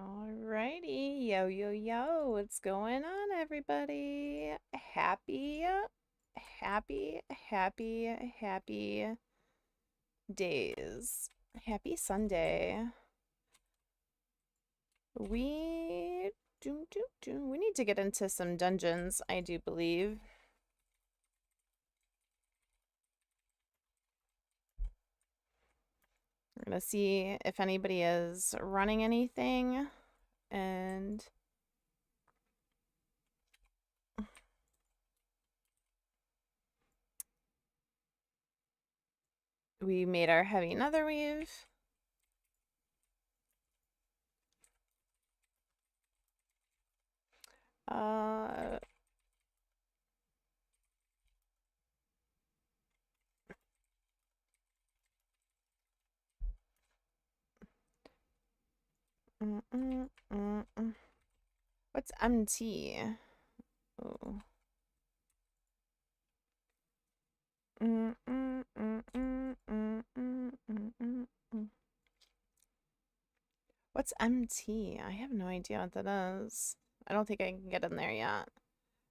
Alrighty, yo, yo, yo, what's going on, everybody? Happy days. Happy Sunday. We we need to get into some dungeons, I do believe. We're gonna see if anybody is running anything, and we made our heavy netherweave. Uh, What's MT? Oh. What's MT? I have no idea what that is. I don't think I can get in there yet.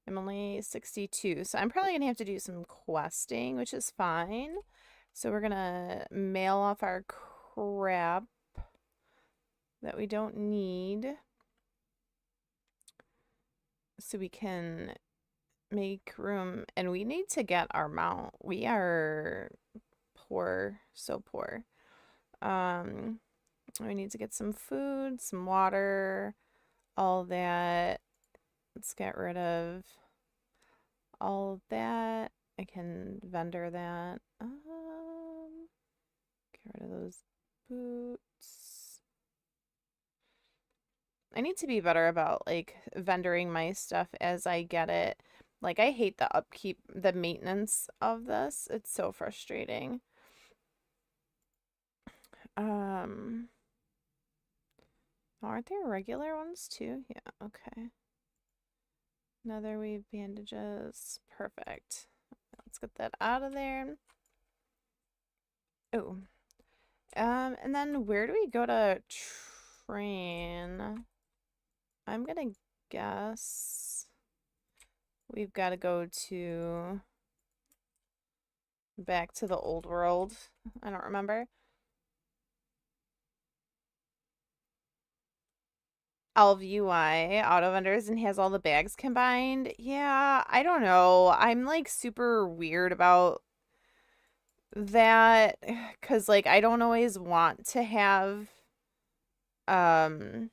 I'm only 62, so I'm probably gonna have to do some questing, which is fine. So we're gonna mail off our crap that we don't need so we can make room, and we need to get our mount. We are poor, so poor. We need to get some food, some water, all that. Let's get rid of all of that. I can vendor that. Get rid of those boots. I need to be better about like vendoring my stuff as I get it. Like, I hate the upkeep, the maintenance of this. It's so frustrating. Aren't there regular ones too? Yeah, okay. Netherweave bandages. Perfect. Let's get that out of there. Oh. And then where do we go to train? I'm gonna guess we've got to go to back to the old world. I don't remember. Elv UI auto vendors and has all the bags combined. Yeah, I don't know. I'm like super weird about that because like I don't always want to have um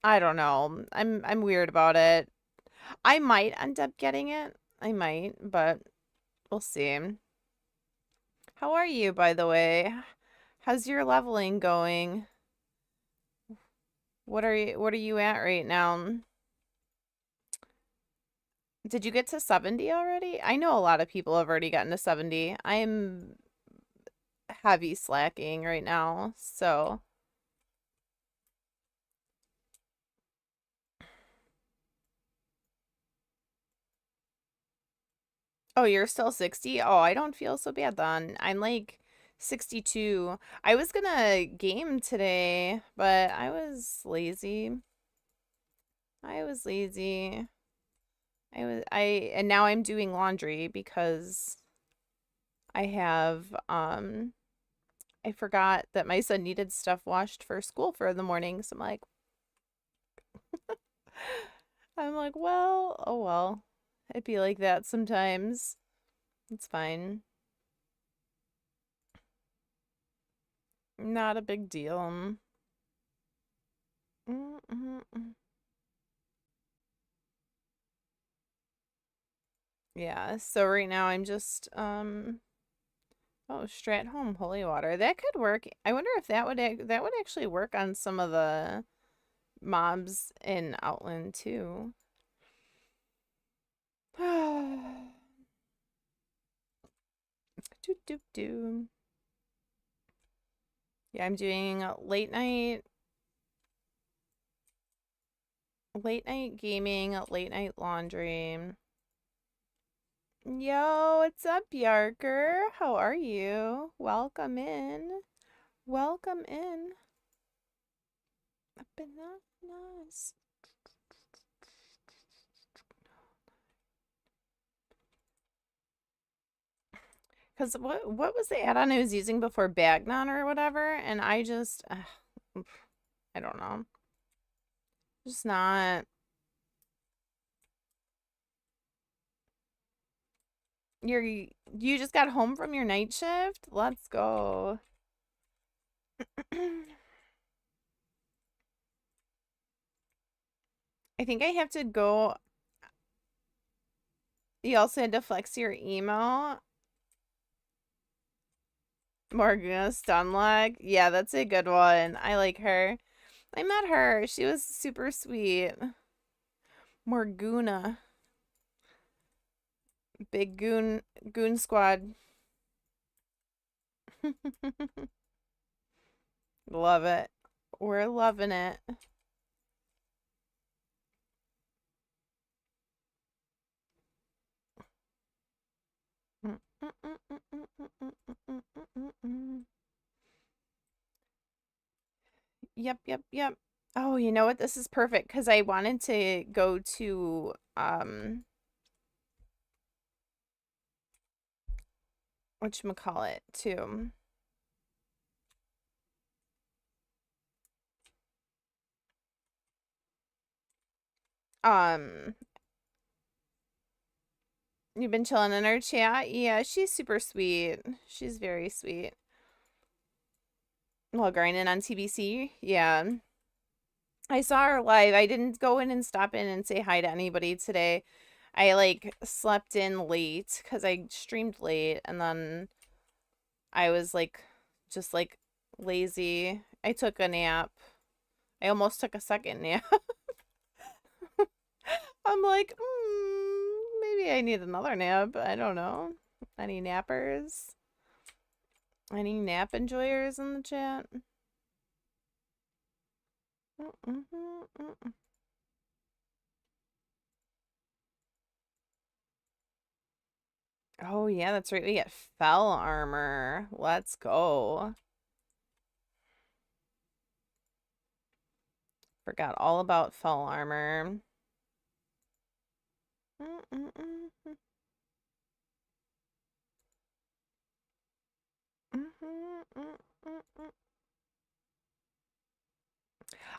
I don't know. I'm weird about it. I might end up getting it. I might, but we'll see. How are you, by the way? How's your leveling going? What are you at right now? Did you get to 70 already? I know a lot of people have already gotten to 70. I'm heavy slacking right now, so. Oh, you're still 60? Oh, I don't feel so bad then. I'm like 62. I was gonna game today, but I was lazy. And now I'm doing laundry because I have, I forgot that my son needed stuff washed for school for the morning. So I'm like, well, oh well. It'd be like that sometimes. It's fine. Not a big deal. Yeah, so right now I'm just, oh, Strat Home Holy Water. That could work. I wonder if that would actually work on some of the mobs in Outland too. Doop doop doo. Yeah, I'm doing late night gaming, late night laundry. Yo, what's up, Yarker? How are you? Welcome in. Welcome in. Bananas. Because what was the add-on I was using before Bagnon or whatever? And I just, I don't know. Just not. You just got home from your night shift? Let's go. I think I have to go. You also had to flex your emo. Morgana Stunlock. Yeah, that's a good one. I like her. I met her. She was super sweet. Morgana. Big goon squad. Love it. We're loving it. Yep, yep, yep. Oh, you know what? This is perfect because I wanted to go to whatchamacallit too. Um, you've been chilling in her chat? Yeah, she's super sweet. She's very sweet. Well, grinding on TBC? Yeah. I saw her live. I didn't go in and stop in and say hi to anybody today. I like slept in late because I streamed late and then I was like just like lazy. I took a nap. I almost took a second nap. I'm like, maybe I need another nap. I don't know. Any nappers? Any nap enjoyers in the chat? Oh, yeah, that's right. We get fell armor. Let's go. Forgot all about fell armor.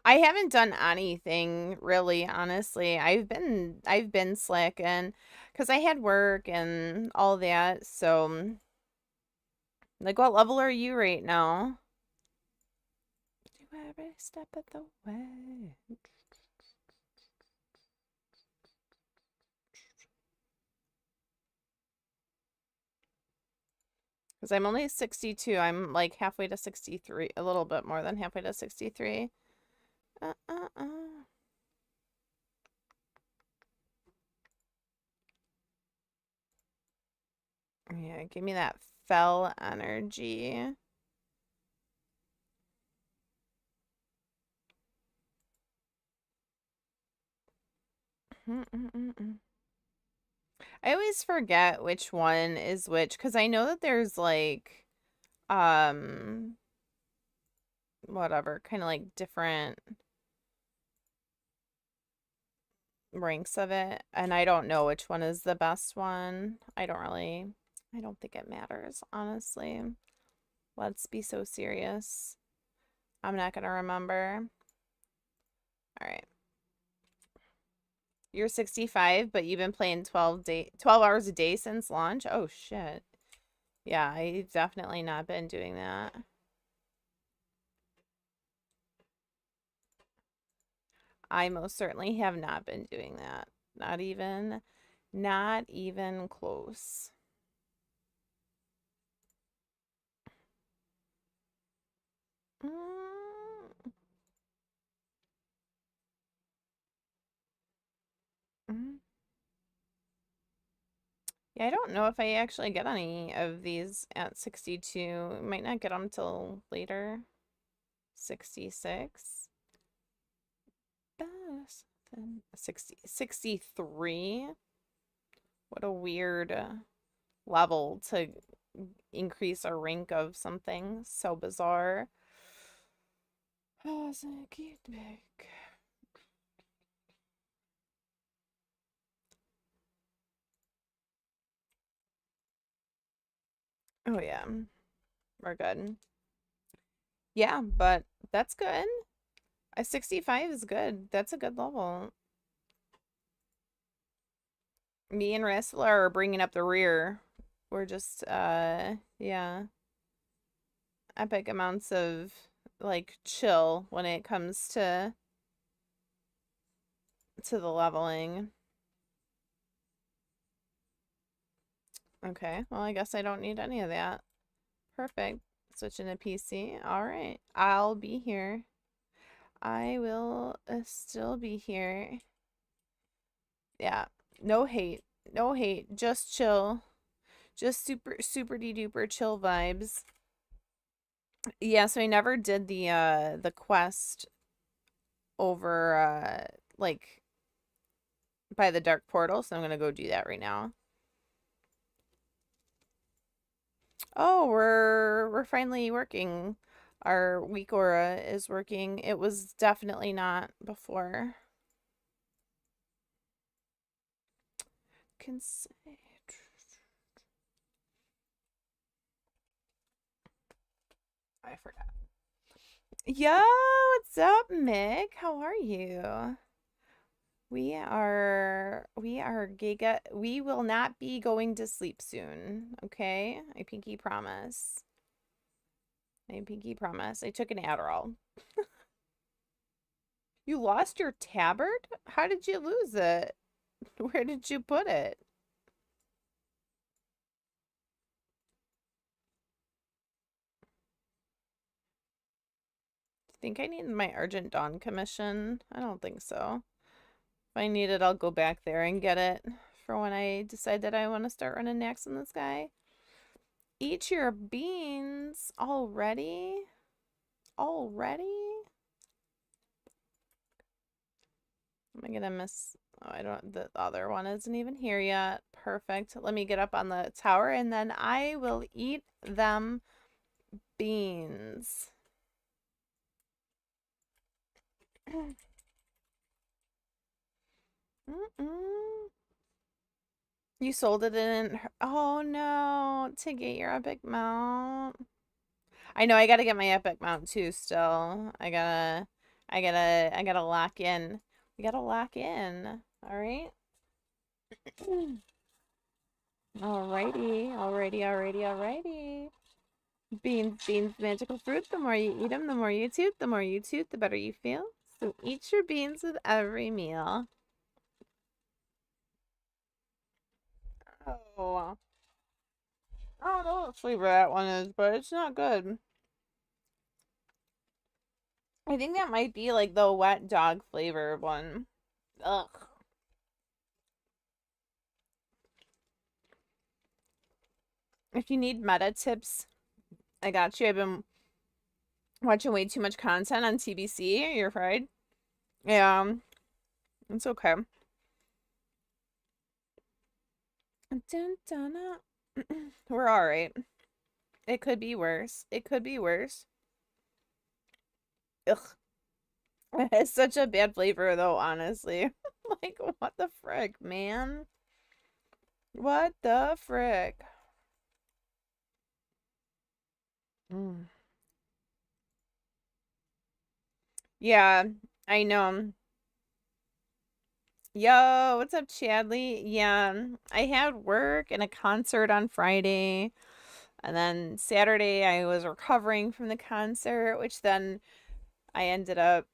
I haven't done anything really, honestly. I've been slick and because I had work and all that, so like what level are you right now? Do every step of the way. Because I'm only 62. I'm like halfway to 63, a little bit more than halfway to 63. Yeah, give me that fell energy. I always forget which one is which because I know that there's like whatever, kind of like different ranks of it, and I don't know which one is the best one. I don't think it matters, honestly. Let's be so serious. I'm not gonna remember. All right. You're 65, but you've been playing 12 hours a day since launch? Oh shit. Yeah, I've definitely not been doing that. I most certainly have not been doing that. Not even close. Yeah, I don't know if I actually get any of these at 62. Might not get them till later. 66. 63. What a weird level to increase a rank of something so bizarre. Oh, so cute, big. Oh yeah, we're good. Yeah, but that's good. A 65 is good. That's a good level. Me and Wrestler are bringing up the rear. We're just, yeah, epic amounts of, like, chill when it comes to the leveling. Okay, well, I guess I don't need any of that. Perfect. Switching to PC. All right, I'll be here. I will still be here. Yeah, no hate. No hate. Just chill. Just super de duper chill vibes. Yeah, so I never did the quest over like by the dark portal, so I'm gonna go do that right now. Oh, we're finally working. Our weak aura is working. It was definitely not before. I forgot. Yo, what's up, Mick? How are you? We are giga. We will not be going to sleep soon, okay? I pinky promise. I pinky promise. I took an Adderall. You lost your tabard? How did you lose it? Where did you put it? Think I need my Argent Dawn commission? I don't think so. If I need it, I'll go back there and get it for when I decide that I want to start running Nax in this guy. Eat your beans already? Already? Am I gonna miss? Oh, I don't. The other one isn't even here yet. Perfect. Let me get up on the tower and then I will eat them beans. You sold it in. Oh no, to get your epic mount. I know I gotta get my epic mount too still. I gotta lock in. We gotta lock in. Alright? Alrighty. Beans, magical fruit. The more you eat them, the more you toot. The more you toot, the better you feel. So eat your beans with every meal. Oh. I don't know what flavor that one is, but it's not good. I think that might be like the wet dog flavor one. Ugh. If you need meta tips, I got you. I've been watching way too much content on TBC. You're afraid? Yeah. It's okay. We're alright. It could be worse. It could be worse. Ugh. It's such a bad flavor though, honestly. Like, what the frick, man? What the frick? Mm. Yeah, I know. Yo, what's up, Chadley? Yeah, I had work and a concert on Friday. And then Saturday, I was recovering from the concert, which then I ended up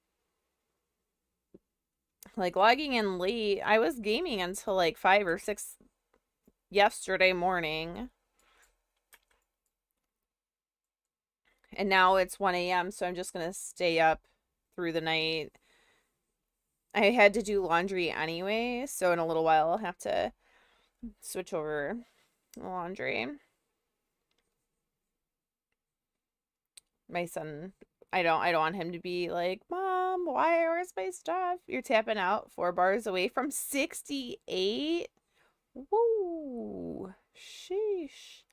like logging in late. I was gaming until like 5 or 6 yesterday morning. And now it's 1 a.m., so I'm just gonna stay up through the night. I had to do laundry anyway, so in a little while I'll have to switch over laundry. My son, I don't want him to be like, "Mom, where's my stuff?" You're tapping out 4 bars away from 68. Woo. Sheesh.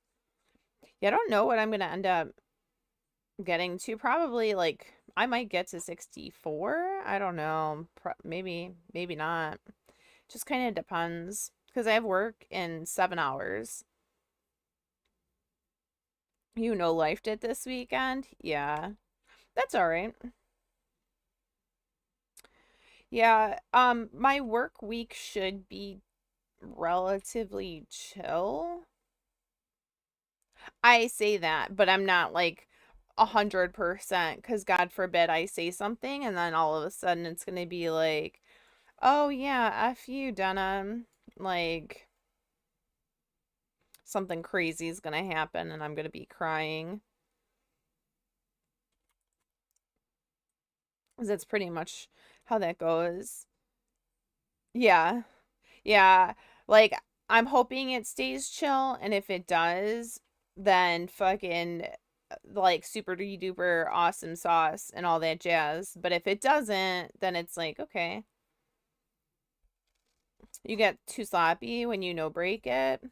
Yeah, I don't know what I'm gonna end up getting to. Probably like I might get to 64. I don't know. Maybe, maybe not. Just kind of depends. Because I have work in 7 hours. You know, life did this weekend. Yeah, that's all right. Yeah, my work week should be relatively chill. I say that, but I'm not like 100% because God forbid I say something and then all of a sudden it's gonna be like, oh yeah, F you, Denim. Like something crazy is gonna happen and I'm gonna be crying. 'Cause that's pretty much how that goes. Yeah. Yeah. Like I'm hoping it stays chill and if it does, then fucking like super duper awesome sauce and all that jazz. But if it doesn't, then it's like, okay, you get too sloppy when you no break it.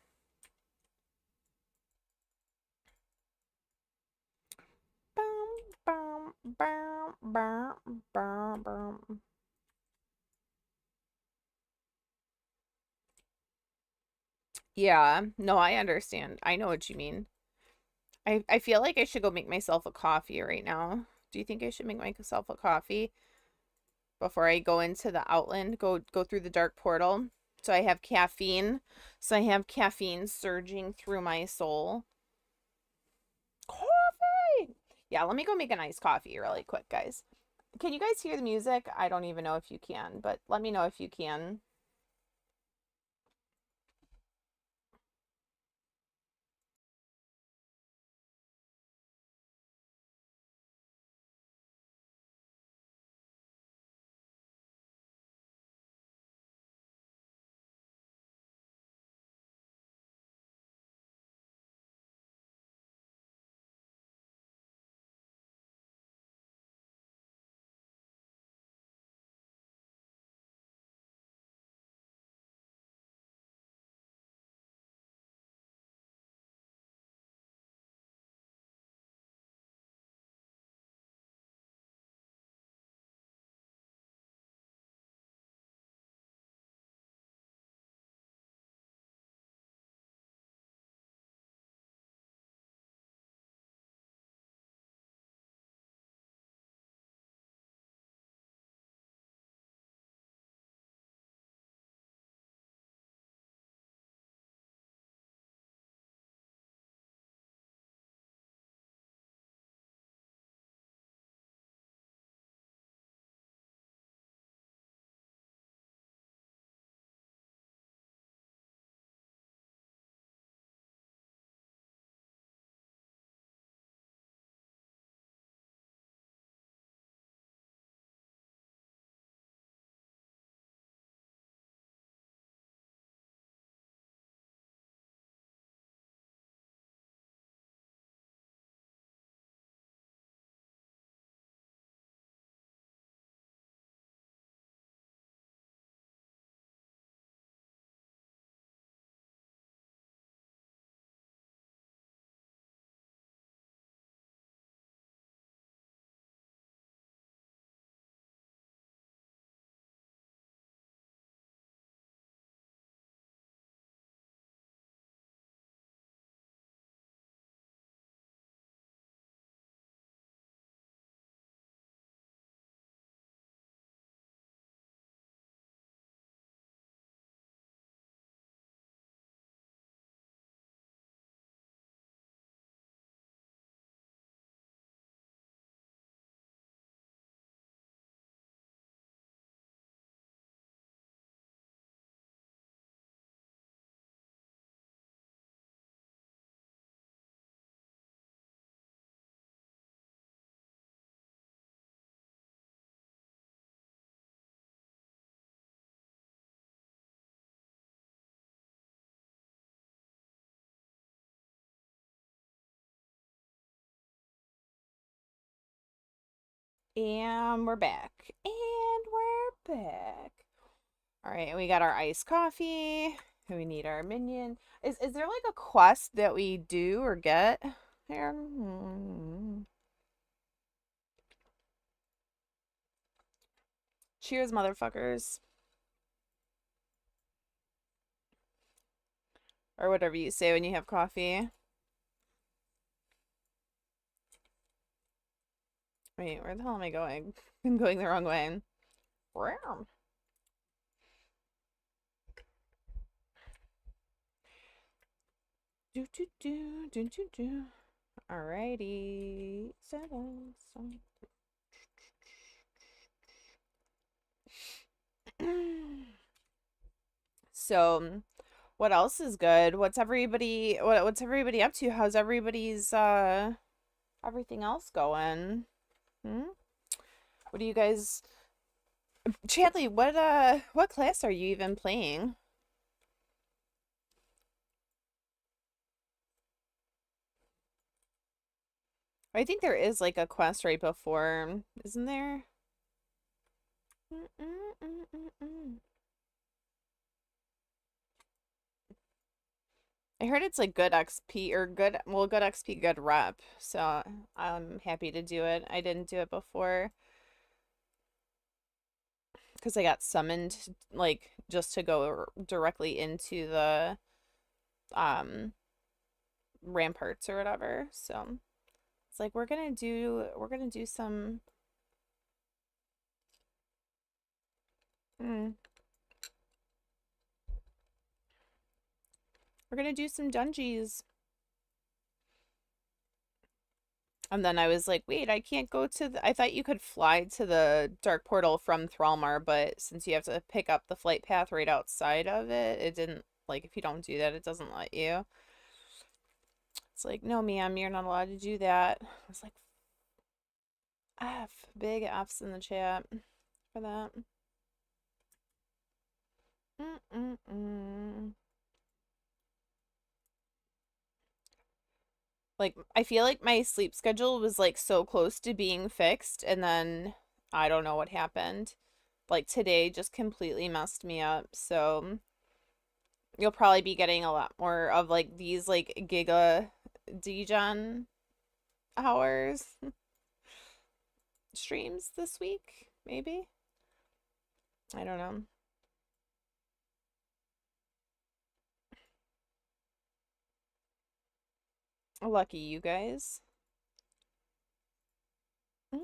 Yeah, no, I understand. I know what you mean. I feel like I should go make myself a coffee right now. Do you think I should make myself a coffee before I go into the outland, go through the dark portal? So I have caffeine. So I have caffeine surging through my soul. Coffee! Yeah, let me go make an iced coffee really quick, guys. Can you guys hear the music? I don't even know if you can, but let me know if you can. And we're back. And we're back. All right, we got our iced coffee. We need our minion. Is there like a quest that we do or get here? Cheers, motherfuckers. Or whatever you say when you have coffee. Wait, where the hell am I going? I'm going the wrong way. Do do do do do do. Alrighty. So, what else is good? What's everybody up to? How's everybody's everything else going? Hmm? What do you guys Chadley, what class are you even playing? I think there is like a quest right before, isn't there? I heard it's like good XP or good, well, good XP, good rep. So I'm happy to do it. I didn't do it before because I got summoned like just to go directly into the um ramparts or whatever. So it's like we're gonna do some we're gonna do some dungeons. And then I was like, wait, I can't go to I thought you could fly to the Dark Portal from Thrallmar, but since you have to pick up the flight path right outside of it, it didn't, like, if you don't do that, it doesn't let you. It's like, no, ma'am, you're not allowed to do that. I was like, big F's in the chat for that. Like, I feel like my sleep schedule was like so close to being fixed, and then I don't know what happened. Like today just completely messed me up. So you'll probably be getting a lot more of like these like Giga Degen hours streams this week, maybe. I don't know. Lucky you guys. All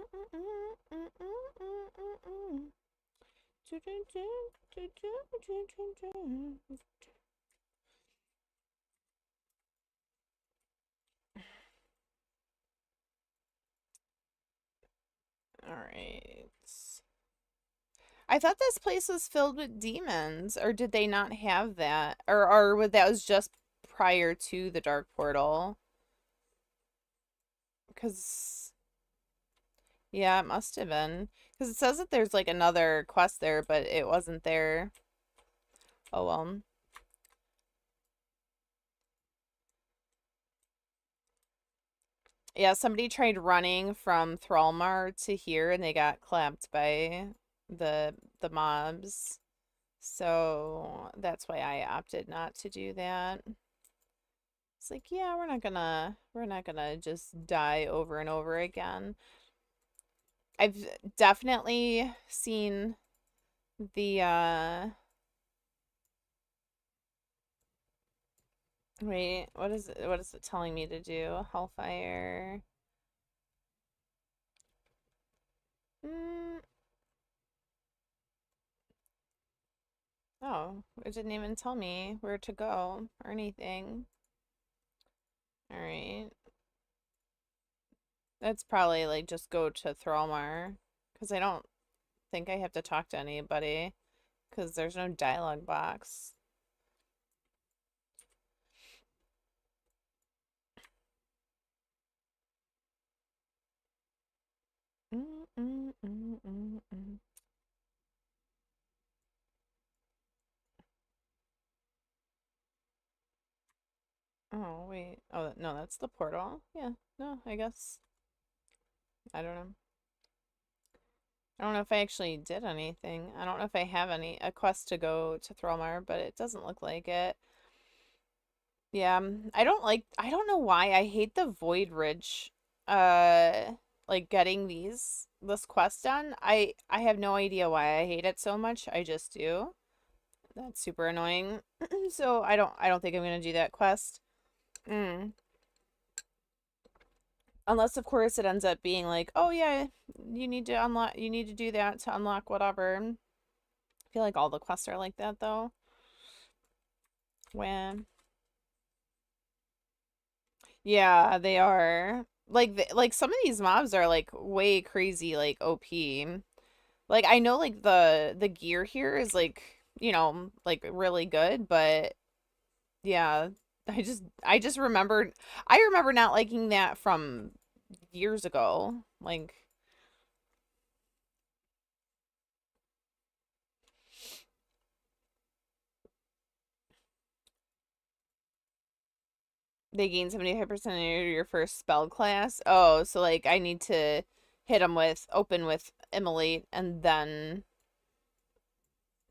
right. I thought this place was filled with demons, or did they not have that? Or that was just prior to the Dark Portal? Because, yeah, it must have been. Because it says that there's like another quest there, but it wasn't there. Oh well. Yeah, somebody tried running from Thrallmar to here and they got clapped by the mobs. So that's why I opted not to do that. It's like, yeah, we're not gonna just die over and over again. I've definitely seen the wait, what is it telling me to do? Hellfire. Mm, oh, it didn't even tell me where to go or anything. All right. That's probably like just go to Thrallmar because I don't think I have to talk to anybody because there's no dialogue box. Oh, wait. Oh, no, that's the portal. Yeah, no, I guess. I don't know. I don't know if I actually did anything. I don't know if I have a quest to go to Thrallmar, but it doesn't look like it. Yeah, I don't know why. I hate the Void Ridge like getting this quest done. I have no idea why I hate it so much. I just do. That's super annoying. So I don't think I'm gonna do that quest. Mm. Unless of course it ends up being like, oh yeah, you need to do that to unlock whatever. I feel like all the quests are like that though. When yeah, they are. Like some of these mobs are like way crazy like OP. Like I know like the gear here is like, like really good, but yeah, I just remember not liking that from years ago. Like they gain 75% of your first spell class. Oh, so like I need to hit them with open with immolate and then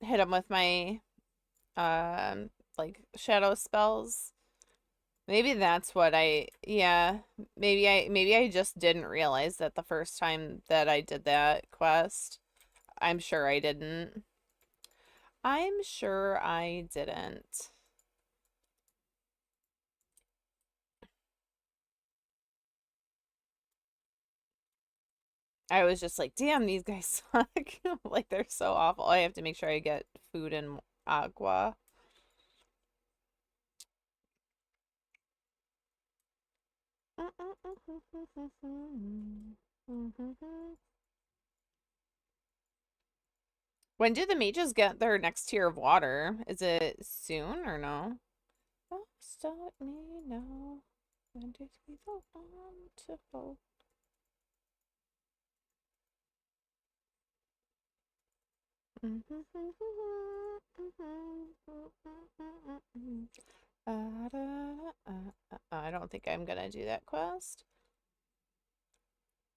hit them with my like shadow spells. Maybe that's what yeah, maybe I just didn't realize that the first time that I did that quest. I'm sure I didn't. I'm sure I didn't. I was just like, damn, these guys suck. Like they're so awful. I have to make sure I get food and agua. When do the mages get their next tier of water? Is it soon or no? Just let me know. When did we go on to hope? I don't think I'm gonna do that quest.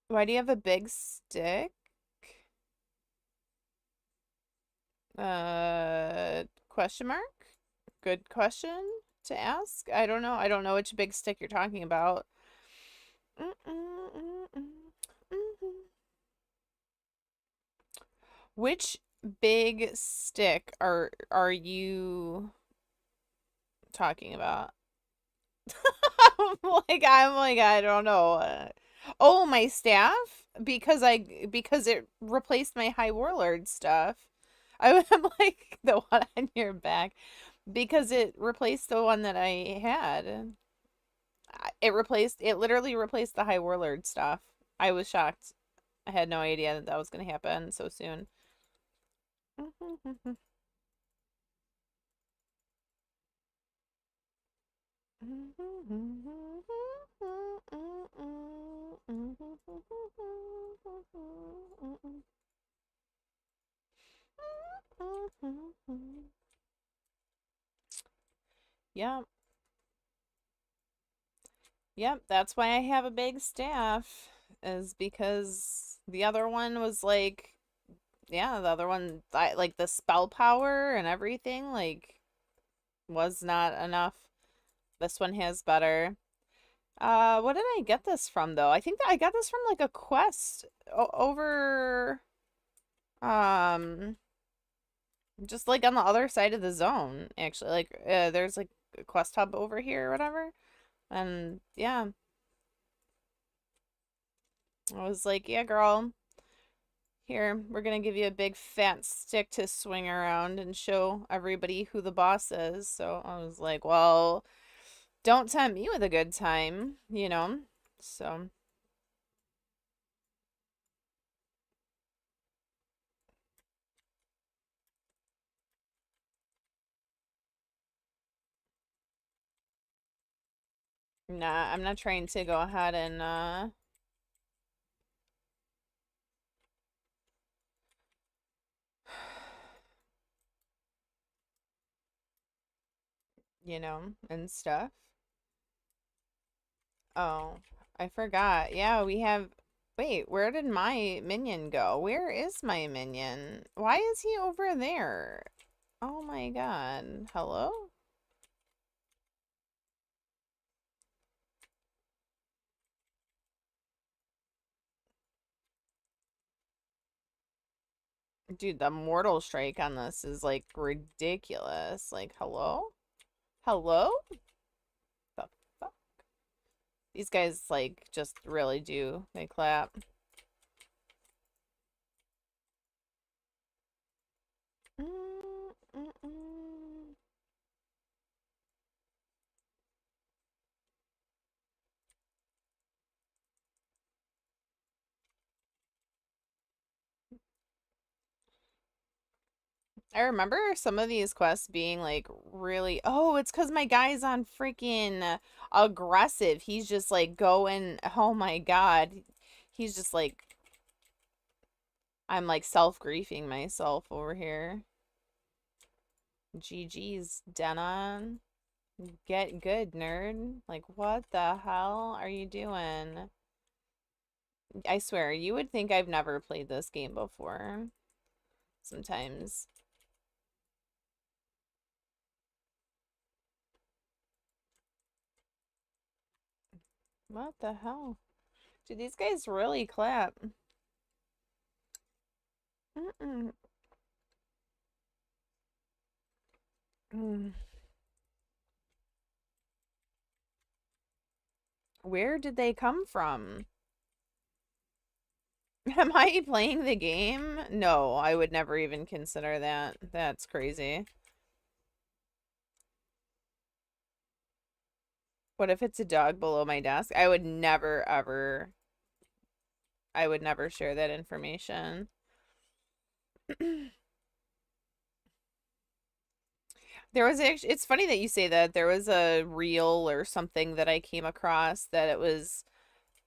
Why do you have a big stick? Question mark? Good question to ask. I don't know. I don't know which big stick you're talking about. Which big stick are you talking about? I'm like I don't know. Oh, my staff because it replaced my High Warlord stuff. I'm like the one on your back because it replaced the one that I had. It literally replaced the High Warlord stuff. I was shocked. I had no idea that that was going to happen so soon. Yep. Yep, that's why I have a big staff, is because the other one was like, yeah, the other one, like the spell power and everything, like, was not enough. This one has better. What did I get this from though? I think that I got this from like a quest over, um, just like on the other side of the zone, actually. Like, there's like a quest hub over here or whatever. And yeah, I was like, yeah, girl, here, we're gonna give you a big fat stick to swing around and show everybody who the boss is. So I was like, well, don't tempt me with a good time, you know? So, nah, I'm not trying to go ahead and, and stuff. Oh, I forgot. Yeah, we have. Wait, where did my minion go? Where is my minion? Why is he over there? Oh my god. Hello? Dude, the mortal strike on this is like ridiculous. Like, hello? Hello? The fuck? These guys like just really do. They clap. I remember some of these quests being like really, oh, it's because my guy's on freaking aggressive. He's just like going, oh my God. He's just like, I'm like self-griefing myself over here. GG's, Denon. Get good, nerd. Like, what the hell are you doing? I swear, you would think I've never played this game before. Sometimes. What the hell? Dude, these guys really clap. Mm-mm. Mm. Where did they come from? Am I playing the game? No, I would never even consider that. That's crazy. What if it's a dog below my desk? I would never, ever, I would never share that information. There was actually, it's funny that you say that. There was a reel or something that I came across that it was,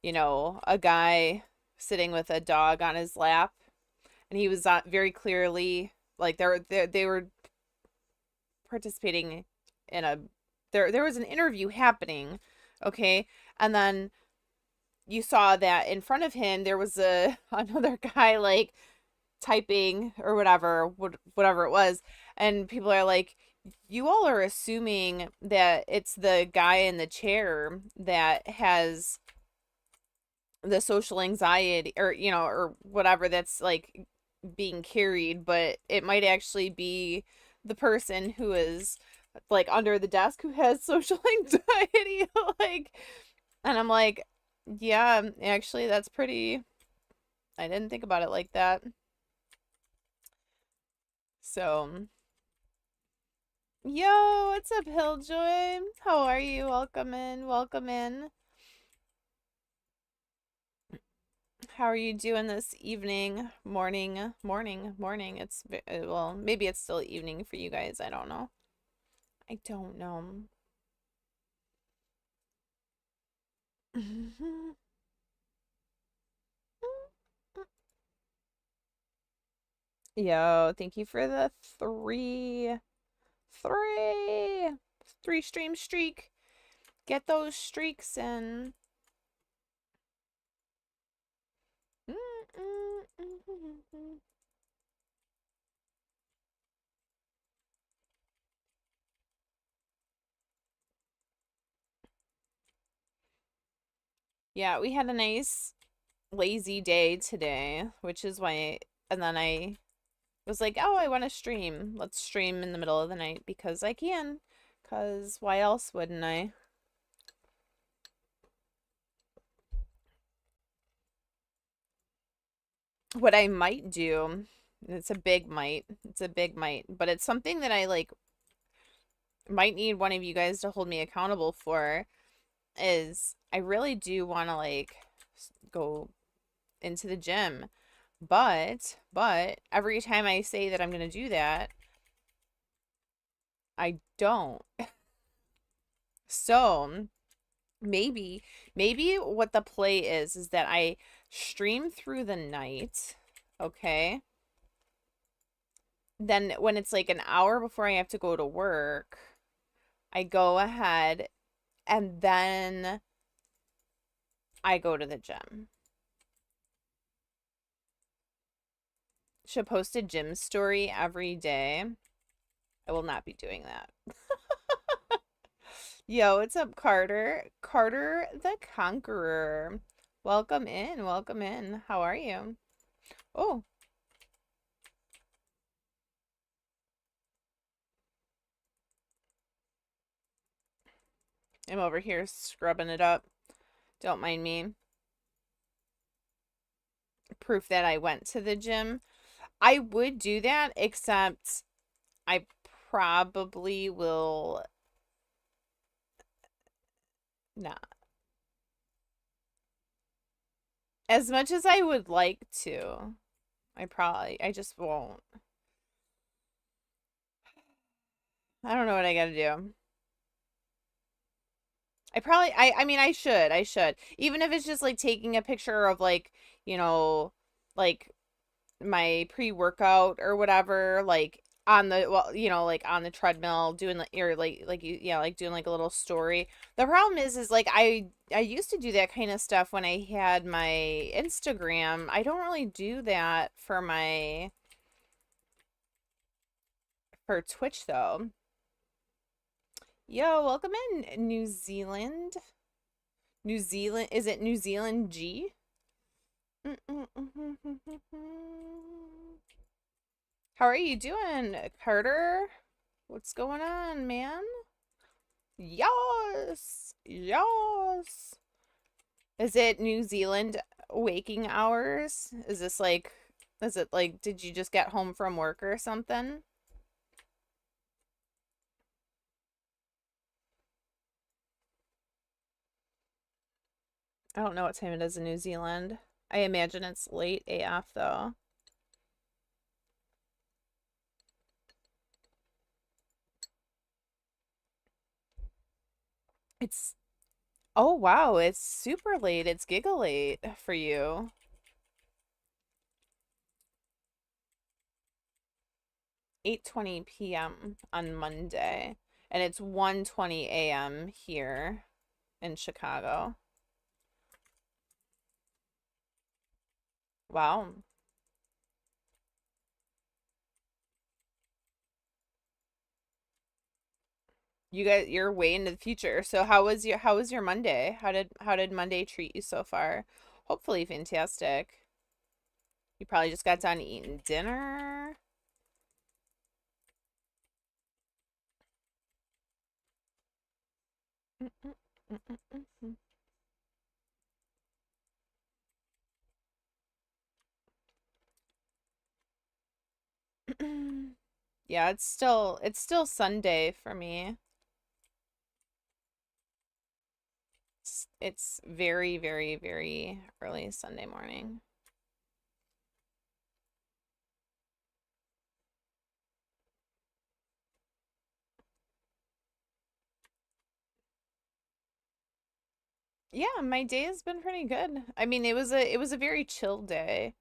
you know, a guy sitting with a dog on his lap, and he was very clearly like they were participating in a there was an interview happening, okay? And then you saw that in front of him there was a another guy like typing or whatever it was, and people are like, you all are assuming that it's the guy in the chair that has the social anxiety or you know or whatever that's like being carried, but it might actually be the person who is like under the desk who has social anxiety. Like, and I'm like, yeah, actually that's pretty, I didn't think about it like that. So yo, what's up, Hilljoy? How are you? Welcome in, welcome in. How are you doing this evening, morning? It's well, maybe it's still evening for you guys. I don't know. I don't know. Yo, thank you for the three, three stream streak. Get those streaks in. Yeah, we had a nice lazy day today, which is why, and then I was like, oh, I want to stream. Let's stream in the middle of the night because I can. Because why else wouldn't I? What I might do, it's a big might, but it's something that I like might need one of you guys to hold me accountable for, is I really do want to like go into the gym. But every time I say that I'm going to do that, I don't. So, maybe what the play is that I stream through the night, okay? Then when it's like an hour before I have to go to work, I go ahead and then I go to the gym. Should post a gym story every day. I will not be doing that. Yo, what's up, Carter? Carter the Conqueror. Welcome in, welcome in. How are you? Oh, I'm over here scrubbing it up. Don't mind me. Proof that I went to the gym. I would do that, except I probably will not. As much as I would like to, I just won't. I don't know what I gotta do. I mean, I should. Even if it's just like taking a picture of like, you know, like my pre-workout or whatever, like on the, well, like on the treadmill doing like, or like you, yeah, like doing like a little story. The problem is like I used to do that kind of stuff when I had my Instagram. I don't really do that for my for Twitch though. Yo, welcome in New Zealand. New Zealand, is it New Zealand G? How are you doing, Carter? What's going on, man? Yes. Yes. Is it New Zealand waking hours? Is it like, did you just get home from work or something? I don't know what time it is in New Zealand. I imagine it's late AF though. It's, oh wow, it's super late. It's giga late for you. 8:20 p.m. on Monday, and it's 1:20 a.m. here in Chicago. Wow. You're way into the future. So how was your Monday? How did Monday treat you so far? Hopefully fantastic. You probably just got done eating dinner. Yeah, it's still Sunday for me. It's very, very, very early Sunday morning. Yeah, my day has been pretty good. I mean, it was a very chill day.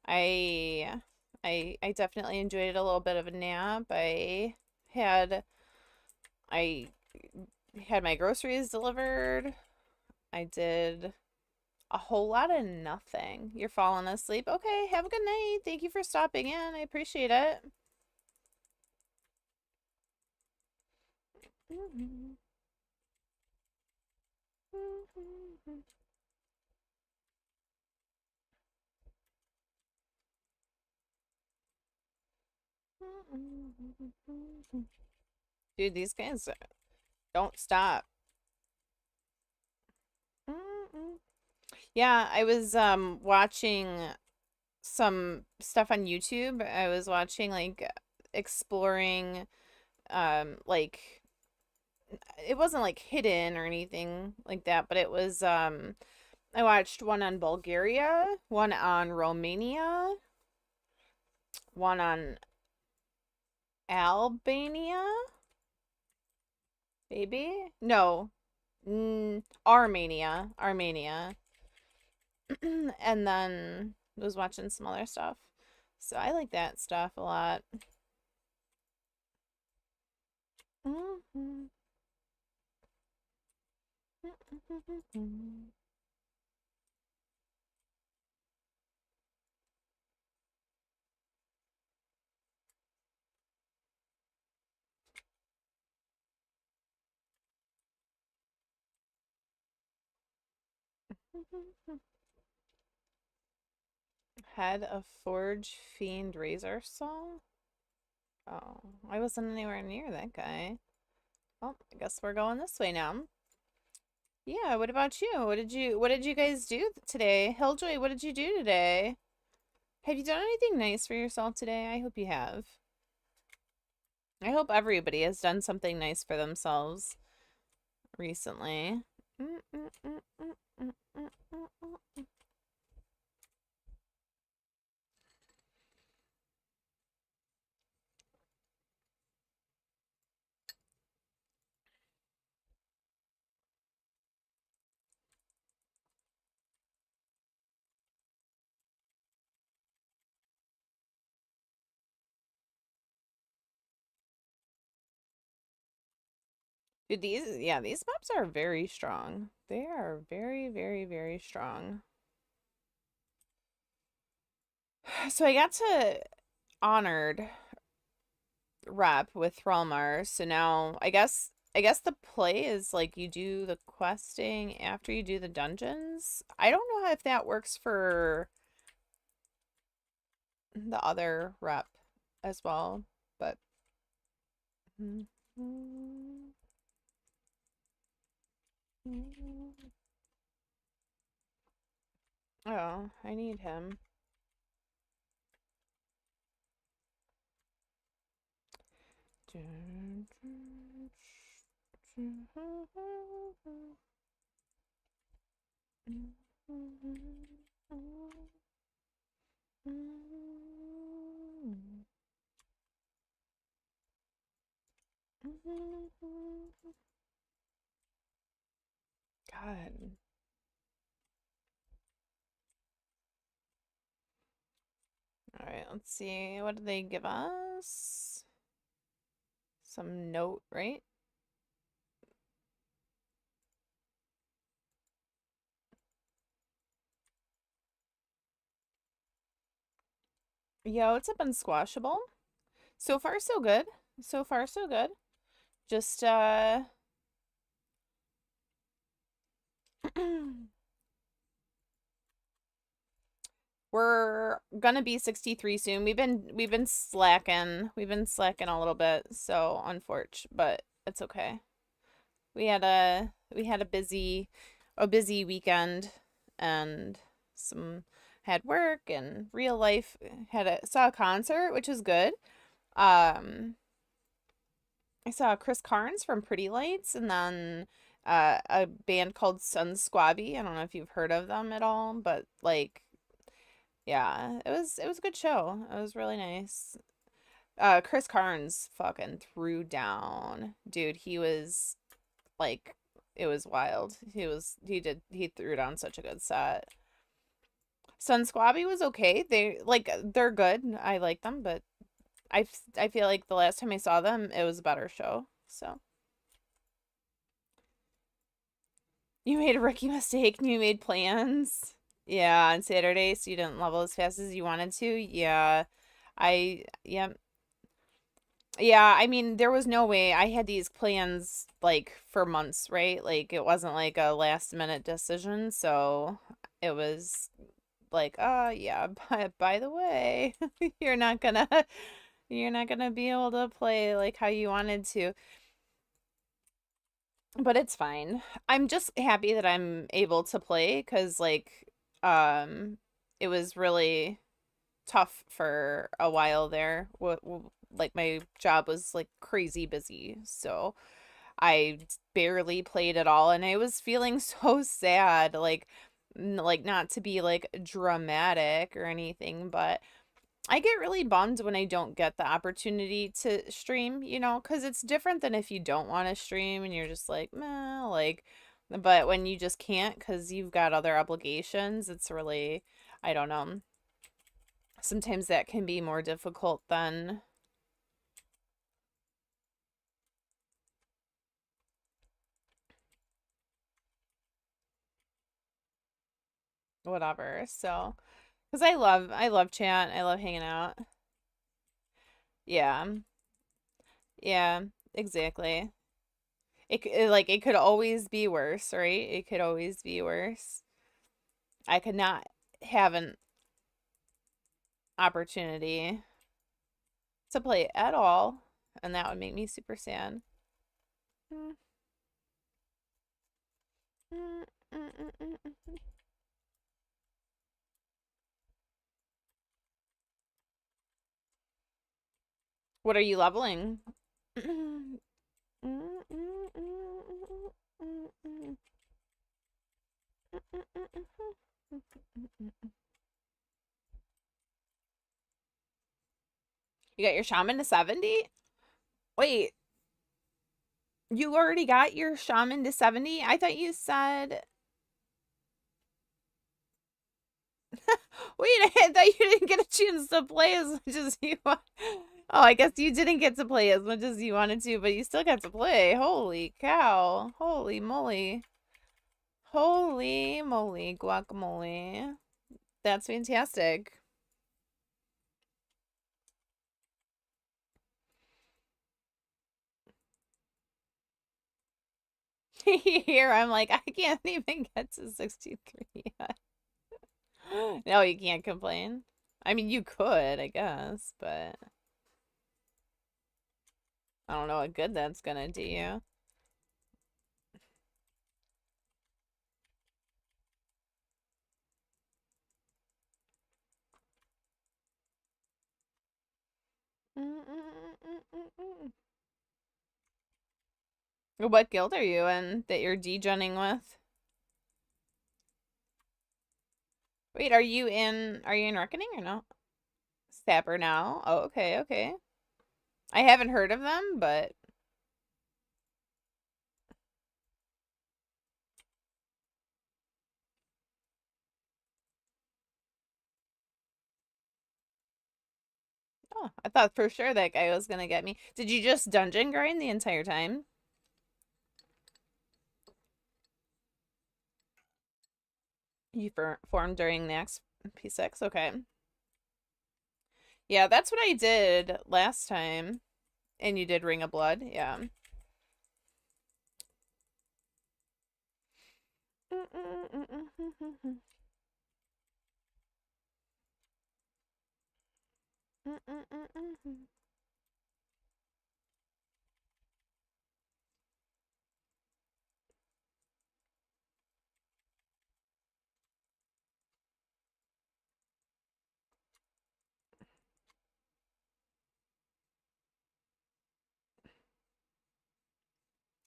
I I definitely enjoyed a little bit of a nap. Had I had my groceries delivered. I did a whole lot of nothing. You're falling asleep. Okay, have a good night. Thank you for stopping in. I appreciate it. Dude, these guys don't stop. Yeah, I was watching some stuff on YouTube. I was watching like exploring like it wasn't like hidden or anything like that, but it was I watched one on Bulgaria, one on Romania, one on Albania, maybe? No. Armenia, Armenia. And then was watching some other stuff. So I like that stuff a lot. Head of Forge Fiend Razor Saw? Oh, I wasn't anywhere near that guy. Well, I guess we're going this way now. Yeah, what about you? What did you guys do today? Helljoy, what did you do today? Have you done anything nice for yourself today? I hope you have. I hope everybody has done something nice for themselves recently. Mm, mm, mm, mm, mm, mm, mm, mm. Dude, these maps are very strong. They are very, very, very strong. So I got to honored rep with Thrallmar, so now I guess the play is like you do the questing after you do the dungeons. I don't know if that works for the other rep as well, but oh, I need him. God. All right, let's see. What did they give us? Some note, right? Yo, it's up unsquashable. So far, so good. So far, so good. Just, we're gonna be 63 soon. We've been slacking. We've been slacking a little bit, so unfortunate, but it's okay. We had a busy weekend and some had work and real life saw a concert, which was good. Um I saw Chris Carnes from Pretty Lights and then a band called Sun Squabby. I don't know if you've heard of them at all, but like yeah, it was a good show. It was really nice. Chris Carnes fucking threw down. Dude, he was like it was wild. He threw down such a good set. Sun Squabby was okay. They're good. I like them, but I feel like the last time I saw them, it was a better show. So you made a rookie mistake and you made plans. Yeah, on Saturday, so you didn't level as fast as you wanted to. Yeah, yeah. Yeah, I mean, there was no way. I had these plans like for months, right? Like it wasn't like a last minute decision, so it was like, yeah, by the way, you're not gonna you're not gonna be able to play like how you wanted to. But it's fine. I'm just happy that I'm able to play because um it was really tough for a while there. Like my job was like crazy busy, so I barely played at all, and I was feeling so sad. Like not to be like dramatic or anything, but I get really bummed when I don't get the opportunity to stream, because it's different than if you don't want to stream and you're just like, meh, like, but when you just can't because you've got other obligations, it's really, I don't know. Sometimes that can be more difficult than whatever. So, because I love chat, I love hanging out. Yeah, yeah, exactly. It could always be worse, right? It could always be worse. I could not have an opportunity to play at all, and that would make me super sad. What are you leveling? You got your shaman to 70? Wait, you already got your shaman to 70? I thought you said... Wait, I thought you didn't get a chance to play as much as you want. Oh, I guess you didn't get to play as much as you wanted to, but you still got to play. Holy cow. Holy moly. Holy moly, guacamole. That's fantastic. Here, I'm like, I can't even get to 63 yet. No, you can't complain. I mean, you could, I guess, but I don't know what good that's gonna do you. What guild are you in that you're degenning with? Wait, are you in Reckoning or no? Sapper now? Oh, okay, okay. I haven't heard of them, but oh, I thought for sure that guy was gonna get me. Did you just dungeon grind the entire time? You formed during the XP6? Okay. Yeah, that's what I did last time. And you did Ring of Blood, yeah.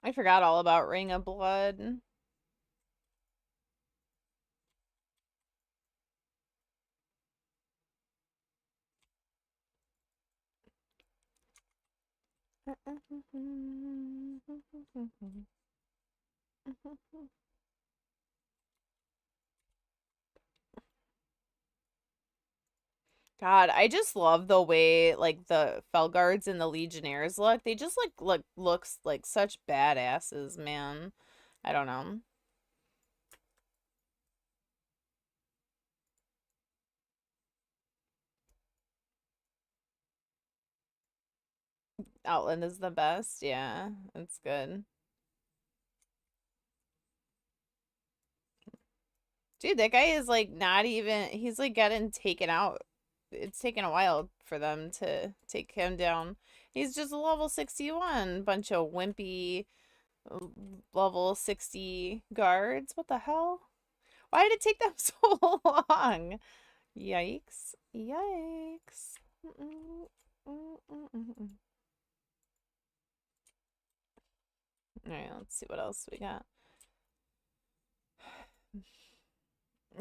I forgot all about Ring of Blood. God, I just love the way like the Felguards and the Legionnaires look. They just like looks like such badasses, man. I don't know. Outland is the best. Yeah, it's good. Dude, that guy is like not even, he's like getting taken out. It's taken a while for them to take him down. He's just a level 61. Bunch of wimpy level 60 guards. What the hell? Why did it take them so long? Yikes. Yikes. Alright, let's see what else we got.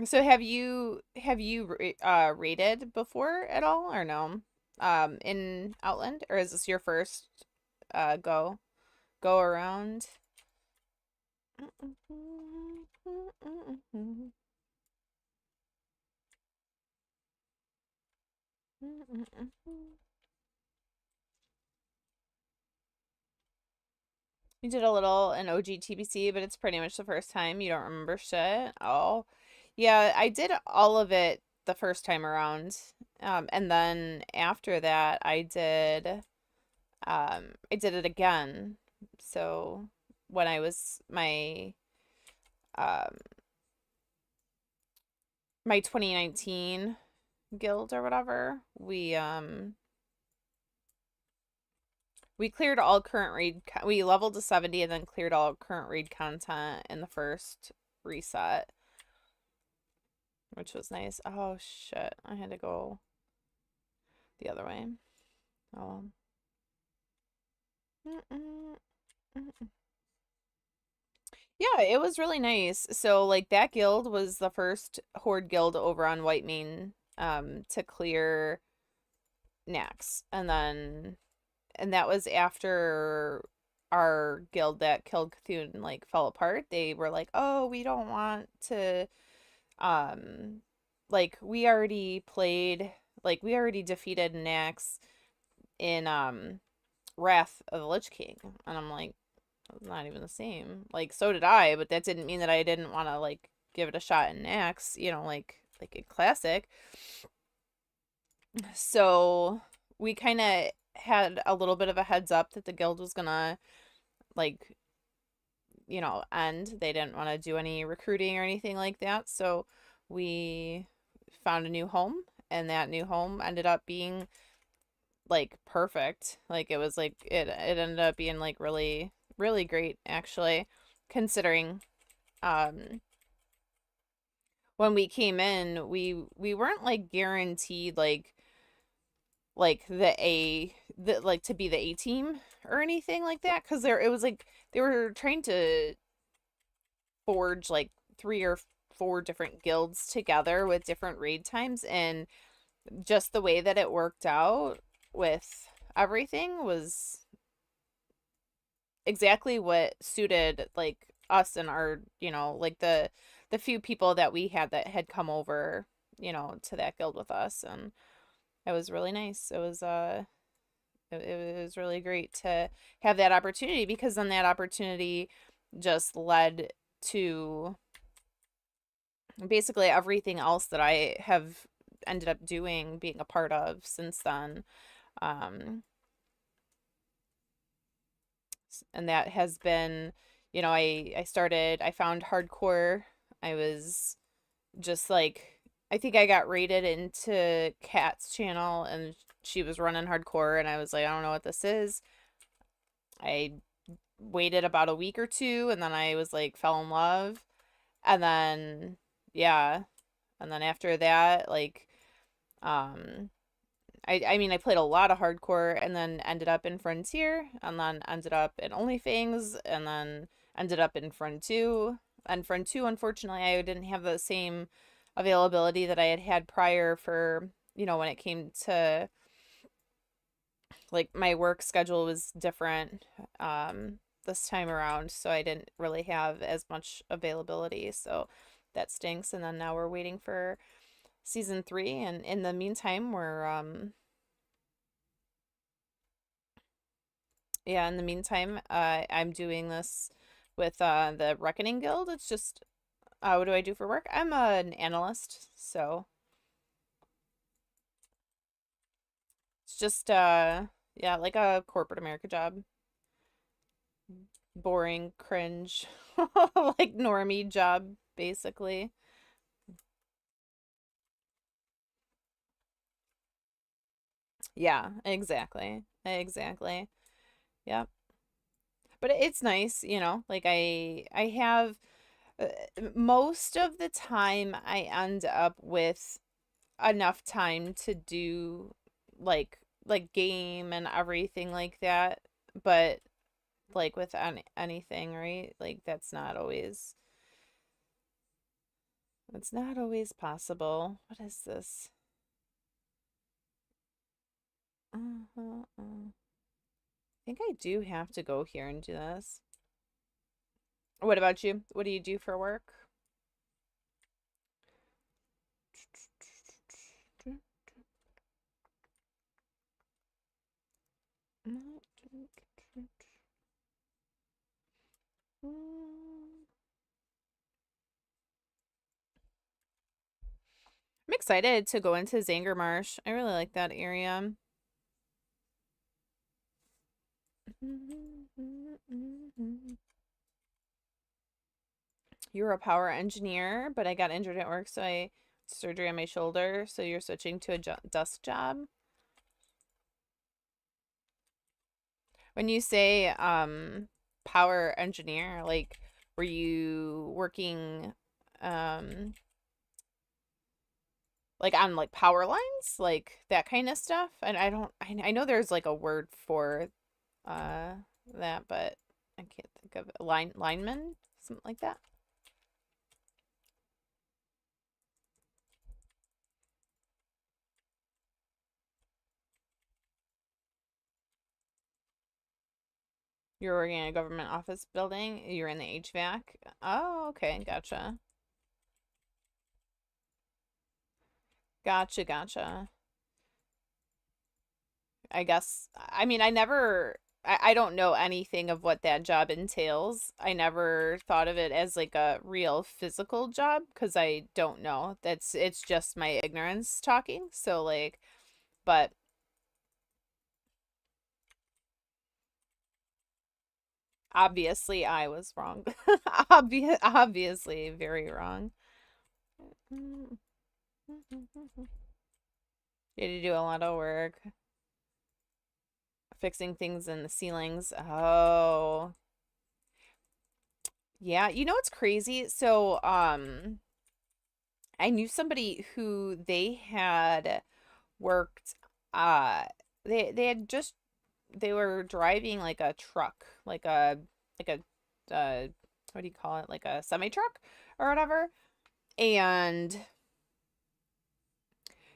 So have you raided before at all or no? In Outland, or is this your first go around? You did a little in OG TBC, but it's pretty much the first time. You don't remember shit. Oh, yeah, I did all of it the first time around. And then after that, I did it again. So when I was um, my 2019 guild or whatever, we cleared all current raid. We leveled to 70 and then cleared all current raid content in the first reset, which was nice. Oh shit, I had to go the other way. Oh. Mm-mm, mm-mm. Yeah, it was really nice. So like that guild was the first horde guild over on White Mane to clear Nax. And that was after our guild that killed Cthulhu like fell apart. They were like, "Oh, we don't want to um like we already defeated Nax in Wrath of the Lich King." And I'm like, "It's not even the same." Like so did I, but that didn't mean that I didn't want to like give it a shot in Nax, like a classic. So we kind of had a little bit of a heads up that the guild was gonna like end. They didn't want to do any recruiting or anything like that. So we found a new home, and that new home ended up being like perfect. Like it was like it ended up being like really really great actually, considering um when we came in, we weren't like guaranteed like the like to be the A team or anything like that, because there it was like they were trying to forge like three or four different guilds together with different raid times, and just the way that it worked out with everything was exactly what suited like us and our, like the few people that we had that had come over, to that guild with us. And it was really nice. It was really great to have that opportunity, because then that opportunity just led to basically everything else that I have ended up doing, being a part of since then. Um, and that has been, I found hardcore. I was just like, I think I got raided into Kat's channel, and she was running hardcore, and I was like, I don't know what this is. I waited about a week or two, and then I was like, fell in love. And then, yeah. And then after that, like, um, I mean, I played a lot of hardcore, and then ended up in Frontier, and then ended up in OnlyFans, and then ended up in Front 2. And Front 2, unfortunately, I didn't have the same availability that I had had prior for, when it came to like my work schedule was different this time around, so I didn't really have as much availability. So that stinks. And then now we're waiting for season 3, and in the meantime I'm doing this with the Reckoning Guild. It's just what do I do for work? I'm an analyst, so it's just yeah, like a corporate America job. Boring, cringe, like normie job, basically. Yeah, exactly. Exactly. Yep. But it's nice, like I have uh, most of the time I end up with enough time to do like game and everything like that. But like with anything, right? Like that's not always possible. What is this? I think I do have to go here and do this. What about you? What do you do for work? I'm excited to go into Zangermarsh. I really like that area. You were a power engineer, but I got injured at work, so I surgery on my shoulder. So you're switching to a desk job. When you say power engineer, like were you working um like on like power lines, like that kind of stuff? And I don't I know there's like a word for uh that, but I can't think of it. Lineman, something like that. You're working in a government office building. You're in the HVAC. Oh, okay, gotcha. Gotcha, gotcha. I guess, I mean, I don't know anything of what that job entails. I never thought of it as like a real physical job because I don't know. It's just my ignorance talking. So, like, but obviously I was wrong. Obviously, very wrong. You had to do a lot of work fixing things in the ceilings. Oh, yeah. You know what's crazy? So, I knew somebody who they had worked uh they had just they were driving like a truck, like a what do you call it? Like a semi truck or whatever. And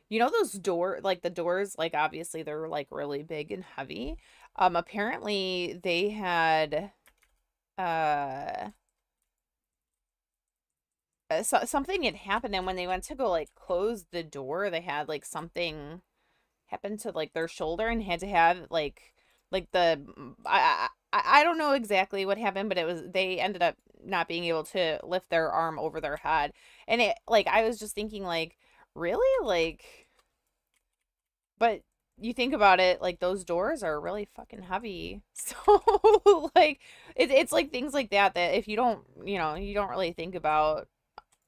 you know those like the doors, like obviously they're like really big and heavy. Apparently they had uh something had happened, and when they went to go like close the door, they had like something happened to like their shoulder and had to have like the I don't know exactly what happened, but it was they ended up not being able to lift their arm over their head. And it like I was just thinking like really like but you think about it, like those doors are really fucking heavy. So like it's like things like that if you don't, you don't really think about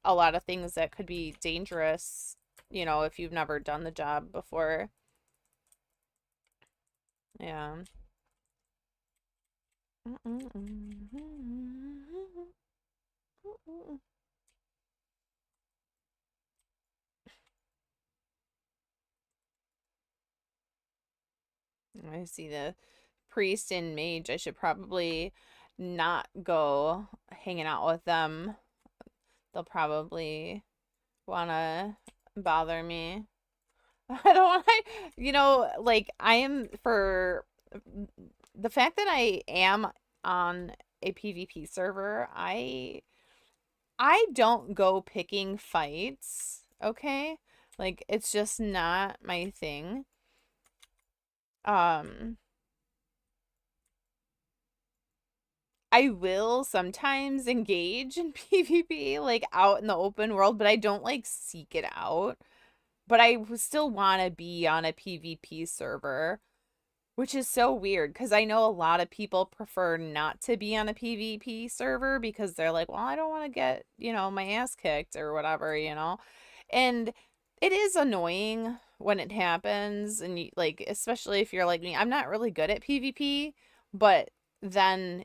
a lot of things that could be dangerous, if you've never done the job before. Yeah. I see the priest and mage. I should probably not go hanging out with them. They'll probably want to bother me. I don't want to, like I am for the fact that I am on a PvP server, I don't go picking fights, okay? Like it's just not my thing. Um I will sometimes engage in PvP like out in the open world, but I don't like seek it out. But I still want to be on a PvP server. Which is so weird because I know a lot of people prefer not to be on a PvP server because they're like, well, I don't want to get, my ass kicked or whatever. And it is annoying when it happens. And like, especially if you're like me, I'm not really good at PvP, but then,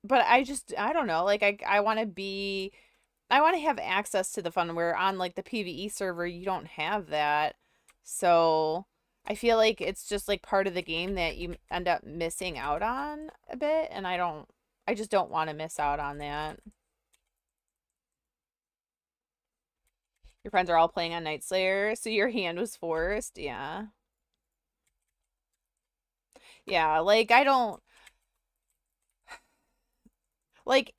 but I don't know. Like, I want to have access to the fun where on like the PvE server, you don't have that. So I feel like it's just like part of the game that you end up missing out on a bit. And I just don't want to miss out on that. Your friends are all playing on Nightslayer, so your hand was forced. Yeah. Yeah. Like, I don't, like,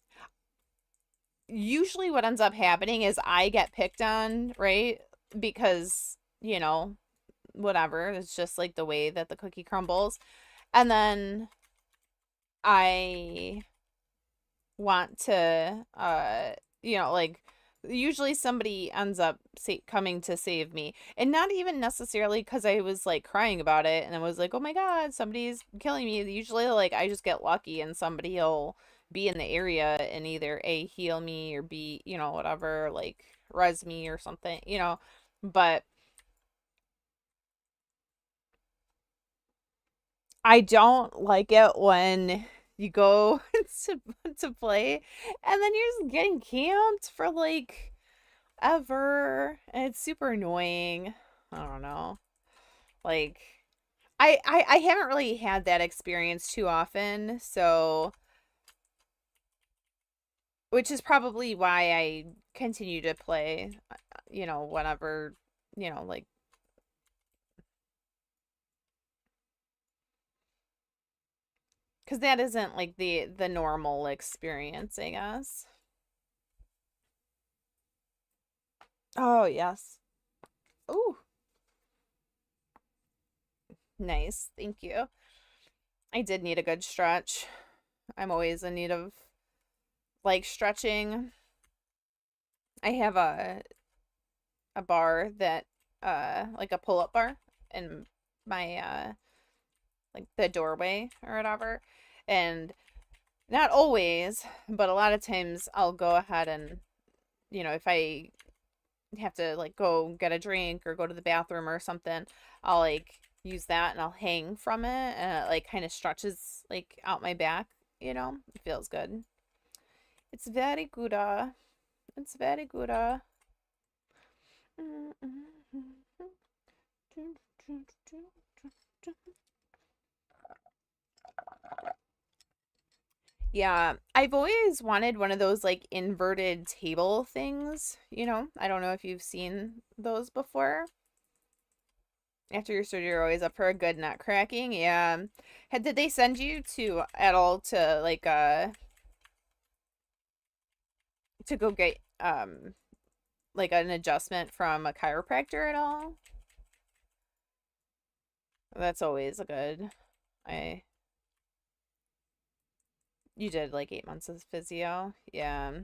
usually what ends up happening is I get picked on, right? Because, whatever. It's just like the way that the cookie crumbles. And then I want to like usually somebody ends up coming to save me, and not even necessarily because I was like crying about it and I was like, oh my god, somebody's killing me. Usually like I just get lucky and somebody will be in the area and either A, heal me, or B, whatever, like res me or something. But I don't like it when you go to play and then you're just getting camped for like ever, and it's super annoying. I don't know. Like I haven't really had that experience too often, so which is probably why I continue to play, whenever, like because that isn't like the normal experience, I guess. Oh, yes. Ooh, nice. Thank you. I did need a good stretch. I'm always in need of like stretching. I have a bar that like a pull-up bar in my like the doorway or whatever. And not always, but a lot of times I'll go ahead and if I have to like go get a drink or go to the bathroom or something, I'll like use that and I'll hang from it and it like kind of stretches like out my back, It feels good. It's very good. It's very good. Yeah, I've always wanted one of those like inverted table things. I don't know if you've seen those before. After your surgery, you're always up for a good nut cracking. Yeah. Did they send you to at all to like to go get like an adjustment from a chiropractor at all? That's always a good. I You did like 8 months of physio. Yeah.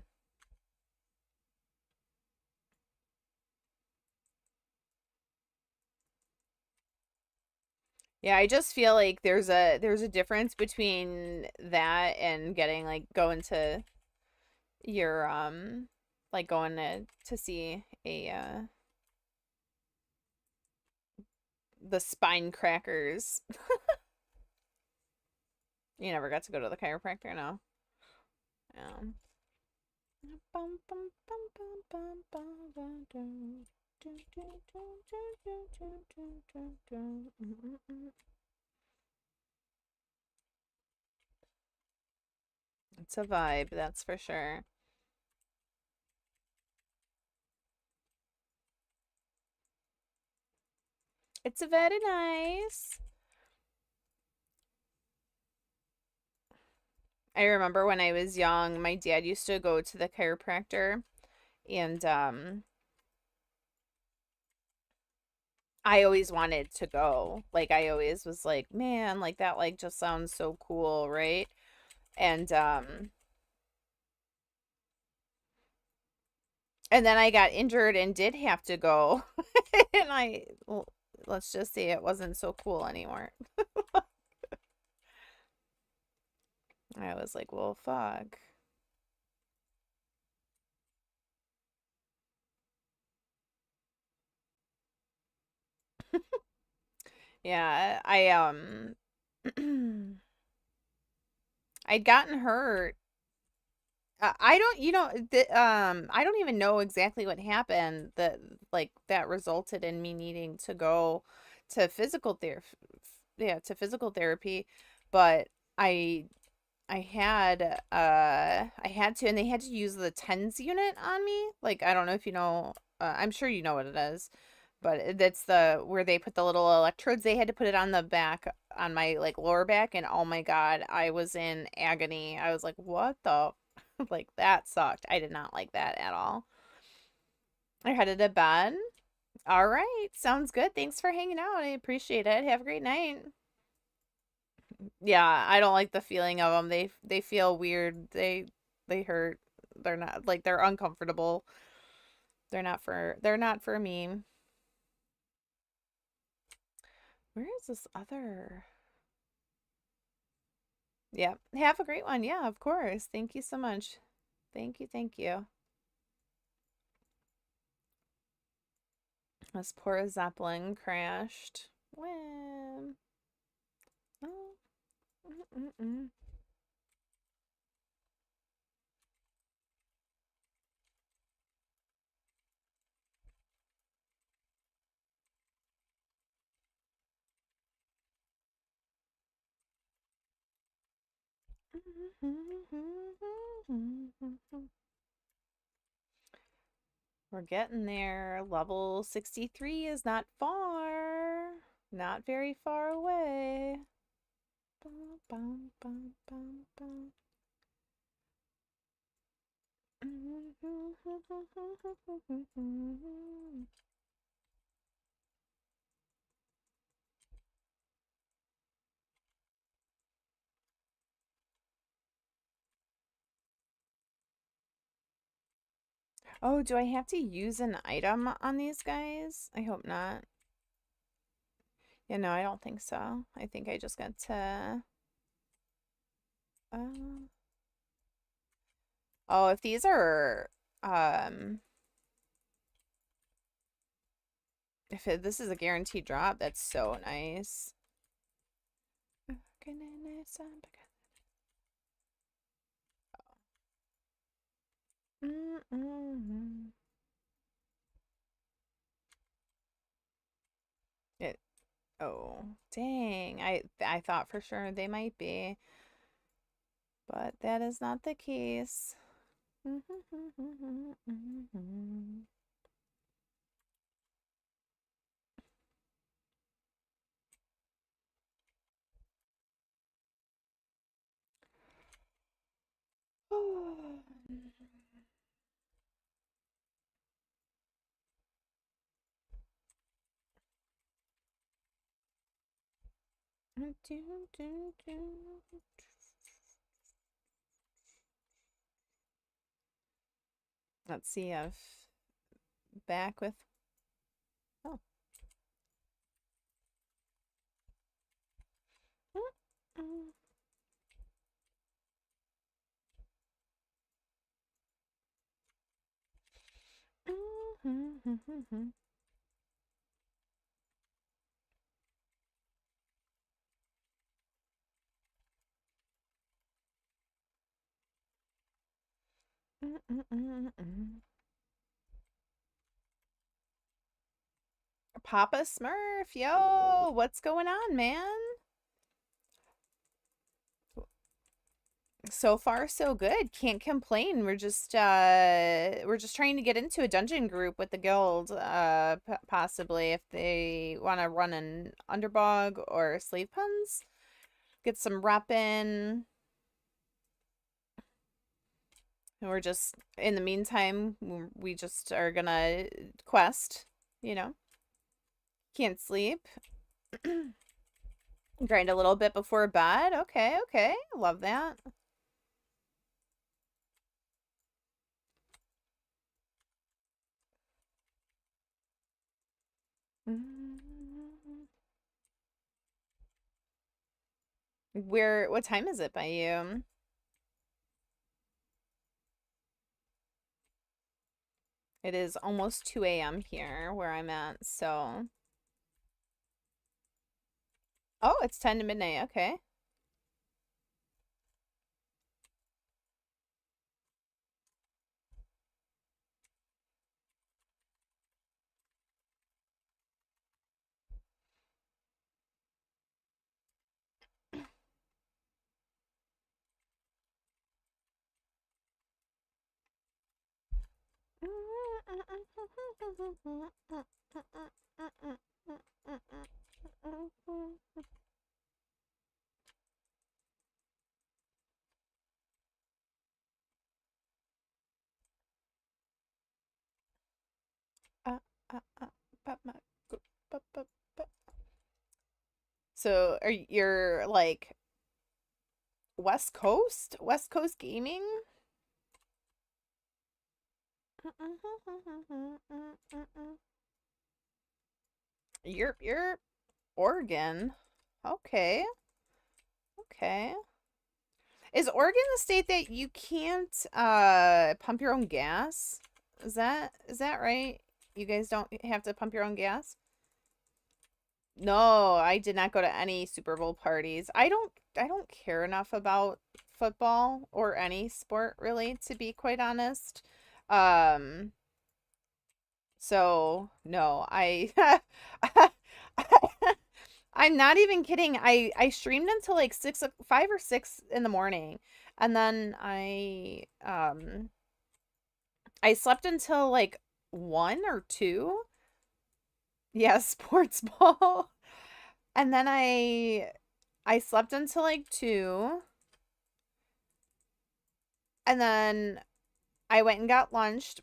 Yeah, I just feel like there's a difference between that and getting like going to your like going to see a the spine crackers. You never got to go to the chiropractor, no. Yeah. It's a vibe, that's for sure. It's a very nice. I remember when I was young, my dad used to go to the chiropractor and I always wanted to go. Like I always was like, man, like that like just sounds so cool, right? And and then I got injured and did have to go. And let's just say it wasn't so cool anymore. I was like, well, fuck. Yeah, I'd gotten hurt. I don't, I don't even know exactly what happened that like that resulted in me needing to go to physical therapy. Yeah, to physical therapy, but I I had to, and they had to use the TENS unit on me. Like I don't know if you know, I'm sure you know what it is, but that's the where they put the little electrodes. They had to put it on the back on my like lower back, and oh my God, I was in agony. I was like, what the like that sucked. I did not like that at all. I headed to bed. All right, sounds good. Thanks for hanging out. I appreciate it. Have a great night. Yeah, I don't like the feeling of them. They feel weird. They hurt. They're not like they're uncomfortable. They're not for me. Where is this other? Yeah. Have a great one. Yeah, of course. Thank you so much. Thank you. Thank you. This poor Zeppelin crashed. When? Oh. Mm-mm-mm. We're getting there. Level 63 is not far. Not very far away. Bum, bum, bum, bum, bum. Oh, do I have to use an item on these guys? I hope not. Yeah, no, I don't think so. I think I just got to... Uh... Oh, if these are... This is a guaranteed drop, that's so nice. It, oh, dang. I thought for sure they might be, but that is not the case. Let's see if back with oh. Papa Smurf, yo, what's going on, man? So far, so good. Can't complain. We're just trying to get into a dungeon group with the guild, possibly if they want to run an underbog or slave puns. Get some rep in. And we're just, in the meantime, we just are gonna quest, you know. Can't sleep. Grind a little bit before bed. Okay, okay. Love that. What time is it by you? It is almost 2 a.m. here where I'm at, so. Oh, it's 10 to midnight. Okay. So are you're like West Coast? West Coast gaming? You're Oregon. Okay. Okay. Is Oregon the state that you can't pump your own gas? Is that right? You guys don't have to pump your own gas? No, I did not go to any Super Bowl parties. I don't care enough about football or any sport really, to be quite honest. Um, so no, I I'm not even kidding. I streamed until like 5 or 6 in the morning, and then I slept until like 1 or 2. Yeah, sports ball. And then I slept until like 2, and then I went and got lunch.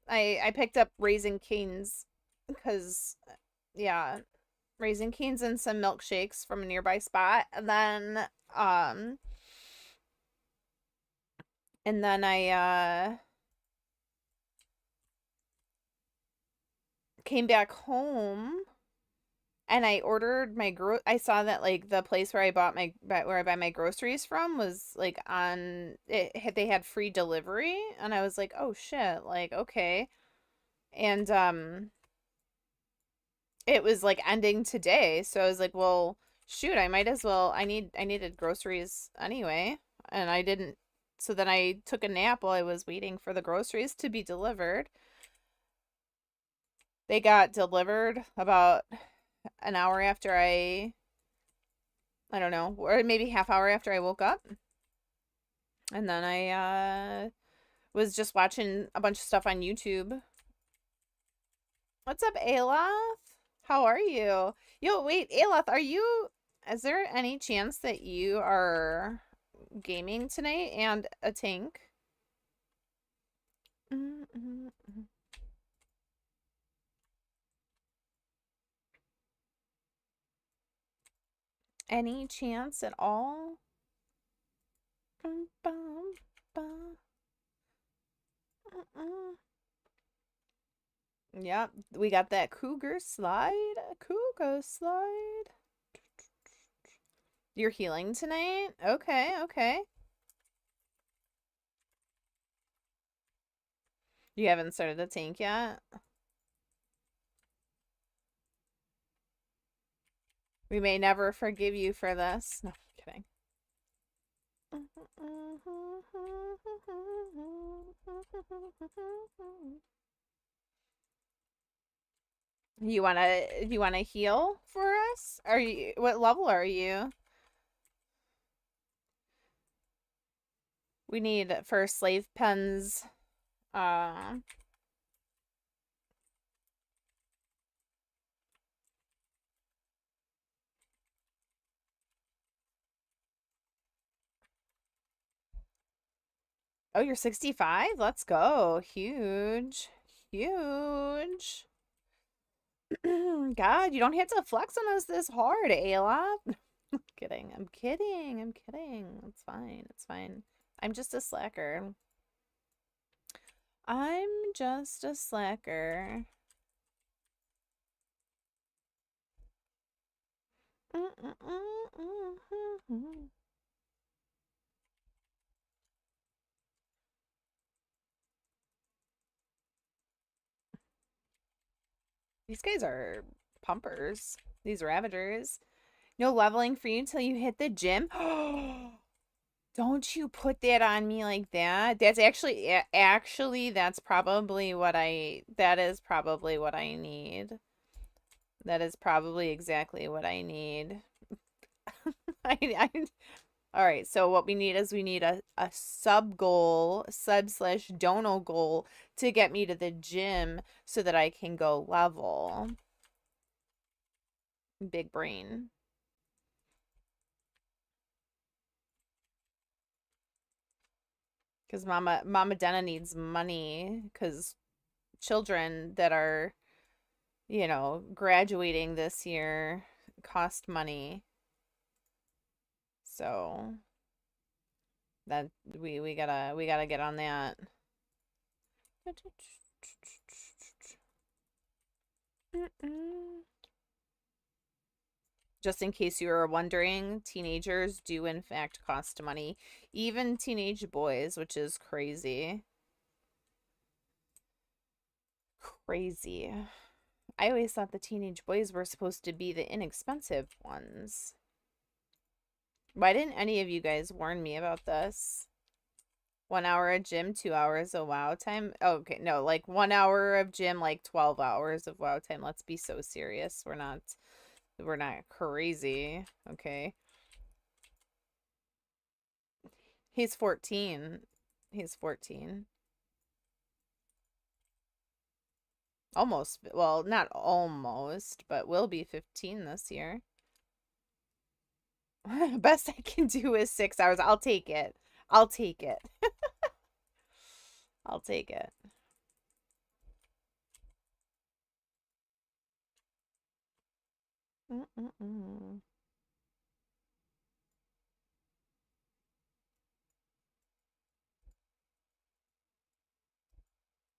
I picked up Raisin Cane's because yeah, Raisin Cane's and some milkshakes from a nearby spot. Um and then I came back home and I ordered I saw that like the place where I buy my groceries from was like they had free delivery, and I was like, "Oh shit, like okay." And it was like ending today, so I was like, well, shoot, I might as well. I needed groceries anyway, and I didn't. So then I took a nap while I was waiting for the groceries to be delivered. They got delivered about an hour after I don't know, or maybe half hour after I woke up. And then I was just watching a bunch of stuff on YouTube. What's up, Aloth? How are you? Yo, wait, Aloth, is there any chance that you are gaming tonight and a tank? Any chance at all? Yep, we got that cougar slide. Cougar slide. You're healing tonight? Okay, okay. You haven't started the tank yet? We may never forgive you for this. No, I'm kidding. You wanna heal for us? What level are you? We need for slave pens. Oh, you're 65? Let's go. Huge. Huge. God, you don't have to flex on us this hard, Ayla. I'm kidding. I'm kidding. I'm kidding. It's fine. It's fine. I'm just a slacker. I'm just a slacker. These guys are pumpers. These Ravagers. No leveling for you until you hit the gym. Don't you put that on me like that. That's actually that's probably that is probably what I need. That is probably exactly what I need. All right, so what we need is a sub goal, sub/dono goal to get me to the gym so that I can go level. Big brain. Because Mama Denna needs money because children that are, graduating this year cost money. So that we gotta get on that. Just in case you were wondering, teenagers do in fact cost money. Even teenage boys, which is crazy. Crazy. I always thought the teenage boys were supposed to be the inexpensive ones. Why didn't any of you guys warn me about this? 1 hour of gym, 2 hours of WoW time. Oh, okay, no, like 1 hour of gym, like 12 hours of WoW time. Let's be so serious. We're not We're not crazy. Okay. He's 14. He's 14. Almost. Well, not almost, but will be 15 this year. Best I can do is 6 hours. I'll take it. I'll take it. I'll take it. Mm-mm-mm.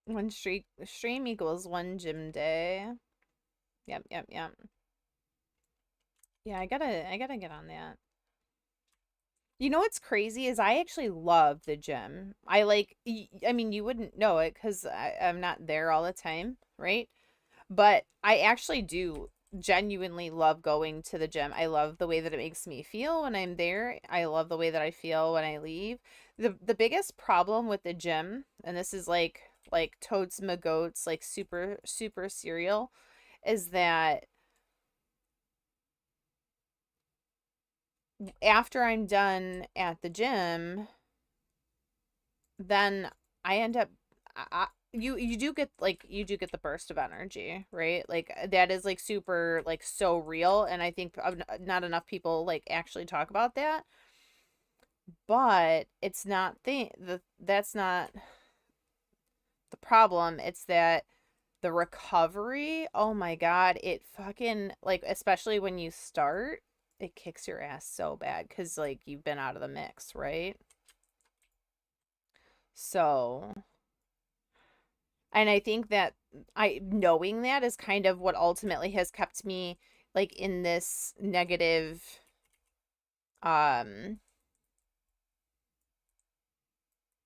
One stream equals one gym day. Yep, yep, yep. Yeah, I gotta get on that. You know what's crazy is I actually love the gym. I like, I mean, you wouldn't know it because I'm not there all the time, right? But I actually do genuinely love going to the gym. I love the way that it makes me feel when I'm there. I love the way that I feel when I leave. The biggest problem with the gym, and this is like totes my goats, like super super cereal, is that after I'm done at the gym, then I end up you do get like you do get the burst of energy, right? Like that is like super like so real, and I think not enough people like actually talk about that. But it's not that's not the problem. It's that the recovery, oh my God, it fucking like especially when you start, it kicks your ass so bad cuz like you've been out of the mix, right? So, and I think that I knowing that is kind of what ultimately has kept me like in this negative um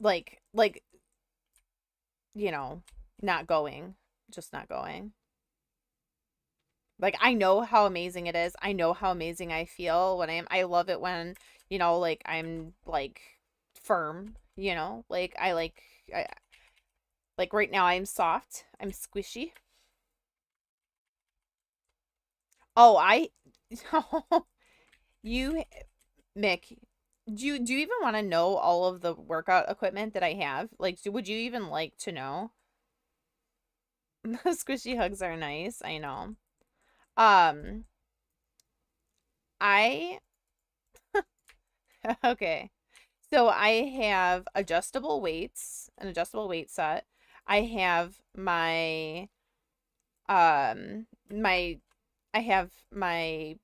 like you know, not going, just not going. Like I know how amazing it is. I know how amazing I feel when I love it when, like I'm like firm, Like I like right now I'm soft. I'm squishy. Oh, you Mick, do you even want to know all of the workout equipment that I have? Like, would you even like to know? The squishy hugs are nice, I know. Um, I okay. So I have adjustable weights, an adjustable weight set. I have my I have my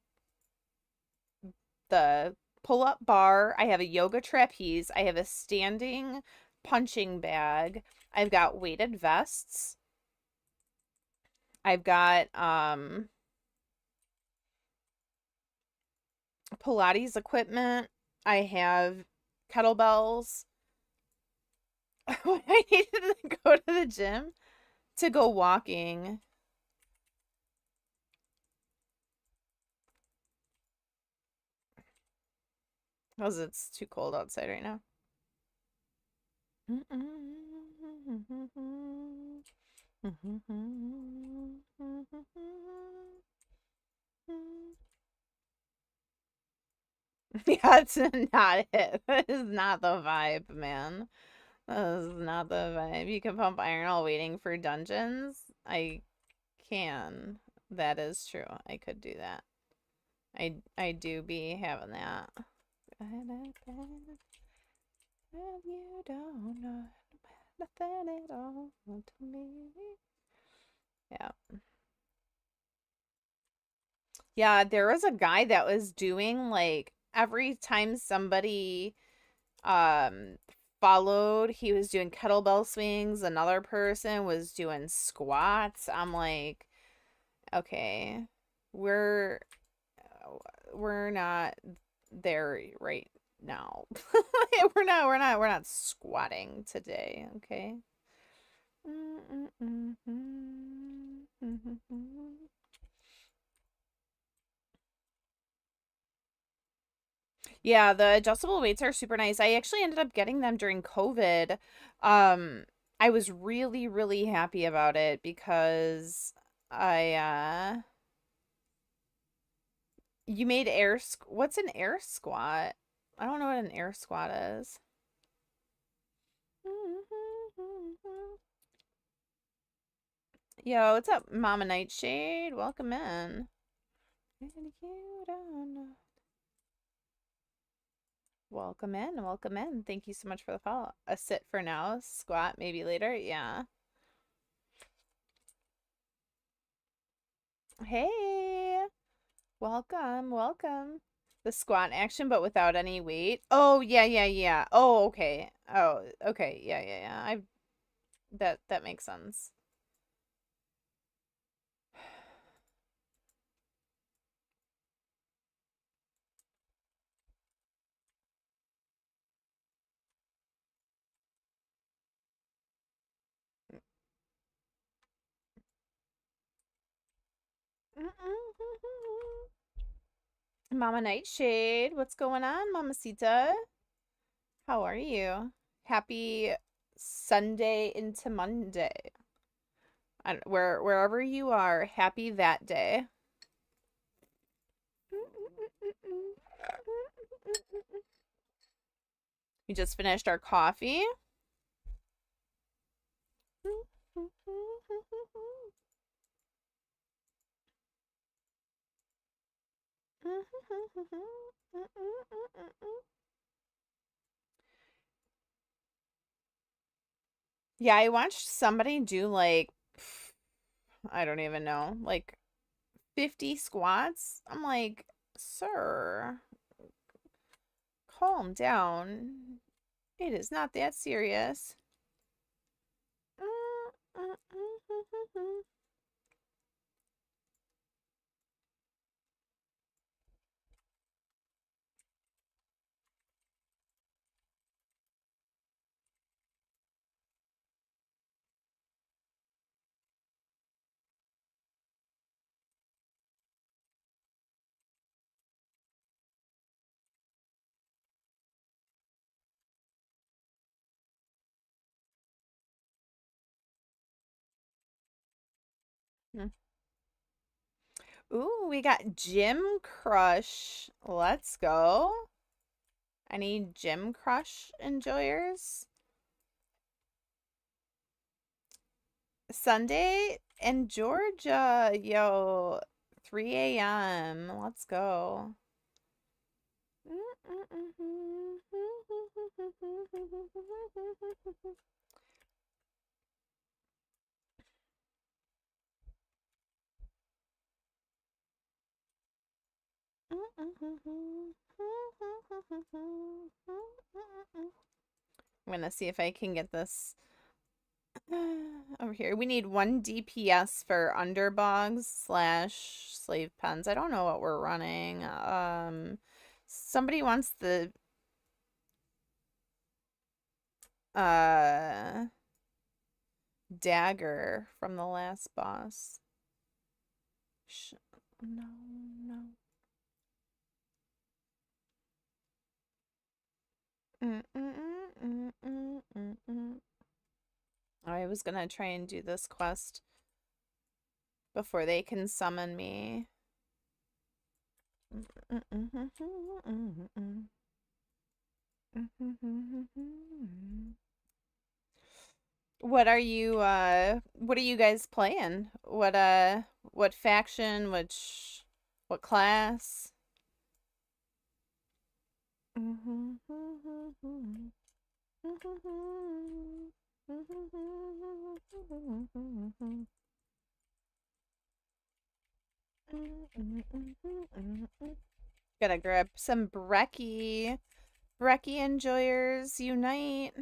the pull-up bar. I have a yoga trapeze. I have a standing punching bag. I've got weighted vests. I've got Pilates equipment. I have kettlebells. When I needed to go to the gym to go walking. Because it's too cold outside right now. Yeah, it's not it. That is not the vibe, man. That is not the vibe. You can pump iron while waiting for dungeons. I can. That is true. I could do that. I do be having that. You don't know nothing at all to me. Yeah. Yeah, there was a guy that was doing like every time somebody um followed, he was doing kettlebell swings, another person was doing squats. I'm like, okay, we're we're not there right now. We're not squatting today, okay? Yeah, the adjustable weights are super nice. I actually ended up getting them during COVID. Um, I was really, really happy about it because I You made what's an air squat? I don't know what an air squat is. Yo, what's up, Mama Nightshade? Welcome in. Welcome in, welcome in. Thank you so much for the follow. A sit for now, squat maybe later. Yeah. Hey, welcome, welcome. The squat action, but without any weight. Oh, yeah, yeah, yeah. Oh, okay. Oh, okay. Yeah, yeah, yeah. That makes sense. Mama Nightshade, what's going on, Mamacita? How are you? Happy Sunday into Monday. Wherever you are, happy that day. We just finished our coffee. Yeah, I watched somebody do like, I don't even know, like 50 squats. I'm like, sir, calm down. It is not that serious. Ooh, we got Gym Crush. Let's go. Any Gym Crush enjoyers? Sunday in Georgia. Yo, 3 a.m. Let's go. I'm gonna see if I can get this over here. We need 1 DPS for underbogs slash slave pens. I don't know what we're running. Somebody wants the uh dagger from the last boss. No, no. I was gonna try and do this quest before they can summon me. What are you guys playing? What faction, what class? Gotta grab some brekkie. Brekkie enjoyers unite.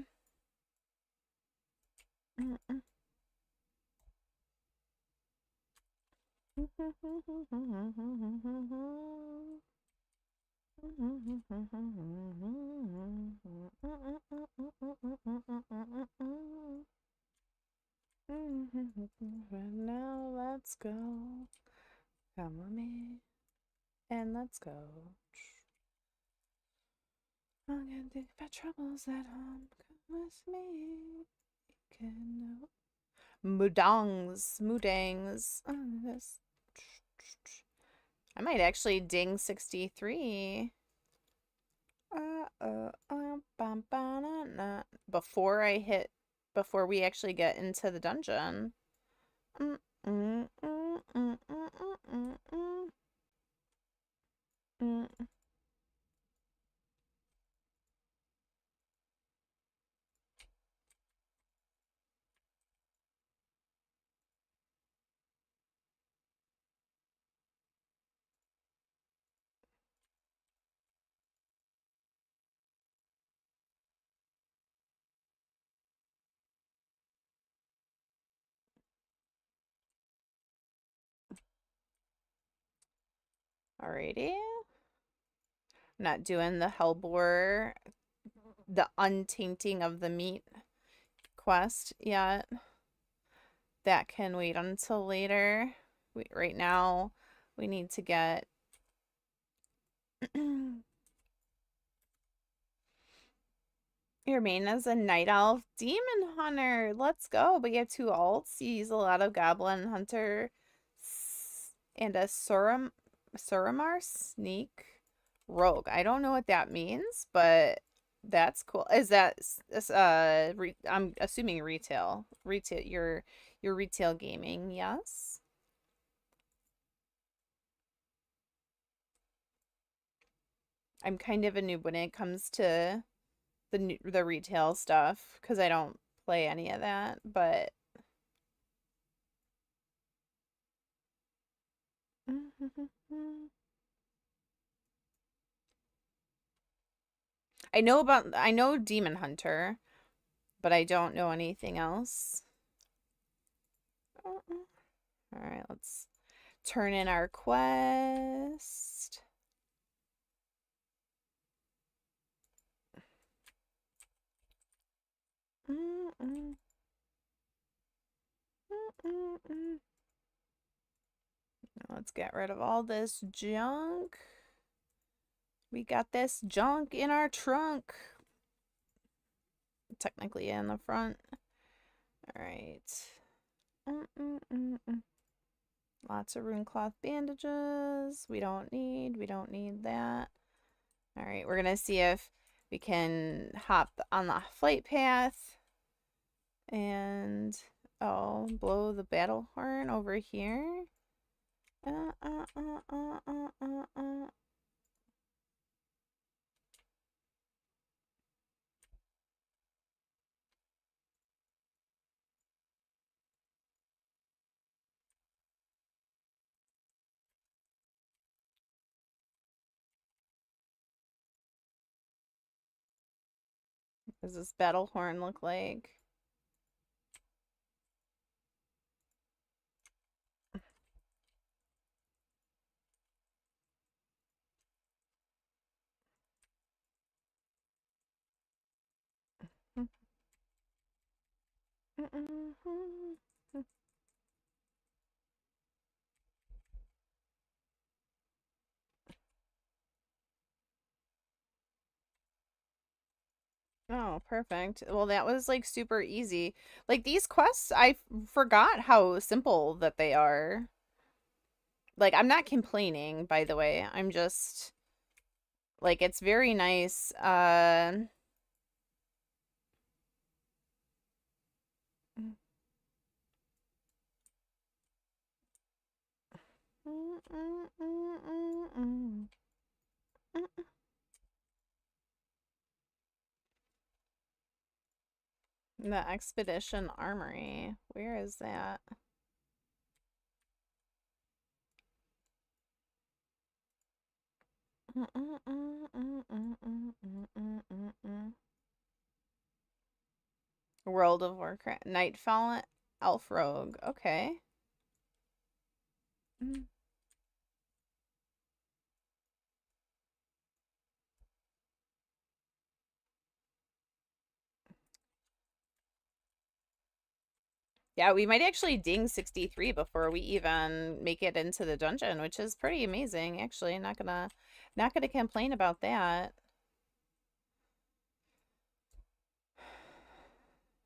Now let's go. Come with me. And let's go. I'm gonna think about troubles at home. Come with me. Mudangs. I might actually ding 63. Before I hit, before we actually get into the dungeon. Mm, mm, mm, mm, mm, mm, mm, mm. Alrighty. Not doing the Hellbore, the untainting of the meat quest yet. That can wait until later. Right now, we need to get your main as a night elf demon hunter. Let's go. But you have two alts. You use a lot of goblin hunter and a Suramar sneak rogue. I don't know what that means, but that's cool. Is that I'm assuming retail. Retail your retail gaming, yes? I'm kind of a noob when it comes to the retail stuff because I don't play any of that, but I know Demon Hunter, but I don't know anything else. All right, let's turn in our quest. Let's get rid of all this junk. We got this junk in our trunk. Technically in the front. All right. Lots of rune cloth bandages. We don't need that. All right, we're gonna see if we can hop on the flight path and blow the battle horn over here. What does this battle horn look like? Oh, perfect. Well, that was like super easy. Like these quests, I forgot how simple that they are. Like I'm not complaining, by the way. I'm just like it's very nice. The Expedition Armory. Where is that? World of Warcraft. Nightfall Elf Rogue. Okay. Yeah, we might actually ding 63 before we even make it into the dungeon, which is pretty amazing, actually. Not gonna complain about that.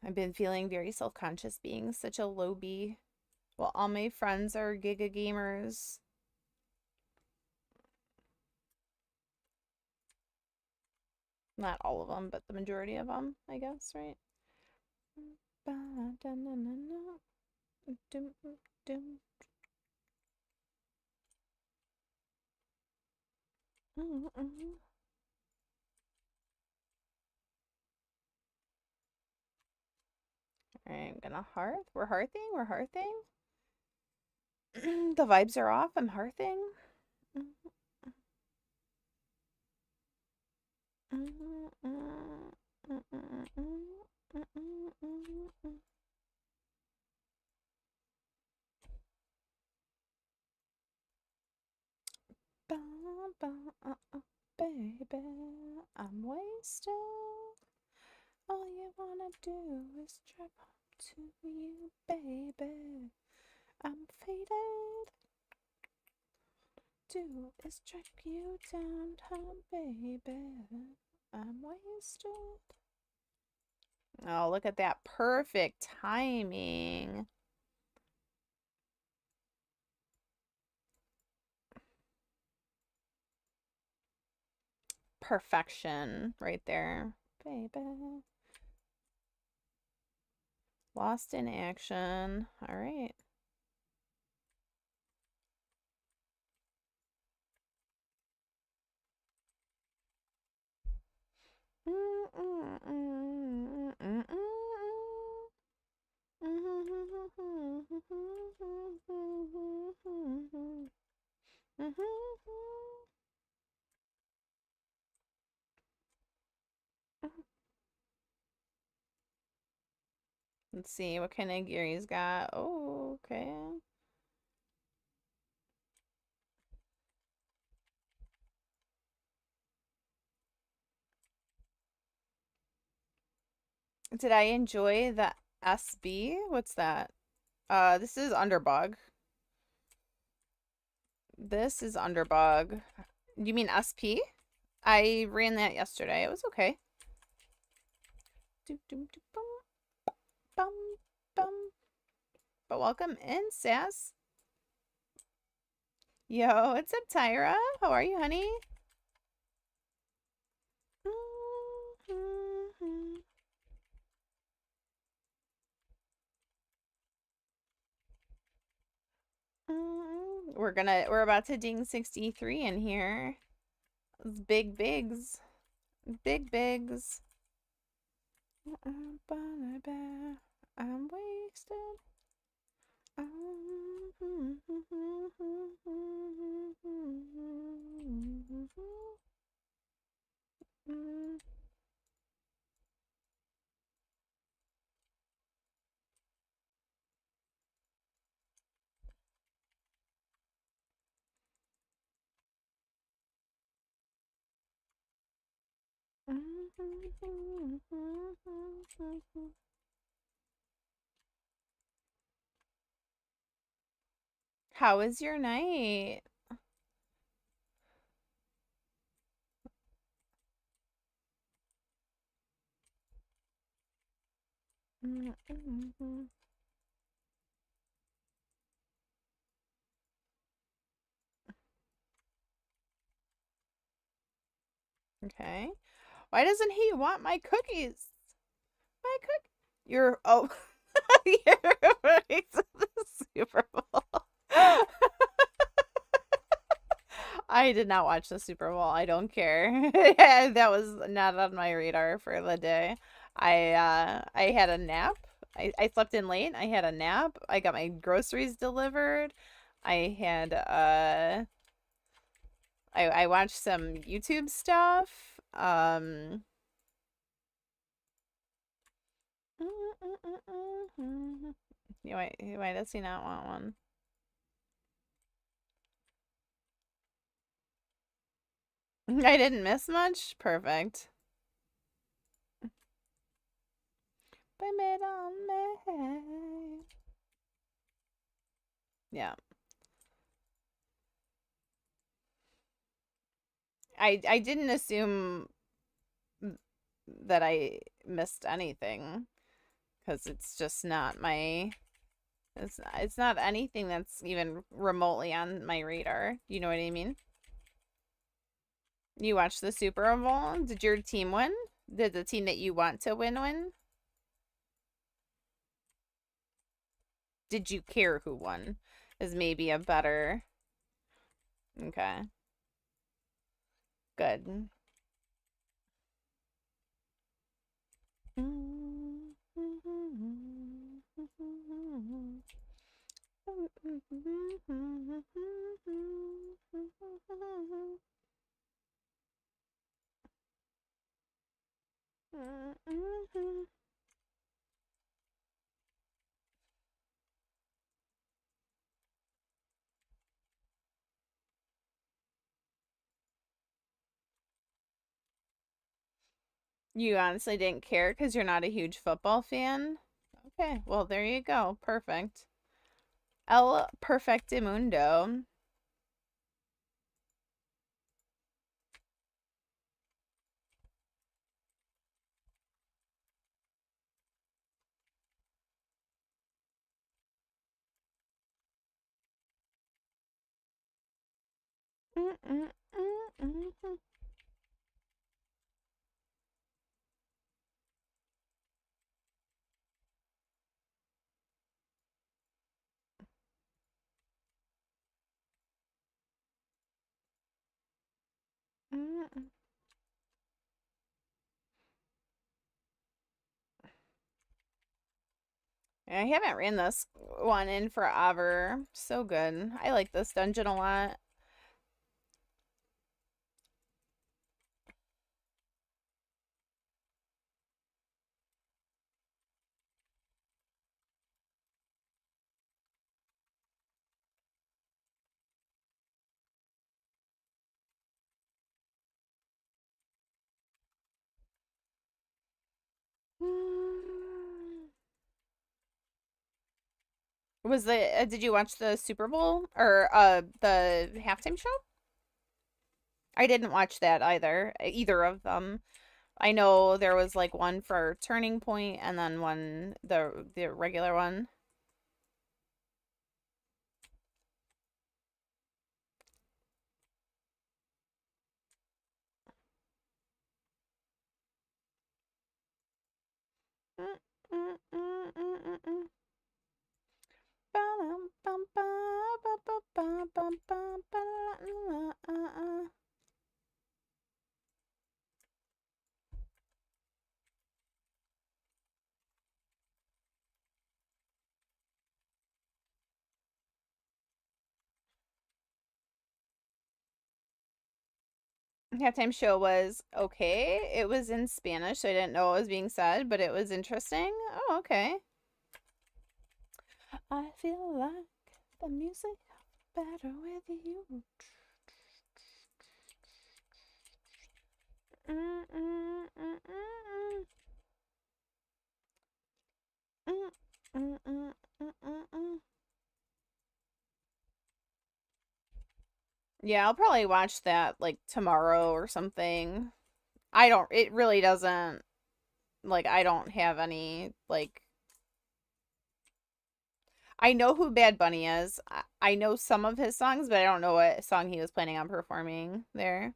I've been feeling very self-conscious being such a low B. Well, all my friends are Giga gamers. Not all of them, but the majority of them, I guess, right? Alright, I'm gonna hearth. We're hearthing? We're hearthing? The vibes are off. I'm hearthing. Baby, I'm wasted. All you wanna do is drive home to you, baby. I'm faded. Do is track you downtown, baby. I'm wasted. Oh, look at that perfect timing. Perfection right there, baby. Lost in action. All right. Let's see what kind of gear he's got. Oh, okay. Did I enjoy the SB? What's that? This is Underbug. This is Underbug. You mean SP? I ran that yesterday. It was okay. But welcome in, Sass. Yo, what's up, Tyra? How are you, honey? We're about to ding 63 in here. It's big bigs. Big bigs. I'm wasted. How was your night? Okay. Why doesn't he want my cookies? My cook. You're oh. You're ready to the Super Bowl. I did not watch the Super Bowl. I don't care. That was not on my radar for the day. I had a nap. I slept in late. I had a nap. I got my groceries delivered. I had I watched some YouTube stuff. Why does he not want one? I didn't miss much? Perfect. Yeah. I didn't assume that I missed anything because it's just not my it's not anything that's even remotely on my radar. You know what I mean? You watched the Super Bowl? Did your team win? Did the team that you want to win? Did you care who won? Is maybe a better. Okay. Good. You honestly didn't care because you're not a huge football fan? Okay, well, there you go. Perfect. El Perfectimundo. I haven't ran this one in forever. So good. I like this dungeon a lot. Was did you watch the Super Bowl or the halftime show? I didn't watch that either of them. I know there was like one for Turning Point and then one the regular one. Halftime show was okay. It was in Spanish, so I didn't know what was being said, but it was interesting. Oh, okay. I feel like the music better with you. Yeah, I'll probably watch that like tomorrow or something. It really doesn't, like, I don't have any, like, I know who Bad Bunny is. I know some of his songs, but I don't know what song he was planning on performing there.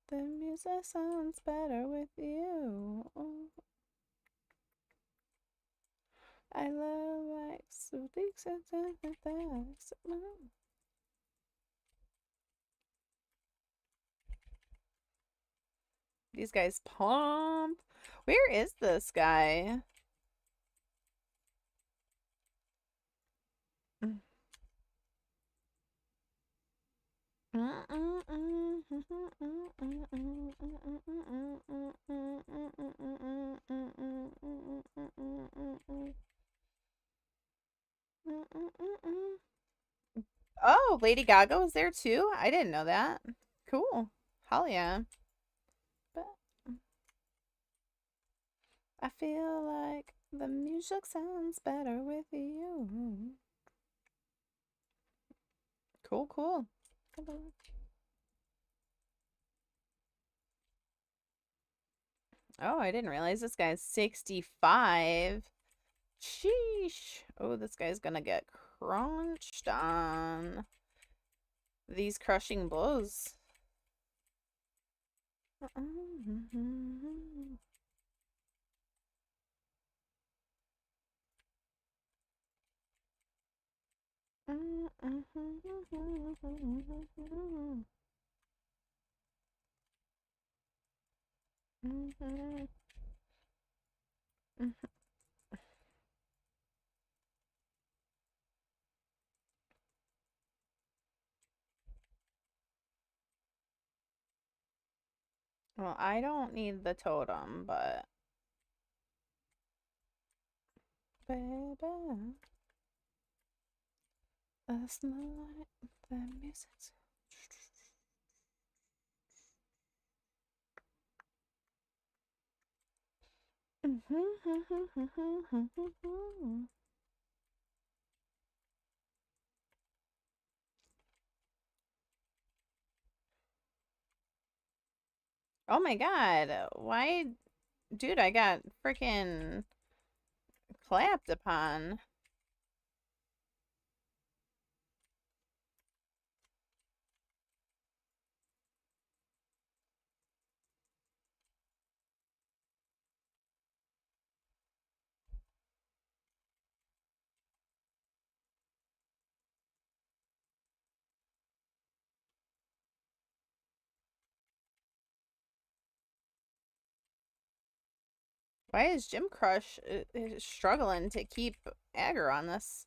The music sounds better with you. I love like so these guys pumped. Where is this guy? Oh, Lady Gaga was there too? I didn't know that. Cool. Hell yeah. But I feel like the music sounds better with you. Cool, cool. Oh, I didn't realize this guy's 65. Sheesh. Oh, this guy's gonna get crunched on. These crushing blows. Well, I don't need the totem, but baby, a smell like the music. Oh my god, why, dude, I got freaking clapped upon. Why is Jim Crush struggling to keep aggro on this?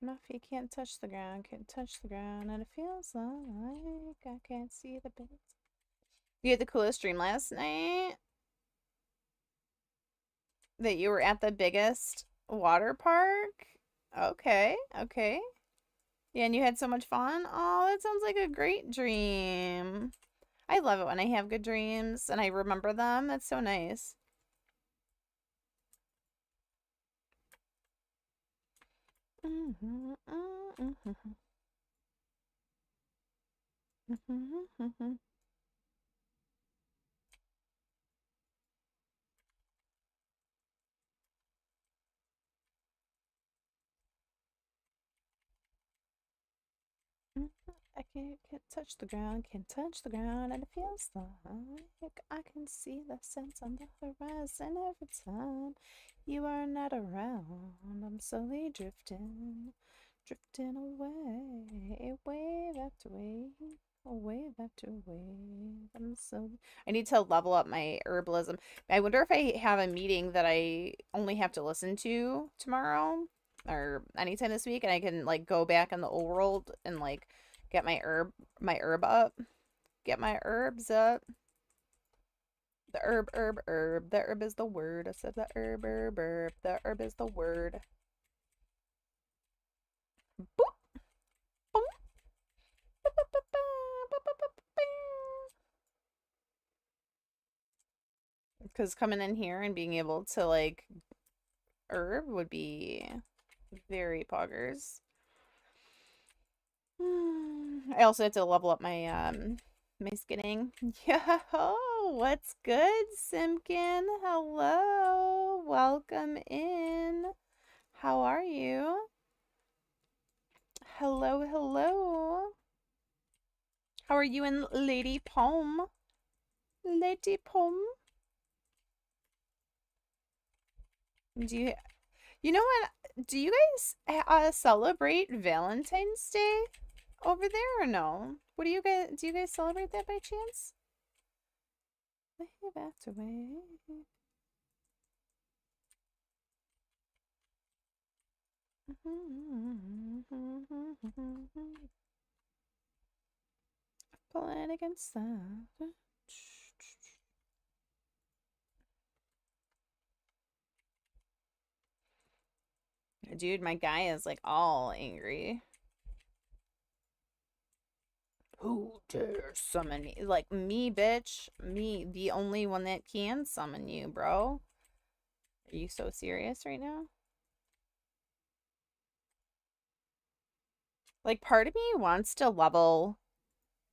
Muffy can't touch the ground, can't touch the ground, and it feels like I can't see the bits. You had the coolest dream last night that you were at the biggest water park? Okay, okay. Yeah, and you had so much fun? Oh, that sounds like a great dream. I love it when I have good dreams and I remember them. That's so nice. I can't touch the ground, can't touch the ground, and it feels like I can see the sense on the horizon every time you are not around. I'm slowly drifting, drifting away, wave after wave, wave after wave. I need to level up my herbalism. I wonder if I have a meeting that I only have to listen to tomorrow or anytime this week, and I can like go back in the old world and like get my herb up. Get my herbs up. The herb. The herb is the word. I said the herb. The herb is the word. Boop, boop, because coming in here and being able to like herb would be very poggers. I also have to level up my skinning. Yo, what's good, Simkin? Hello. Welcome in. How are you? Hello, hello. How are you and Lady Palm? Lady Palm? Do you know what? Do you guys celebrate Valentine's Day over there or no? What do you guys celebrate that by chance? Wave after wave. Pulling against that. Dude, my guy is like all angry. Who dare summon me? Like, me, bitch. Me, the only one that can summon you, bro. Are you so serious right now? Like, part of me wants to level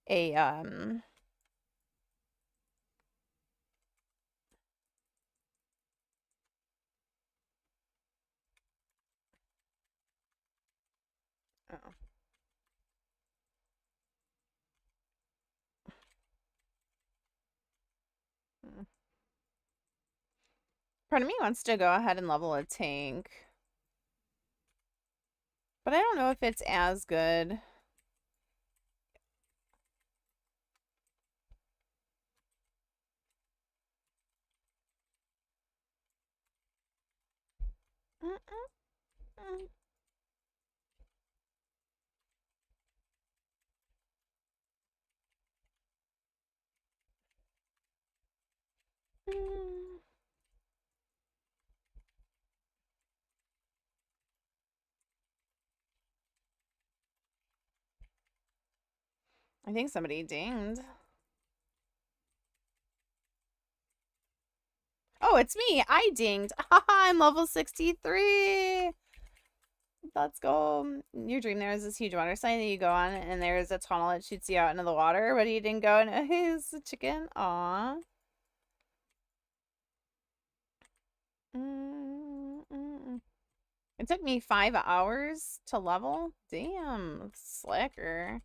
a, oh. Hmm. Part of me wants to go ahead and level a tank. But I don't know if it's as good. I think somebody dinged. Oh, it's me. I dinged. I'm level 63. Let's go. Your dream there is this huge water slide that you go on, and there's a tunnel that shoots you out into the water, but you didn't go, and it's a chicken. Aw. It took me 5 hours to level. Damn, slacker.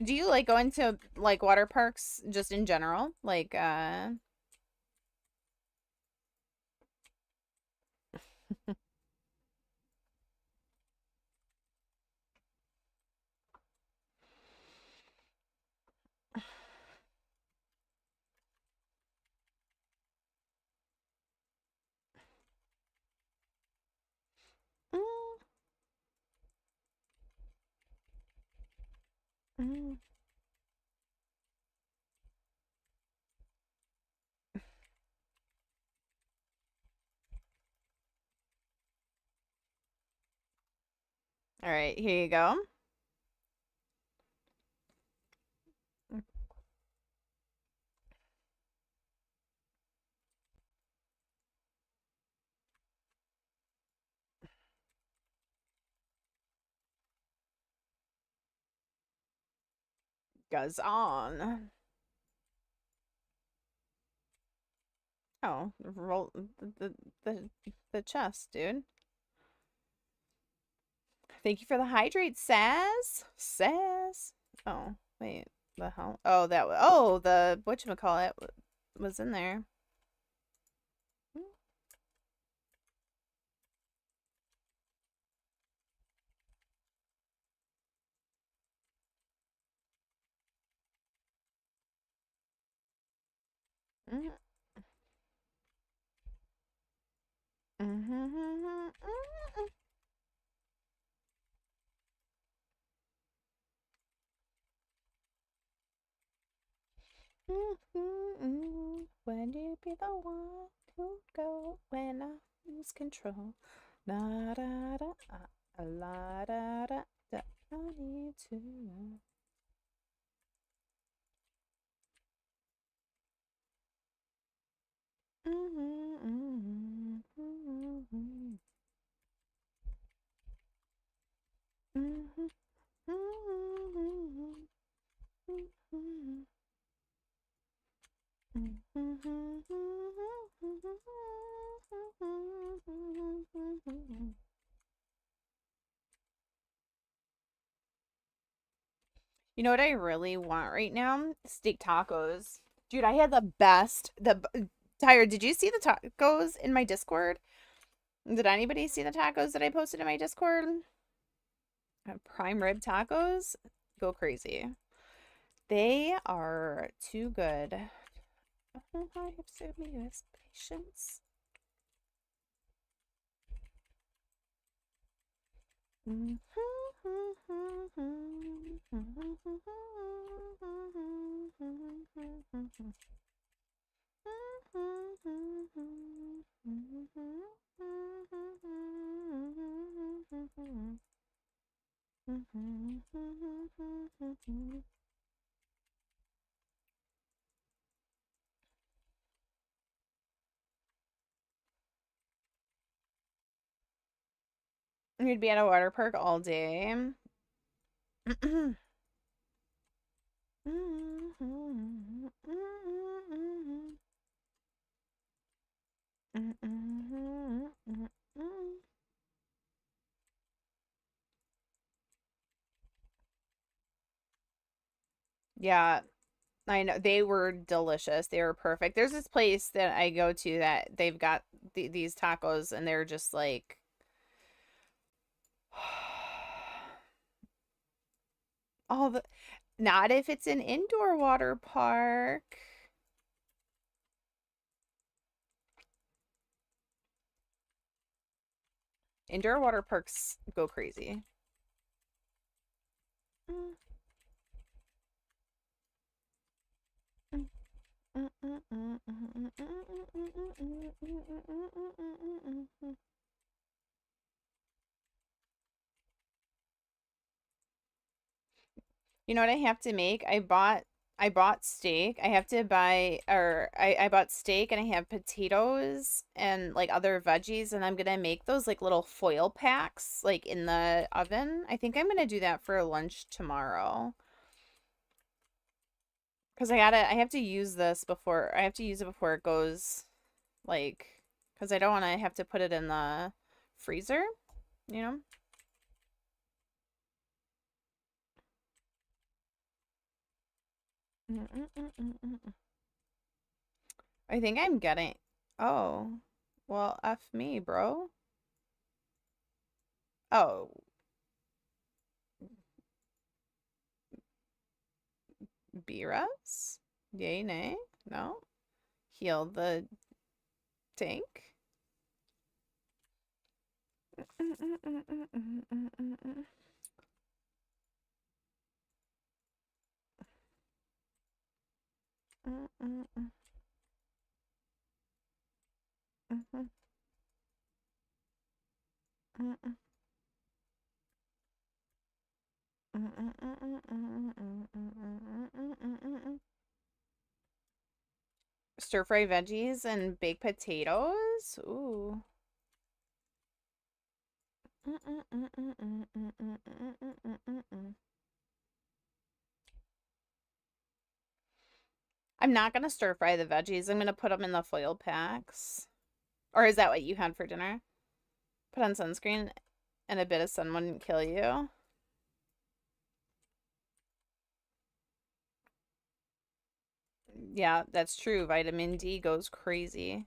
Do you like going to like water parks just in general? Like All right, here you go. Goes on. Oh, roll the chest, dude. Thank you for the hydrate, Sass. Sass. Oh, wait. The hell? Oh, that was. Oh, the whatchamacallit was in there. When you be the one to go when I lose control? La da da, la da da da. I need to know. You know what I really want right now? Steak tacos. Dude, I had the best. Tyre, did you see the tacos in my Discord? Did anybody see the tacos that I posted in my Discord? Prime rib tacos? Go crazy. They are too good. I have so much patience. You'd be at a water park all day. Yeah, I know. They were delicious. They were perfect. There's this place that I go to that they've got these tacos, and they're just like all the not if it's an indoor water park. Indoor water parks go crazy. You know what I have to make? I bought steak. I have to buy or I bought steak and I have potatoes and like other veggies and I'm gonna make those like little foil packs like in the oven. I think I'm gonna do that for lunch tomorrow. Because I have to use this before I have to use it before it goes like because I don't want to have to put it in the freezer, you know? I think I'm getting. Oh, well, F me, bro. Oh, B-Res? Yay, nay? No? Heal the tank? Stir fry veggies and baked potatoes? Ooh. I'm not gonna stir fry the veggies. I'm gonna put them in the foil packs. Or is that what you had for dinner? Put on sunscreen and a bit of sun wouldn't kill you. Yeah, that's true. Vitamin D goes crazy.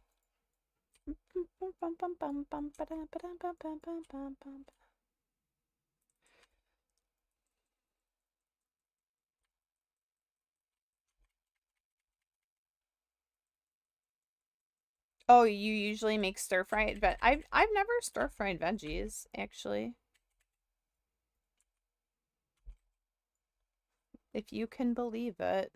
Oh, you usually make stir fried, but I've never stir fried veggies, actually. If you can believe it.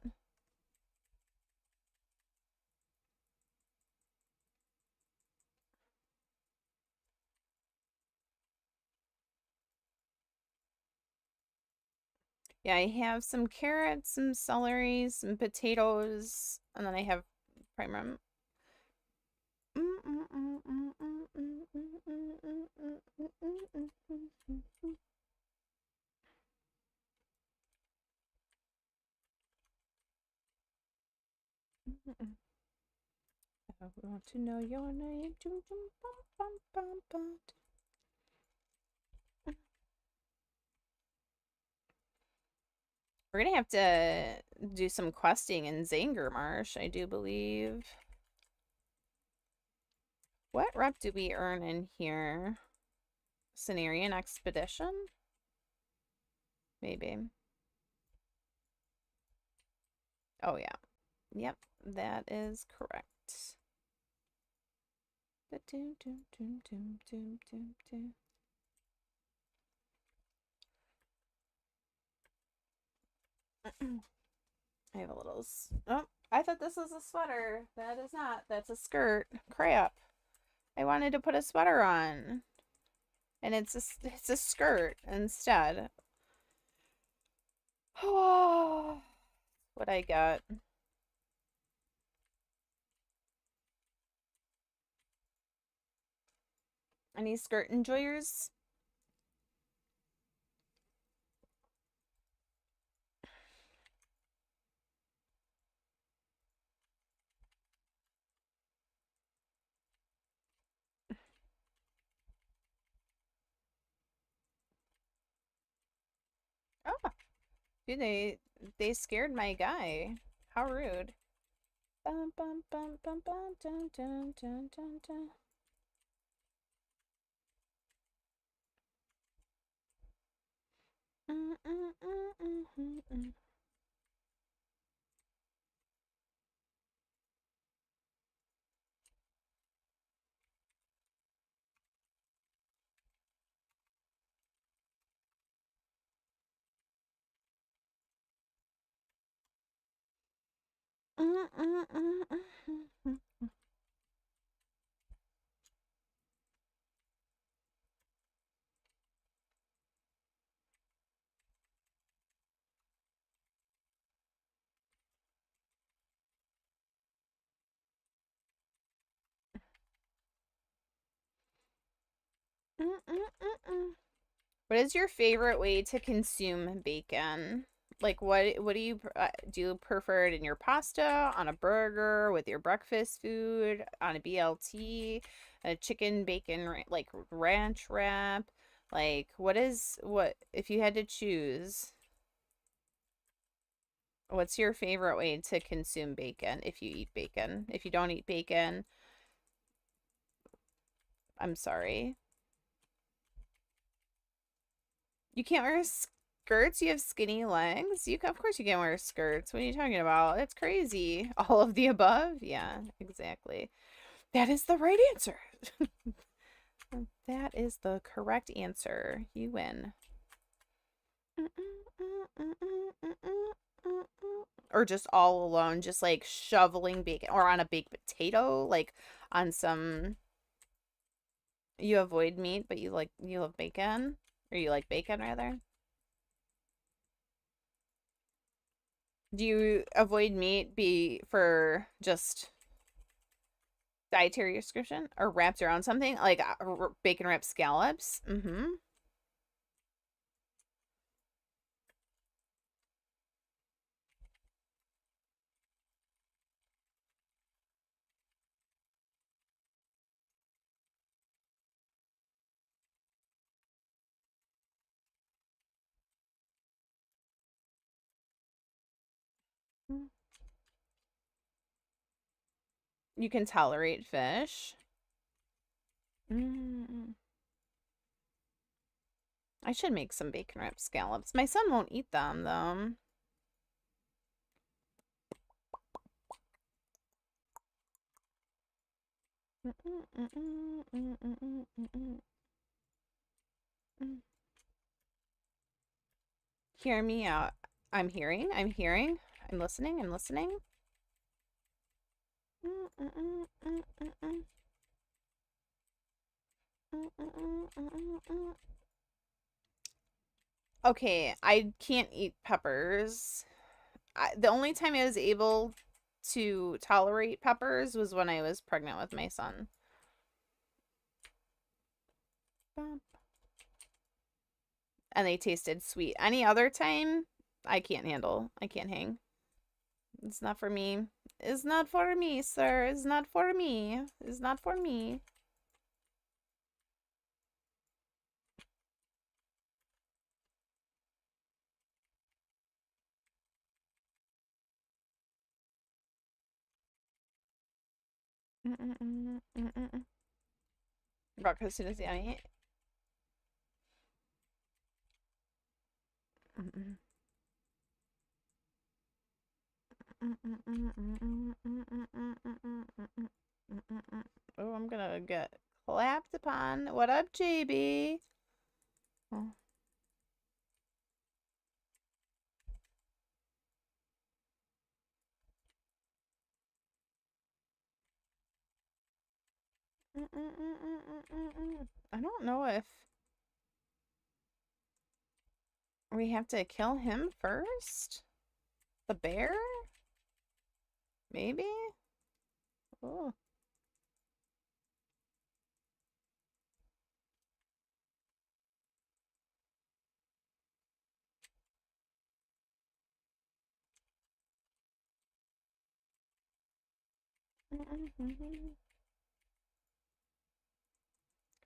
Yeah, I have some carrots, some celery, some potatoes, and then I have prime I want to know your name. We're gonna have to do some questing in Zangermarsh, I do believe. What rep do we earn in here? Cenarian Expedition? Maybe. Oh, yeah. Yep, that is correct. I have a little. Oh, I thought this was a sweater. That is not. That's a skirt. Crap. I wanted to put a sweater on. And it's a skirt instead. What I got. Any skirt enjoyers? Oh, dude, they scared my guy. How rude. Bum, bum, bum, bum, bum, dun, dun, dun, dun, dun. Mm, mm, mm, mm, mm, mm. Mm, mm, mm, mm, mm, mm, mm, mm. What is your favorite way to consume bacon? Like what do you prefer it in your pasta, on a burger, with your breakfast food, on a BLT, a chicken bacon like ranch wrap? Like what if you had to choose, what's your favorite way to consume bacon if you eat bacon? If you don't eat bacon, I'm sorry. You can't wear skirts? You have skinny legs? Of course you can't wear skirts. What are you talking about? That's crazy. All of the above? Yeah, exactly. That is the right answer. That is the correct answer. You win. Or just all alone, just like shoveling bacon, or on a baked potato, like on some. You avoid meat, but you love bacon, or you like bacon rather. Do you avoid meat be for just dietary restriction, or wrapped around something like bacon wrapped scallops? Mm-hmm. You can tolerate fish. Mm. I should make some bacon wrapped scallops. My son won't eat them though. Hear me out. I'm hearing. I'm hearing. I'm listening. I'm listening. Okay, I can't eat peppers. The only time I was able to tolerate peppers was when I was pregnant with my son. And they tasted sweet. Any other time, I can't handle. I can't hang. It's not for me. It's not for me, sir. It's not for me. It's not for me. Rock as soon as I eat. Oh, I'm gonna get clapped upon. What up, JB? Oh. I don't know if we have to kill him first. The bear? Maybe? Oh.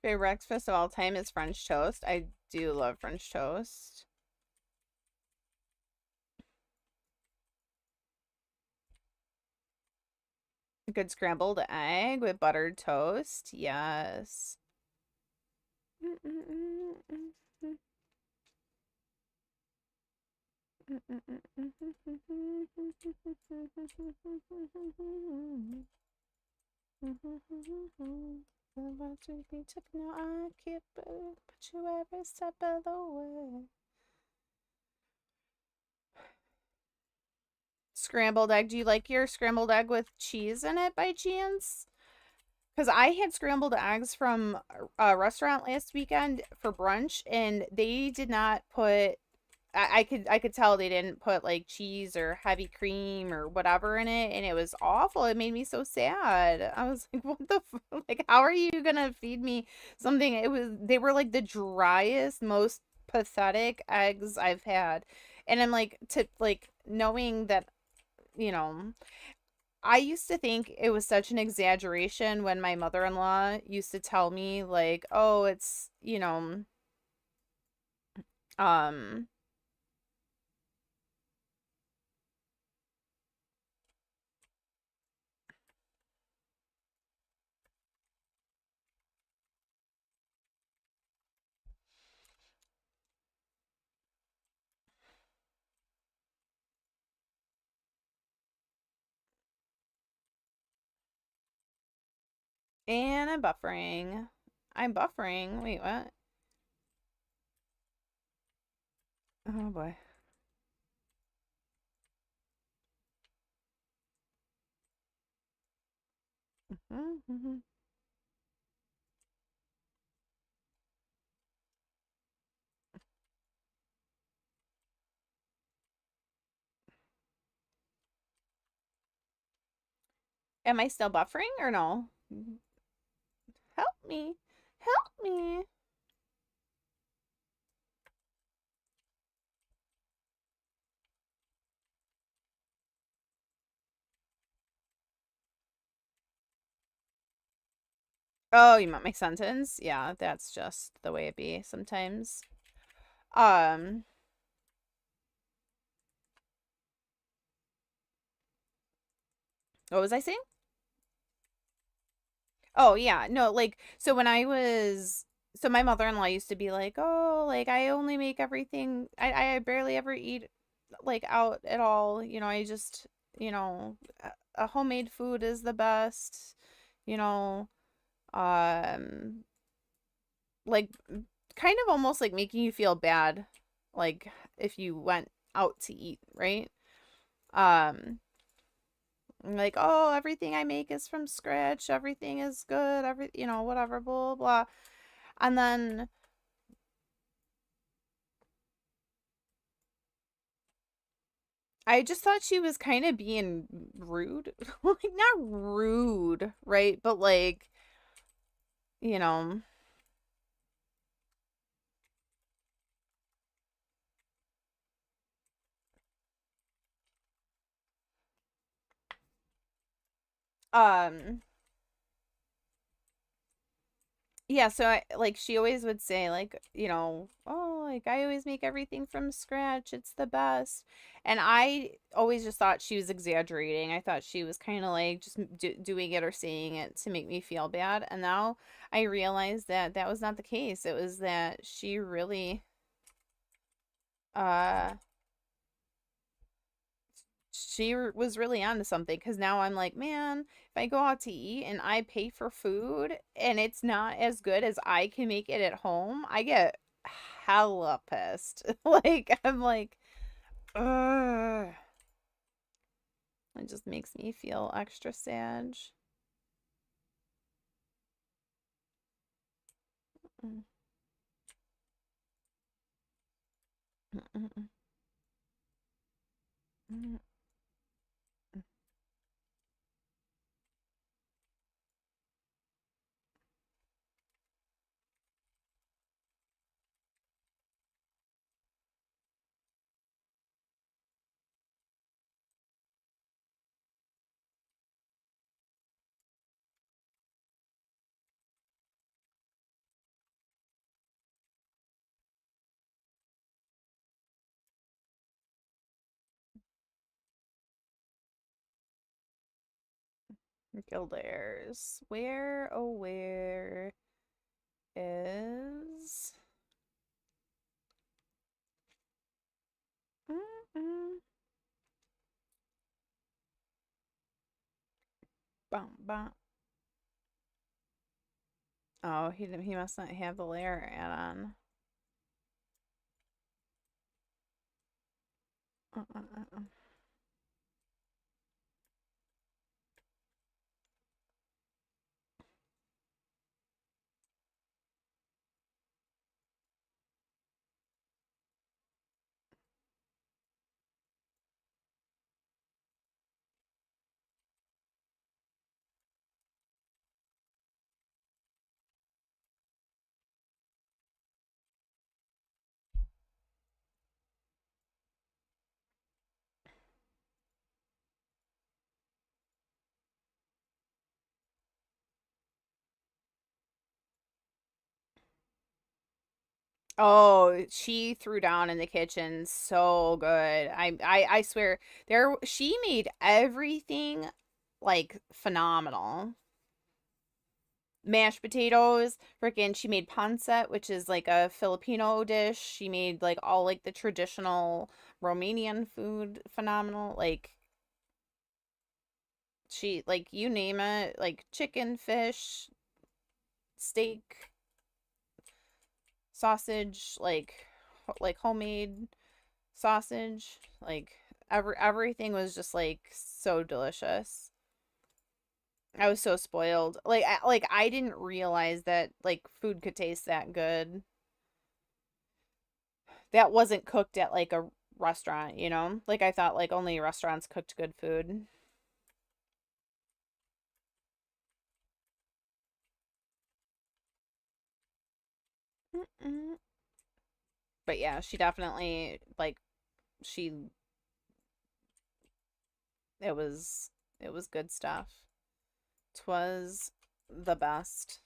Favorite breakfast of all time is French toast. I do love French toast. A good scrambled egg with buttered toast. Yes. No, I can't put you every step of the way. Scrambled egg. Do you like your scrambled egg with cheese in it by chance? Because I had scrambled eggs from a restaurant last weekend for brunch, and they did not put. I could tell they didn't put like cheese or heavy cream or whatever in it, and it was awful. It made me so sad. I was like, "What the like? How are you gonna feed me something?" They were like the driest, most pathetic eggs I've had, and I'm like to like knowing that you know I used to think it was such an exaggeration when my mother-in-law used to tell me like, "Oh, it's, um and I'm buffering. I'm buffering. Wait, what? Oh boy. Am I still buffering or no? Help me. Help me. Oh, you meant my sentence? Yeah, that's just the way it be sometimes. Um, what was I saying? Oh yeah, no, like so when I was so my mother-in-law used to be like, "Oh, like I only make everything I barely ever eat like out at all. I just, a homemade food is the best." You know, um like kind of almost like making you feel bad like if you went out to eat, right? Um like, "Oh, everything I make is from scratch. Everything is good. Whatever, blah, blah." And then I just thought she was kind of being rude. Like, not rude, right? But like, you know, um, yeah, so like she always would say like, "Oh, like I always make everything from scratch. It's the best." And I always just thought she was exaggerating. I thought she was kind of like just doing it or saying it to make me feel bad. And now I realize that that was not the case. It was that she really uh was really onto something because now I'm like, man, if I go out to eat and I pay for food and it's not as good as I can make it at home, I get hella pissed. Like, I'm like, ugh. It just makes me feel extra sad. Mm, mm, mm, mm, mm, mm. Guilders. Where, oh, where is. Mm-mm. Bum, bum. Oh, he must not have the layer add-on. Uh, uh, uh, uh. Oh, she threw down in the kitchen so good. I swear there she made everything like phenomenal. Mashed potatoes, freaking she made pancit, which is like a Filipino dish. She made like all like the traditional Romanian food phenomenal. Like she like you name it, like chicken, fish, steak, sausage, like homemade sausage, like everything was just like so delicious. I was so spoiled. Like I didn't realize that like food could taste that good. That wasn't cooked at like a restaurant, you know? Like I thought like only restaurants cooked good food. Mm-mm. But yeah, she definitely like she it was it was good stuff. Twas the best.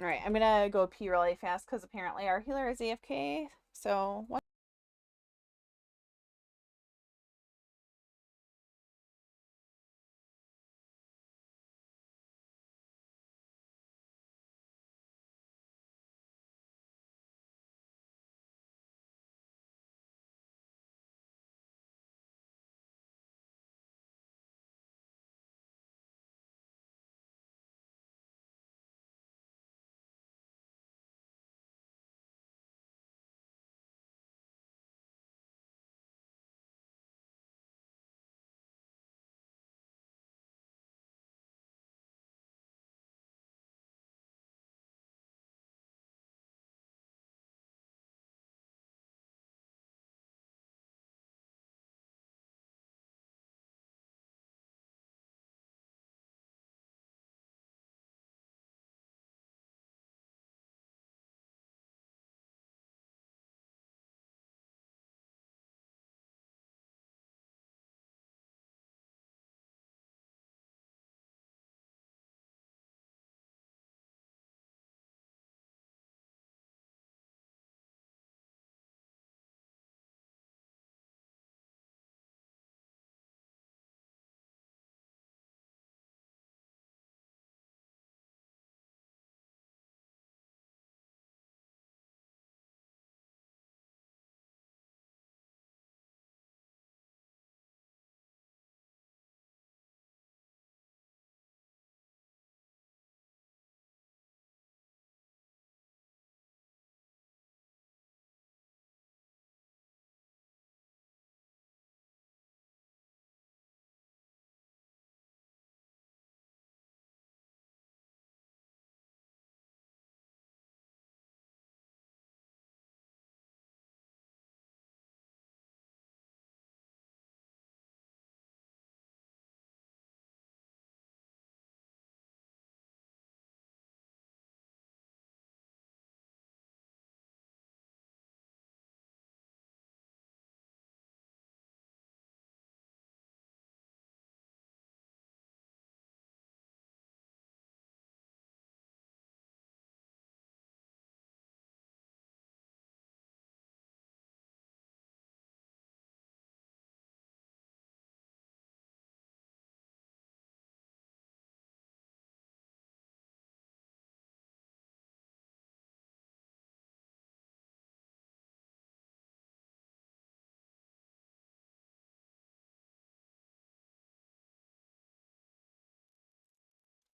All right, I'm gonna go pee really fast because apparently our healer is AFK. So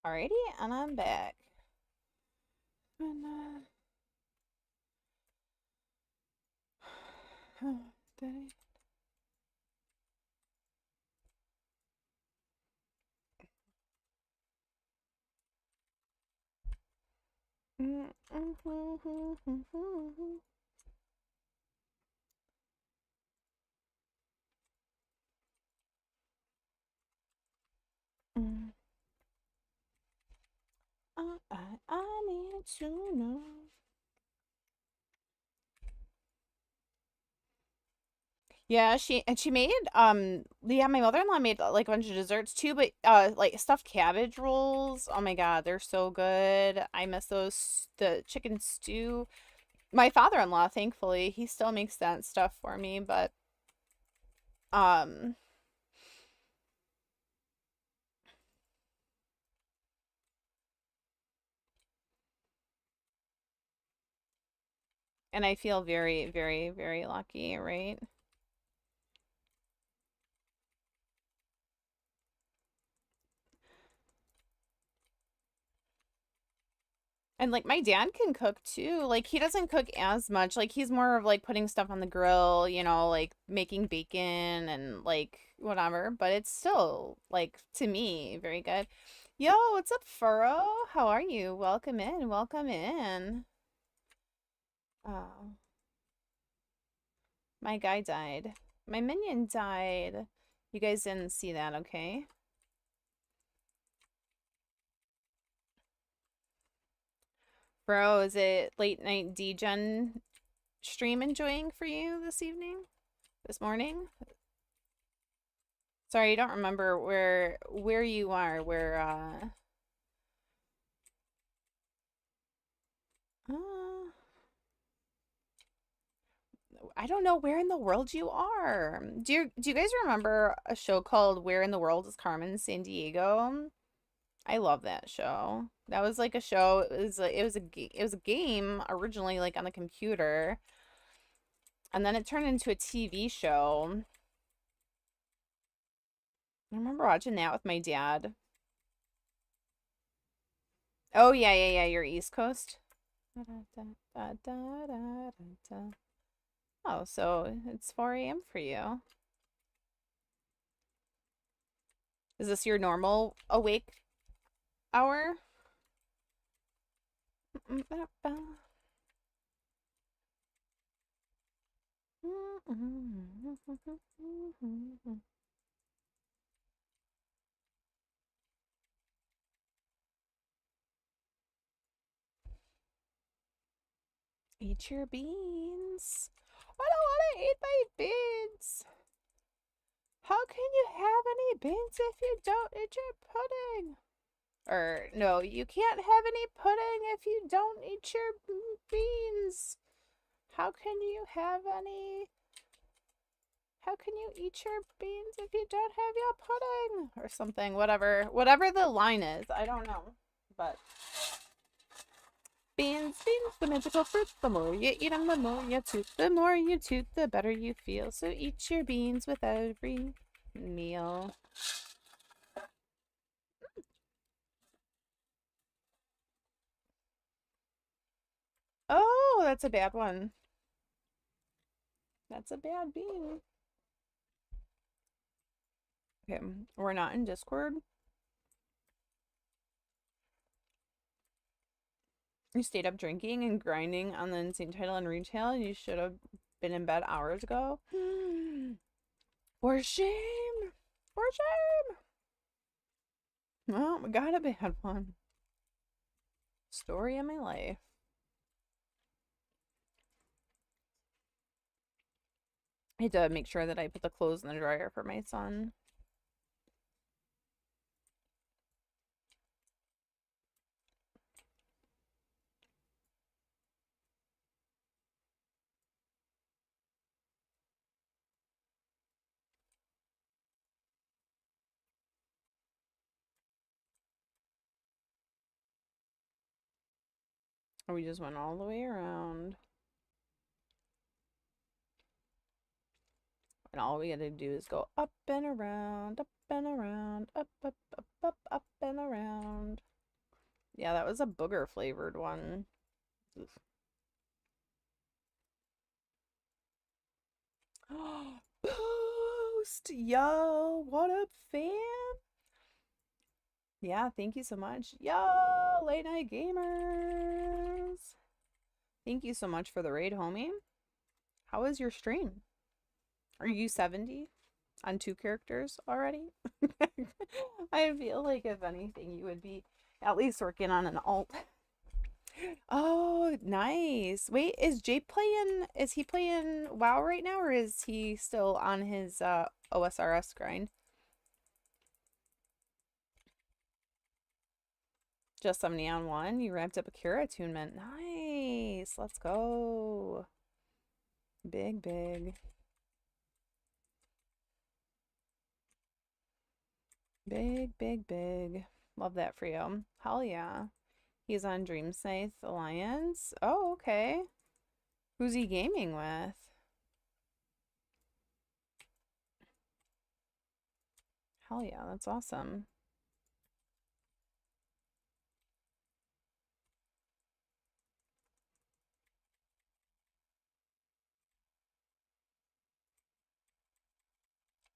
Alrighty, and I'm back. And, did I? I need to know. Yeah, she made yeah, my mother-in-law made like a bunch of desserts too, but like stuffed cabbage rolls. Oh my God, they're so good. I miss those, the chicken stew. My father-in-law, thankfully, he still makes that stuff for me, but um and I feel very, very, very lucky, right? And like my dad can cook too. Like he doesn't cook as much. Like he's more of like putting stuff on the grill, you know, like making bacon and like whatever, but it's still like to me very good. Yo, what's up, Furrow? How are you? Welcome in. Welcome in. Oh, my guy died. My minion died. You guys didn't see that, okay? Bro, is it late night degen stream enjoying for you this evening? This morning? Sorry, I don't remember where you are. Uh I don't know where in the world you are. Do you guys remember a show called Where in the World is Carmen Sandiego? I love that show. That was like a show. It was a game originally like on the computer, and then it turned into a TV show. I remember watching that with my dad. Oh yeah, yeah, yeah. You're East Coast. Oh, so it's 4 a.m. for you. Is this your normal awake hour? Eat your beans. I don't want to eat my beans. How can you have any beans if you don't eat your pudding? Or, no, you can't have any pudding if you don't eat your beans. How can you have any? How can you eat your beans if you don't have your pudding? Or something, whatever the line is. I don't know. But beans, the magical fruit. The more you eat them, the more you toot. The more you toot, the better you feel. So eat your beans with every meal. Oh, that's a bad one. That's a bad bean. Okay, we're not in Discord. You stayed up drinking and grinding on the insane title and retail. You should have been in bed hours ago. For shame! For shame! Well, we got a bad one. Story of my life. I had to make sure that I put the clothes in the dryer for my son. We just went all the way around. And all we gotta do is go up and around, up and around, up and around. Yeah, that was a booger flavored one. Boost! Yo, what up, fam? Yeah, thank you so much. Yo, late night gamers. Thank you so much for the raid, homie. How was your stream? Are you 70 on 2 characters already? I feel like if anything, you would be at least working on an alt. Oh, nice. Wait, is Jake playing, is he playing WoW right now or is he still on his OSRS grind? Just 70 on 1. You ramped up a Cura attunement. Nice. Let's go. Big, big. Big, big, big. Love that for you. Hell yeah. He's on Dream Scythe Alliance. Oh, okay. Who's he gaming with? Hell yeah, that's awesome.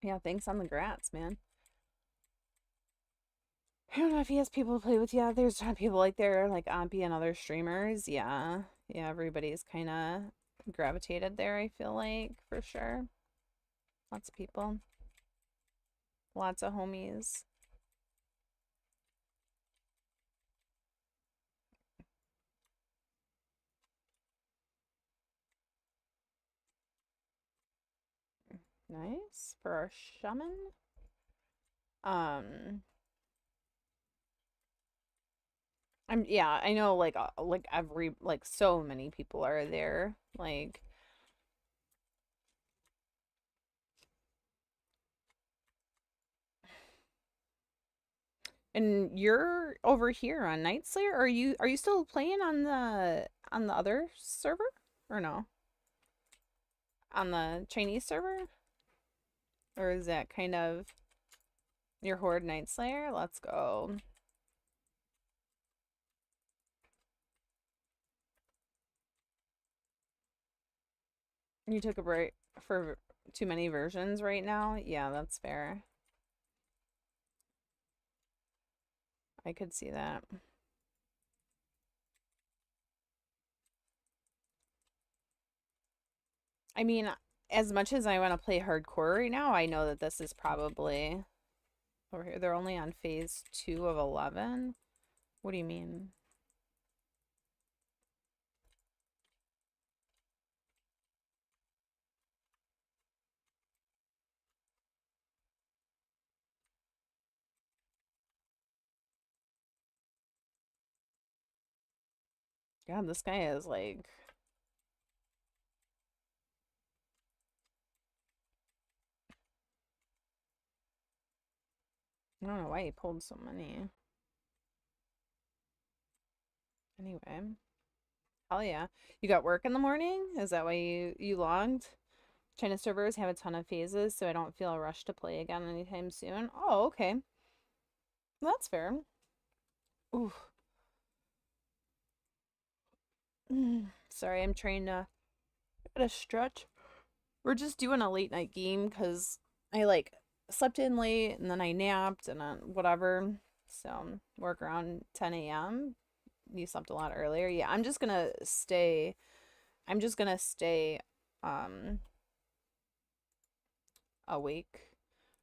Yeah, thanks on the grats, man. I don't know if he has people to play with. Yeah, there's a ton of people like there, like Ampy and other streamers. Yeah. Yeah, everybody's kind of gravitated there, I feel like, for sure. Lots of people. Lots of homies. Nice. For our shaman. Um, yeah, I know like every like so many people are there. Like and you're over here on Nightslayer? Are you still playing on the other server? Or no? On the Chinese server? Or is that kind of your Horde Nightslayer? Let's go. You took a break for too many versions right now? Yeah, that's fair. I could see that. I mean, as much as I want to play hardcore right now, I know that this is probably over here. They're only on phase 2 of 11. What do you mean? God, this guy is like, I don't know why he pulled so many. Anyway, hell yeah. You got work in the morning? Is that why you logged? China servers have a ton of phases, so I don't feel rushed to play again anytime soon. Oh, okay. That's fair. Ooh. Sorry, I'm trying to get a stretch. We're just doing a late night game because I like slept in late and then I napped and then whatever. So work around 10 a.m. You slept a lot earlier. Yeah, I'm just gonna stay um awake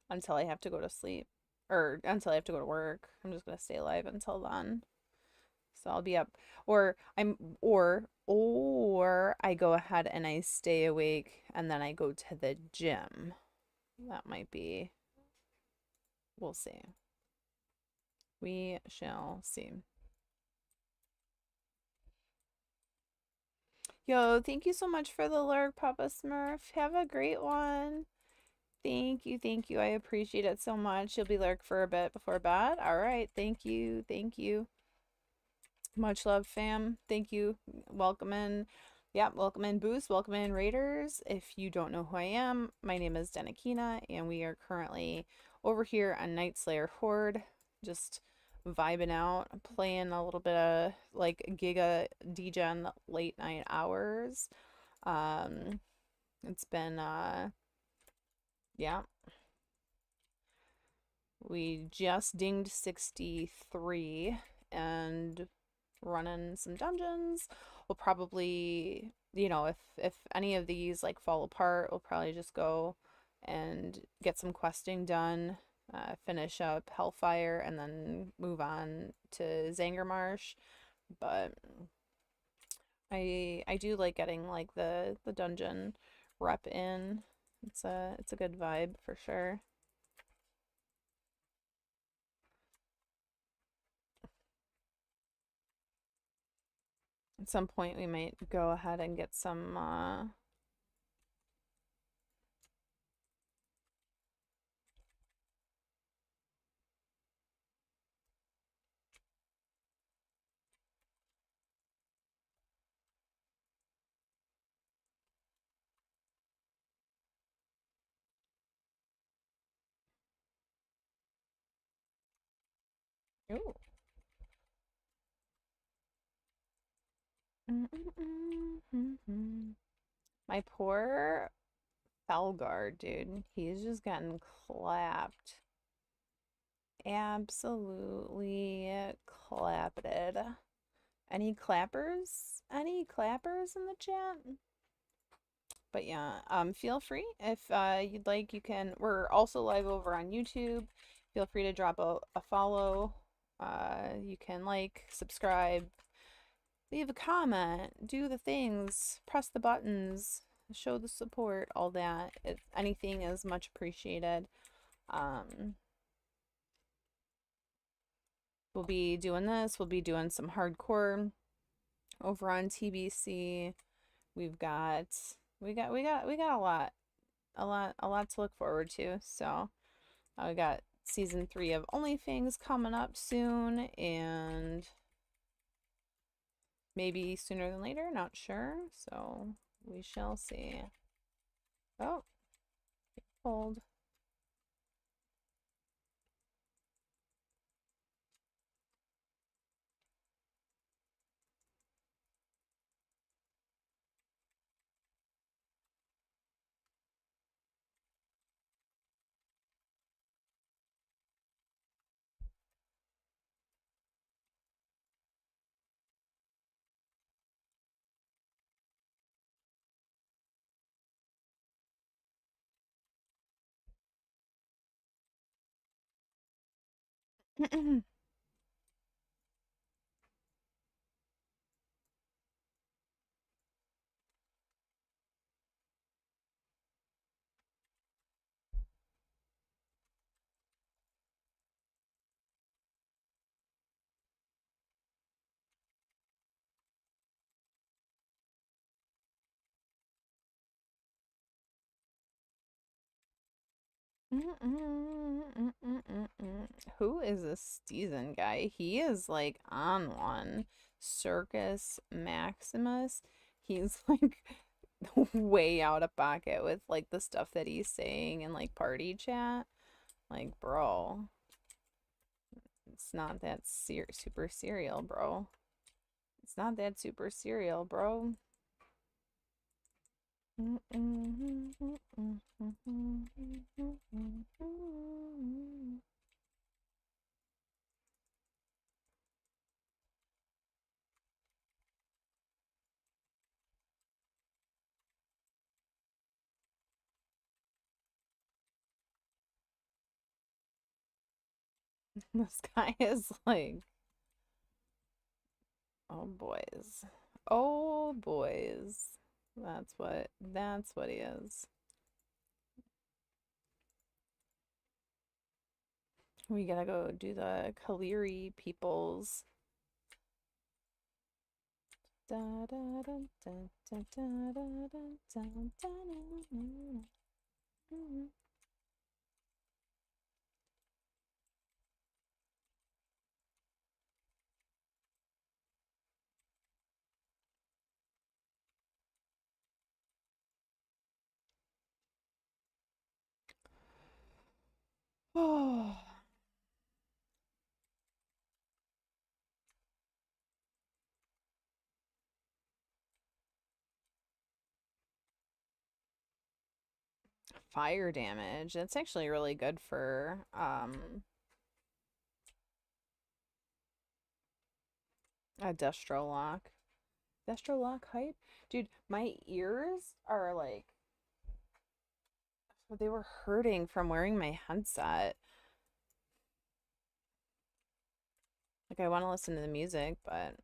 until I have to go to sleep or until I have to go to work. I'm just gonna stay alive until then. So I'll be up or I go ahead and I stay awake and then I go to the gym. That might be, we'll see. We shall see. Yo, thank you so much for the lurk, Papa Smurf. Have a great one. Thank you, thank you. I appreciate it so much. You'll be lurk for a bit before bed. All right, thank you, thank you. Much love, fam. Thank you. Welcome in. Yeah, welcome in, Boost. Welcome in, Raiders. If you don't know who I am, my name is Denakina, and we are currently over here on Nightslayer Horde, just vibing out, playing a little bit of like Giga Degen late night hours. Um, it's been yeah, we just dinged 63 and running some dungeons. We'll probably, if any of these like fall apart, we'll probably just go and get some questing done, finish up Hellfire, and then move on to Zangermarsh. But I do like getting like the dungeon rep in. It's a good vibe for sure. At some point we might go ahead and get some ooh. My poor Felgar, dude. He's just gotten clapped. Absolutely clapped. Any clappers? Any clappers in the chat? But yeah, feel free if you'd like. You can. We're also live over on YouTube. Feel free to drop a follow. You can like, subscribe, leave a comment, do the things, press the buttons, show the support, all that. If anything is much appreciated. Um, we'll be doing this. We'll be doing some hardcore over on TBC. We've got we got a lot to look forward to. So we got season 3 of OnlyFans coming up soon, and maybe sooner than later, not sure. So we shall see. Oh, hold. Who is this Steezen guy? He is like on one. Circus Maximus. He's like way out of pocket with like the stuff that he's saying in like party chat. Like, bro, it's not that super serial, bro. It's not that super serial, bro. This guy is like, oh boys. Oh boys. That's what he is. We gotta go do the Kaliri peoples. Da, da, da, da, da, da, da, da, da, da, Oh, fire damage. That's actually really good for a Destro Lock. Destro Lock hype? Dude, my ears are like they were hurting from wearing my headset. Like I want to listen to the music, but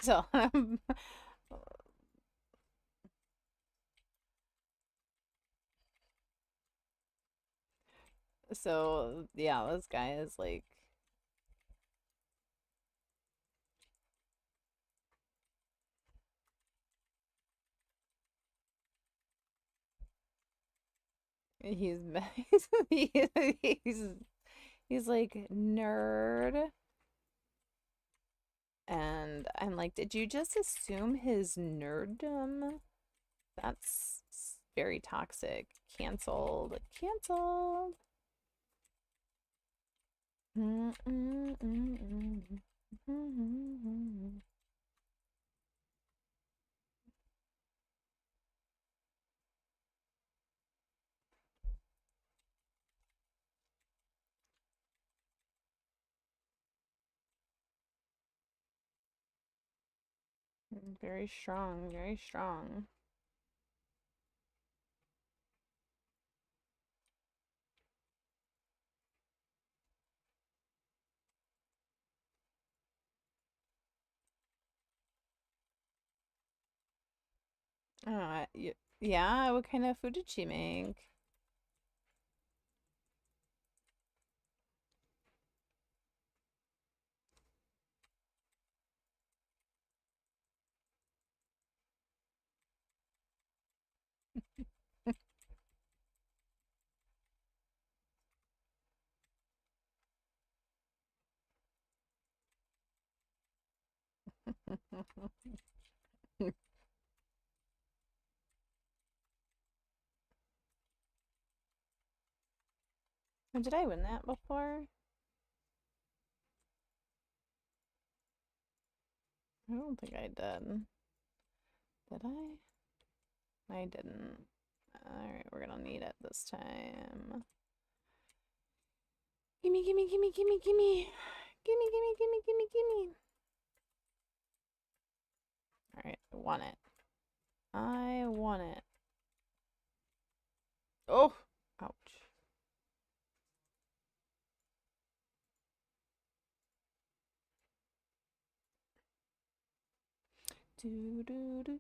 so so yeah, this guy is like he's he's he's, he's like nerd. And I'm like, did you just assume his nerddom? That's very toxic. Canceled. Canceled. Very strong, very strong. Yeah, what kind of food did she make? Did I win that before? I don't think I did. Did I? I didn't. Alright, we're gonna need it this time. Gimme, gimme, gimme, gimme, gimme. Gimme, gimme, gimme, gimme, gimme. Alright, I want it. I want it. Oh! Ouch. Do do do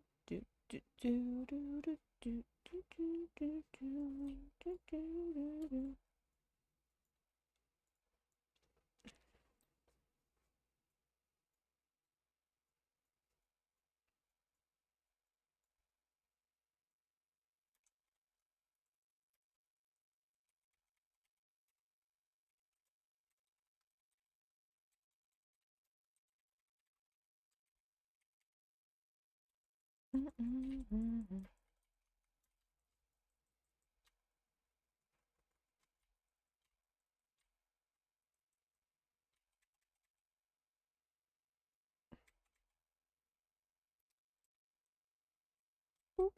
Boop.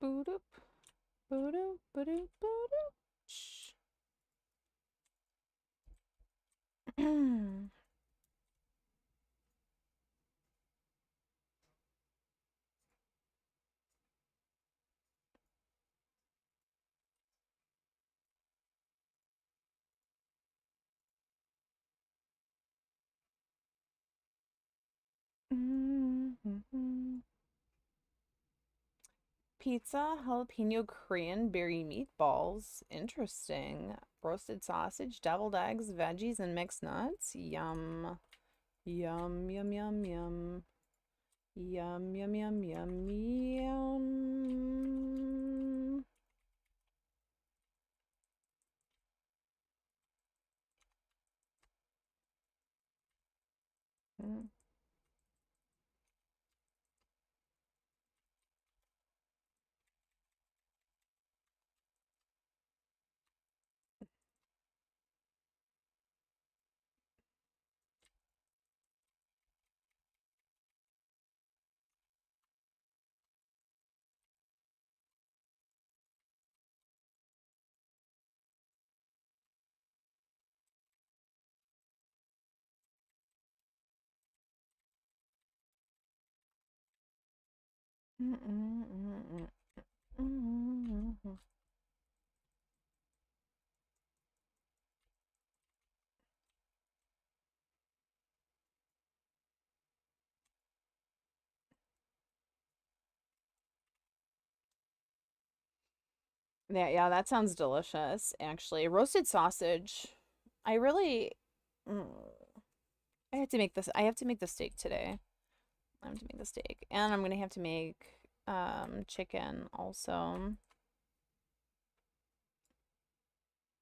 Boop. Boop. Boop. Boop. Shh. Pizza, jalapeno cranberry meatballs. Interesting. Roasted sausage, deviled eggs, veggies, and mixed nuts. Yum. Yum, yum, yum, yum. Yum, yum, yum, yum, yum. Mm. Yeah, that sounds delicious, actually. Roasted sausage. I really, mm, I have to make this. I have to make the steak today. I have to make the steak, and I'm gonna have to make chicken also.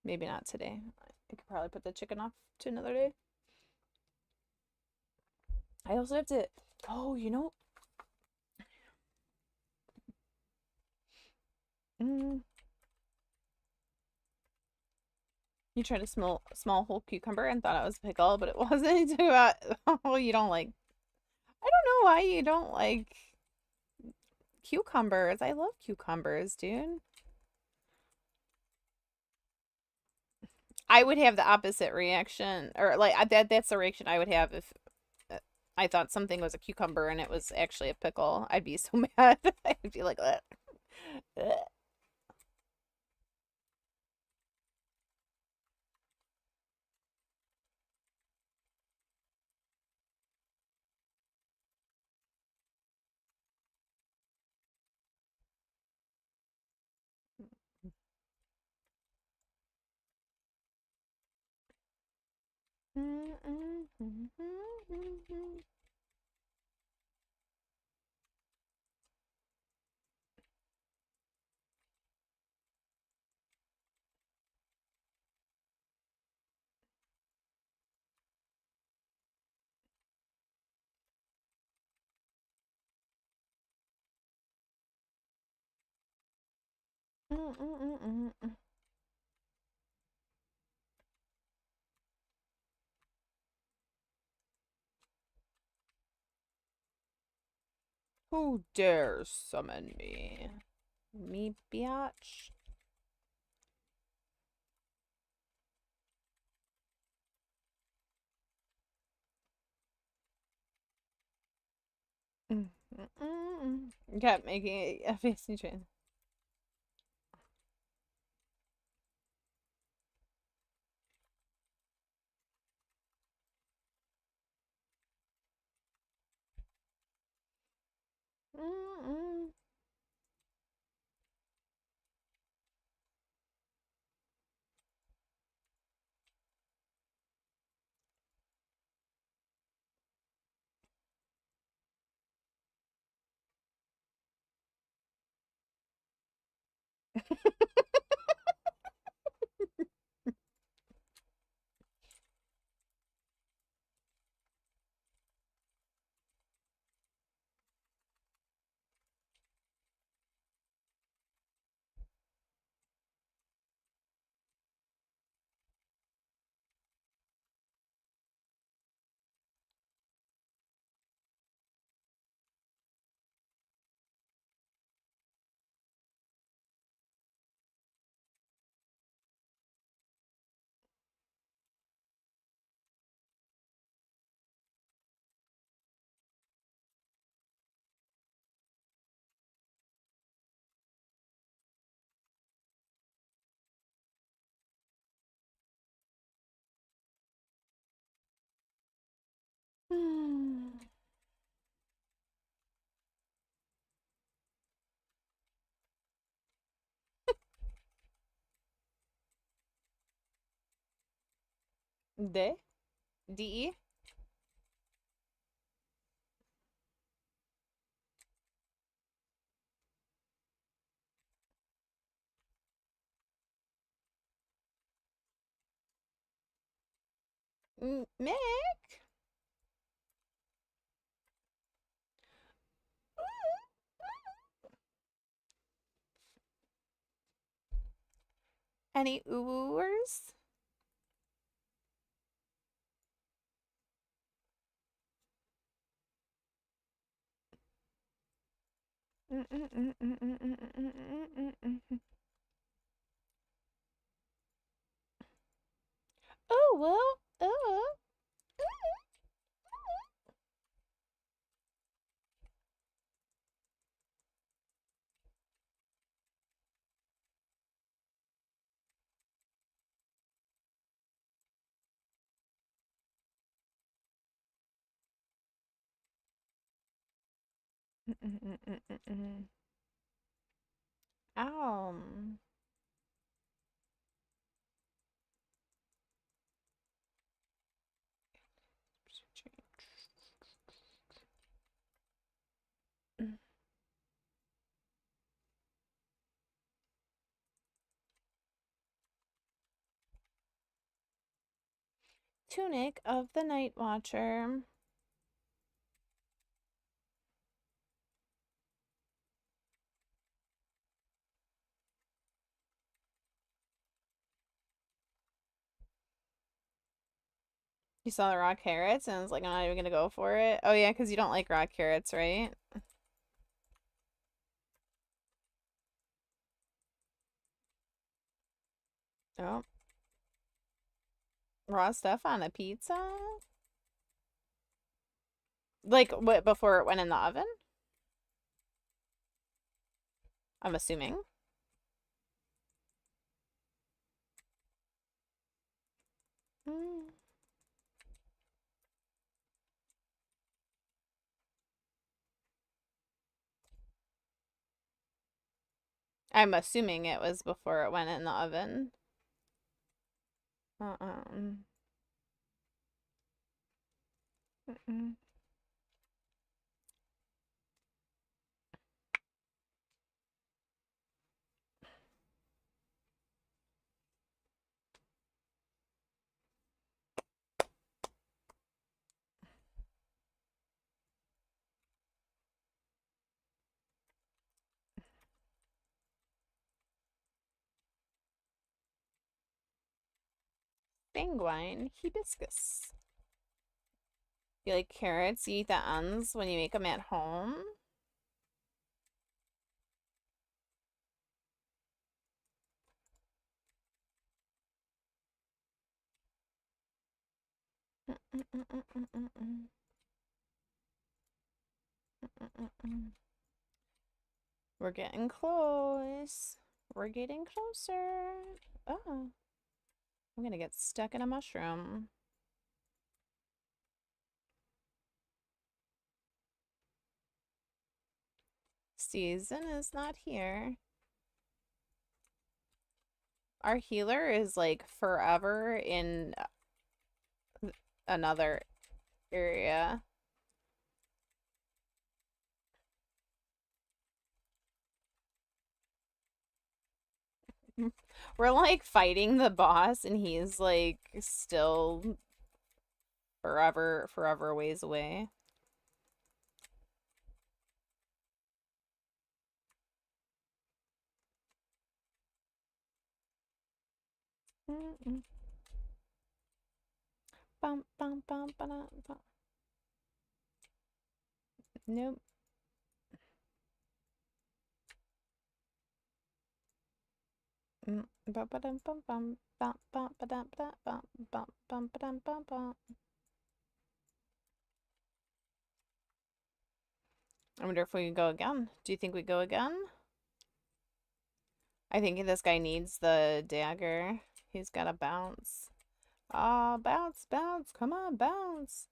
Maybe not today. I could probably put the chicken off to another day. I also have to. Oh, mm, you tried a small whole cucumber and thought it was pickle, but it wasn't. Oh, you don't like. I don't know why you don't like cucumbers. I love cucumbers, dude. I would have the opposite reaction, or like that's the reaction I would have if I thought something was a cucumber and it was actually a pickle. I'd be so mad. I'd be like, ugh. Ugh. Who dares summon me? Me, biatch. Kept making a fancy train. Mm-mm. De? D-E? Mick? Any ooers? Oh, well, oh. Um. Tunic of the Night Watcher. You saw the raw carrots and I was like, I'm not even gonna go for it. Oh yeah, because you don't like raw carrots, right? Oh. Raw stuff on a pizza? Like what before it went in the oven? I'm assuming. Mm. I'm assuming it was before it went in the oven. Uh-uh. Mm-mm. Sanguine hibiscus. You like carrots? You eat the ends when you make them at home? We're getting close. We're getting closer. Oh, I'm gonna get stuck in a mushroom. Season is not here. Our healer is like forever in another area. We're like fighting the boss and he's like still forever ways away. Bum, bum, bum, ba-da, bum. Nope. I wonder if we can go again. Do you think we go again? I think this guy needs the dagger. He's got to bounce. Ah, bounce, bounce. Come on, bounce.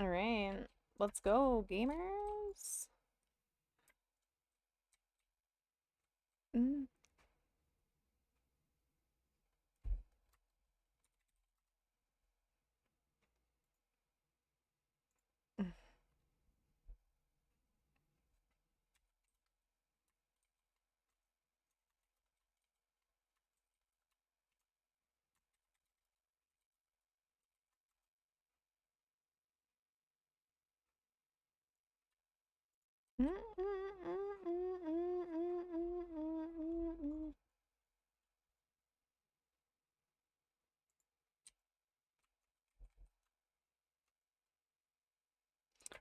All right. Let's go, gamers. Mm.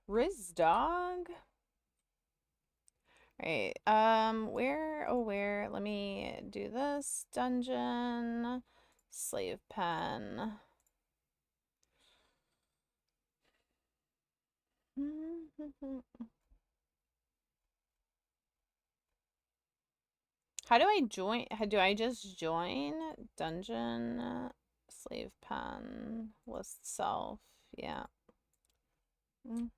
Riz dog. Right. Where? Let me do this. Dungeon. Slave pen. How do I join? Do I just join? Dungeon. Slave pen. List self. Yeah. Mm.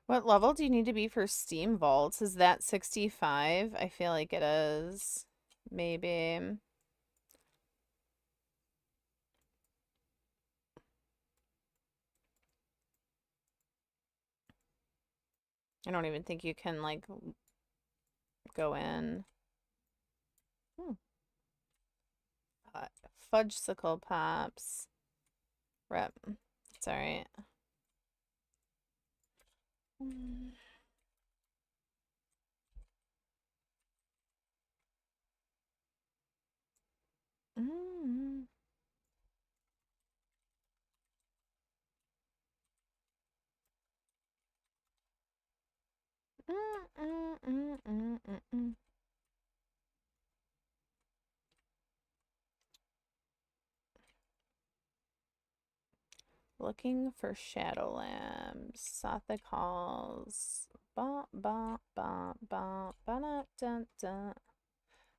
What level do you need to be for Steam Vaults? Is that 65? I feel like it is. Maybe. I don't even think you can, like, go in. Fudgesicle Pops. Rep. It's alright. Looking for Shadowlands. Sothic Halls. Ba ba ba ba ba da da da.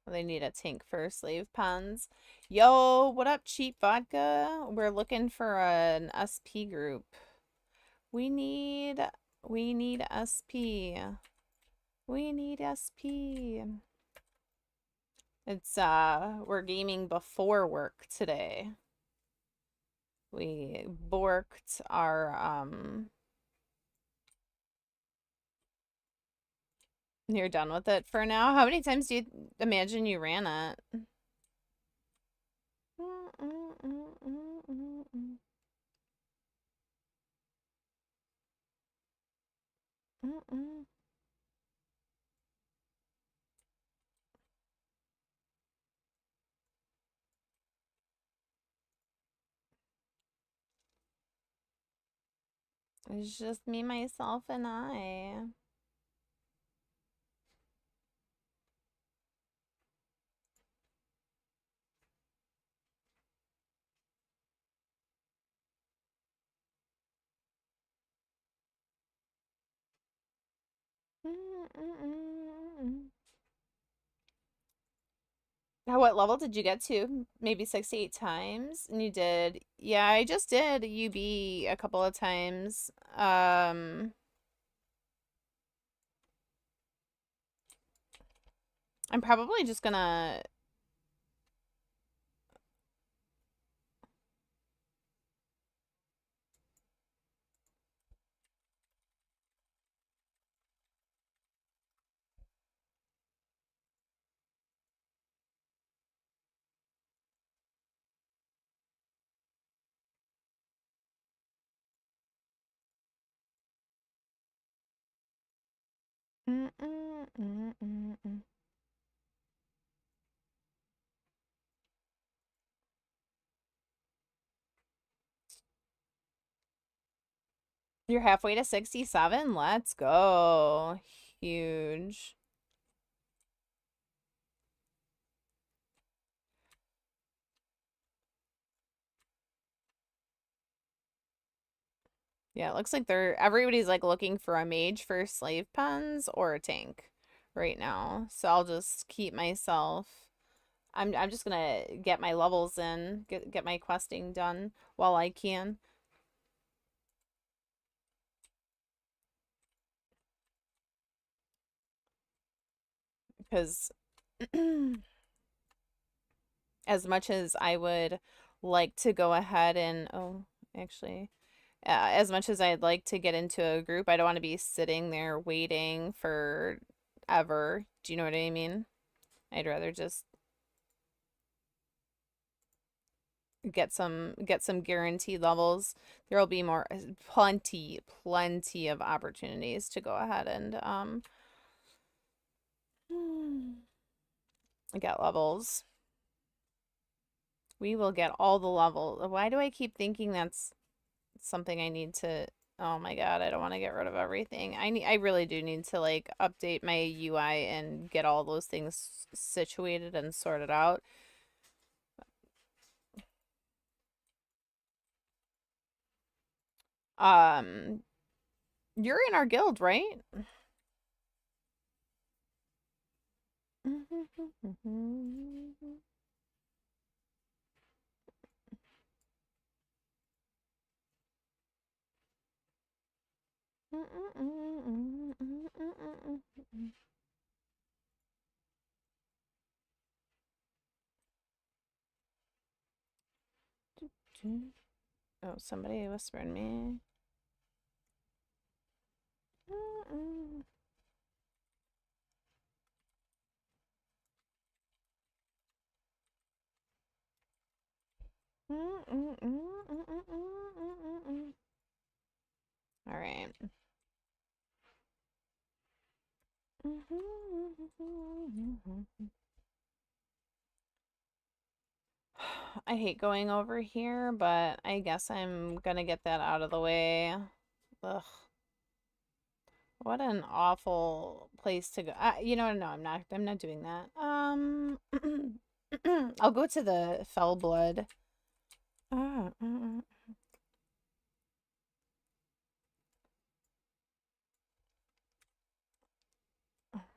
Well, they need a tank for slave puns. Yo, what up, cheap vodka? We're looking for an SP group. We need SP. We need SP. It's we're gaming before work today. We borked our You're done with it for now? How many times do you imagine you ran it? It's just me, myself, and I. Now, what level did you get to? Maybe 68 times? And you did. Yeah, I just did UB a couple of times. I'm probably just gonna. Mm, mm, mm, mm, mm. You're halfway to 67? Let's go. Huge. Yeah, it looks like everybody's like looking for a mage for slave pens or a tank right now. So I'll just keep myself. I'm just gonna get my levels in, get my questing done while I can. Because as much as I would like to go ahead and actually, as much as I'd like to get into a group, I don't want to be sitting there waiting for ever. Do you know what I mean? I'd rather just get some guaranteed levels. There will be plenty of opportunities to go ahead and get levels. We will get all the levels. Why do I keep thinking that's something I need to? Oh my God, I don't want to get rid of everything. I really do need to like update my UI and get all those things situated and sorted out. Um, you're in our guild, right? Oh, somebody whispered me. All right. I hate going over here, but I guess I'm gonna get that out of the way. Ugh. What an awful place to go. No, I'm not. I'm not doing that. I'll go to the Fell Blood.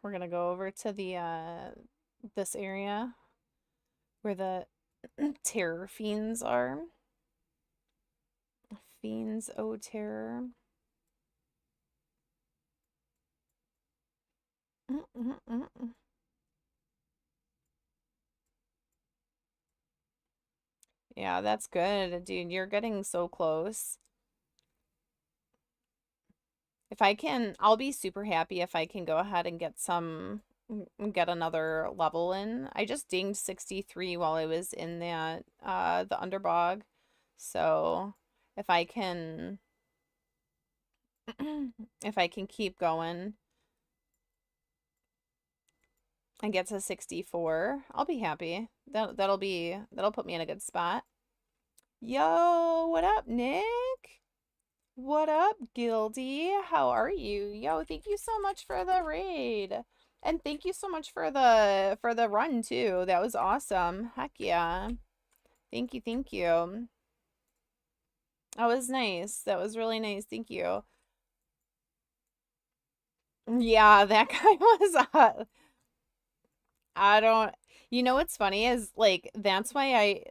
We're gonna go over to the this area where the terror fiends are. Fiends, oh terror. Yeah, that's good, dude. You're getting so close. If I can, I'll be super happy if I can go ahead and get another level in. I just dinged 63 while I was in that the underbog. So if I can if I can keep going and get to 64, I'll be happy. That'll put me in a good spot. Yo, what up, Nick? What up, Gildy? How are you? Yo, thank you so much for the raid. And thank you so much for the run too. That was awesome. Heck yeah. Thank you, thank you. That was nice. That was really nice. Thank you. Yeah, that guy was I don't, you know what's funny is like that's why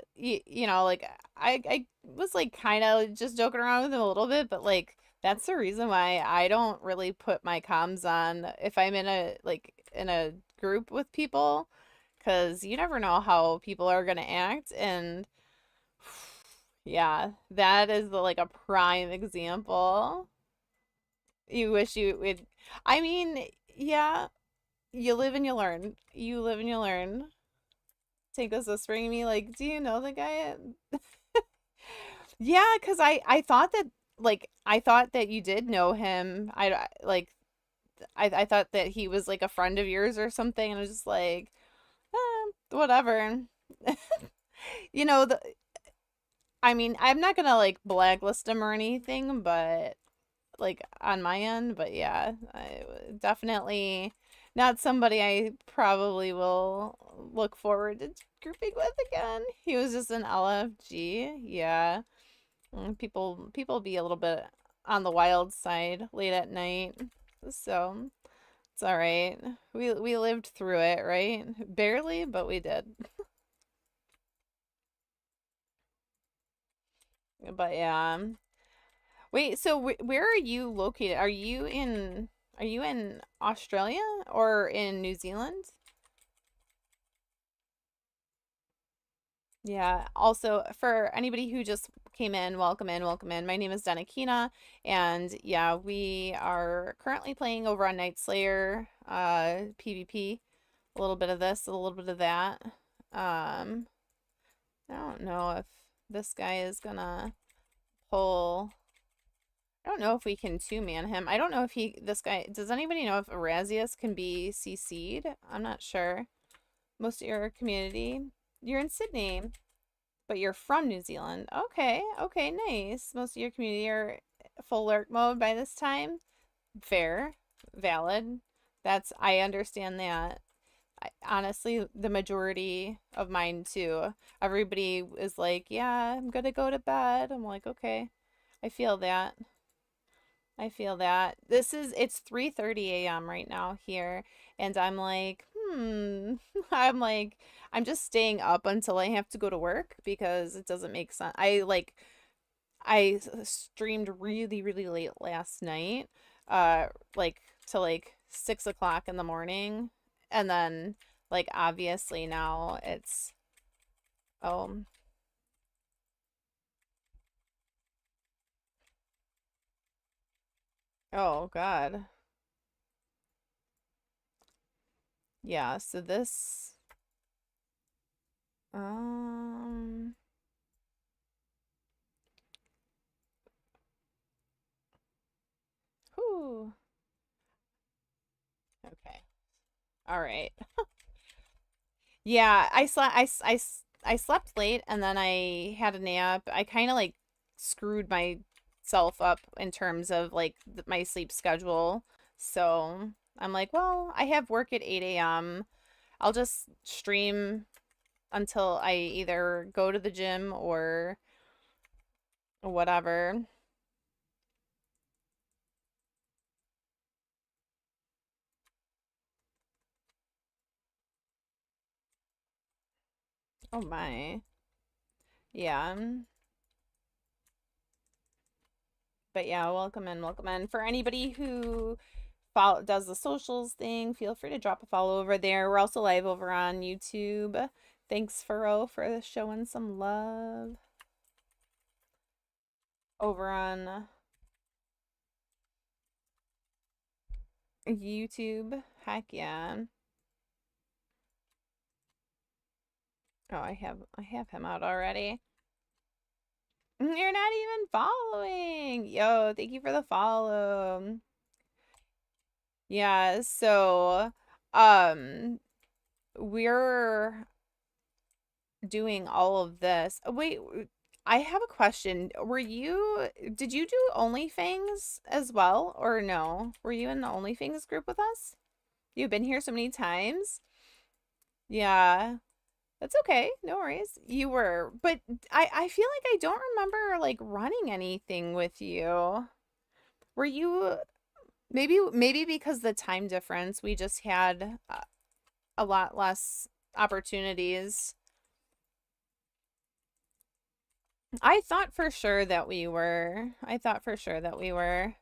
like I was like kind of just joking around with him a little bit, but like that's the reason why I don't really put my comms on if I'm in a like in a group with people, because you never know how people are gonna act. And yeah, that is like a prime example. You wish you would, I mean, yeah, you live and you learn. You live and you learn. Tank was whispering to me, like, "Do you know the guy?" Yeah, because I thought that I thought that you did know him. Like I thought that he was like a friend of yours or something, and I was just like, whatever. You know the. I mean, I'm not gonna like blacklist him or anything, but like on my end, but yeah, definitely not somebody I probably will look forward to grouping with again. He was just an LFG, yeah. People be a little bit on the wild side late at night, so it's all right. We lived through it, right? Barely, but we did. But yeah. Wait, so where are you located? Are you in Australia or in New Zealand? Yeah. Also, for anybody who just came in, welcome in, welcome in. My name is Denakina, and yeah, we are currently playing over on Nightslayer, PvP. A little bit of this, a little bit of that. Um, I don't know if this guy is gonna pull. I don't know if we can two-man him. I don't know if this guy, does anybody know if Erasius can be CC'd? I'm not sure. Most of your community, you're in Sydney, but you're from New Zealand. Okay, okay, nice. Most of your community are full lurk mode by this time. Fair, valid. I understand that. Honestly, the majority of mine too. Everybody is like, yeah, I'm gonna go to bed. I'm like, okay, I feel that. I feel that. It's 3:30 a.m. right now here, and I'm like, I'm like, I'm just staying up until I have to go to work because it doesn't make sense. Streamed really, really late last night, uh, like to like 6 o'clock in the morning, and then like obviously now it's oh oh God. Yeah, so this um whew. Okay. All right. Yeah, I slept late and then I had a nap. I kind of like screwed myself up in terms of like my sleep schedule. So I'm like, well, I have work at 8 a.m. I'll just stream until I either go to the gym or whatever. Oh my. Yeah. But yeah, welcome in, welcome in. For anybody who follow does the socials thing, feel free to drop a follow over there. We're also live over on YouTube. Thanks, Furrow, for showing some love over on YouTube. Heck yeah. Oh, I have him out already. You're not even following. Yo, thank you for the follow. Yeah, so um we're doing all of this. Wait, I have a question. Did you do OnlyFans as well, or no? Were you in the OnlyFans group with us? You've been here so many times. Yeah, that's okay. No worries. You were, but I feel like I don't remember like running anything with you. Were you maybe because the time difference, we just had a lot less opportunities. I thought for sure that we were. I thought for sure that we were.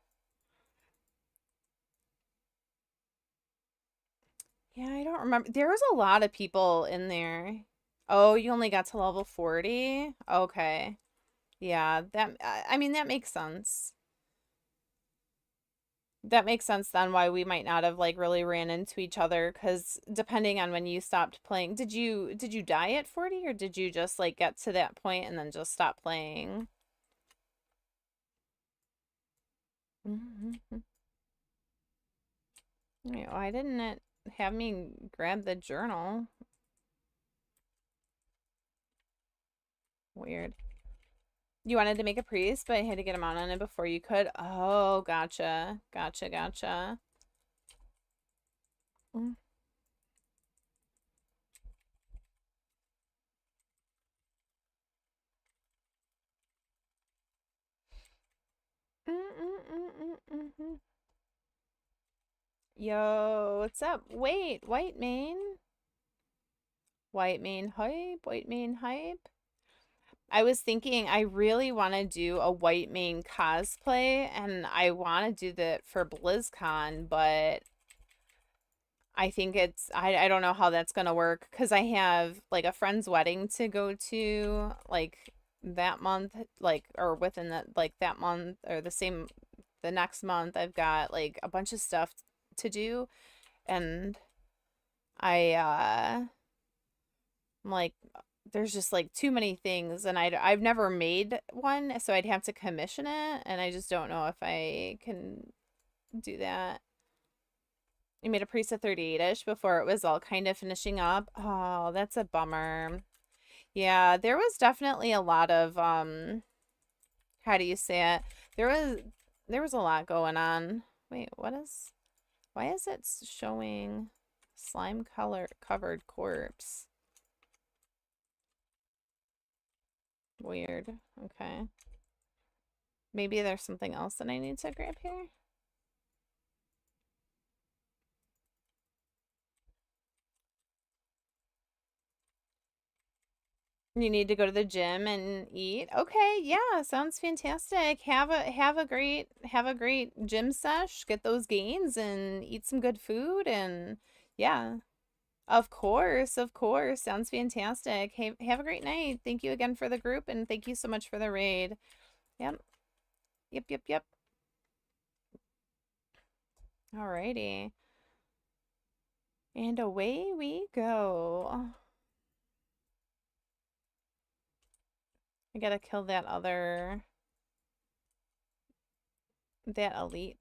Yeah, I don't remember. There was a lot of people in there. Oh, you only got to level 40? Okay. Yeah, I mean that makes sense. That makes sense then why we might not have like really ran into each other because depending on when you stopped playing, did you die at 40 or did you just like get to that point and then just stop playing? Mm-hmm. Why didn't it have me grab the journal? Weird. You wanted to make a priest, but I had to get him on it before you could. Oh, gotcha. Gotcha, gotcha. Mm. Mm, mm, mm, mm, mm, mm. Yo, what's up? Wait, white mane? White mane hype? White mane hype? I was thinking I really want to do a white mane cosplay and I want to do that for BlizzCon, but I think I don't know how that's gonna work because I have like a friend's wedding to go to like that month, like or within that month or the next month. I've got like a bunch of stuff to do and I'm like there's just like too many things and I've never made one, so I'd have to commission it and I just don't know if I can do that. I made a priest at 38-ish before it was all kind of finishing up. Oh, that's a bummer. Yeah, there was definitely a lot of how do you say it? There was there was a lot going on. Wait, why is it showing slime color covered corpse? Weird. Okay. Maybe there's something else that I need to grab here. You need to go to the gym and eat. Okay, yeah, sounds fantastic. Have a great gym sesh, get those gains and eat some good food and yeah. Of course, of course. Sounds fantastic. Hey, have a great night. Thank you again for the group and thank you so much for the raid. Yep. Yep, yep, yep. Alrighty. And away we go. I gotta kill that elite.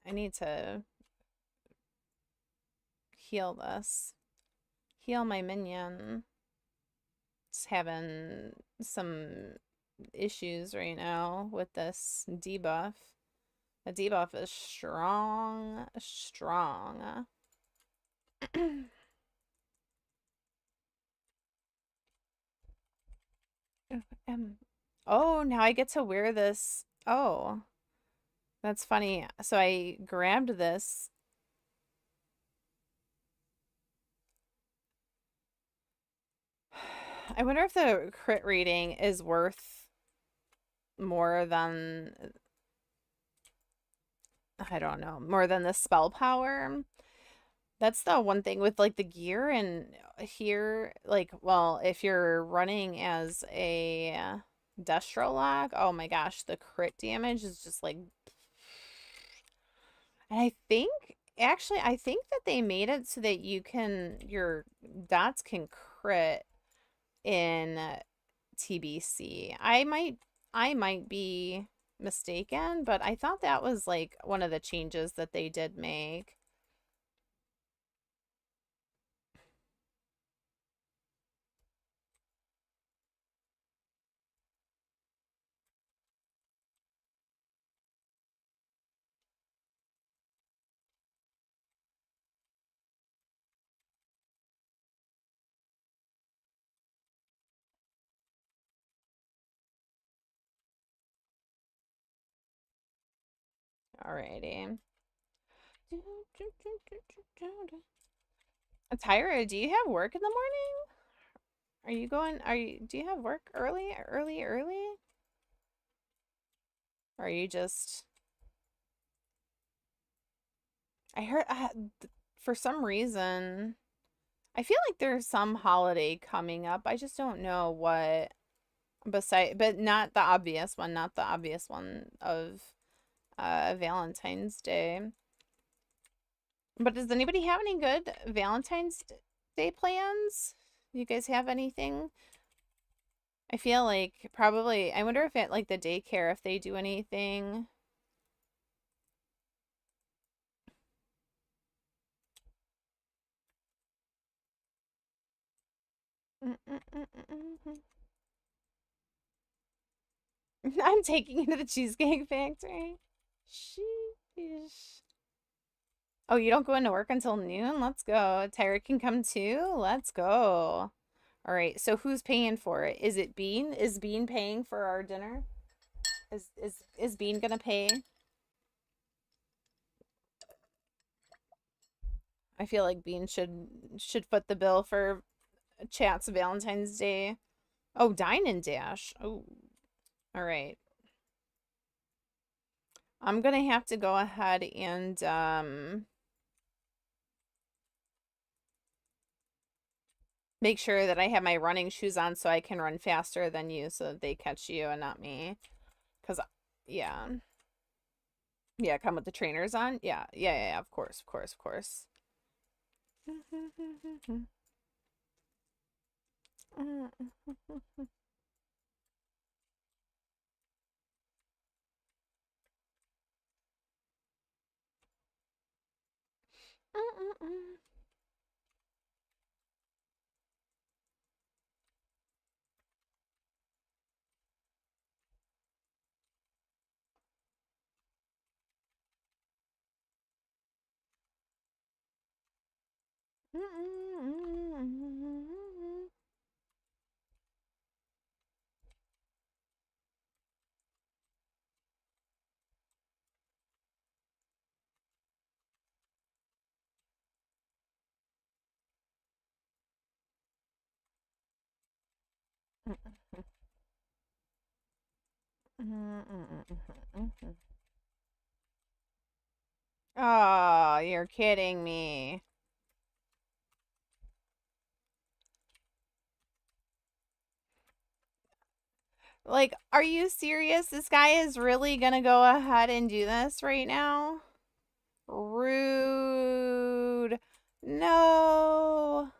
I need to heal this. Heal my minion. Just having some issues right now with this debuff. The debuff is strong, strong. Oh, now I get to wear this. Oh, that's funny. So I grabbed this. I wonder if the crit rating is worth more than, I don't know, more than the spell power. That's the one thing with like the gear and here, like, well, if you're running as a Destrolock, oh my gosh, the crit damage is just like, and I think that they made it so that your dots can crit in TBC. I might be mistaken, but I thought that was like one of the changes that they did make. Alrighty. Tyra, do you have work in the morning? Do you have work early? Or are you just, I heard, for some reason, I feel like there's some holiday coming up. I just don't know what, but not the obvious one, of Valentine's Day. But does anybody have any good Valentine's Day plans? You guys have anything? I feel like probably, I wonder if at like the daycare, if they do anything. I'm taking you to the Cheesecake Factory. Sheesh. Oh, you don't go into work until noon? Let's go. Tyra can come too? Let's go. All right, so who's paying for it? Is it Bean? Is Bean paying for our dinner? Is Bean gonna pay? I feel like Bean should foot the bill for Chat's Valentine's Day. Oh, Dine and Dash. Oh, all right. I'm gonna have to go ahead and make sure that I have my running shoes on so I can run faster than you so that they catch you and not me. Cause yeah. Yeah, come with the trainers on. Yeah, of course. Oh, you're kidding me. Like, are you serious? This guy is really gonna go ahead and do this right now? Rude. No.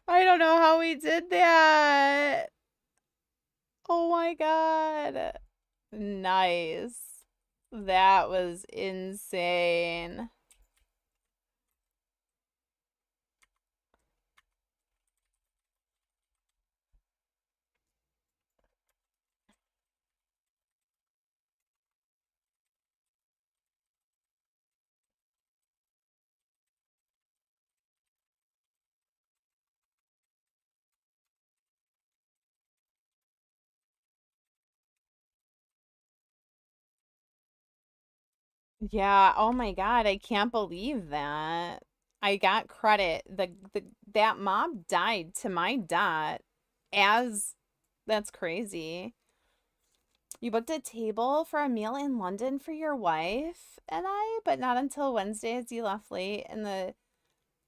I don't know how we did that. Oh my God. Nice. That was insane. Yeah, oh my God, I can't believe that. I got credit. That mob died to my dot as that's crazy. You booked a table for a meal in London for your wife and I, but not until Wednesday as you left late and the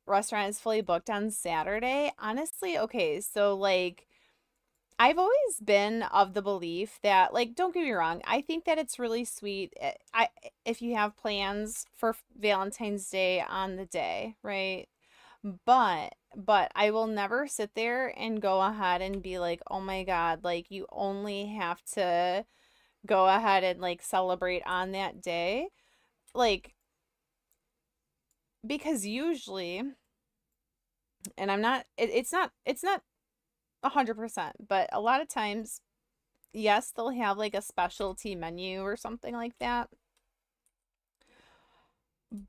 restaurant is fully booked on Saturday. Honestly, okay, so like I've always been of the belief that, like, don't get me wrong, I think that it's really sweet. If you have plans for Valentine's Day on the day, right? But I will never sit there and go ahead and be like, oh my God, like you only have to go ahead and like celebrate on that day. Like, because usually, and it's not 100%, but a lot of times, yes, they'll have like a specialty menu or something like that.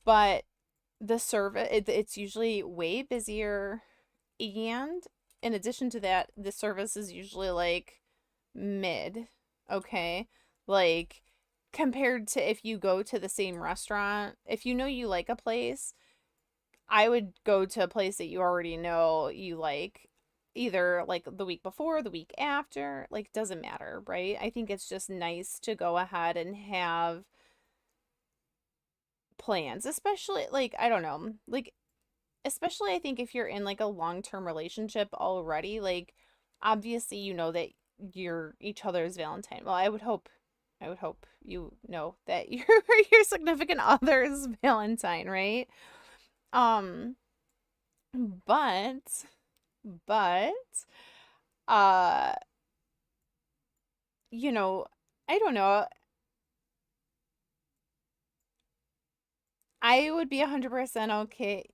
But the service, it's usually way busier, and in addition to that, the service is usually like mid, okay? Like compared to if you go to the same restaurant, if you know you like a place, I would go to a place that you already know you like, either like the week before, the week after, like doesn't matter, right? I think it's just nice to go ahead and have plans, especially like I don't know, like especially I think if you're in like a long-term relationship already, like obviously you know that you're each other's Valentine. Well, I would hope you know that you're your significant other's Valentine, right? Um, but but uh you know, I don't know. I would be 100% okay.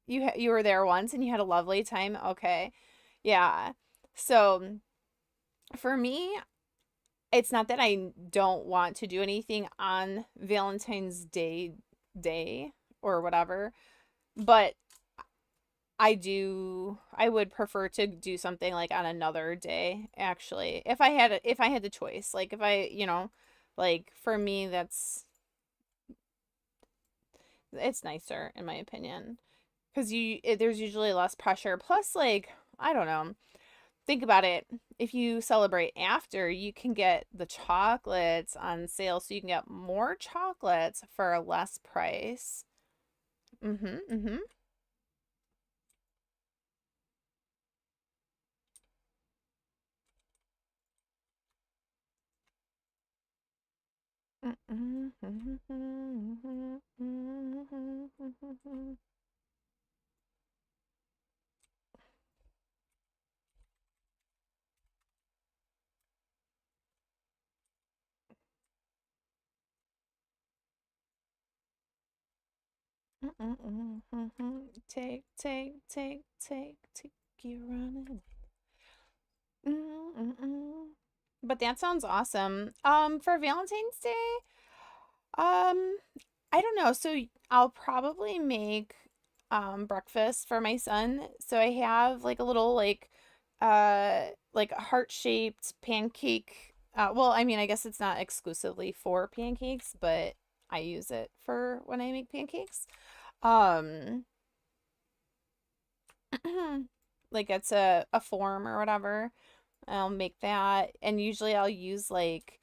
You were there once and you had a lovely time. Okay. Yeah. So, for me, it's not that I don't want to do anything on Valentine's Day or whatever, but I would prefer to do something like on another day actually. If I had the choice. Like if like for me it's nicer in my opinion because there's usually less pressure. Plus, like I don't know. Think about it. If you celebrate after, you can get the chocolates on sale, so you can get more chocolates for a less price. Mm-hmm. Mm-hmm. Take you running. But that sounds awesome. For Valentine's Day, um, I don't know. So I'll probably make breakfast for my son. So I have like a little like heart-shaped pancake. Well, I mean, I guess it's not exclusively for pancakes, but I use it for when I make pancakes. Um, like it's a form or whatever. I'll make that, and usually I'll use like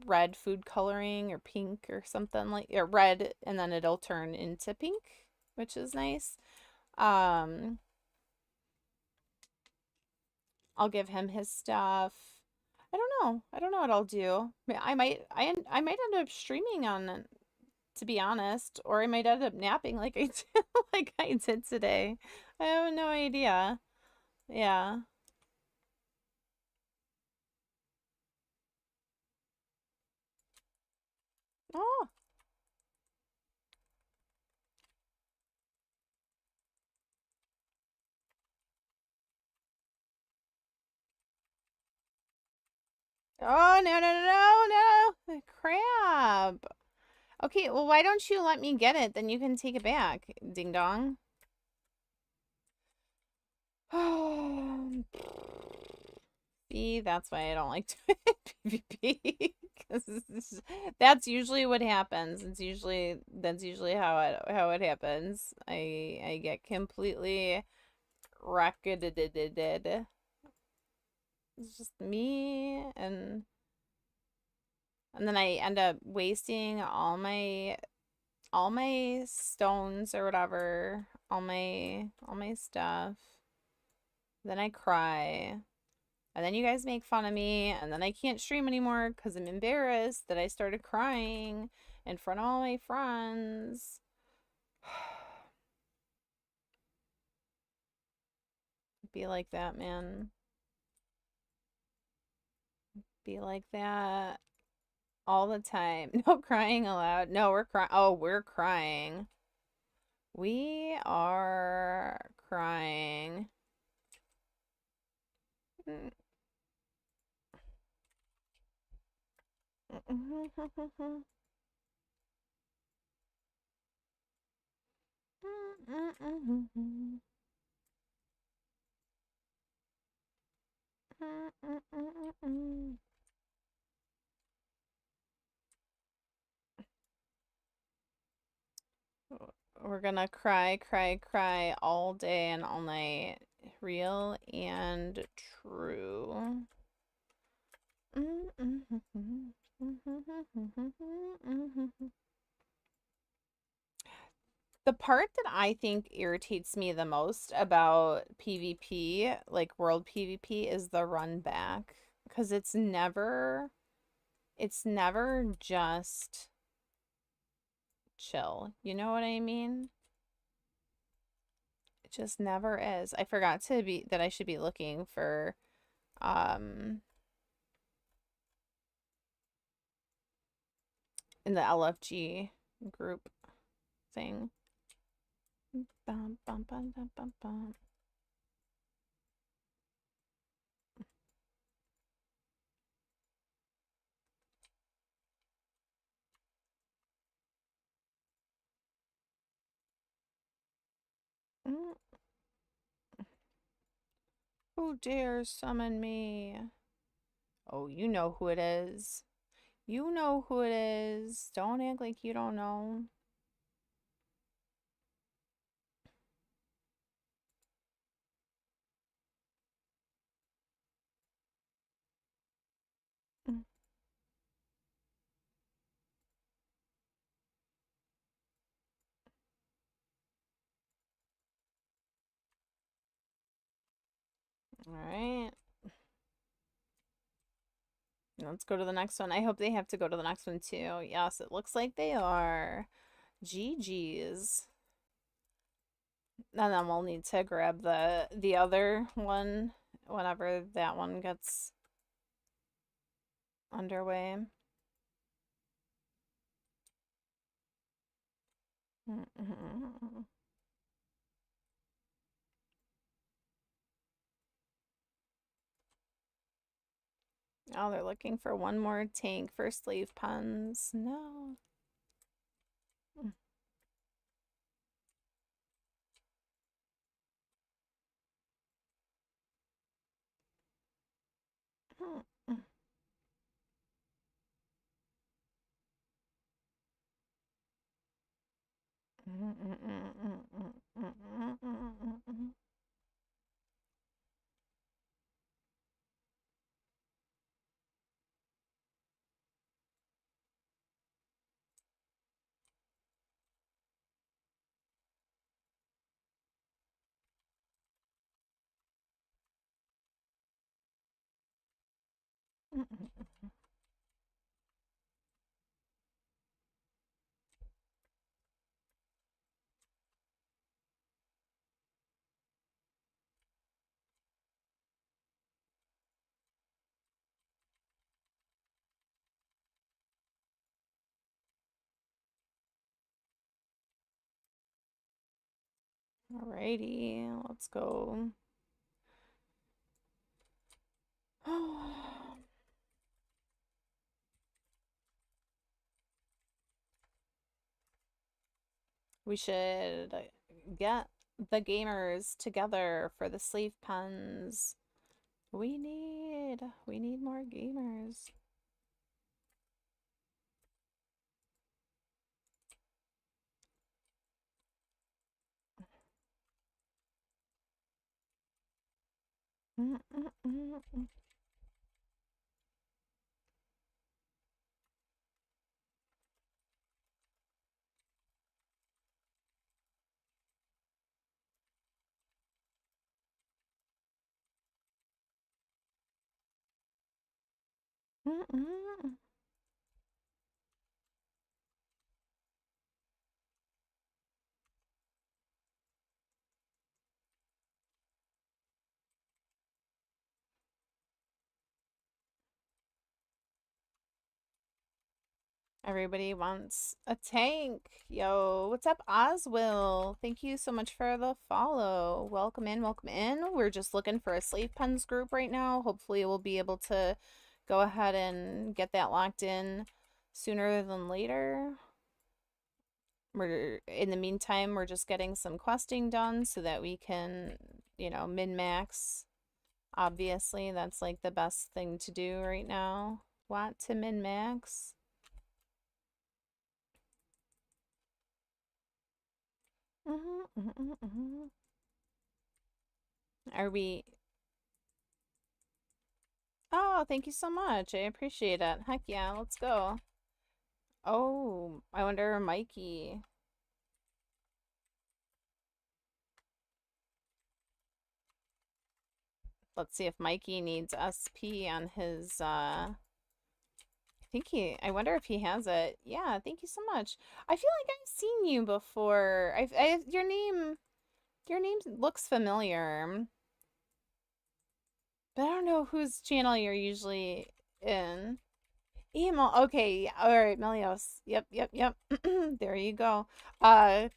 red food coloring or pink or something like or red, and then it'll turn into pink, which is nice. Um, I'll give him his stuff. I don't know. I don't know what I'll do. I might end up streaming on it, to be honest, or I might end up napping like I did, like I did today. I have no idea. Yeah. Oh. Oh, no, no, no, no, no. Crap. Okay, well, why don't you let me get it? Then you can take it back. Ding dong. See, that's why I don't like doing PvP. Because that's usually what happens. That's usually how it happens. I get completely rocketed. It's just me, and then I end up wasting all my stones or whatever, all my stuff. Then I cry. And then you guys make fun of me, and then I can't stream anymore because I'm embarrassed that I started crying in front of all my friends. Be like that, man. Be like that all the time. No crying allowed. No, we're crying. Oh, we're crying. We are crying. We're gonna cry, cry, cry all day and all night. Real and true. The part that I think irritates me the most about PvP, like world PvP, is the run back. Because it's never just chill. You know what I mean? It just never is. I forgot that I should be looking for um in the LFG group thing. Bum, bum, bum, bum, bum, bum. Who dares summon me? Oh, you know who it is. You know who it is. Don't act like you don't know. All right. Let's go to the next one. I hope they have to go to the next one too. Yes, it looks like they are. GG's. And then we'll need to grab the other one whenever that one gets underway. Oh, they're looking for one more tank for slave puns. No. Alrighty, let's go. We should get the gamers together for the slave puns. We need more gamers. Everybody wants a tank. Yo, what's up, Oswill? Thank you so much for the follow. Welcome in, welcome in. We're just looking for a slave puns group right now. Hopefully we'll be able to go ahead and get that locked in sooner than later. we're in the meantime, we're just getting some questing done so that we can, you know, min-max. Obviously, that's like the best thing to do right now. Want to min-max? Are we... Oh, thank you so much. I appreciate it. Heck yeah, let's go. Oh, I wonder, Mikey. Let's see if Mikey needs SP on his, I wonder if he has it. Yeah, thank you so much. I feel like I've seen you before. Your name looks familiar. But I don't know whose channel you're usually in. Emo, okay, all right, Melios. Yep, yep, yep. There you go. Uh,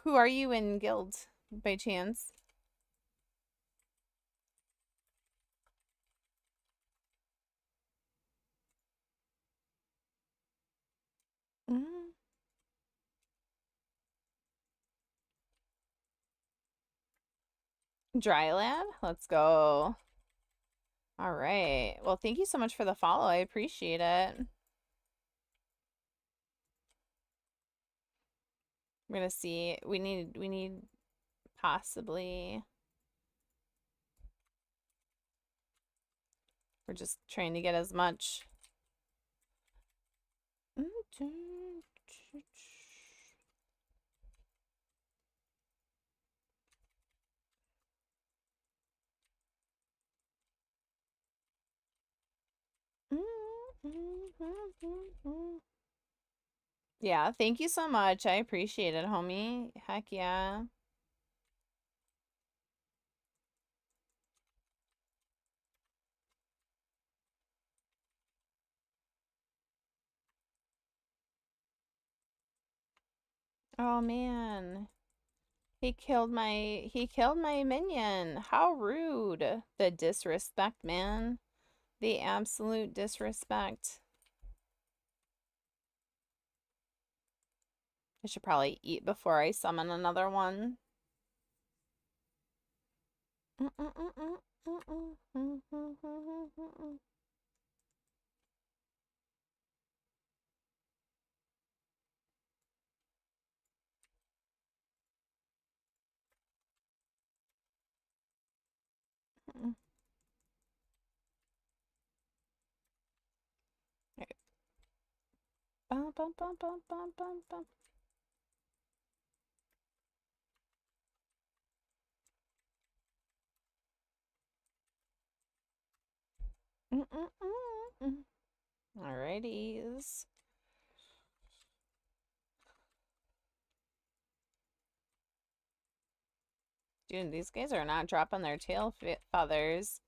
who are you in guild by chance? Mm. Dryland? Let's go. All right. Well, thank you so much for the follow. I appreciate it. We're gonna see. We need possibly. We're just trying to get as much. Yeah, thank you so much. I appreciate it, homie. Heck yeah. Oh man. He killed my minion. How rude. The disrespect, man. The absolute disrespect. I should probably eat before I summon another one. Bum, bum, bum, bum, bum, bum, bum. Alrighties. Dude, these guys are not dropping their tail feathers.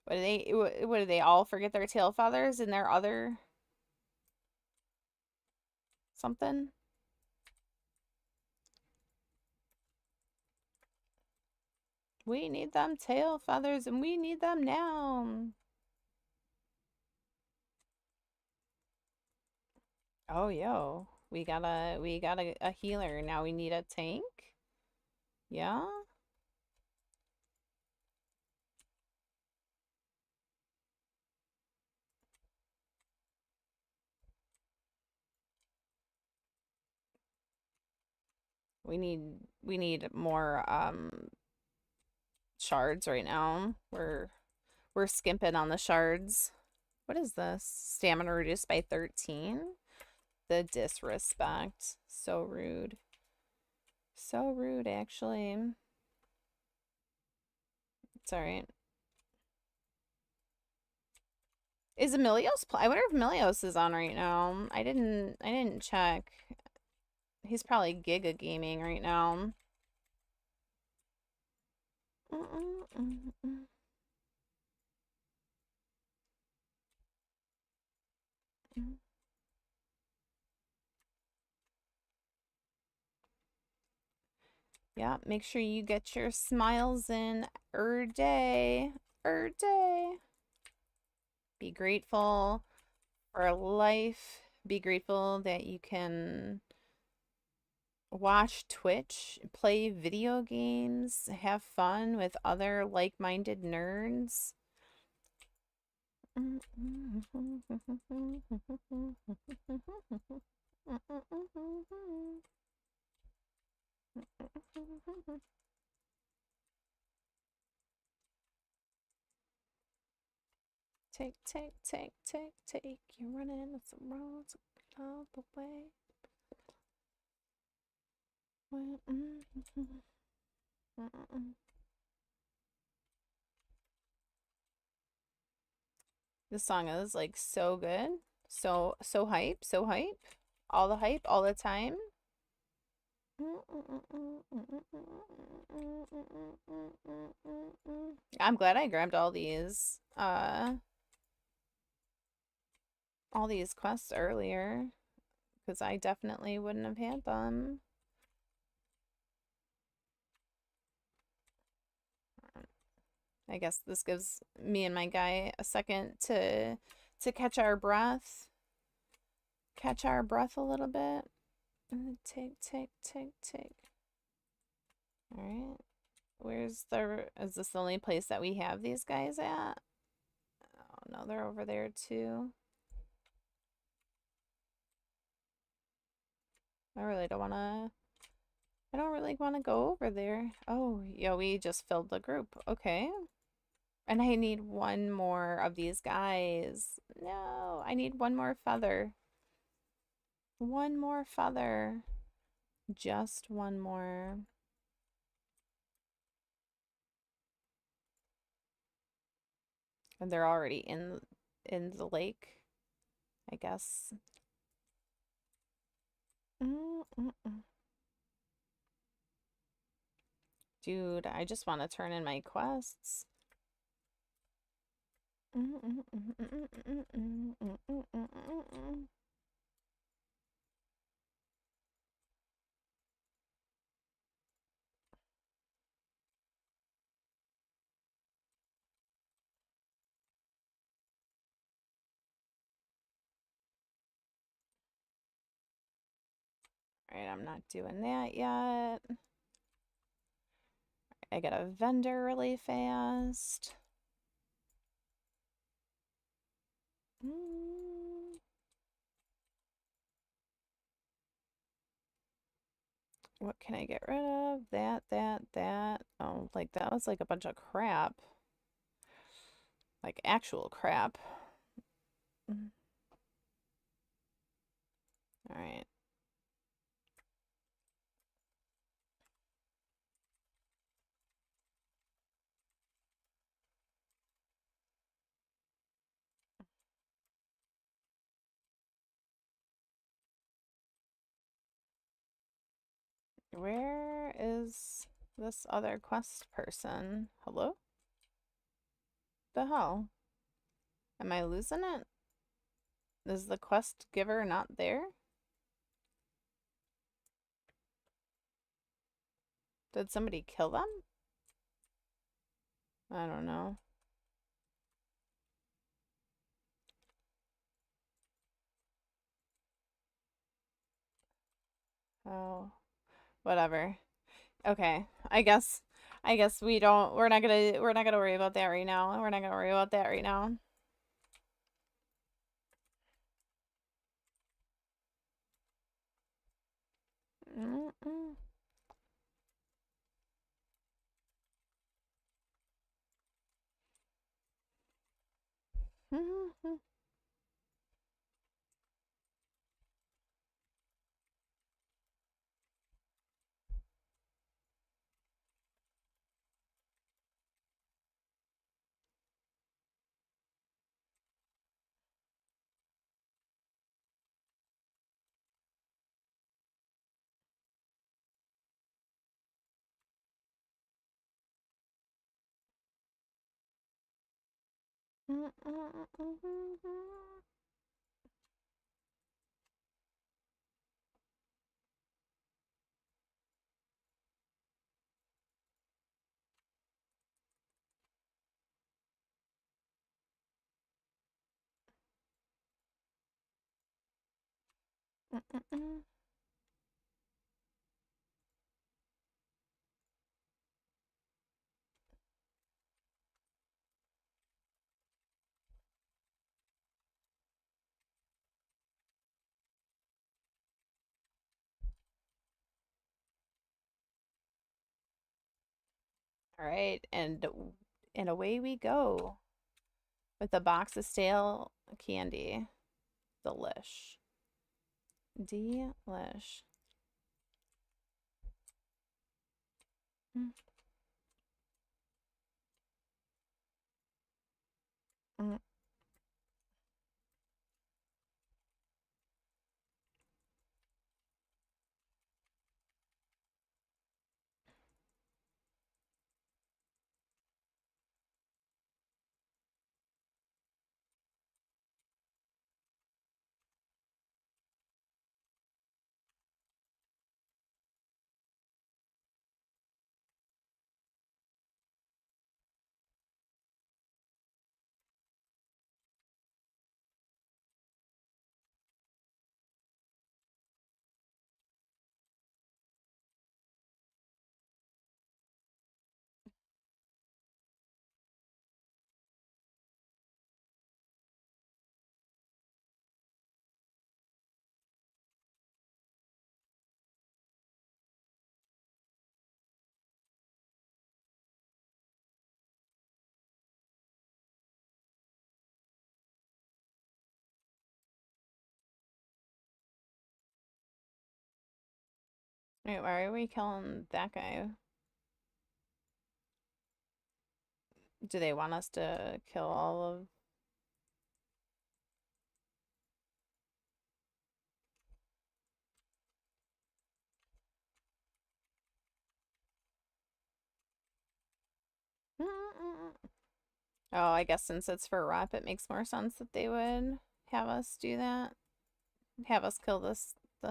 What do they all forget their tail feathers in their other something? We need them tail feathers and we need them now. Oh, yo. We got a healer. Now we need a tank? Yeah? We need more shards right now. We're skimping on the shards. What is this? Stamina reduced by 13? The disrespect. So rude. So rude, actually. It's alright. Is Emilios I wonder if Emilios is on right now. I didn't check. He's probably Giga gaming right now. Yeah, make sure you get your smiles in day. Day. Be grateful for life. Be grateful that you can watch Twitch, play video games, have fun with other like-minded nerds. Take, you're running some roads all the way. This song is like so good. So hype, so hype. All the hype, all the time. I'm glad I grabbed all these quests earlier, because I definitely wouldn't have had them. I guess this gives me and my guy a second to catch our breath. Catch our breath a little bit. Take. Alright. Is this the only place that we have these guys at? Oh no, they're over there too. I don't really wanna go over there. Oh, yeah, we just filled the group. Okay. And I need one more of these guys. No, I need one more feather. One more feather. Just one more. And they're already in the lake, I guess. Dude, I just want to turn in my quests. Alright, I'm not doing that yet. I get a vendor really fast. What can I get rid of? That. Oh, like that was like a bunch of crap. Like actual crap. Alright. Where is this other quest person? Hello? The hell? Am I losing it? Is the quest giver not there? Did somebody kill them? I don't know. Oh, whatever. Okay. I guess we're not gonna worry about that right now. We're not gonna worry about that right now. Mm-mm-mm. All right, and away we go with a box of stale candy. Delish. Delish. Mm, mm, Wait, why are we killing that guy? Do they want us to kill all of... Mm-mm-mm. Oh, I guess since it's for rep, it makes more sense that they would have us do that. Have us kill the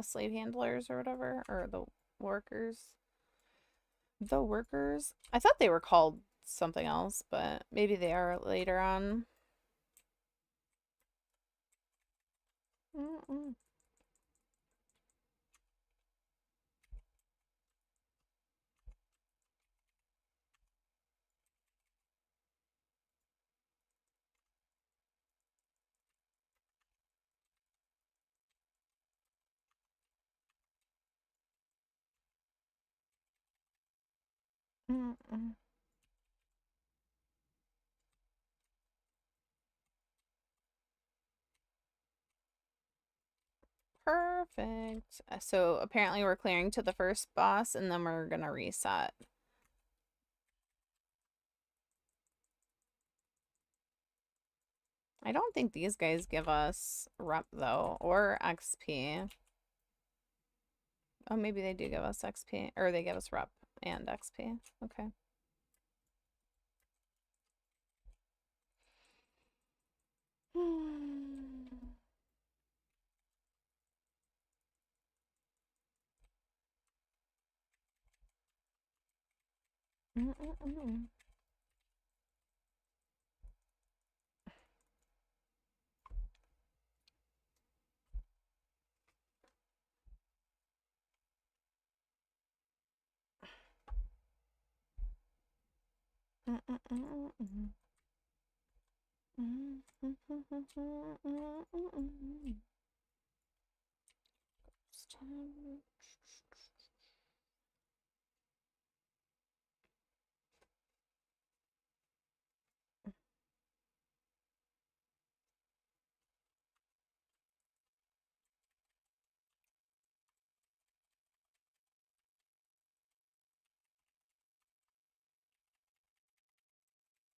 slave handlers or whatever, or the workers. The workers? I thought they were called something else, but maybe they are later on. Mm-mm. Mm-mm. Perfect. So apparently we're clearing to the first boss and then we're gonna reset. I don't think these guys give us rep though, or XP. Oh, maybe they do give us XP, or they give us rep and XP. Okay. Mm-mm-mm. Mm-mm-mm-mm. Mm-mm-mm-mm-mm-mm-mm. It's time.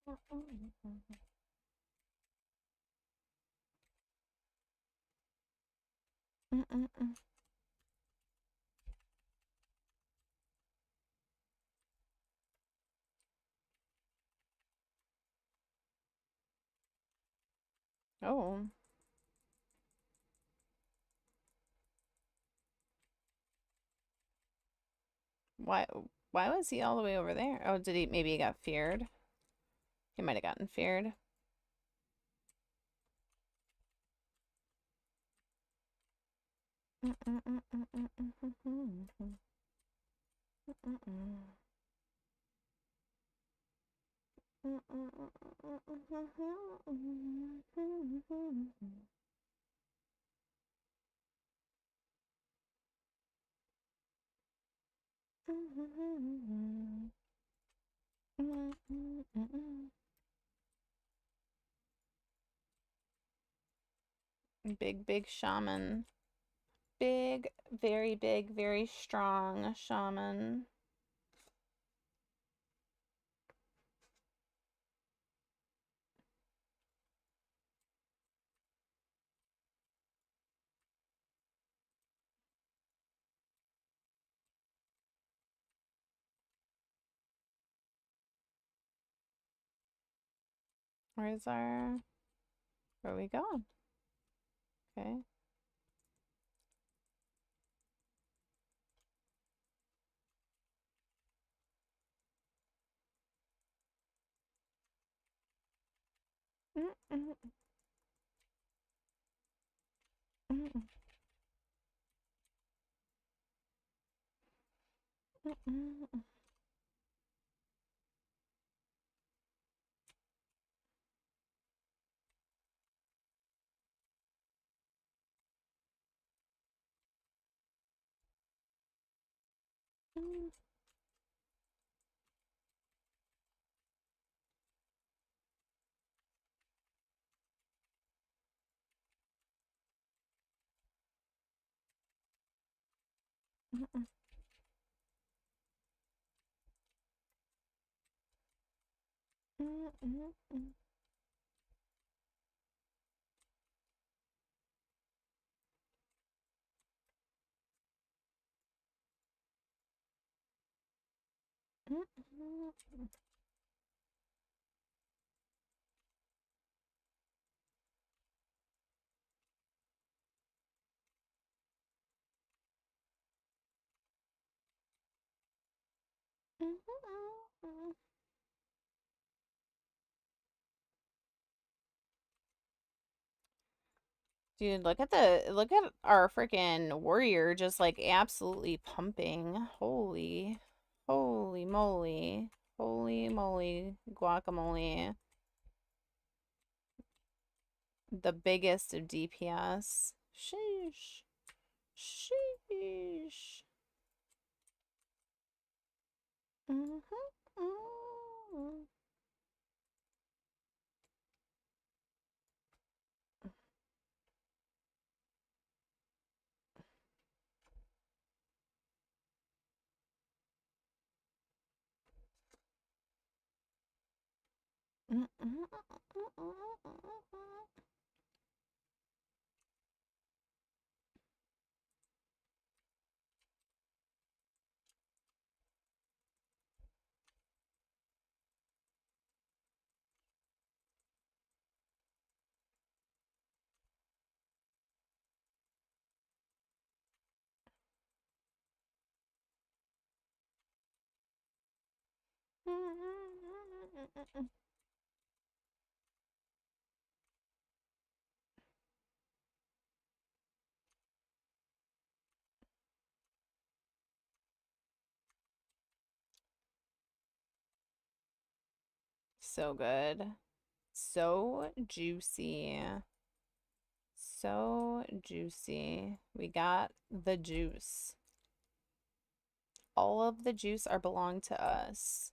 Mm-mm-mm-mm. Mm-mm-mm. Oh, why why was he all the way over there? Oh, did he maybe he got feared? He might have gotten feared. Big, big shaman. Big, very strong shaman. Where are we going? Okay. Dude, look at our freaking warrior just like absolutely pumping. Holy moly. Holy moly guacamole. The biggest of DPS. Sheesh. Sheesh. So good. So juicy. So juicy. We got the juice. All of the juice are belong to us.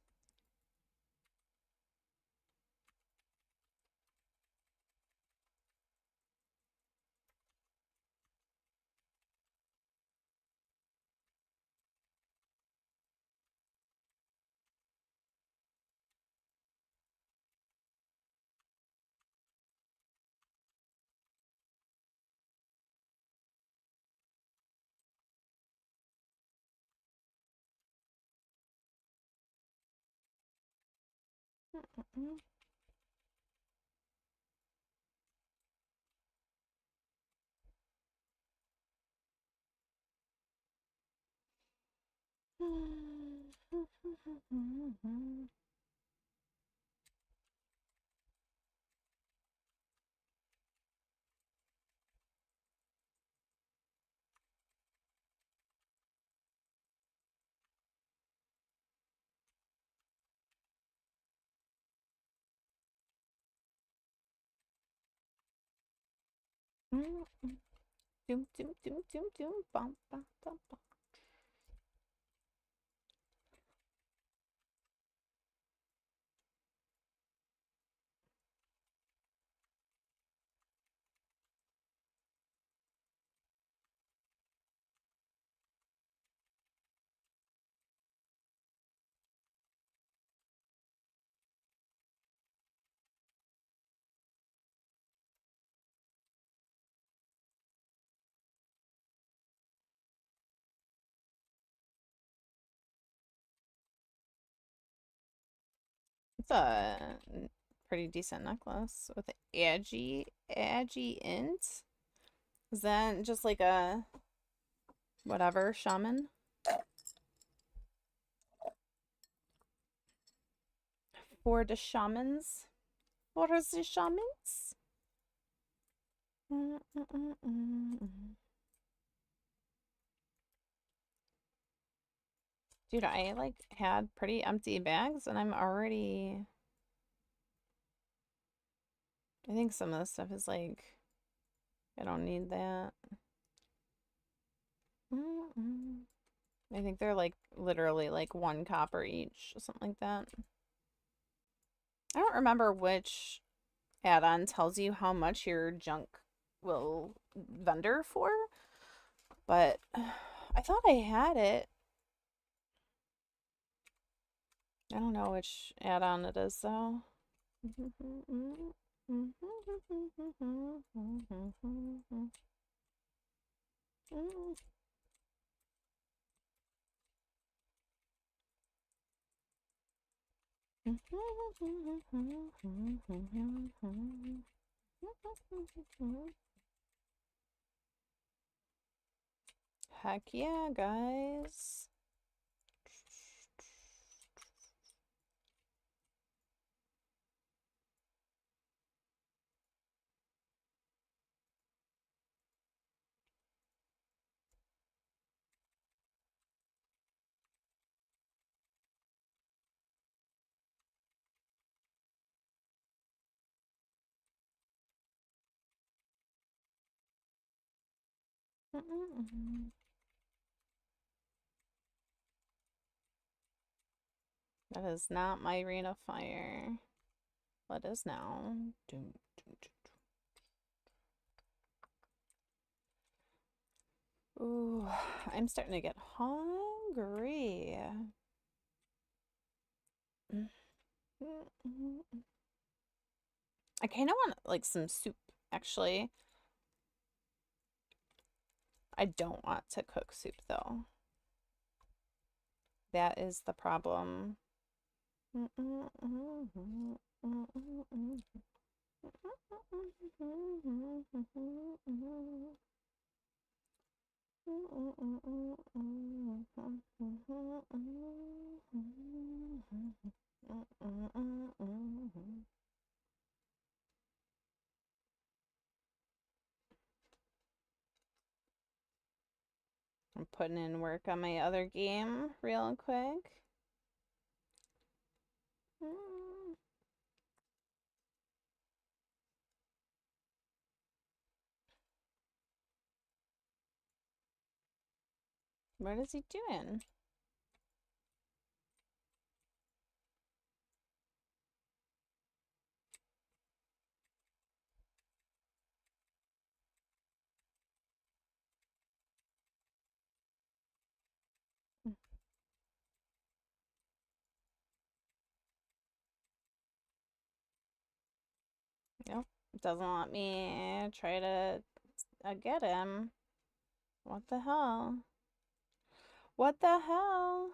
Doom, doom, doom, doom, doom, bum, bum, bum, bum. It's a pretty decent necklace with agi int. Is that just like a whatever shaman? For the shamans? For the shamans? Dude, I like had pretty empty bags and I'm already... I think some of this stuff is like... I don't need that. I think they're like literally like 1 copper each, something like that. I don't remember which add-on tells you how much your junk will vendor for, but I thought I had it. I don't know which add-on it is though. Heck yeah, guys. That is not my ring of fire. What is now? Ooh, I'm starting to get hungry. I kind of want like some soup, actually. I don't want to cook soup though. That is the problem. I'm putting in work on my other game real quick. What is he doing? Nope, doesn't let me try to get him. What the hell? What the hell?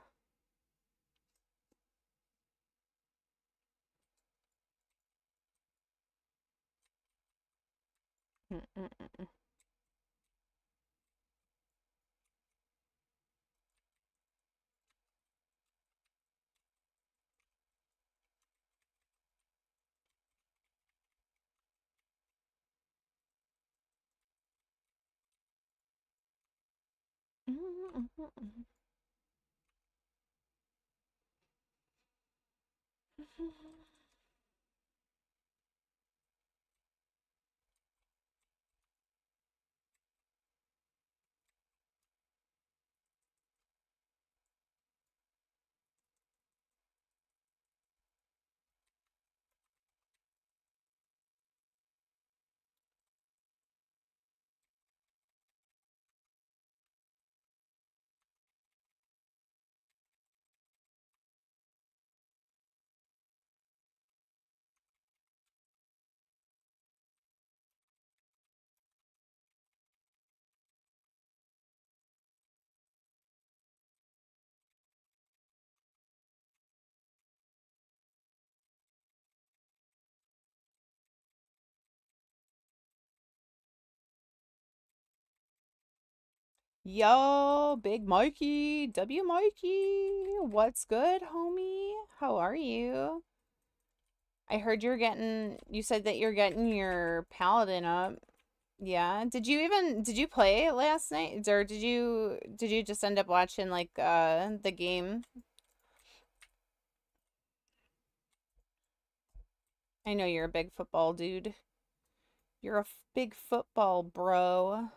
Yo, Big Mikey, W Mikey, what's good, homie? How are you? I heard you said that you're getting your paladin up. Yeah. Did you play last night? Or did you just end up watching like the game? I know you're a big football dude. You're a big football bro.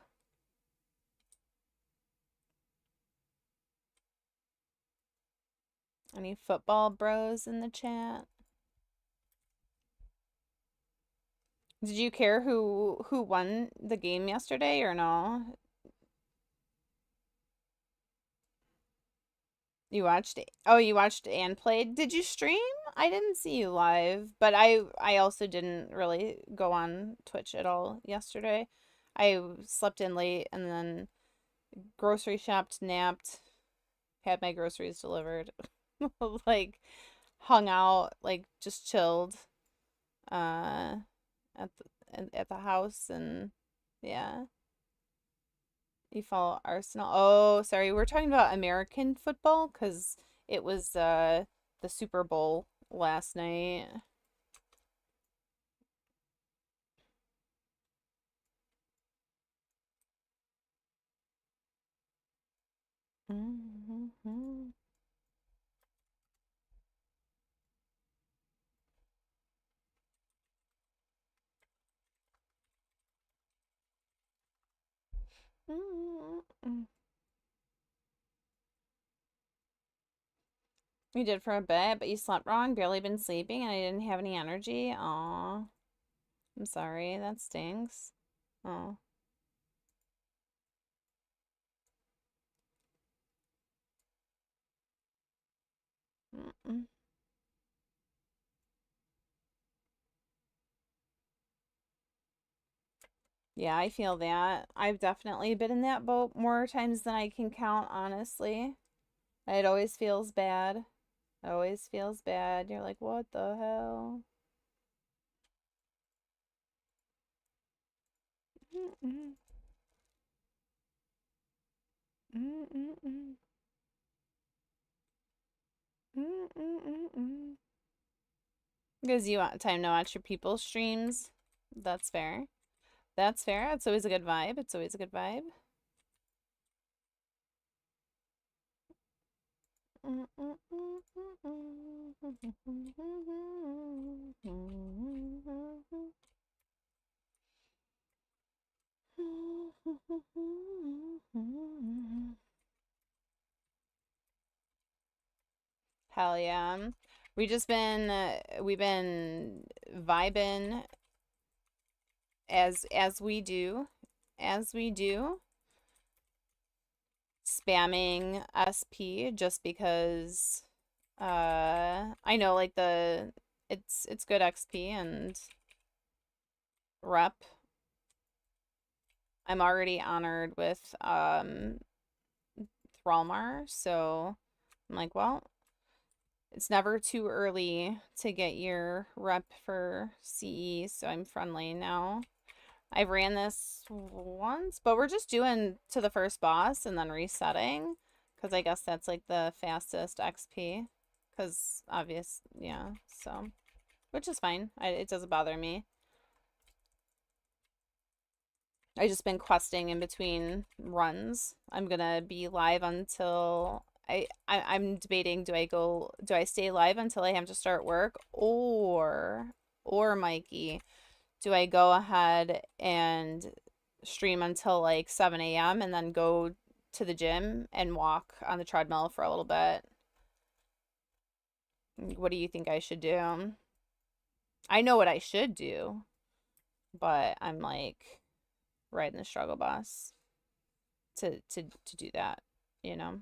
Any football bros in the chat? Did you care who won the game yesterday or no? You watched it. Oh, you watched and played. Did you stream? I didn't see you live, but I also didn't really go on Twitch at all yesterday. I slept in late and then grocery shopped, napped, had my groceries delivered. Like hung out, like just chilled uh at the house and yeah. You follow Arsenal. Oh, sorry. We're talking about American football because it was the Super Bowl last night. Mm-hmm. Mm-hmm. You did for a bit, but you slept wrong, barely been sleeping, and I didn't have any energy. Aw, I'm sorry. That stinks. Oh. Mm-mm. Yeah, I feel that. I've definitely been in that boat more times than I can count, honestly. It always feels bad. It always feels bad. You're like, what the hell? Mm-mm. Mm-mm-mm. Mm-mm-mm-mm. Because you want time to watch your people's streams. That's fair. That's fair. It's always a good vibe. It's always a good vibe. Hell yeah. We've been vibing as we do, as we do, spamming SP just because I know like it's good XP and rep. I'm already honored with Thralmar, so I'm like, well, it's never too early to get your rep for CE, so I'm friendly now. I've ran this once, but we're just doing to the first boss and then resetting because I guess that's like the fastest XP because yeah, so which is fine. It doesn't bother me. I just been questing in between runs. I'm gonna be live until I'm debating do I stay live until I have to start work or Mikey, do I go ahead and stream until like 7 a.m. and then go to the gym and walk on the treadmill for a little bit? What do you think I should do? I know what I should do, but I'm like riding the struggle bus to do that, you know?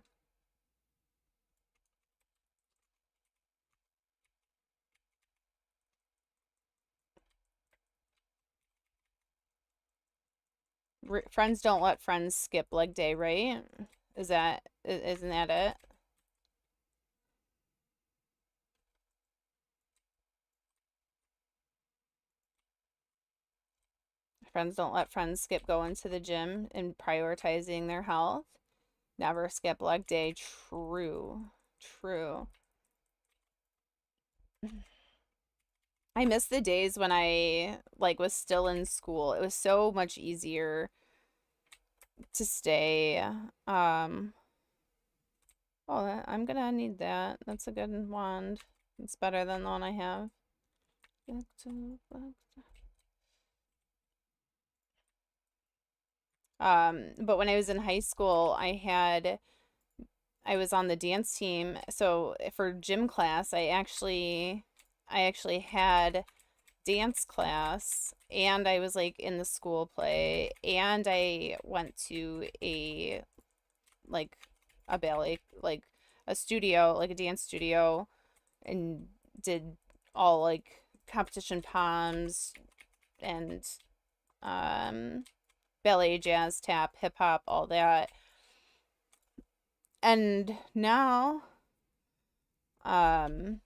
Friends don't let friends skip leg day, right? Isn't that it? Friends don't let friends skip going to the gym and prioritizing their health. Never skip leg day. True. True. I miss the days when I like was still in school. It was so much easier to stay. Oh, I'm gonna need that. That's a good wand. It's better than the one I have. But when I was in high school, I was on the dance team. So for gym class, I actually had dance class, and I was like in the school play, and I went to like a ballet, like a studio, like a dance studio, and did all like competition poms and um ballet, jazz, tap, hip hop, all that. And now um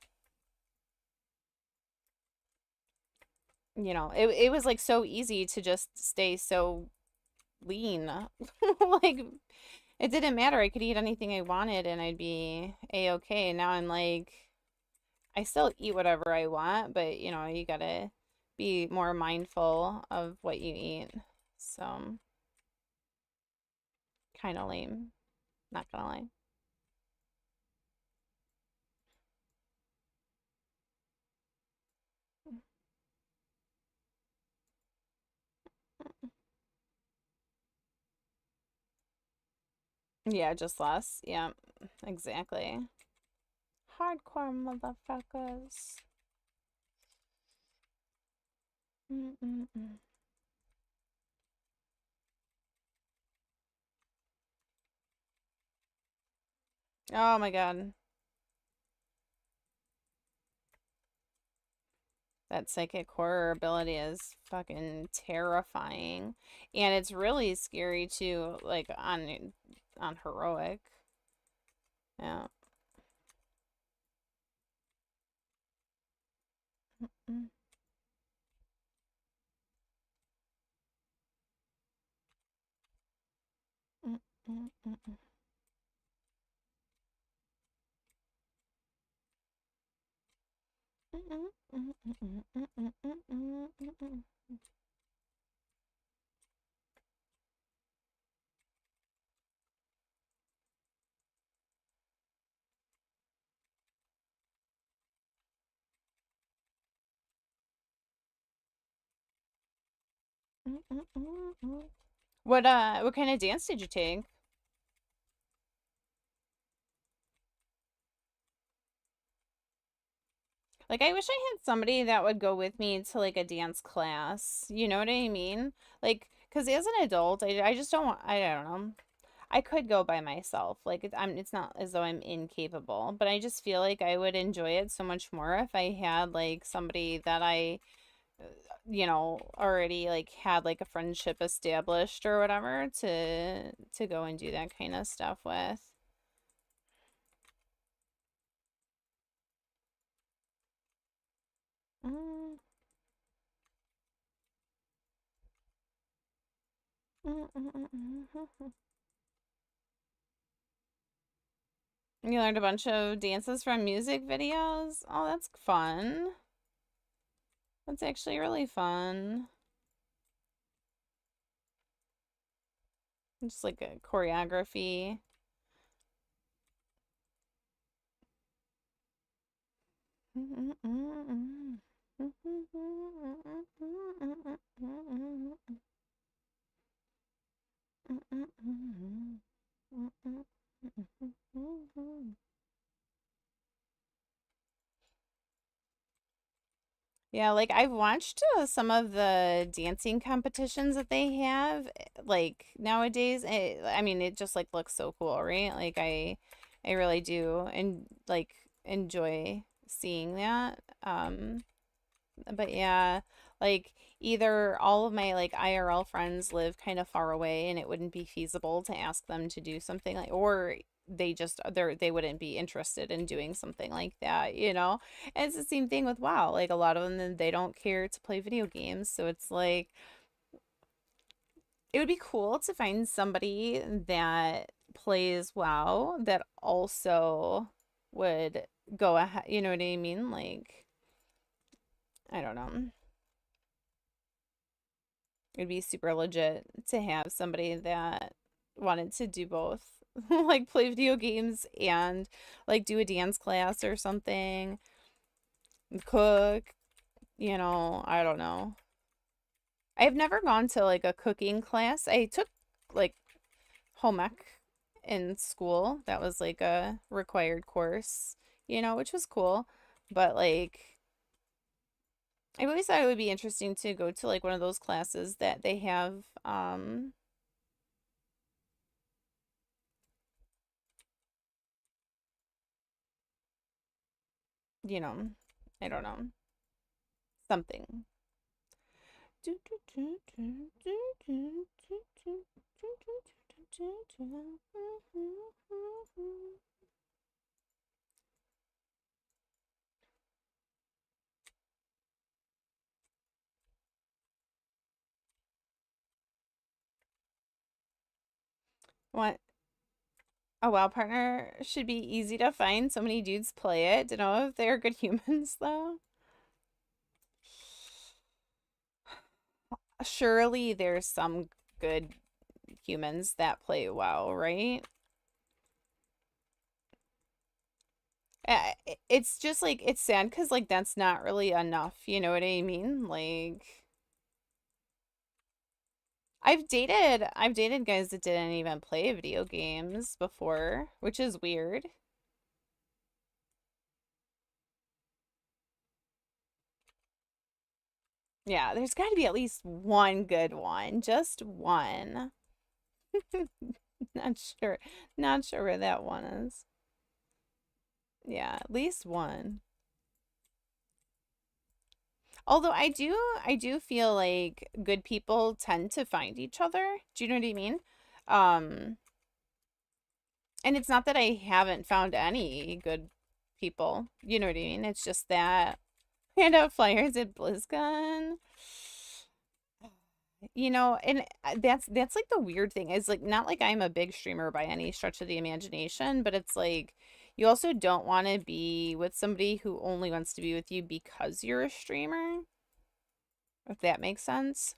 it was like so easy to just stay so lean. Like it didn't matter. I could eat anything I wanted and I'd be a-okay. Now I'm like I still eat whatever I want, but you gotta be more mindful of what you eat. So kind of lame, not gonna lie. Yeah, just less. Yeah, exactly. Hardcore motherfuckers. Mm-mm-mm. Oh my God. That psychic horror ability is fucking terrifying. And it's really scary too, like on heroic. Yeah. Mm, mm, mm, mm, mm. Mm, mm, mm, mm, mm, mm, mm, mm, mm, mm. Mm, mm, mm, mm. What kind of dance did you take? Like I wish I had somebody that would go with me to like a dance class. You know what I mean? Like cuz as an adult, I just don't want I don't know. I could go by myself. Like it's not as though I'm incapable, but I just feel like I would enjoy it so much more if I had like somebody that I already like had like a friendship established or whatever to go and do that kind of stuff with. Mm, mm, mm, mm, mm, mm. You learned a bunch of dances from music videos. Oh, that's fun. That's actually really fun. Just like a choreography. Yeah, like I've watched some of the dancing competitions that they have like nowadays. I mean, it just like looks so cool, right? Like I really do and like enjoy seeing that. But yeah, like either all of my like IRL friends live kind of far away and it wouldn't be feasible to ask them to do something like or they wouldn't be interested in doing something like that. And it's the same thing with WoW. Like a lot of them they don't care to play video games, so it's like it would be cool to find somebody that plays WoW that also would go ahead, you know what I mean? Like, I don't know. It'd be super legit to have somebody that wanted to do both, like play video games and like do a dance class or something, cook, I don't know. I've never gone to like a cooking class. I took like home ec in school. That was like a required course, which was cool. But like, I always thought it would be interesting to go to like one of those classes that they have, you know, I don't know, something. What? A WoW partner should be easy to find. So many dudes play it. To know if they're good humans, though. Surely there's some good humans that play WoW, right? It's just like it's sad because like that's not really enough. You know what I mean? Like I've dated guys that didn't even play video games before, which is weird. Yeah, there's got to be at least one good one, just one. Not sure, not sure where that one is. Yeah, at least one. Although I do feel like good people tend to find each other. Do you know what I mean? Um, and it's not that I haven't found any good people. You know what I mean? It's just that hand out flyers at BlizzCon. And that's like the weird thing is like not like I'm a big streamer by any stretch of the imagination, but it's like you also don't want to be with somebody who only wants to be with you because you're a streamer, if that makes sense.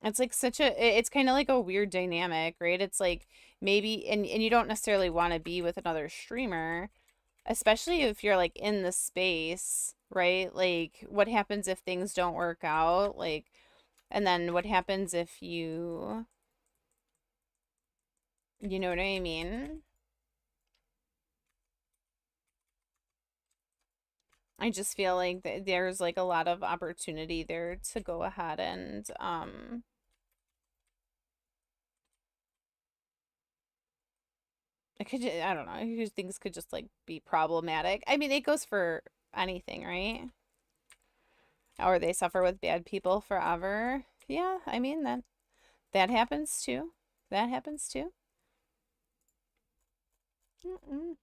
It's like it's kind of like a weird dynamic, right? It's like maybe and you don't necessarily want to be with another streamer, especially if you're like in the space, right? Like what happens if things don't work out? Like and then what happens if you know what I mean? I just feel like there's like a lot of opportunity there to go ahead and I don't know, things could just like be problematic. I mean, it goes for anything, right? Or they suffer with bad people forever. Yeah, I mean that happens too. That happens too. Mm-mm.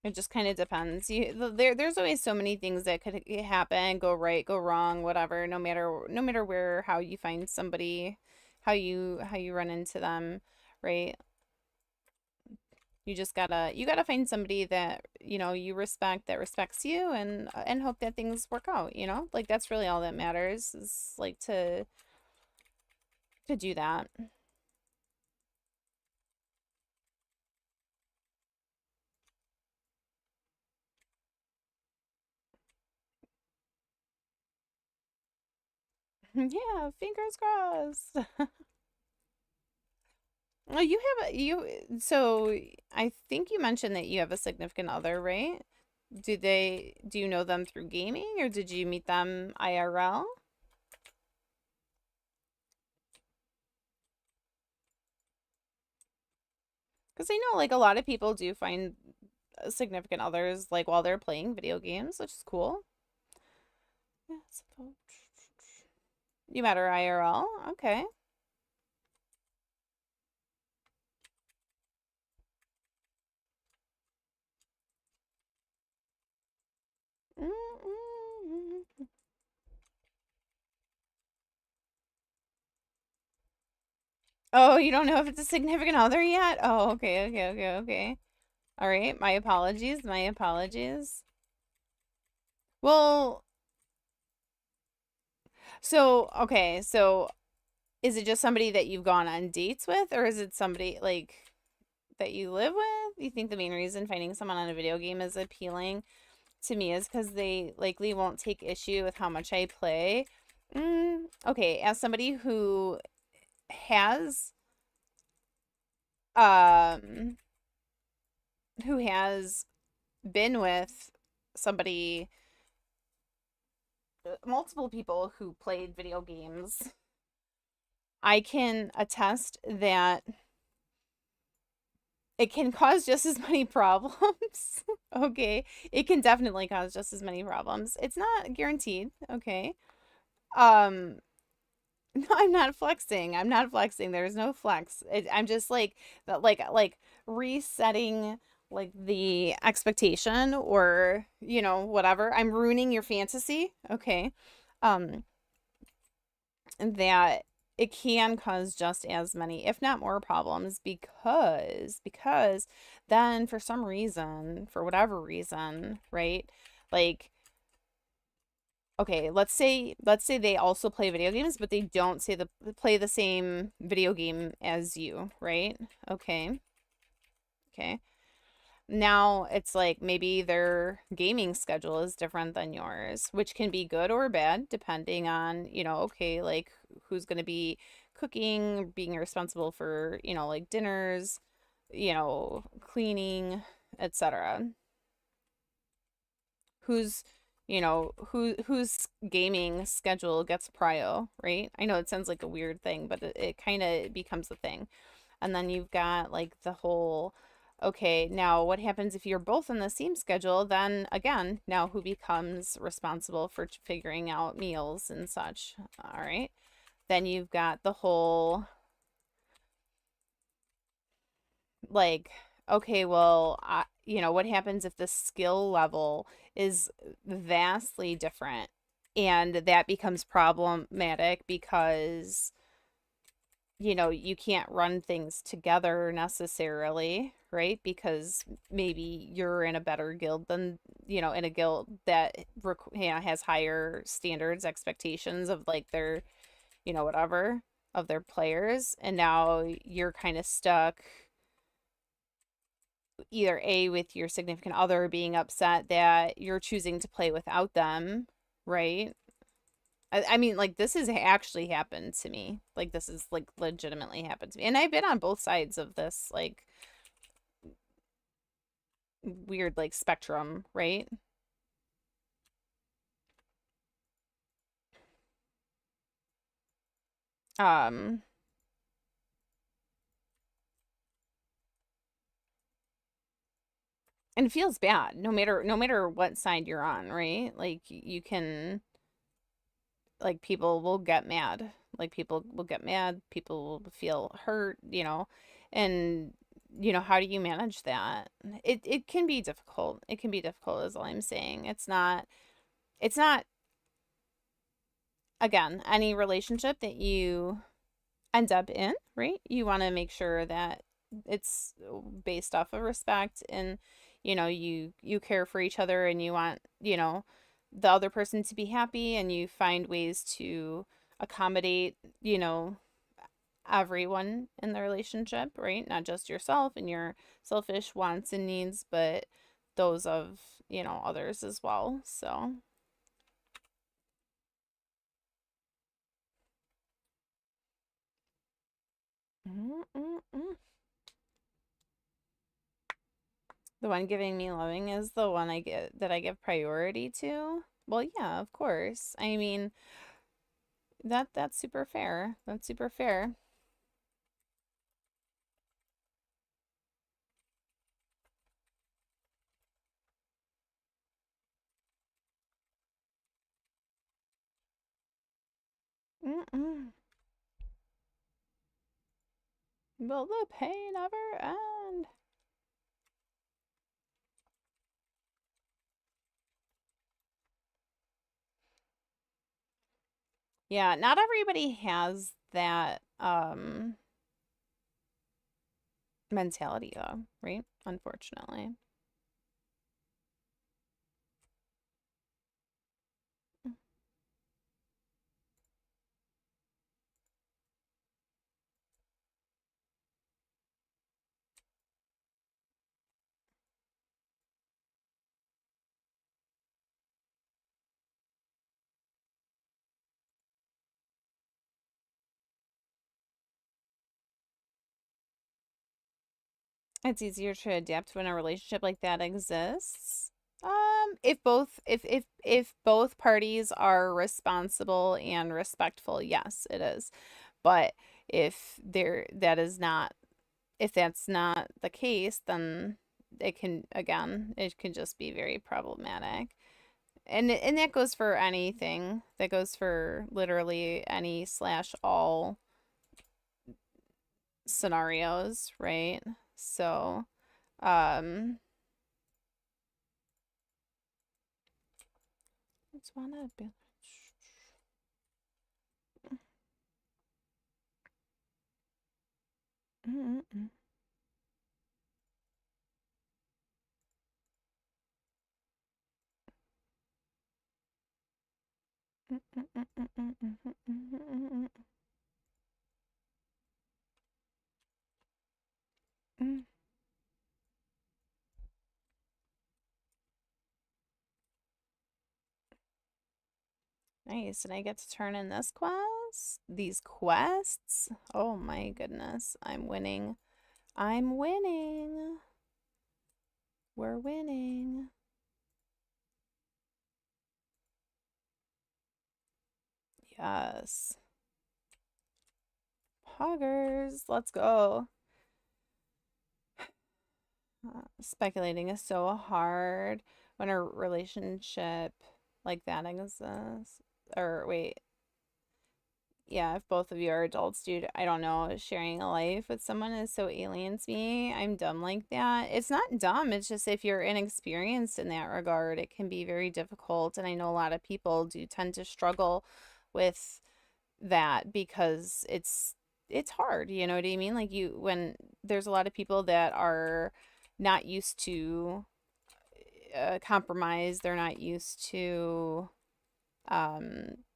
It just kind of depends. There's always so many things that could happen, go right, go wrong, whatever. No matter where, how you find somebody, how you run into them, right? You gotta find somebody that you respect, that respects you, and hope that things work out. Like that's really all that matters is like to do that. Yeah, fingers crossed. Well, so I think you mentioned that you have a significant other, right? Do you know them through gaming or did you meet them IRL? Because I know like a lot of people do find significant others like while they're playing video games, which is cool. Yeah, you met her IRL? Okay. Oh, you don't know if it's a significant other yet? Oh, okay, okay, okay, okay. All right, my apologies, my apologies. Well, so, okay, so is it just somebody that you've gone on dates with, or is it somebody like that you live with? You think the main reason finding someone on a video game is appealing to me is because they likely won't take issue with how much I play? Okay, as somebody has um who has been with somebody, multiple people who played video games, I can attest that it can cause just as many problems. Okay. It can definitely cause just as many problems. It's not guaranteed. Okay. Um, no, I'm not flexing. I'm not flexing. There's no flex. I'm just like that, like resetting like the expectation or, whatever. I'm ruining your fantasy. Okay. Um, that it can cause just as many, if not more problems, because then for some reason, for whatever reason, right? Like, okay, let's say they also play video games, but they don't play the same video game as you, right? Okay. Okay. Now it's like maybe their gaming schedule is different than yours, which can be good or bad depending on, okay, like who's going to be cooking, being responsible for, like dinners, cleaning, etc. Who's, whose gaming schedule gets prio, right? I know it sounds like a weird thing, but it kind of becomes a thing. And then you've got like the whole, okay, now what happens if you're both on the same schedule? Then again, now who becomes responsible for figuring out meals and such? All right. Then you've got the whole, like, okay, well, what happens if the skill level is vastly different? And that becomes problematic because you can't run things together necessarily, right? Because maybe you're in a better guild than, in a guild that has higher standards, expectations of like their, whatever, of their players. And now you're kind of stuck either A, with your significant other being upset that you're choosing to play without them, right? I mean, like, this has actually happened to me. Like, this is, like, legitimately happened to me. And I've been on both sides of this, like, weird, like, spectrum, right? Um, and it feels bad no matter what side you're on, right? Like, you can, like, people will get mad. Like, people will get mad, people will feel hurt, and how do you manage that? It can be difficult. It can be difficult is all I'm saying. It's not again, any relationship that you end up in, right? You want to make sure that it's based off of respect, and you care for each other, and you want, the other person to be happy, and you find ways to accommodate, everyone in the relationship, right? Not just yourself and your selfish wants and needs, but those of, others as well. So, mm-mm-mm. The one giving me loving is the one I give priority to. Well, yeah, of course. I mean, that's super fair. That's super fair. Mm-mm. Will the pain ever end? Yeah, not everybody has that mentality, though, right? Unfortunately. It's easier to adapt when a relationship like that exists. If both parties are responsible and respectful, yes, it is. But if there that is not if that's not the case, then it can just be very problematic. And that goes for anything. That goes for literally any slash all scenarios, right? So, um, it's wanna be. Nice, and I get to turn in this quest? These quests? Oh my goodness, I'm winning. I'm winning. We're winning. Yes. Poggers, let's go. Speculating is so hard when a relationship like that exists. Or wait, yeah, if both of you are adults, dude, I don't know, sharing a life with someone is so alien to me. I'm dumb like that. It's not dumb, it's just if you're inexperienced in that regard, it can be very difficult. And I know a lot of people do tend to struggle with that because it's hard, you know what I mean? Like you when there's a lot of people that are not used to compromise, they're not used to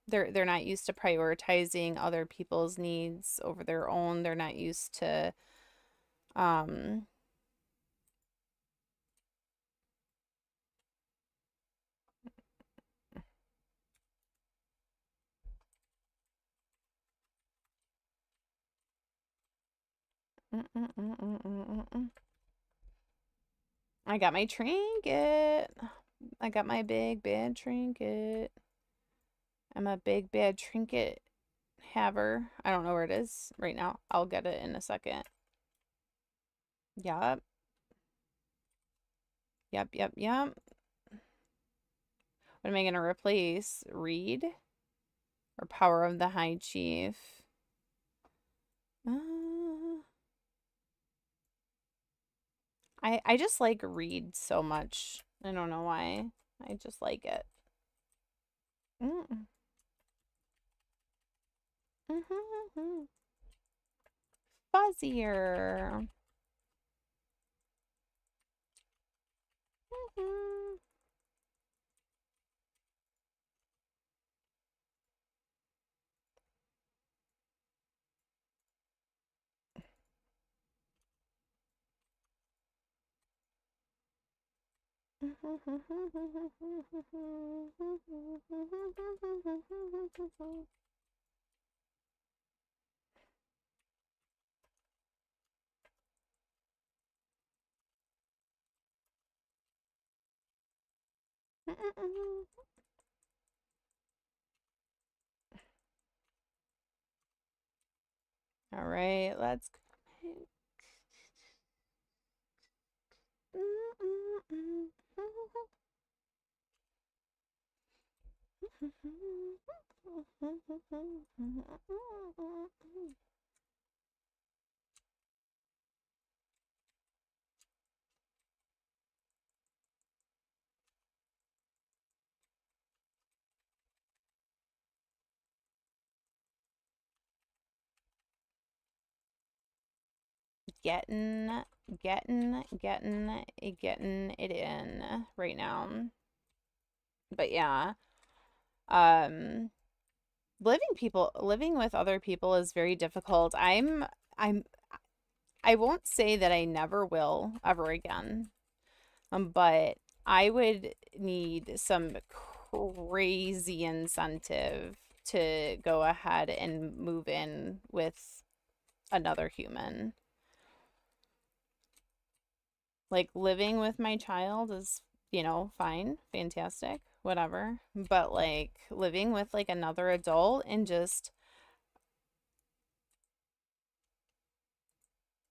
they're not used to prioritizing other people's needs over their own. They're not used to um I got my trinket. I got my big bad trinket. I'm a big bad trinket haver. I don't know where it is right now. I'll get it in a second. Yup. Yep, yep, yep. What am I gonna replace? Reed or Power of the High Chief? Uh, I just like Reed so much. I don't know why. I just like it. Mm. Mm-hmm. Fuzzier. Mm-hmm. All right, let's go. getting it in right now. But yeah, um, living with other people is very difficult. I'm, I won't say that I never will ever again. But I would need some crazy incentive to go ahead and move in with another human. Like living with my child is, fine, fantastic, whatever. But like living with like another adult and just,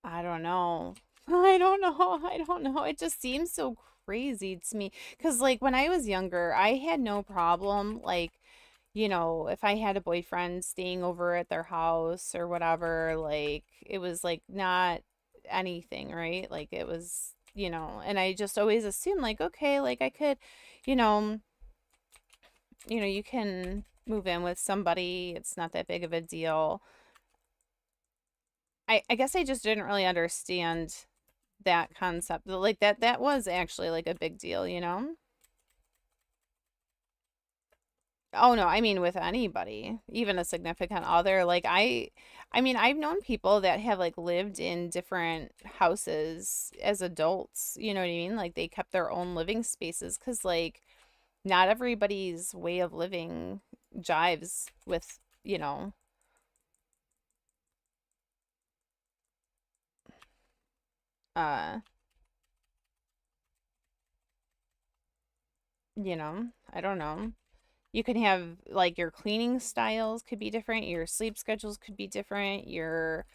I don't know. I don't know. I don't know. It just seems so crazy to me. Because, like, when I was younger, I had no problem, like, if I had a boyfriend staying over at their house or whatever, like, it was like not anything, right? Like, it was, and I just always assumed, like, okay, like, I could, you know, you can move in with somebody. It's not that big of a deal. I guess I just didn't really understand that concept. Like that was actually like a big deal, you know? Oh no, I mean with anybody, even a significant other. Like I mean I've known people that have like lived in different houses as adults, you know what I mean? Like they kept their own living spaces 'cause like not everybody's way of living jives with, uh, I don't know. You can have like your cleaning styles could be different, your sleep schedules could be different, your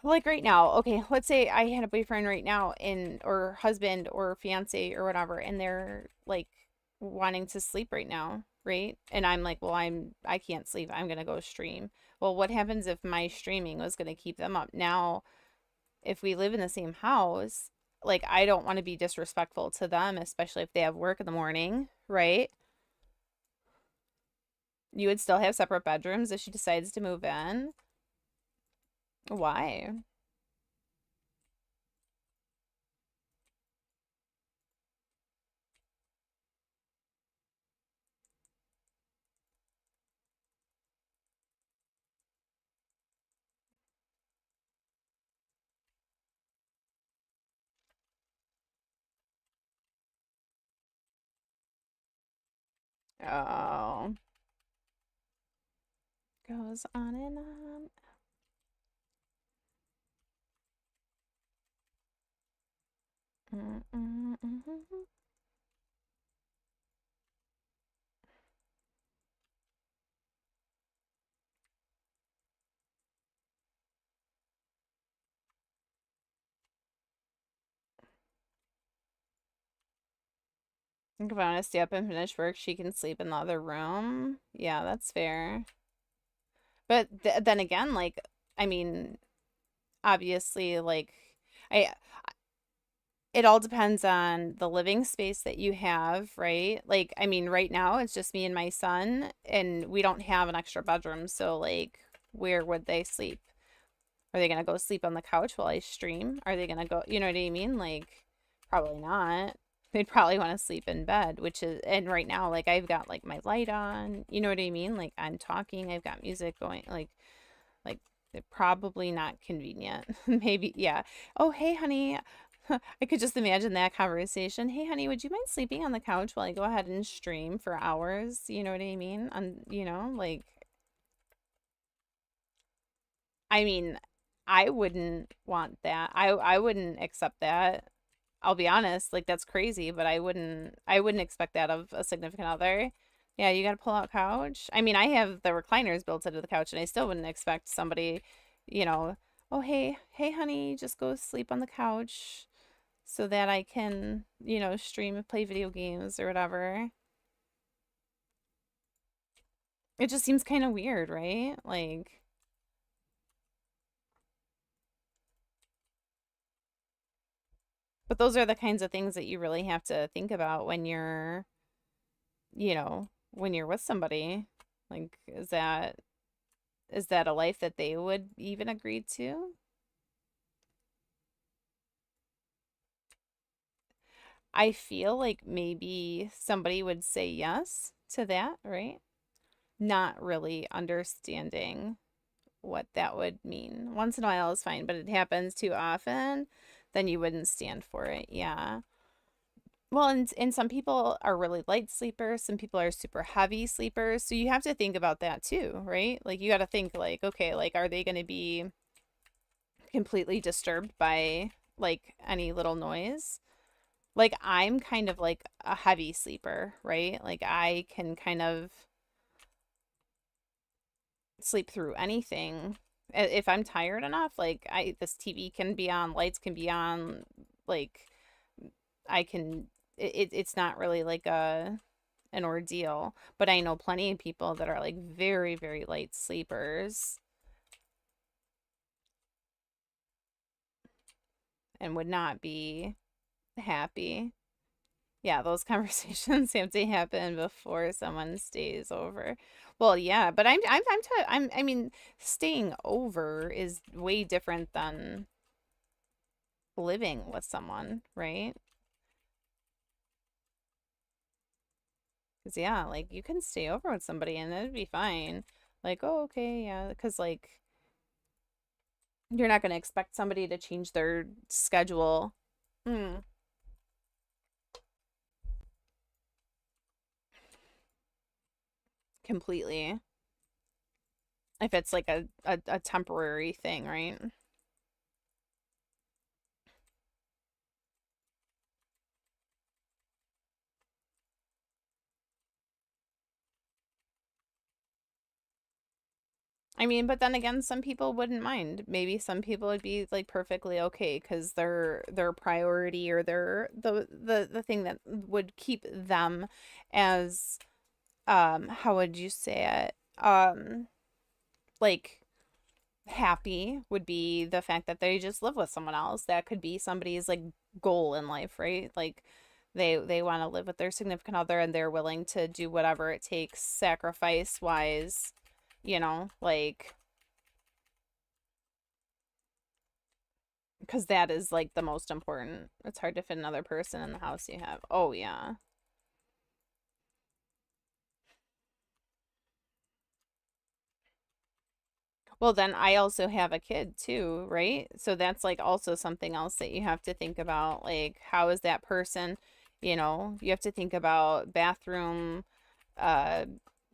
like right now, okay, let's say I had a boyfriend right now and or husband or fiance or whatever, and they're like wanting to sleep right now, right? And I'm like, well, I can't sleep. I'm gonna go stream. Well, what happens if my streaming was gonna keep them up? Now, if we live in the same house, like I don't want to be disrespectful to them, especially if they have work in the morning, right? You would still have separate bedrooms if she decides to move in. Why? Oh, goes on and on. Mm, mm, mm, mm. Think if I want to stay up and finish work, she can sleep in the other room. Yeah, that's fair. But then again, like, I mean, obviously, like, I it all depends on the living space that you have, right? Like, I mean, right now it's just me and my son, and we don't have an extra bedroom, so like, where would they sleep? Are they gonna go sleep on the couch while I stream? Are they gonna go, you know what I mean? Like, probably not. They'd probably want to sleep in bed, which is, and right now, like, I've got like my light on, you know what I mean? Like, I'm talking, I've got music going, like, they're probably not convenient. Maybe, yeah. Oh, hey, honey. I could just imagine that conversation. Hey, honey, would you mind sleeping on the couch while I go ahead and stream for hours? You know what I mean? Like, I mean, I wouldn't want that. I wouldn't accept that. I'll be honest, like that's crazy, but I wouldn't expect that of a significant other. Yeah, you got to pull out couch. I mean, I have the recliners built into the couch and I still wouldn't expect somebody, you know, oh hey honey, just go sleep on the couch so that I can, stream and play video games or whatever. It just seems kind of weird, right? Like, but those are the kinds of things that you really have to think about when you're with somebody. Like, is that a life that they would even agree to? I feel like maybe somebody would say yes to that, right? Not really understanding what that would mean. Once in a while is fine, but it happens too often, then you wouldn't stand for it. Yeah. Well, and some people are really light sleepers, some people are super heavy sleepers. So you have to think about that too, right? Like you got to think like, okay, like are they going to be completely disturbed by like any little noise? Like I'm kind of like a heavy sleeper, right? Like I can kind of sleep through anything. If I'm tired enough, like I this TV can be on, lights can be on, like I can it's not really like a an ordeal, but I know plenty of people that are like very, very light sleepers and would not be happy. Yeah, those conversations have to happen before someone stays over. Well, yeah, but I mean, staying over is way different than living with someone, right? Because yeah, like you can stay over with somebody and it'd be fine. Like, oh, okay, yeah, because like you're not going to expect somebody to change their schedule. Hmm. Completely. If it's like a temporary thing, right? I mean, but then again, some people wouldn't mind. Maybe some people would be like perfectly okay because their priority or the thing that would keep them as how would you say it? Like happy would be the fact that they just live with someone else. That could be somebody's like goal in life, right? Like they want to live with their significant other and they're willing to do whatever it takes sacrifice wise, like because that is like the most important. It's hard to fit another person in the house you have. Oh yeah. Well, then I also have a kid too, right? So that's like also something else that you have to think about. Like, how is that person, you have to think about bathroom uh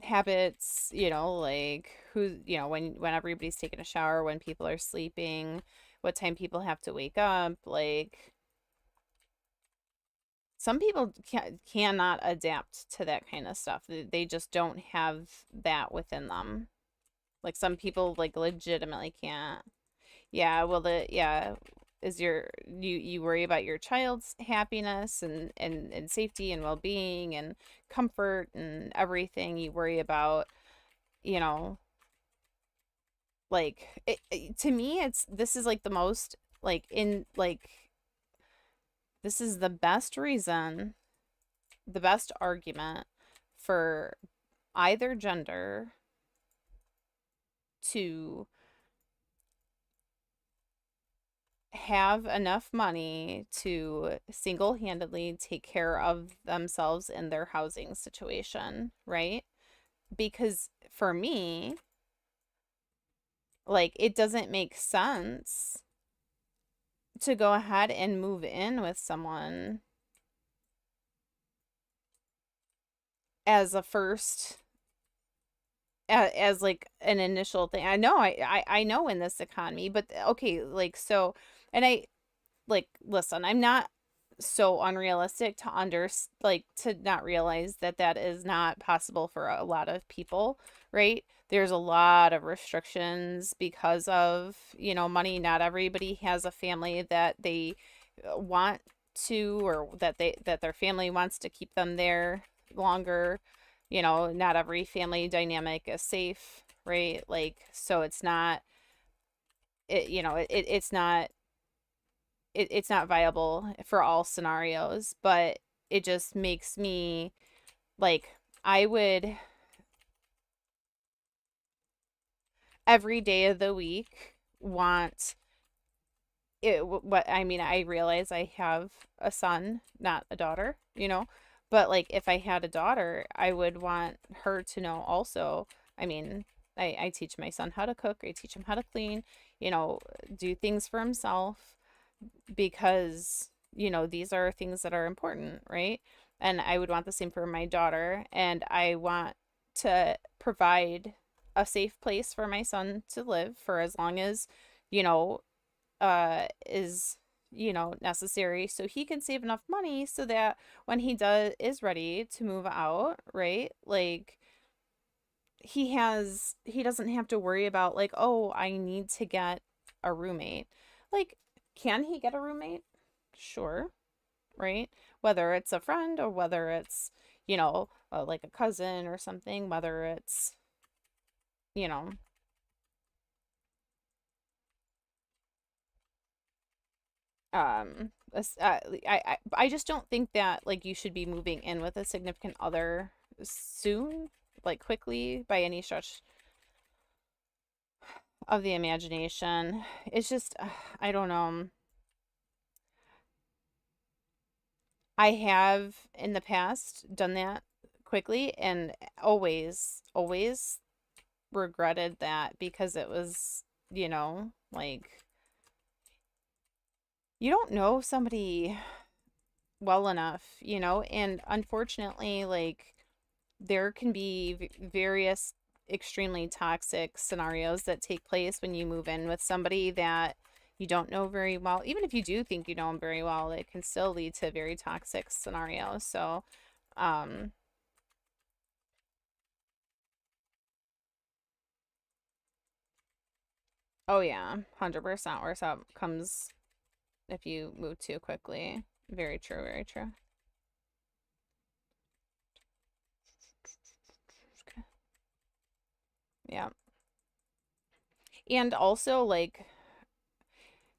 habits, like when everybody's taking a shower, when people are sleeping, what time people have to wake up, like some people cannot adapt to that kind of stuff. They just don't have that within them. Like some people like legitimately can't. Yeah, well is you worry about your child's happiness and safety and well-being and comfort and everything. You worry about, you know, like to me it's this is like the most like in like this is the best reason, the best argument for either gender to have enough money to single-handedly take care of themselves in their housing situation, right? Because for me, like it doesn't make sense to go ahead and move in with someone as a first as like an initial thing. I know I know in this economy, but okay, like so and I like listen, I'm not so unrealistic to like to not realize that that is not possible for a lot of people, right? There's a lot of restrictions because of, money. Not everybody has a family that they want to or that their family wants to keep them there longer. Not every family dynamic is safe, right? Like so it's not it's not viable for all scenarios, but it just makes me like I would every day of the week want what I mean, I realize I have a son, not a daughter, you know, but like if I had a daughter, I would want her to know also. I mean, I teach my son how to cook, I teach him how to clean, you know, do things for himself because, you know, these are things that are important, right? And I would want the same for my daughter, and I want to provide a safe place for my son to live for as long as, you know, is, you know, necessary, so he can save enough money so that when he does is ready to move out, right? Like he doesn't have to worry about like, oh, I need to get a roommate. Like, can he get a roommate? Sure, right? Whether it's a friend or whether it's, you know, like a cousin or something, whether it's, you know, I just don't think that like you should be moving in with a significant other soon, like quickly by any stretch of the imagination. It's just I don't know. I have in the past done that quickly and always regretted that because it was, you know, like you don't know somebody well enough, you know, and unfortunately, like there can be various extremely toxic scenarios that take place when you move in with somebody that you don't know very well. Even if you do think you know them very well, it can still lead to very toxic scenarios. So, um, oh yeah, 100% worse outcomes if you move too quickly. Very true, very true. Yeah. And also, like,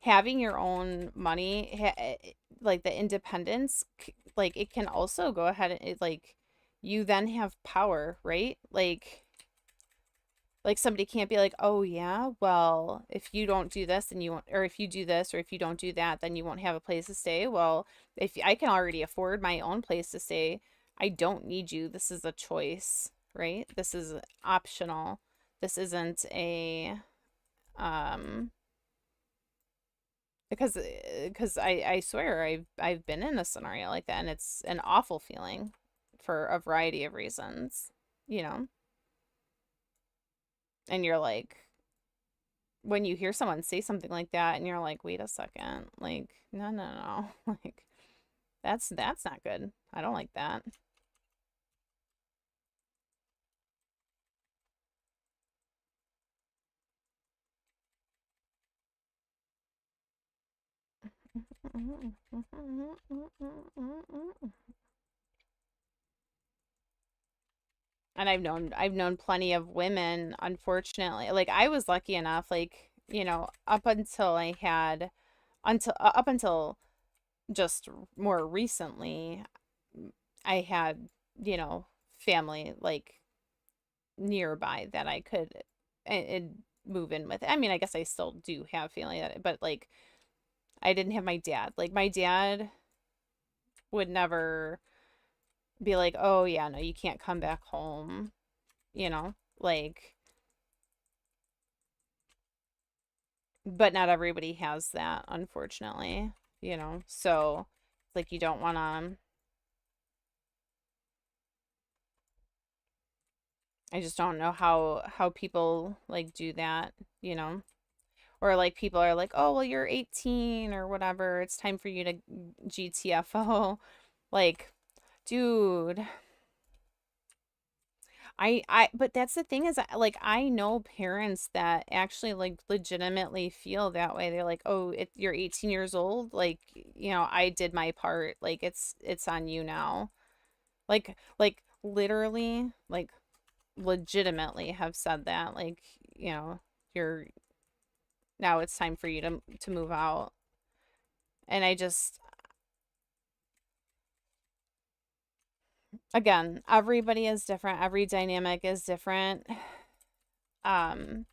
having your own money, like the independence, like it can also go ahead and like you then have power, right? Like somebody can't be like, "Oh yeah, well, if you don't do this then you won't, or if you do this or if you don't do that, then you won't have a place to stay." Well, if I can already afford my own place to stay, I don't need you. This is a choice, right? This is optional. This isn't a um because I swear I've been in a scenario like that and it's an awful feeling for a variety of reasons, you know. And you're like when you hear someone say something like that and you're like, "Wait a second. Like, no. Like that's not good. I don't like that." And I've known plenty of women, unfortunately. Like I was lucky enough, like, you know, up until just more recently, I had, you know, family like nearby that I could and move in with. I mean, I guess I still do have family that, but like I didn't have my dad. Like my dad would never be like, "Oh yeah, no, you can't come back home," you know? Like but not everybody has that, unfortunately, you know. So like you don't want to I just don't know how people like do that, you know. Or like people are like, "Oh, well you're 18 or whatever. It's time for you to GTFO." Like, dude, but that's the thing is like I know parents that actually like legitimately feel that way. They're like, "Oh, you're 18 years old. Like, you know, I did my part. Like it's on you now." Like literally, like legitimately have said that. Like, you know, you're now it's time for you to move out. And I just again, everybody is different. Every dynamic is different. Um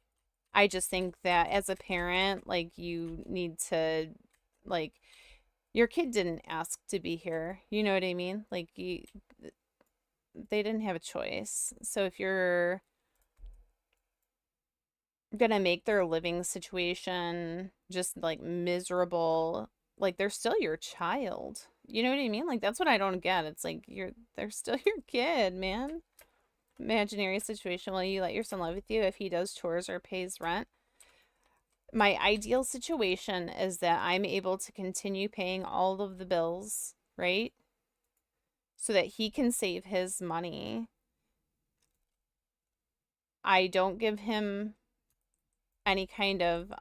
I just think that as a parent, like, you need to, like, your kid didn't ask to be here. You know what I mean? Like, they didn't have a choice. So if you're gonna make their living situation just like miserable, like, they're still your child. You know what I mean? Like, that's what I don't get. It's like they're still your kid, man. Imaginary situation. Will you let your son live with you if he does chores or pays rent? My ideal situation is that I'm able to continue paying all of the bills, right? So that he can save his money. I don't give him any kind of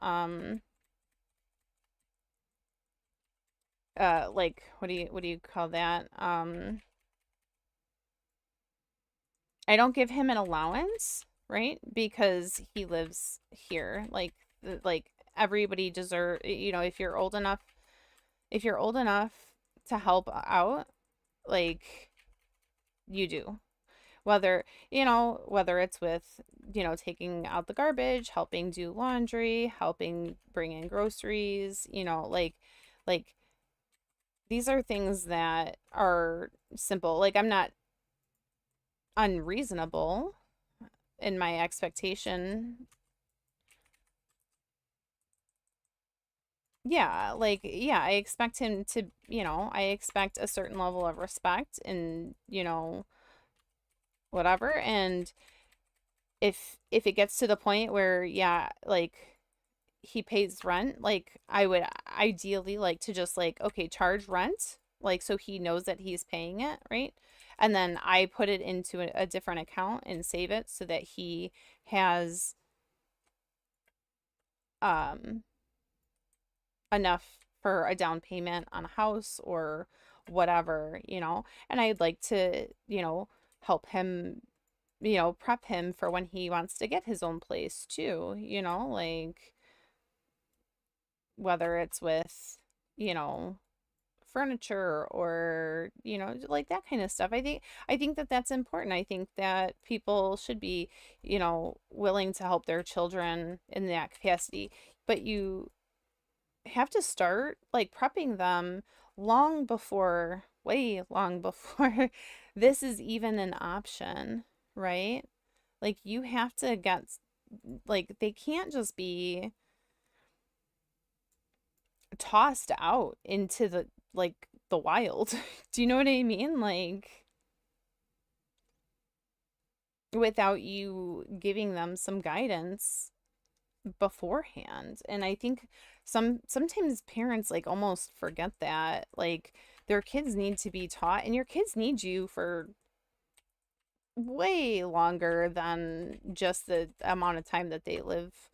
like, what do you call that? I don't give him an allowance, right? Because he lives here. Like, everybody deserve, if you're old enough to help out, like, you do. Whether it's with, taking out the garbage, helping do laundry, helping bring in groceries, like, these are things that are simple. Like, I'm not unreasonable in my expectation. Yeah, like, yeah, I expect him to, I expect a certain level of respect and, whatever. And if it gets to the point where, yeah, like, he pays rent, like, I would ideally like to just, like, okay, charge rent, like, so he knows that he's paying it, right? And then I put it into a different account and save it so that he has um enough for a down payment on a house or whatever. And I'd like to, help him, prep him for when he wants to get his own place too, like, whether it's with, you know, furniture or, like, that kind of stuff. I think that that's important. I think that people should be, willing to help their children in that capacity. But you have to start, like, prepping them way long before this is even an option, right? Like, you have to get, like, they can't just be tossed out into the wild. Do you know what I mean? Like, without you giving them some guidance beforehand. And I think sometimes parents, like, almost forget that, like, their kids need to be taught, and your kids need you for way longer than just the amount of time that they live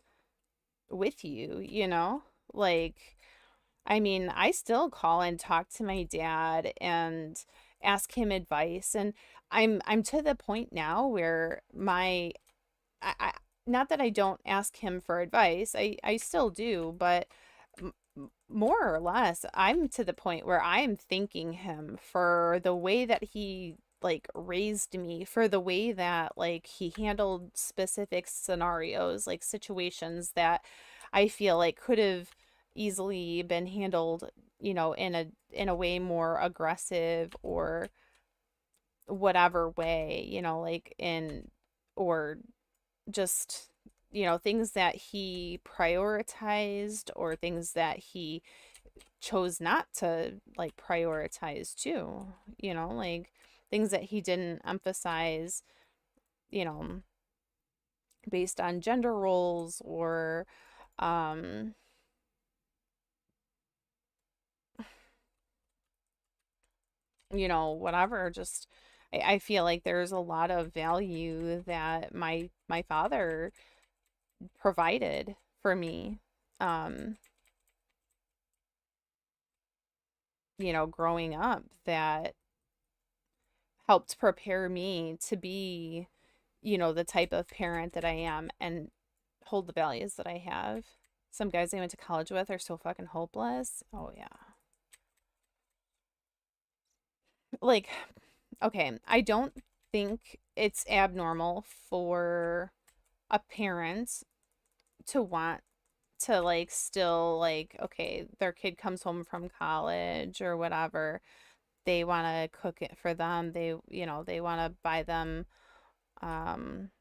with you. Like, I mean, I still call and talk to my dad and ask him advice, and I'm to the point now where I not that I don't ask him for advice. I still do, but more or less, I'm to the point where I'm thanking him for the way that he, like, raised me, for the way that, like, he handled specific scenarios, like, situations that I feel like could have easily been handled, in a way more aggressive or whatever way, like, or just, things that he prioritized or things that he chose not to, like, prioritize too, like, things that he didn't emphasize, you know, based on gender roles or, um, whatever. Just, I feel like there's a lot of value that my father provided for me, um, growing up, that helped prepare me to be, the type of parent that I am and hold the values that I have. Some guys I went to college with are so fucking hopeless. Oh, yeah. Like, okay, I don't think it's abnormal for a parent to want to like still like, okay, their kid comes home from college or whatever, they want to cook it for them. They, they want to buy them um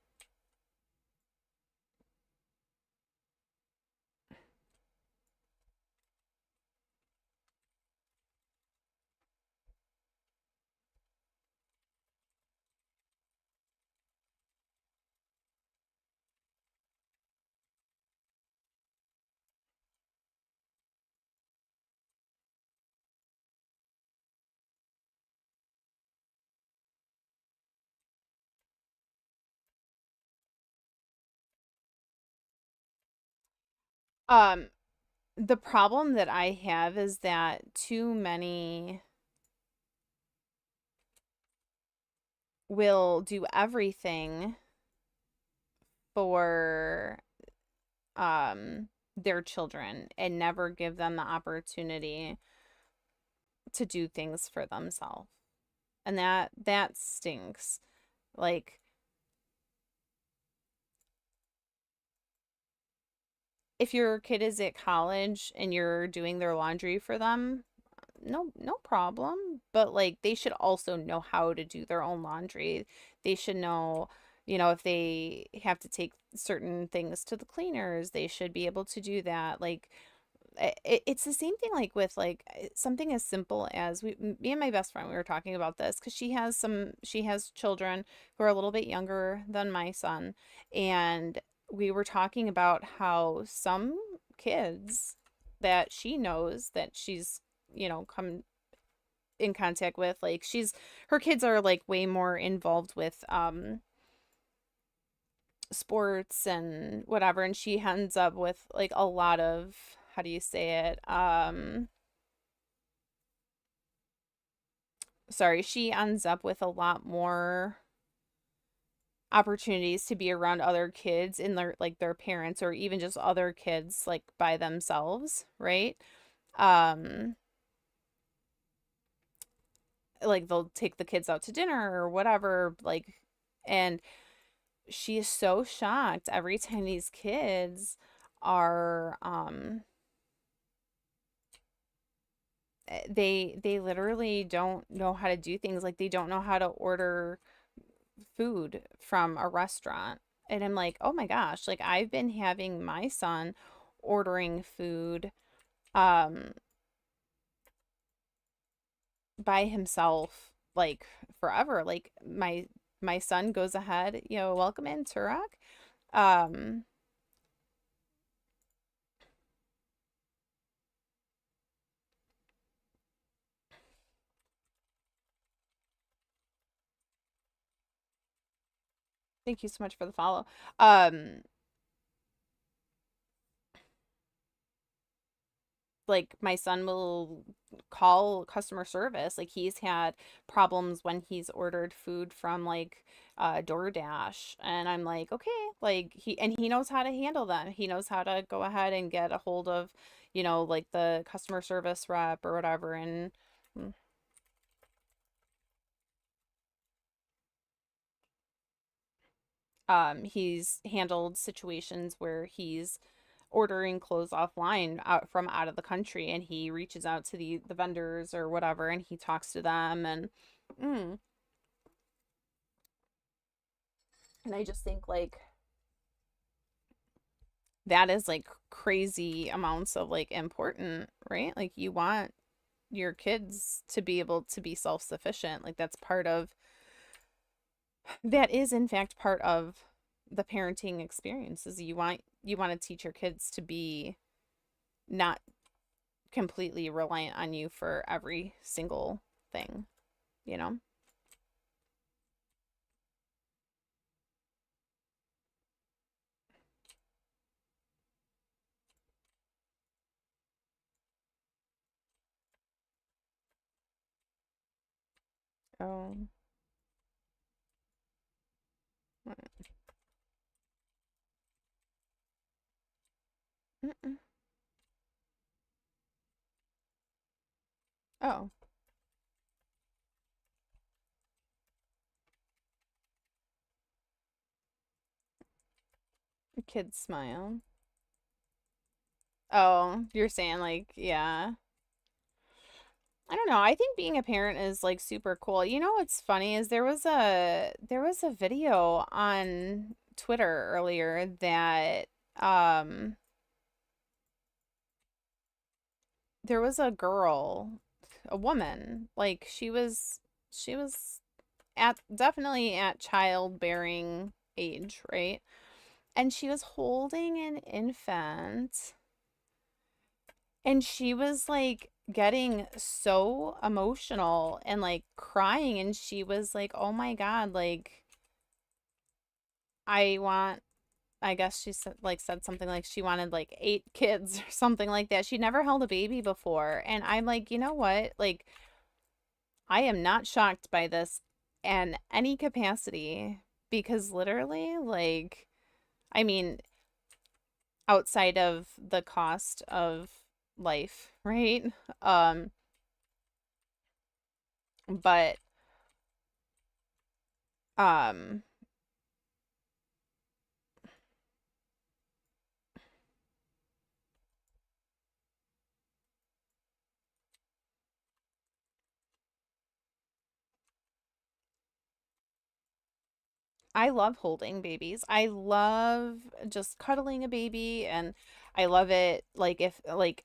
um the problem that I have is that too many will do everything for their children and never give them the opportunity to do things for themselves. And that stinks. Like if your kid is at college and you're doing their laundry for them, no problem, but like they should also know how to do their own laundry. They should know, if they have to take certain things to the cleaners, they should be able to do that. Like it's the same thing like with like something as simple as me and my best friend, we were talking about this because she has children who are a little bit younger than my son, and we were talking about how some kids that she knows that she's come in contact with, like her kids are like way more involved with sports and whatever, and she ends up with like a lot of, how do you say it, sorry, she ends up with a lot more opportunities to be around other kids in their parents, or even just other kids like by themselves, right? um like they'll take the kids out to dinner or whatever, like, and she is so shocked every time these kids are they literally don't know how to do things. Like they don't know how to order food from a restaurant. And I'm like, "Oh my gosh, like I've been having my son ordering food um by himself like forever." Like my son goes ahead, welcome in, Turok. Um Thank you so much for the follow. Um like my son will call customer service. Like he's had problems when he's ordered food from like DoorDash, and I'm like, okay, like he knows how to handle them. He knows how to go ahead and get a hold of, like the customer service rep or whatever, and mm, he's handled situations where he's ordering clothes offline out of the country, and he reaches out to the vendors or whatever, and he talks to them, mm, and I just think like that is like crazy amounts of like important, right? Like you want your kids to be able to be self-sufficient. Like that is in fact part of the parenting experience. Is you want to teach your kids to be not completely reliant on you for every single thing, you know? Oh. Mm-mm. Oh, kids smile. Oh, you're saying like, yeah. I don't know. I think being a parent is like super cool. You know what's funny is there was a video on Twitter earlier that um there was a girl, a woman, like she was at definitely at childbearing age, right? And she was holding an infant and she was like getting so emotional and like crying and she was like, "Oh my God, like I want I guess she said something like she wanted like 8 kids or something like that. She never held a baby before. And I'm like, "You know what? Like I am not shocked by this in any capacity because literally like I mean, outside of the cost of life, right? Um, but um I love holding babies. I love just cuddling a baby and I love it like if like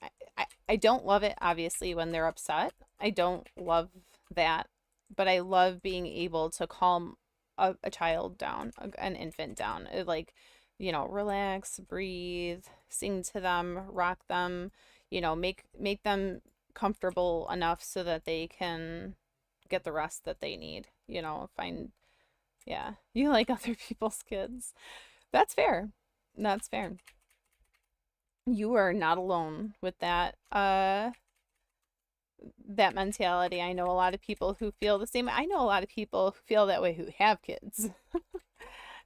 I don't love it obviously when they're upset. I don't love that, but I love being able to calm a child down, an infant down. Like, relax, breathe, sing to them, rock them, make them comfortable enough so that they can get the rest that they need, find yeah, you like other people's kids. That's fair. That's fair. You are not alone with that mentality. I know a lot of people who feel the same. I know a lot of people who feel that way who have kids.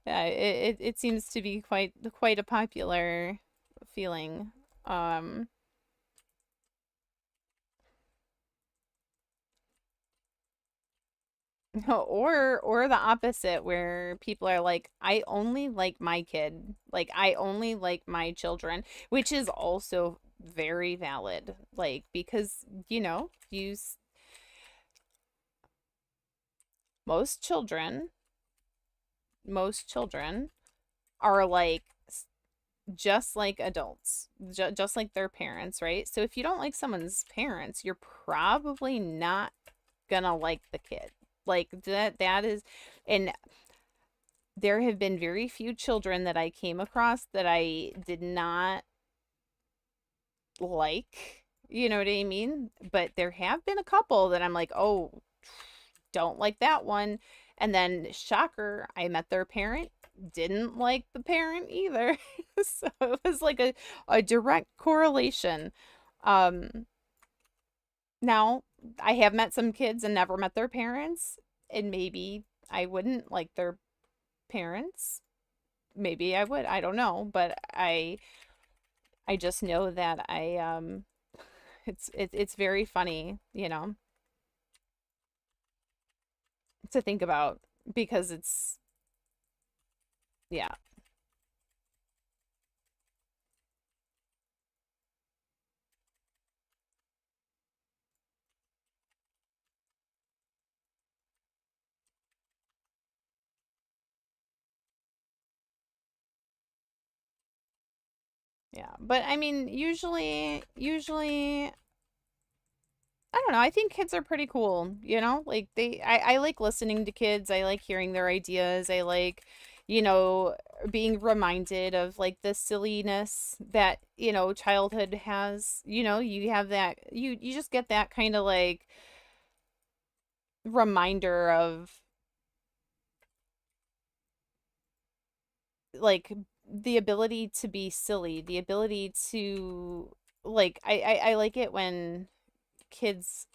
Yeah, it seems to be quite a popular feeling. Um or the opposite where people are like, I only like my kid. Like I only like my children, which is also very valid. Like because, most children, most children are like just like adults, just like their parents, right? So if you don't like someone's parents, you're probably not gonna like the kid. Like that is and there have been very few children that I came across that I did not like. You know what I mean? But there have been a couple that I'm like, oh, don't like that one. And then, shocker, I met their parent, didn't like the parent either. So it was like a direct correlation. Um, Now, I have met some kids and never met their parents, and maybe I wouldn't like their parents. Maybe I would. I don't know, but I just know that it's very funny, to think about because it's yeah. Yeah. But I mean, usually I don't know. I think kids are pretty cool, Like I like listening to kids. I like hearing their ideas. I like, you know, being reminded of like the silliness that, childhood has. You have that you just get that kind of like reminder of like the ability to be silly, the ability to like I like it when kids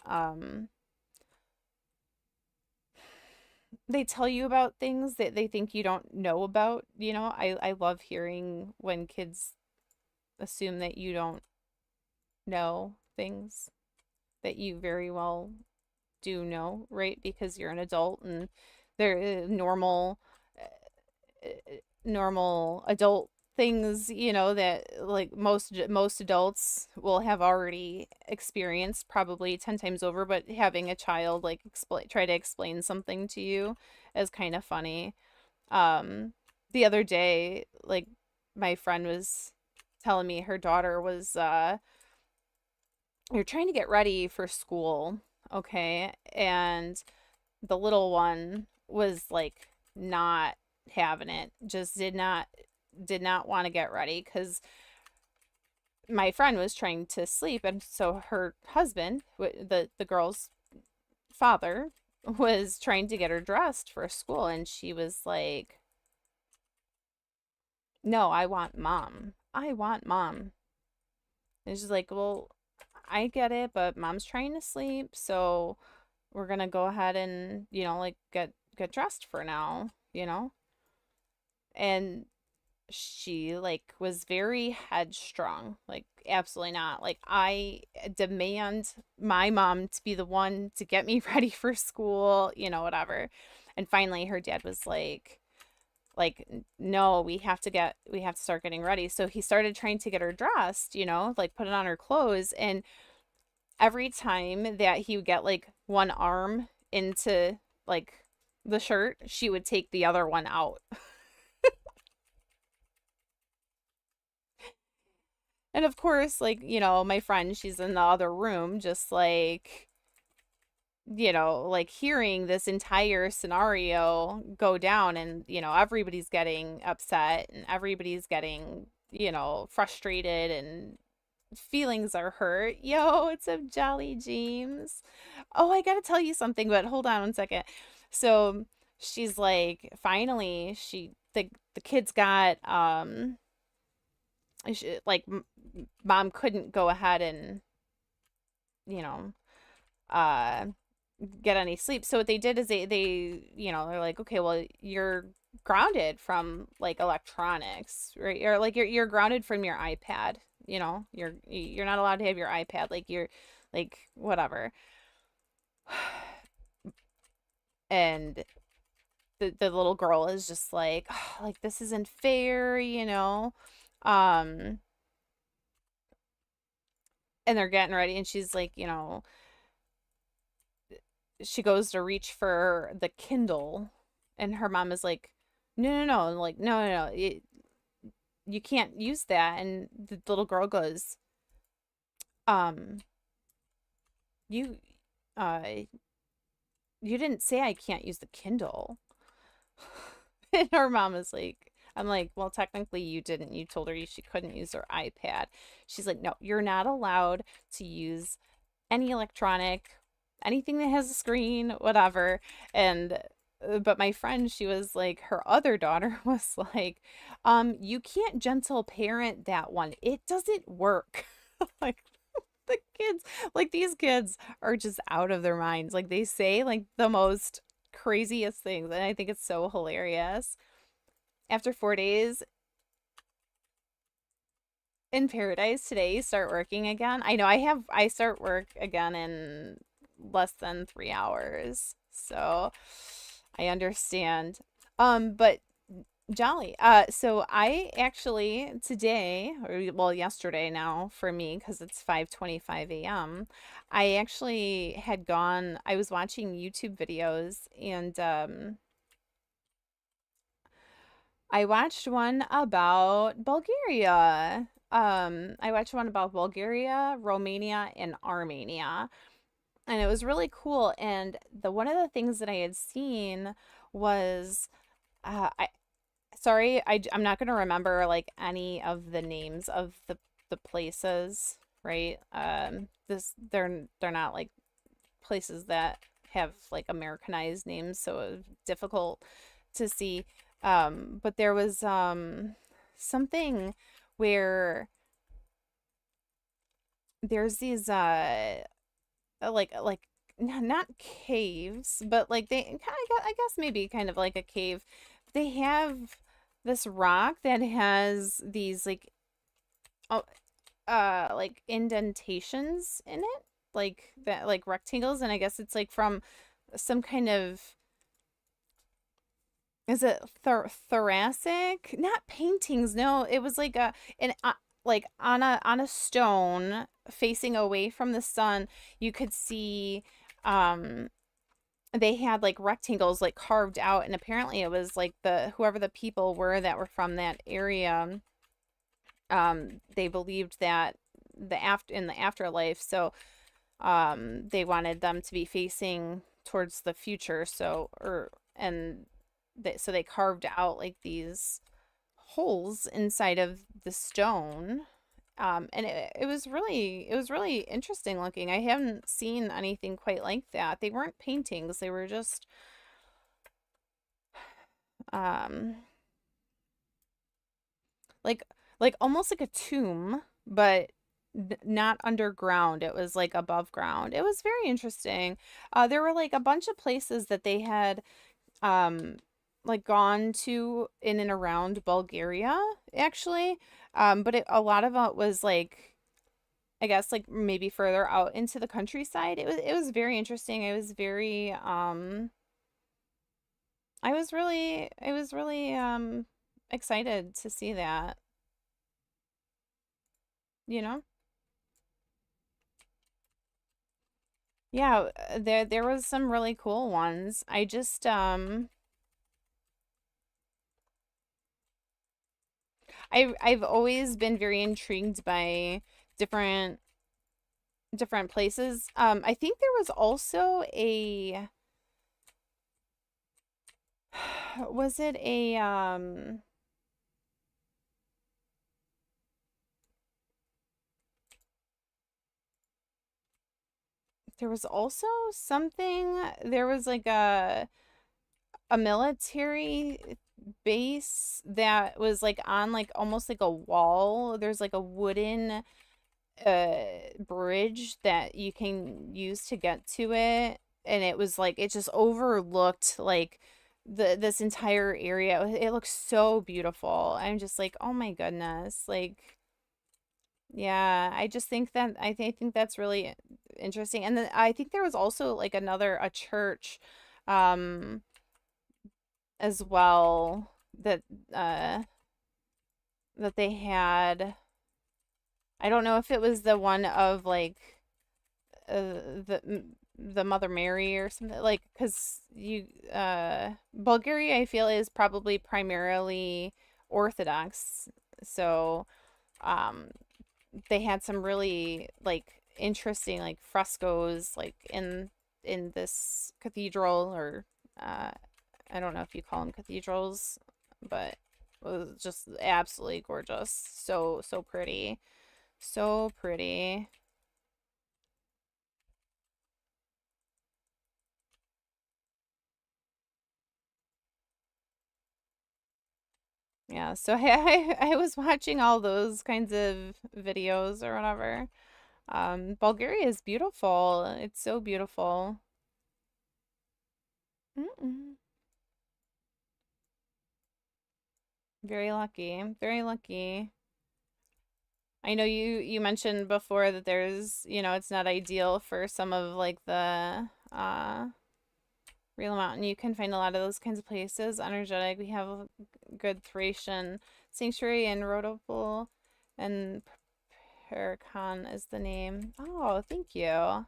they tell you about things that they think you don't know about, I love hearing when kids assume that you don't know things that you very well do know, right? Because you're an adult and they're normal adult things, that like most adults will have already experienced probably 10 times over, but having a child like try to explain something to you is kind of funny. Um the other day, like my friend was telling me her daughter was you're trying to get ready for school, okay? And the little one was like not having it, just did not want to get ready because my friend was trying to sleep, and so her husband, the girl's father, was trying to get her dressed for school, and she was like, "No, I want mom. I want mom." And she's like, "Well, I get it, but mom's trying to sleep, so we're gonna go ahead and, like get dressed for now." And she like was very headstrong, like absolutely not. Like I demand my mom to be the one to get me ready for school, whatever. And finally her dad was like no, we have to start getting ready. So he started trying to get her dressed, like putting on her clothes, and every time that he would get like one arm into like the shirt, she would take the other one out. And of course, like, my friend, she's in the other room, just like hearing this entire scenario go down, and, everybody's getting upset and everybody's getting, frustrated, and feelings are hurt. Yo, it's a Jolly James. Oh, I gotta tell you something, but hold on one second. So she's like, finally, the kids got, like, mom couldn't go ahead and, you know, uh, get any sleep. So what they did is they're like, okay, well, you're grounded from like electronics, right? Or like you're grounded from your iPad. You're not allowed to have your iPad. Like you're like whatever. And the little girl is just like, "Oh, like this isn't fair." Um, and they're getting ready, and she's like, she goes to reach for the Kindle, and her mom is like, no, no, no, like, no, no, no, you can't use that. And the little girl goes, um, you, uh, you didn't say I can't use the Kindle. And her mom is like, I'm like, well, technically you didn't. You told her she couldn't use her iPad. She's like, no, you're not allowed to use any electronic, anything that has a screen, whatever. And but my friend, she was like, her other daughter was like, you can't gentle parent that one. It doesn't work. Like the kids, like these kids are just out of their minds. Like they say like the most craziest things, and I think it's so hilarious. After 4 days in paradise today, you start working again. I know I start work again in less than 3 hours. So I understand. But Jolly. So I actually today, or well, yesterday now for me, because it's 5:25 a.m. I actually had gone. I was watching YouTube videos, and I watched one about Bulgaria. I watched one about Bulgaria, Romania, and Armenia, and it was really cool. And the one of the things that I had seen was, I sorry, I'm not gonna remember like any of the names of the places, right? They're not like places that have like Americanized names, so it was difficult to see. But there was something where there's these like not caves, but like they kind of, I guess maybe kind of like a cave. They have this rock that has these oh, like indentations in it, like that, like rectangles, and I guess it's like from some kind of Is it thoracic? Not paintings. No, it was like an like on a stone facing away from the sun. You could see um they had like rectangles like carved out, and apparently it was like the whoever the people were that were from that area, they believed that in the afterlife, so they wanted them to be facing towards the future, so or and so they carved out like these holes inside of the stone. And it was really interesting looking. I haven't seen anything quite like that. They weren't paintings, they were just um like almost like a tomb, but not underground. It was like above ground. It was very interesting. There were like a bunch of places that they had um like gone to in and around Bulgaria actually. But a lot of it was like I guess like maybe further out into the countryside. It was very interesting. I was very I was really excited to see that, you know? Yeah, there was some really cool ones. I just I've always been very intrigued by different places. I think there was also a was it a there was also something there was like a military base that was like on like almost like a wall. There's like a wooden bridge that you can use to get to it, and it was like it just overlooked like this entire area. It looks so beautiful. I'm just like, oh my goodness, like yeah, I just think that I think that's really interesting. And then I think there was also like another a church um as well that uh that they had. I don't know if it was the one of like the Mother Mary or something, like because you Bulgaria I feel is probably primarily Orthodox, so um they had some really like interesting like frescoes like in this cathedral, or uh I don't know if you call them cathedrals, but it was just absolutely gorgeous. So pretty. So pretty. Yeah, so I was watching all those kinds of videos or whatever. Bulgaria is beautiful. It's so beautiful. Mm-mm. Very lucky. Very lucky. I know you mentioned before that there's, it's not ideal for some of like the real mountain. You can find a lot of those kinds of places. Energetic. We have a good Thracian sanctuary in Rhodopool, and Paracon is the name. Oh, thank you.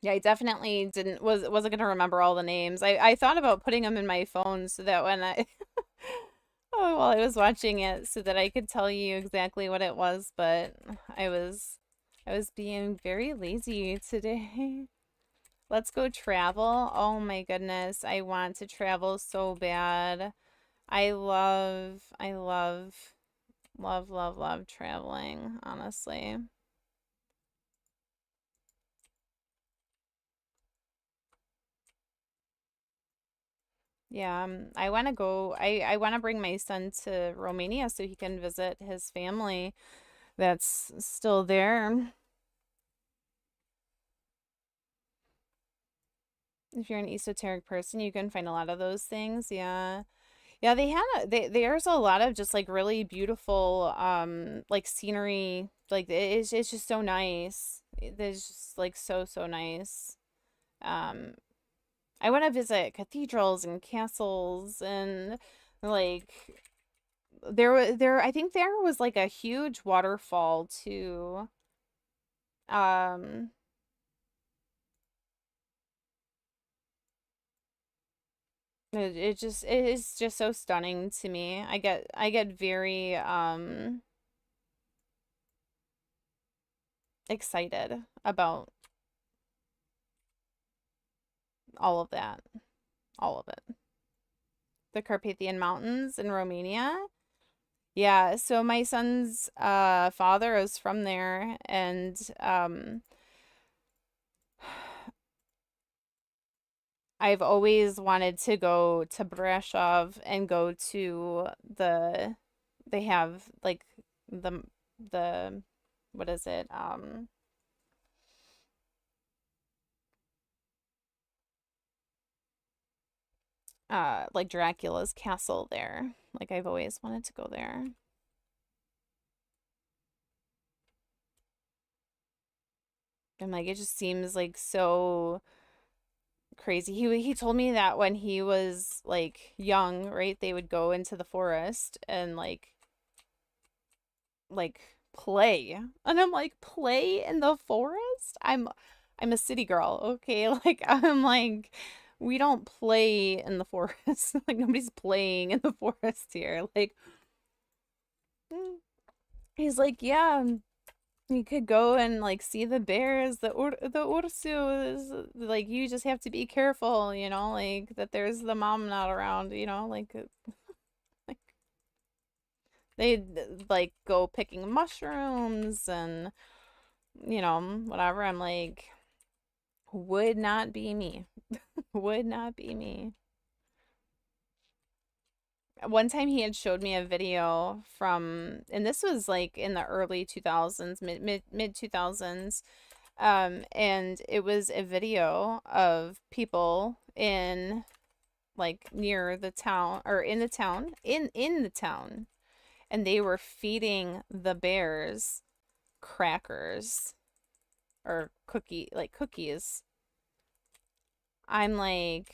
Yeah, I definitely didn't wasn't gonna remember all the names. I thought about putting them in my phone so that when I oh, while I was watching it so that I could tell you exactly what it was, but I was being very lazy today. Let's go travel. Oh my goodness, I want to travel so bad. I love traveling, honestly. Yeah, I want to go. I want to bring my son to Romania so he can visit his family that's still there. If you're an esoteric person, you can find a lot of those things. Yeah. Yeah, there's a lot of just like really beautiful like scenery like it's just so nice. It's just like so nice. Um, I want to visit cathedrals and castles and like there I think there was like a huge waterfall too. Um, it is just so stunning to me. I get very excited about all of that, all of it. The Carpathian Mountains in Romania. Yeah, so my son's father is from there, and I've always wanted to go to Brashov and go to they have like the what is it? Like Dracula's castle there. Like I've always wanted to go there. And like it just seems like so crazy. He told me that when he was like young, right, they would go into the forest and like play. And I'm like, play in the forest? I'm a city girl, okay? Like I'm like we don't play in the forest. Like nobody's playing in the forest here. Like mm. He's like, yeah, you could go and like see the bears, the ursus. Like you just have to be careful, like that there's the mom not around, like they like go picking mushrooms and whatever. I'm like, would not be me. Would not be me. One time he had showed me a video from, and this was like in the early 2000s, mid 2000s. And it was a video of people in like near the town or in the town, in the town, and they were feeding the bears crackers or cookies. I'm like,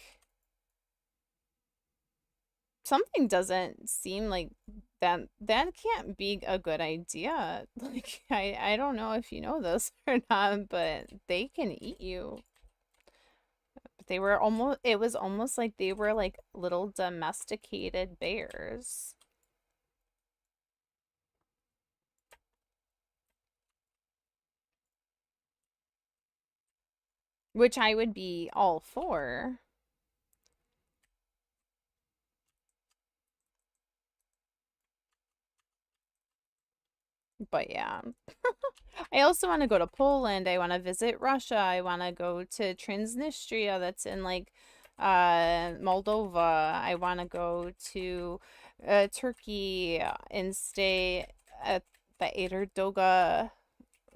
something doesn't seem like that can't be a good idea. Like I don't know if you know this or not, but they can eat you. They were almost it was almost like they were like little domesticated bears, which I would be all for. But yeah. I also want to go to Poland. I want to visit Russia. I want to go to Transnistria that's in like Moldova. I want to go to Turkey and stay at the Erdoga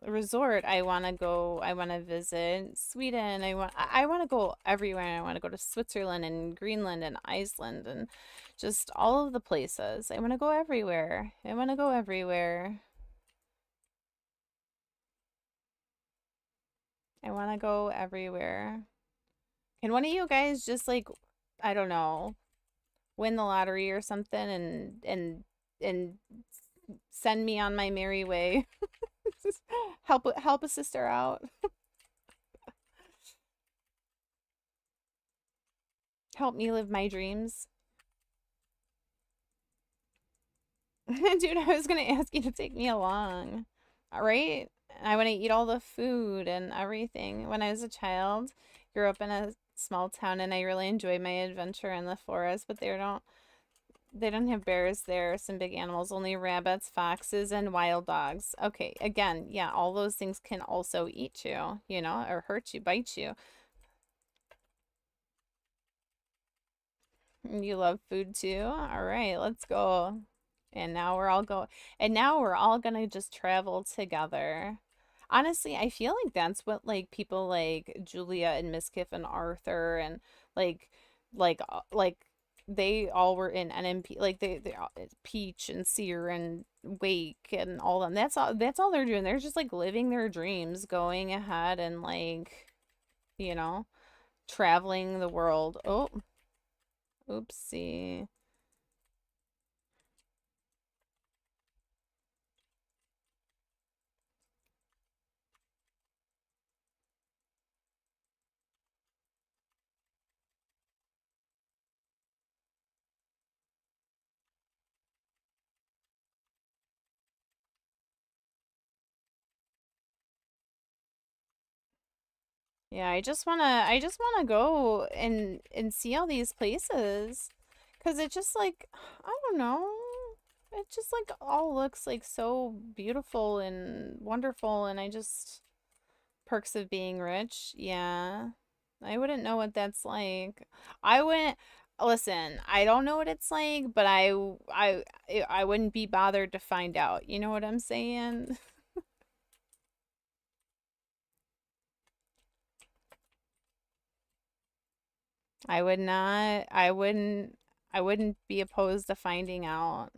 resort. I want to visit Sweden. I want to go everywhere. I want to go to Switzerland and Greenland and Iceland and just all of the places. I want to go everywhere. I want to go everywhere. I want to go everywhere. Can one of you guys just like, I don't know, win the lottery or something and send me on my merry way? Help a sister out. Help me live my dreams. Dude, I was gonna ask you to take me along. All right? I want to eat all the food and everything. When I was a child, grew up in a small town and I really enjoyed my adventure in the forest, but they don't have bears there, some big animals, only rabbits, foxes, and wild dogs. Okay, again, yeah, all those things can also eat you, or hurt you, bite you. You love food too? All right, let's go. And now we're all gonna just travel together. Honestly, I feel like that's what like people like Julia and Miskiff and Arthur and like like they all were in NMP, like they Peach and Seer and Wake and all them. That's all they're doing. They're just like living their dreams, going ahead and like, you know, traveling the world. Oh, oopsie. Yeah, I just wanna go and see all these places. 'Cause it just like I don't know. It just like all looks like so beautiful and wonderful, and I just perks of being rich. Yeah. I wouldn't know what that's like. I wouldn't listen, I don't know what it's like, but I wouldn't be bothered to find out. You know what I'm saying? I would not I wouldn't be opposed to finding out.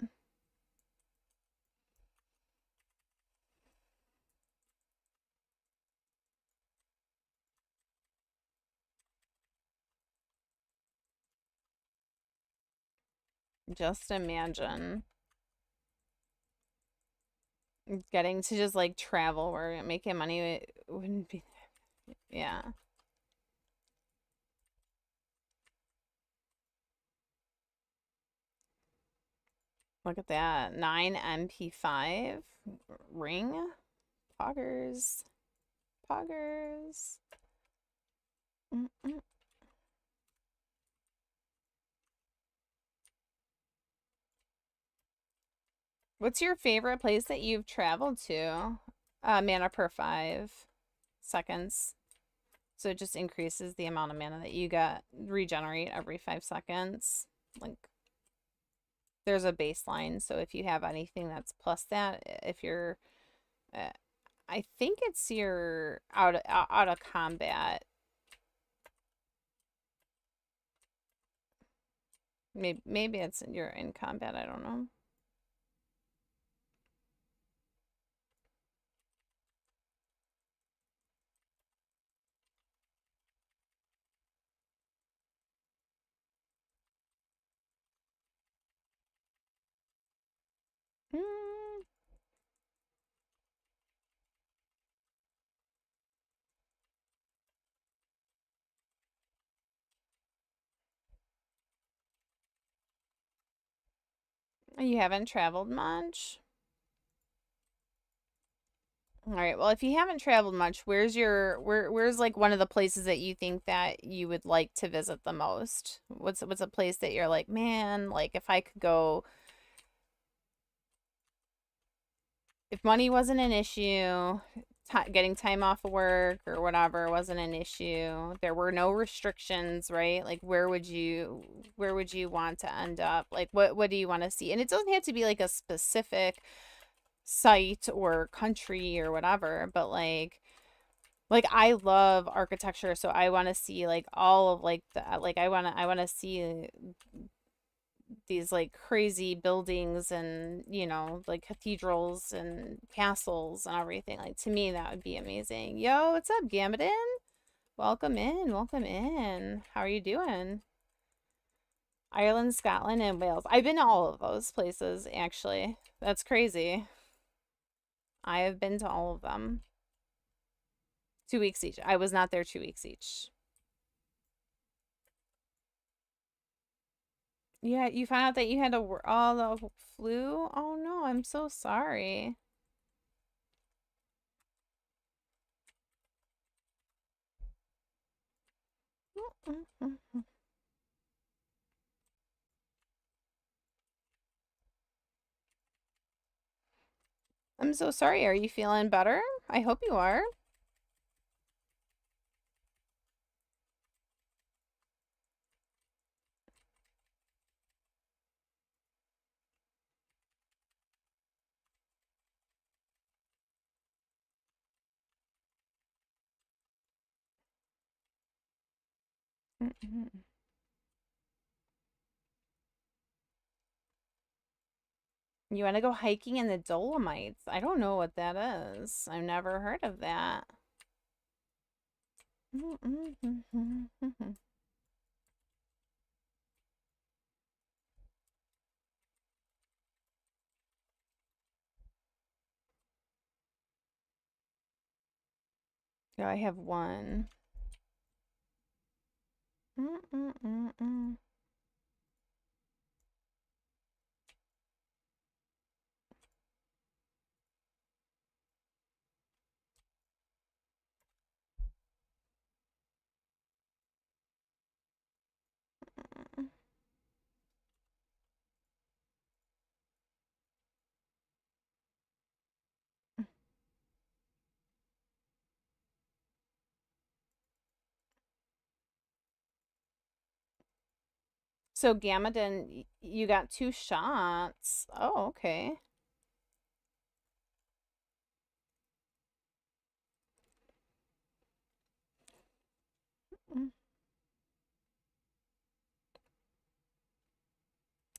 Just imagine getting to just like travel where making money it wouldn't be yeah. Look at that. 9 MP5 ring. Poggers. Poggers. Mm-mm. What's your favorite place that you've traveled to? Mana per 5 seconds. So it just increases the amount of mana that you get regenerate every 5 seconds. Like there's a baseline. So if you have anything that's plus that, if you're, uh, I think it's your out of combat. Maybe it's you're in combat. I don't know. Mm, you haven't traveled much. All right. Well, if you haven't traveled much, where's like one of the places that you think that you would like to visit the most? What's a place that you're like, man, like if I could go, if money wasn't an issue, getting time off of work or whatever wasn't an issue, there were no restrictions, right? Like where would you want to end up? Like what do you want to see? And it doesn't have to be like a specific site or country or whatever, but like I love architecture, so I want to see like all of like the like I want to see these like crazy buildings and like cathedrals and castles and everything. Like to me that would be amazing. Yo, what's up, Gambadin? Welcome in, welcome in. How are you doing? Ireland, Scotland, and Wales. I've been to all of those places actually. That's crazy. I have been to all of them. 2 weeks each. I was not there 2 weeks each. Yeah, you found out that you had the flu? Oh no, I'm so sorry. I'm so sorry. Are you feeling better? I hope you are. You want to go hiking in the Dolomites? I don't know what that is. I've never heard of that. Yeah, I have one. So Gamadin, you got 2 shots. Oh, okay.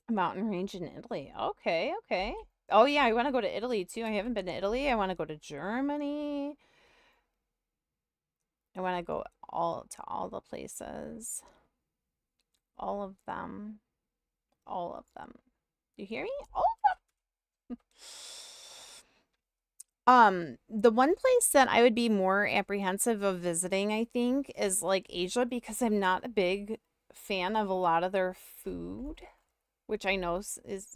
A mountain range in Italy. Okay, okay. Oh yeah, I want to go to Italy too. I haven't been to Italy. I want to go to Germany. I want to go all the places. All of them. All of them. You hear me? All of them. The one place that I would be more apprehensive of visiting, I think, is like Asia because I'm not a big fan of a lot of their food, which I know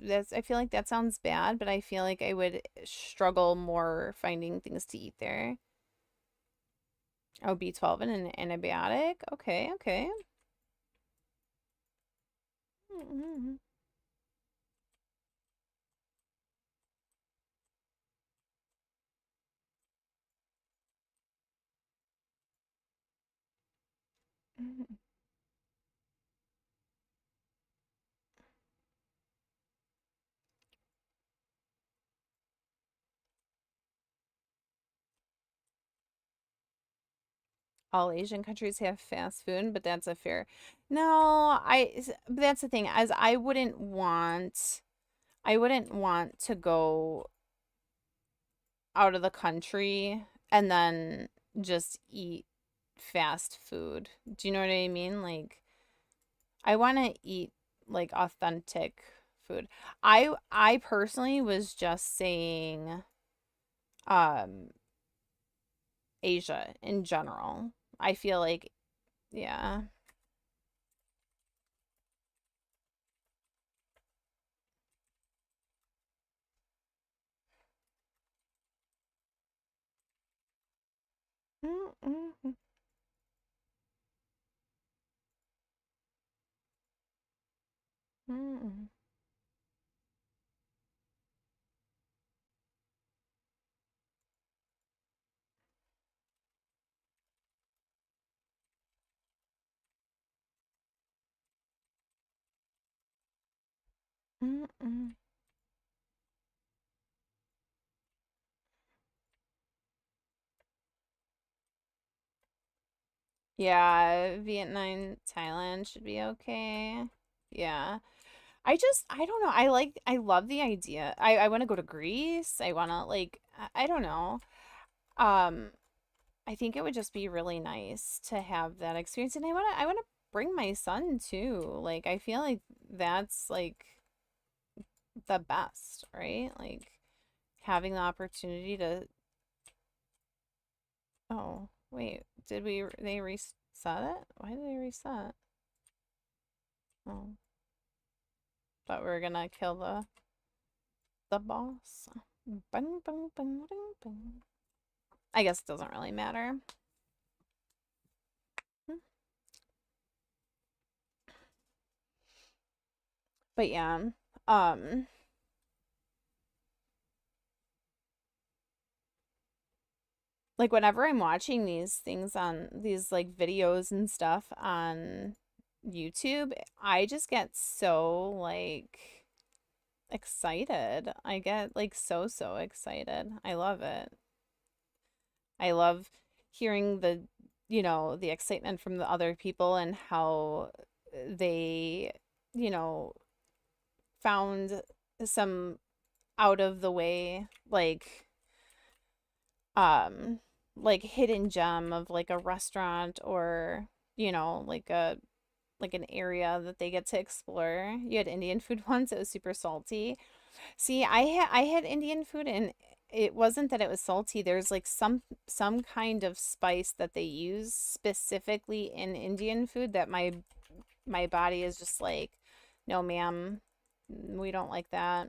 that's I feel like that sounds bad, but I feel like I would struggle more finding things to eat there. Oh, B12 and an antibiotic. Okay, okay. All Asian countries have fast food, but that's a fair. No, but that's the thing, as I wouldn't want to go out of the country and then just eat fast food. Do you know what I mean? Like I want to eat like authentic food. I personally was just saying um Asia in general. I feel like yeah. Mm-mm. Mm-mm. Mm-mm. Yeah, Vietnam, Thailand should be okay. Yeah. I don't know. I love the idea. I want to go to Greece. I want to like I don't know. Um I think it would just be really nice to have that experience and I want to bring my son too. Like I feel like that's like the best, right? Like having the opportunity to oh, wait. Did they reset it? Why did they reset? Oh, thought we were gonna kill the boss. Bang, bang, bang, bang, bang. I guess it doesn't really matter. But yeah, um, like whenever I'm watching these things on these like videos and stuff on YouTube, I just get so like excited. I get like so excited. I love it. I love hearing the excitement from the other people and how they, you know, found some out of the way, um like hidden gem of like a restaurant, or like an area that they get to explore. You had Indian food once, it was super salty. See, I had Indian food, and it wasn't that it was salty. There's like some kind of spice that they use specifically in Indian food that my body is just like, no, ma'am, we don't like that.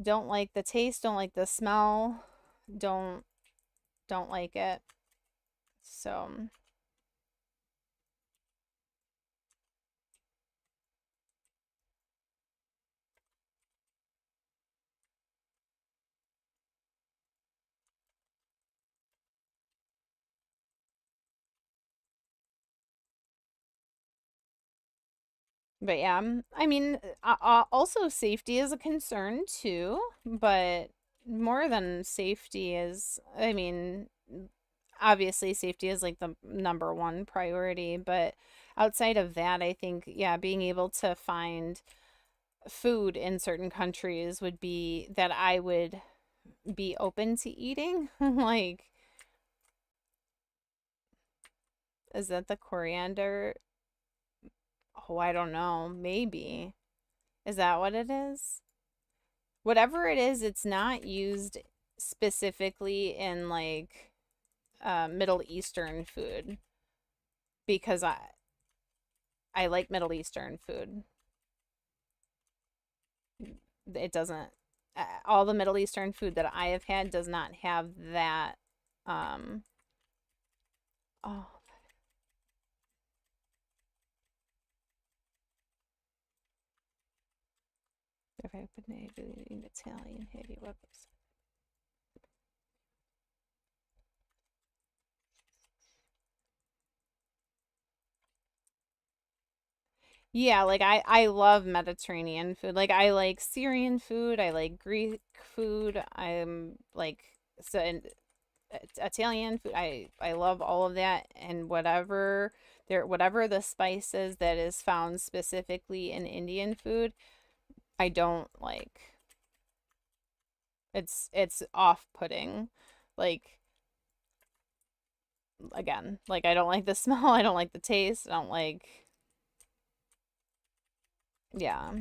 Don't like the taste, don't like the smell, don't don't like it. So, but yeah, I mean, also safety is a concern too, but more than safety is, I mean, obviously safety is like the number one priority, but outside of that, I think, yeah, being able to find food in certain countries would be that I would be open to eating. Like, is that the coriander? Oh, I don't know. Maybe. Is that what it is? Whatever it is, it's not used specifically in like Middle Eastern food, because I like Middle Eastern food. It doesn't, all the Middle Eastern food that I have had does not have that. Um, oh, if I put in Italian, heavy weapons. Yeah, like I love Mediterranean food. Like I like Syrian food, I like Greek food. I'm like, so and Italian food. I love all of that, and whatever the spice is that is found specifically in Indian food, I don't like. It's off-putting. Like, again, like I don't like the smell, I don't like the taste, I don't like, yeah.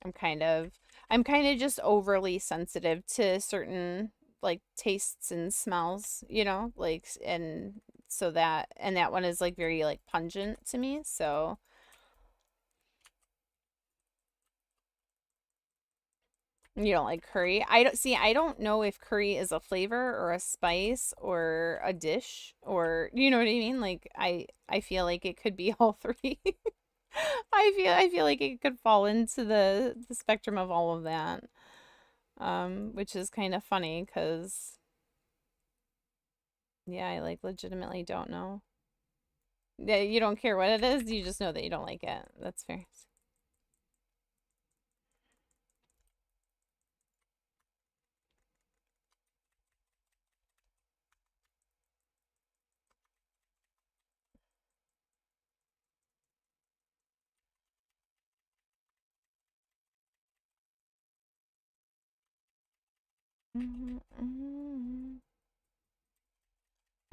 I'm kind of I'm kind of just overly sensitive to certain like tastes and smells, like, and so that one is like very like pungent to me. So, you don't like curry? I don't know if curry is a flavor or a spice or a dish, or you know what I mean? Like I feel like it could be all three. I feel like it could fall into the spectrum of all of that. Which is kind of funny because, yeah, I like legitimately don't know. Yeah, you don't care what it is, you just know that you don't like it. That's fair.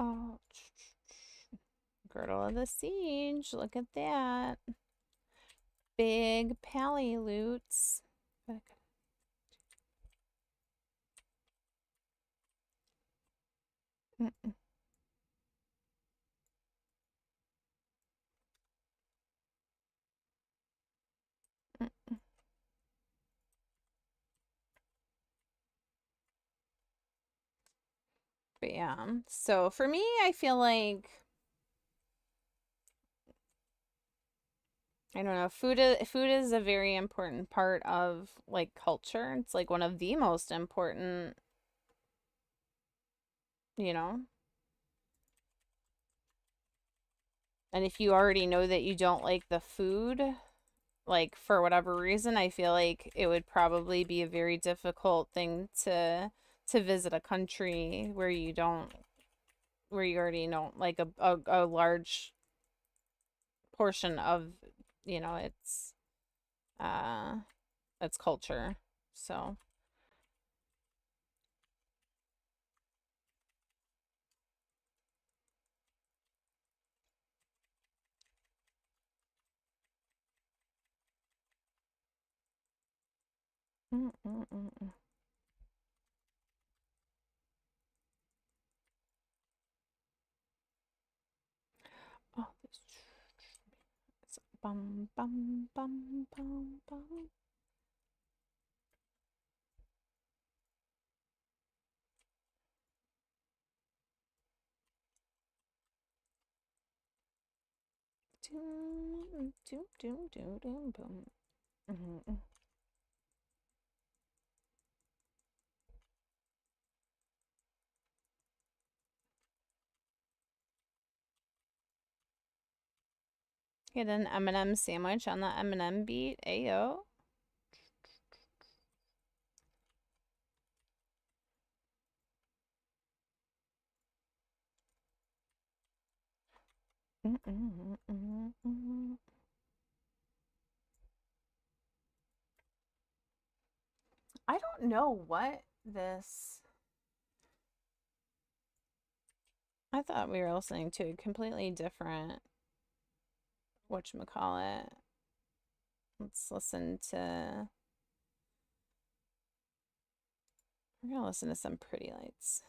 Oh, Girdle of the Siege. Look at that. Big pally loots. But yeah, so for me, I feel like, I don't know, food is a very important part of like culture. It's like one of the most important, you know. And if you already know that you don't like the food, like for whatever reason, I feel like it would probably be a very difficult thing to visit a country where you don't, where you already know like a large portion of, you know, uh its culture. So mm, mm, mm, mm. Oh, this it's bum bum bum bum bum. Doom doom doom doom doom boom. Mm-hmm. Get an M&M sandwich on the M&M beat. Ayo. Mm -mm -mm -mm. I don't know what this. I thought we were listening to a completely different whatchamacallit. Let's listen to. We're gonna listen to some Pretty Lights.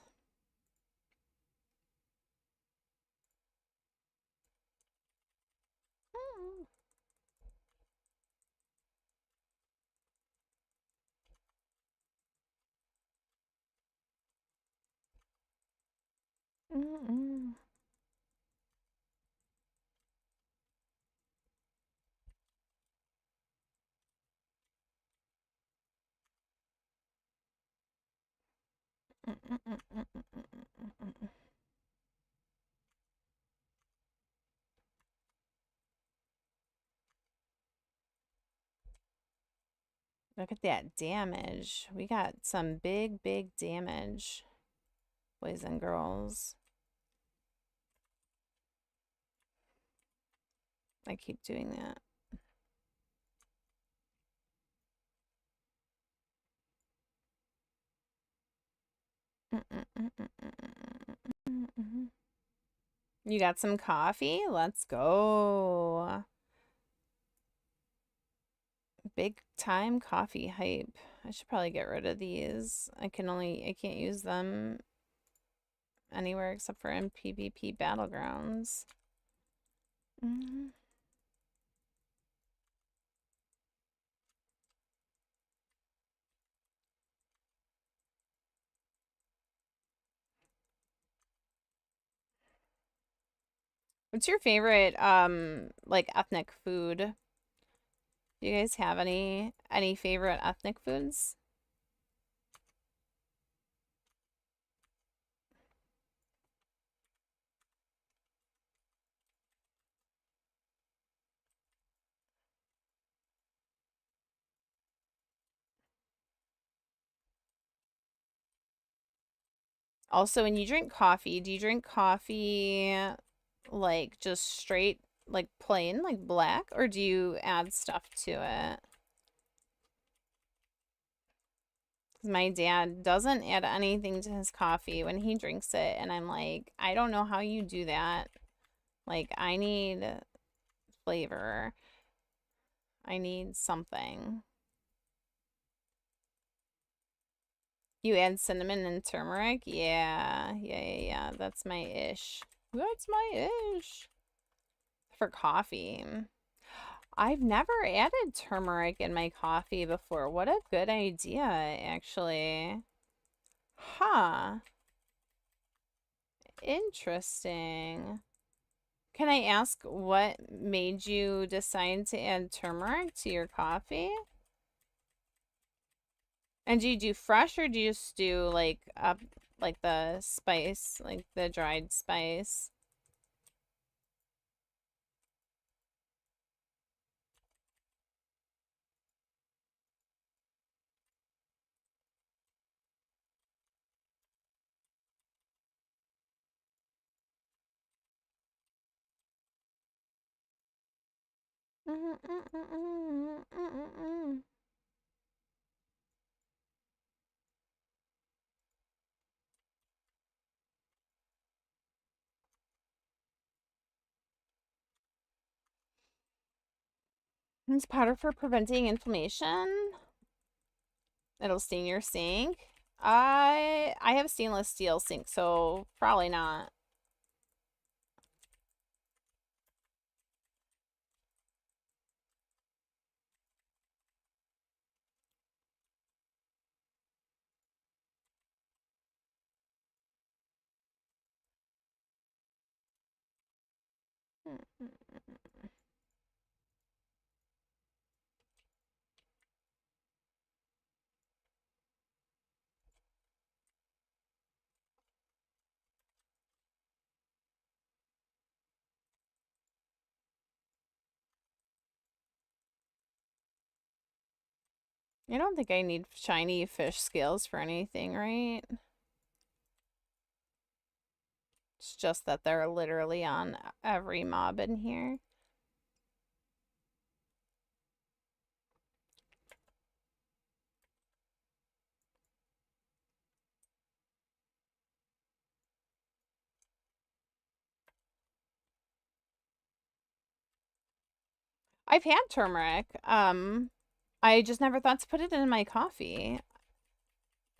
Mm-mm. Look at that damage. We got some big, big damage, boys and girls. I keep doing that. You got some coffee? Let's go. Big time coffee hype. I should probably get rid of these. I can't use them anywhere except for in PvP battlegrounds. What's your favorite like ethnic food? Do you guys have any favorite ethnic foods? Also, when you drink coffee, do you drink coffee like just straight, like plain, like black, or do you add stuff to it? 'Cause my dad doesn't add anything to his coffee when he drinks it, and I'm like, I don't know how you do that. Like, I need flavor. I need something. You add cinnamon and turmeric? Yeah. That's my ish. That's my ish. For coffee. I've never added turmeric in my coffee before. What a good idea, actually. Huh. Interesting. Can I ask what made you decide to add turmeric to your coffee? And do you do fresh or do you just do like the spice, like the dried spice? It's powder for preventing inflammation. It'll stain your sink. I have stainless steel sink, so probably not. I don't think I need shiny fish scales for anything, right? It's just that they're literally on every mob in here. I've had turmeric. I just never thought to put it in my coffee.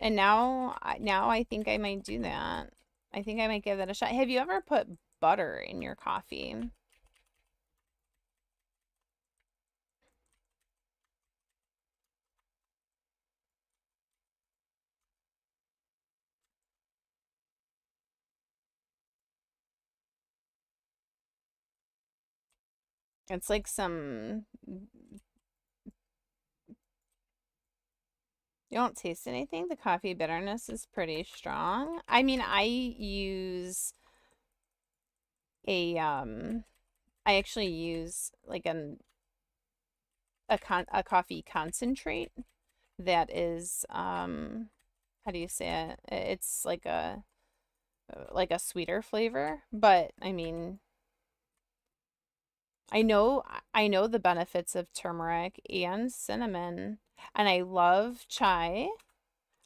And now I think I might do that. I think I might give that a shot. Have you ever put butter in your coffee? It's like some. You don't taste anything. The coffee bitterness is pretty strong. I mean, I use I actually use like a coffee concentrate that is how do you say it? It's like a sweeter flavor, but I mean, I know the benefits of turmeric and cinnamon, and I love chai.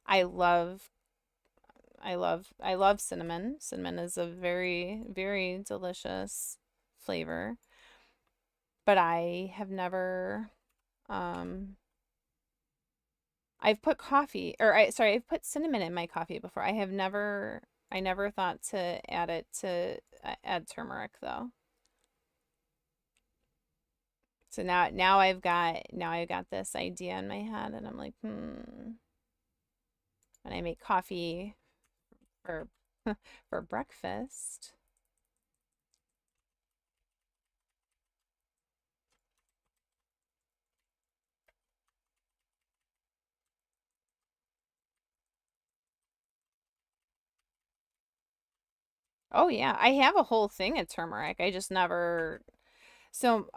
I love I love cinnamon. Cinnamon is a very, very delicious flavor. But I have never I've put coffee or I've put cinnamon in my coffee before. I never thought to add it to add turmeric though. So now I've got this idea in my head and I'm like, when I make coffee for for breakfast. Oh yeah, I have a whole thing of turmeric. I just never So,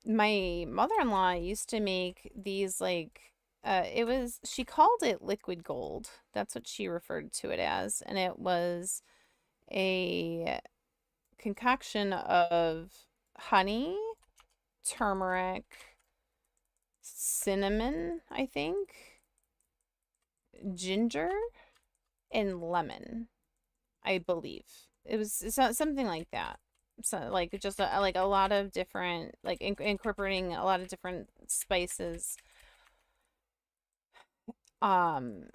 my mother-in-law used to make these like she called it liquid gold. That's what she referred to it as, and it was a concoction of honey, turmeric, cinnamon, I think, ginger, and lemon, I believe. It was something like that. So like just like a lot of different like incorporating a lot of different spices. Um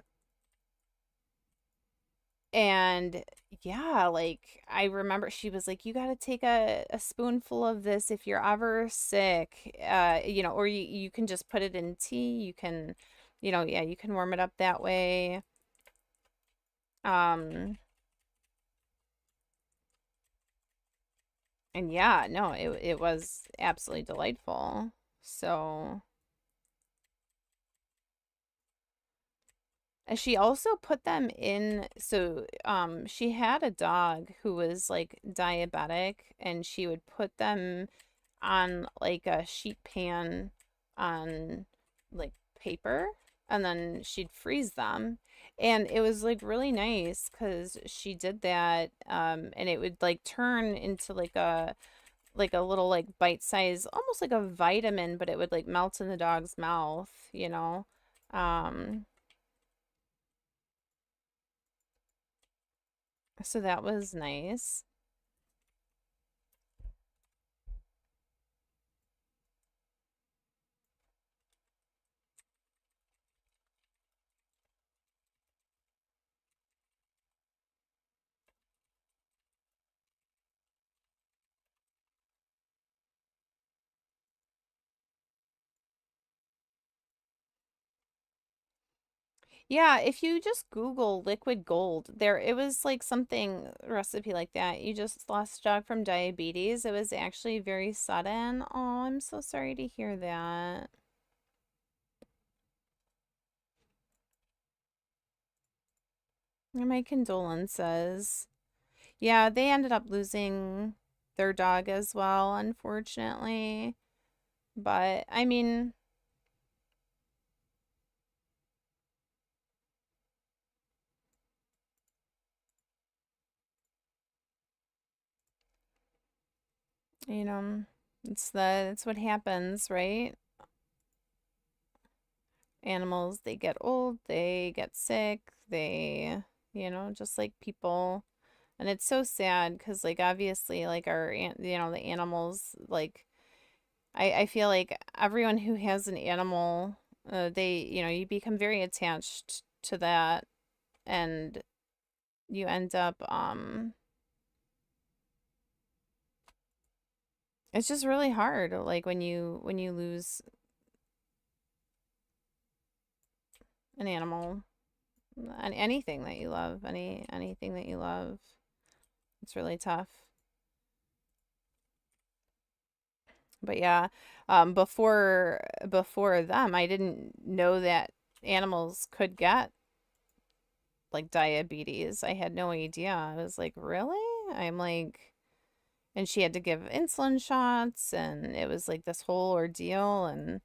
and yeah, like I remember she was like, you got to take a spoonful of this if you're ever sick. Or you can just put it in tea. You can, yeah, you can warm it up that way. Um and yeah, no, it was absolutely delightful. So and she also put them in, so she had a dog who was like diabetic and she would put them on like a sheet pan on like paper and then she'd freeze them. And it was like really nice because she did that and it would like turn into like a little like bite size, almost like a vitamin, but it would like melt in the dog's mouth, you know. Um, so that was nice. Yeah, if you just Google liquid gold, there it was like something recipe like that. You just lost a dog from diabetes. It was actually very sudden. Oh, I'm so sorry to hear that. My condolences. Yeah, they ended up losing their dog as well, unfortunately. But I mean, you know, it's what happens, right? Animals, they get old, they get sick, they, just like people. And it's so sad because, like, obviously, like, the animals, like, I feel like everyone who has an animal, you become very attached to that, and you end up, it's just really hard, like, when you lose an animal, anything that you love, anything that you love, it's really tough. But yeah, before them, I didn't know that animals could get like diabetes. I had no idea. I was like, really? I'm like, and she had to give insulin shots, and it was like this whole ordeal, and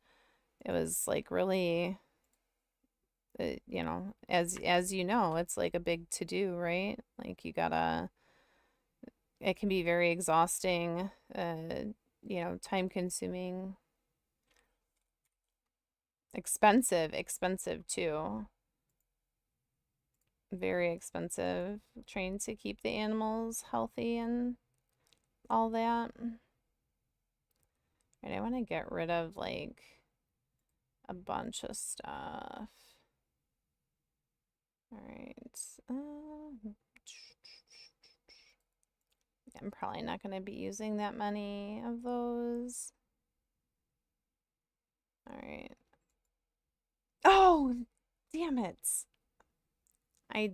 it was like really, as you know, it's like a big to do, right? Like you gotta, it can be very exhausting, time consuming, expensive too. Very expensive, trying to keep the animals healthy and all that. Right, I want to get rid of like a bunch of stuff. All right. I'm probably not going to be using that many of those. All right. Oh, damn it. I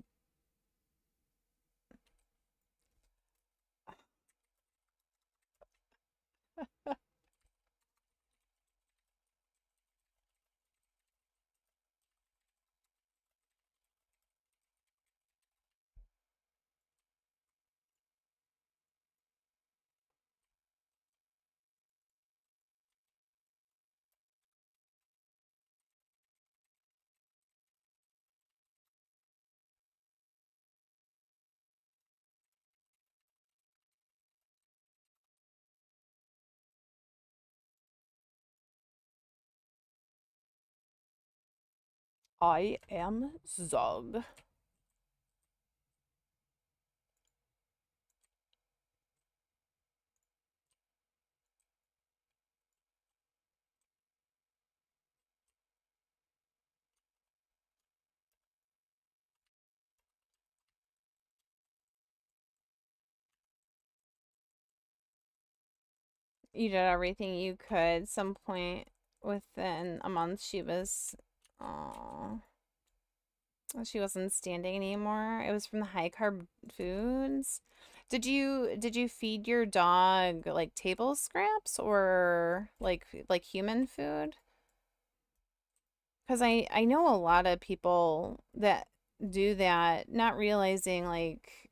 I am Zug. You did everything you could. Some point within a month, oh, she wasn't standing anymore. It was from the high carb foods. Did you feed your dog like table scraps or like human food? Because I know a lot of people that do that, not realizing like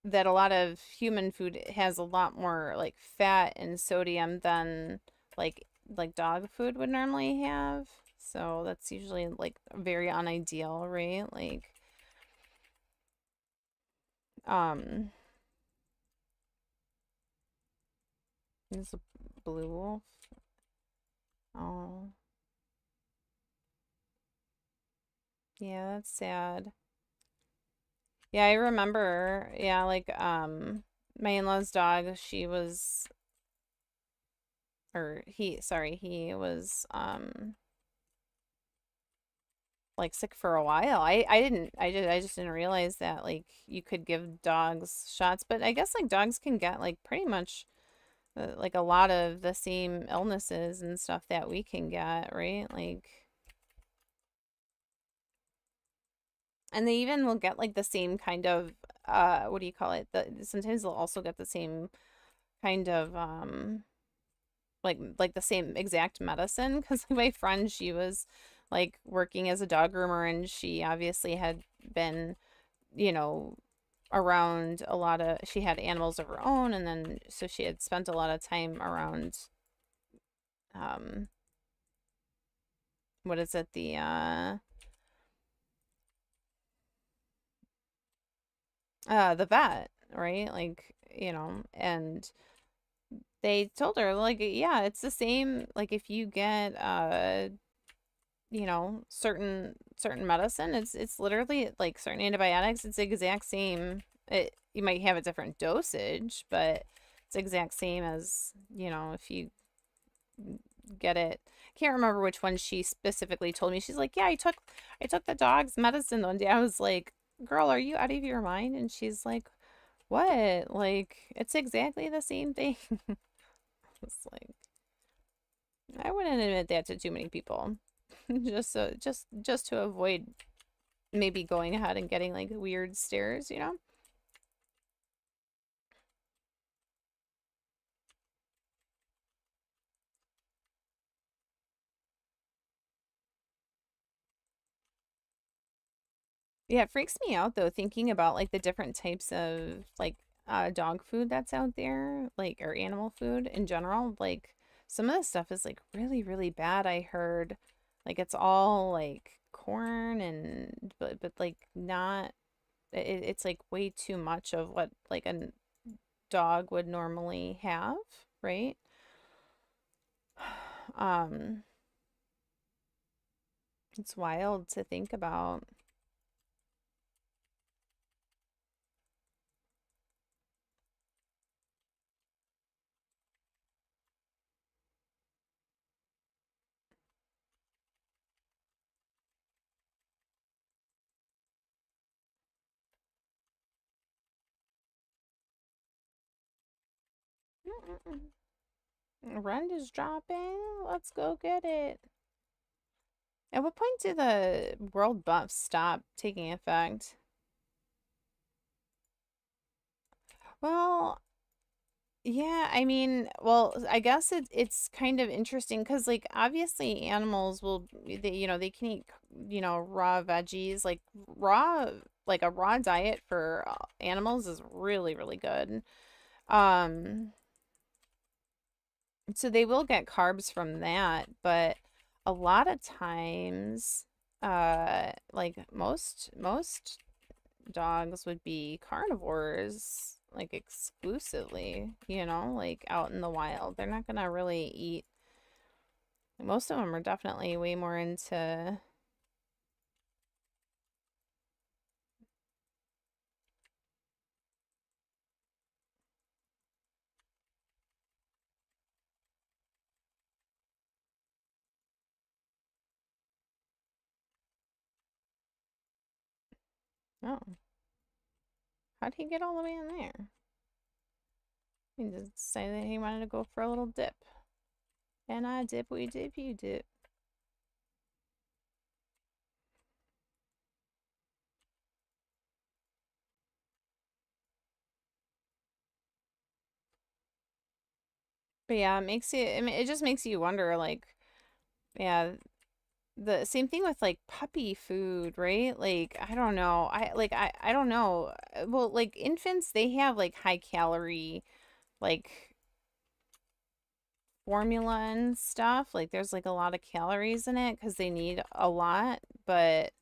that a lot of human food has a lot more like fat and sodium than like dog food would normally have. So that's usually like very unideal, right? Like um It's a blue wolf. Oh, yeah, that's sad. Yeah, I remember. Yeah, like my in-laws' dog, she was or he, sorry, he was like sick for a while. I just didn't realize that like you could give dogs shots, but I guess like dogs can get like pretty much like a lot of the same illnesses and stuff that we can get, right? Like, and they even will get like the same kind of what do you call it? Sometimes they'll also get the same kind of like the same exact medicine because my friend, she was like working as a dog groomer and she obviously had been, you know, around a lot of, she had animals of her own, and then so she had spent a lot of time around um what is it, the vet, right? Like, and they told her like, yeah, it's the same, like if you get certain medicine, it's literally like certain antibiotics, it's the exact same. You might have a different dosage, but it's exact same as, if you get it. I can't remember which one she specifically told me. She's like, "Yeah, I took the dog's medicine one day." I was like, "Girl, are you out of your mind?" And she's like, "What? Like, it's exactly the same thing." It's like, I wouldn't admit that to too many people. Just to avoid maybe going ahead and getting like weird stares, you know? Yeah, it freaks me out though, thinking about like the different types of like dog food that's out there, like, or animal food in general. Like some of the stuff is like really, really bad. I heard like it's all like corn and but like not it's like way too much of what like a dog would normally have, right? Um, it's wild to think about. Rent is dropping. Let's go get it. At what point do the world buffs stop taking effect? Well, yeah, I mean, well, I guess it's kind of interesting because like obviously animals will they can eat raw veggies, like raw like a raw diet for animals is really, really good. Um so they will get carbs from that, but a lot of times like most dogs would be carnivores like exclusively, like out in the wild. They're not gonna really eat. Most of them are definitely way more into. Oh, how'd he get all the way in there? He just say that he wanted to go for a little dip. And I dip, we dip, you dip. But yeah, it makes you, I mean, it just makes you wonder, like, yeah, the same thing with like puppy food, right? Like, I don't know. I don't know. Well, like infants, they have like high calorie, like formula and stuff. Like there's like a lot of calories in it because they need a lot, but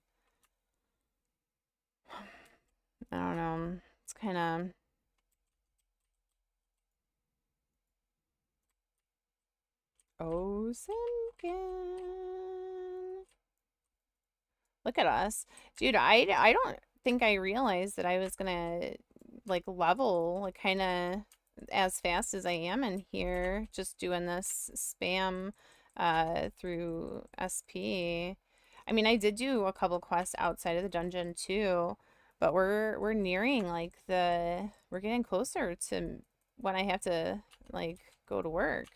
I don't know. It's kind of Oh, Simkin. Look at us. Dude, I don't think I realized that I was gonna like level like kind of as fast as I am in here just doing this spam through SP. I mean, I did do a couple quests outside of the dungeon too, but we're nearing like we're getting closer to when I have to like go to work.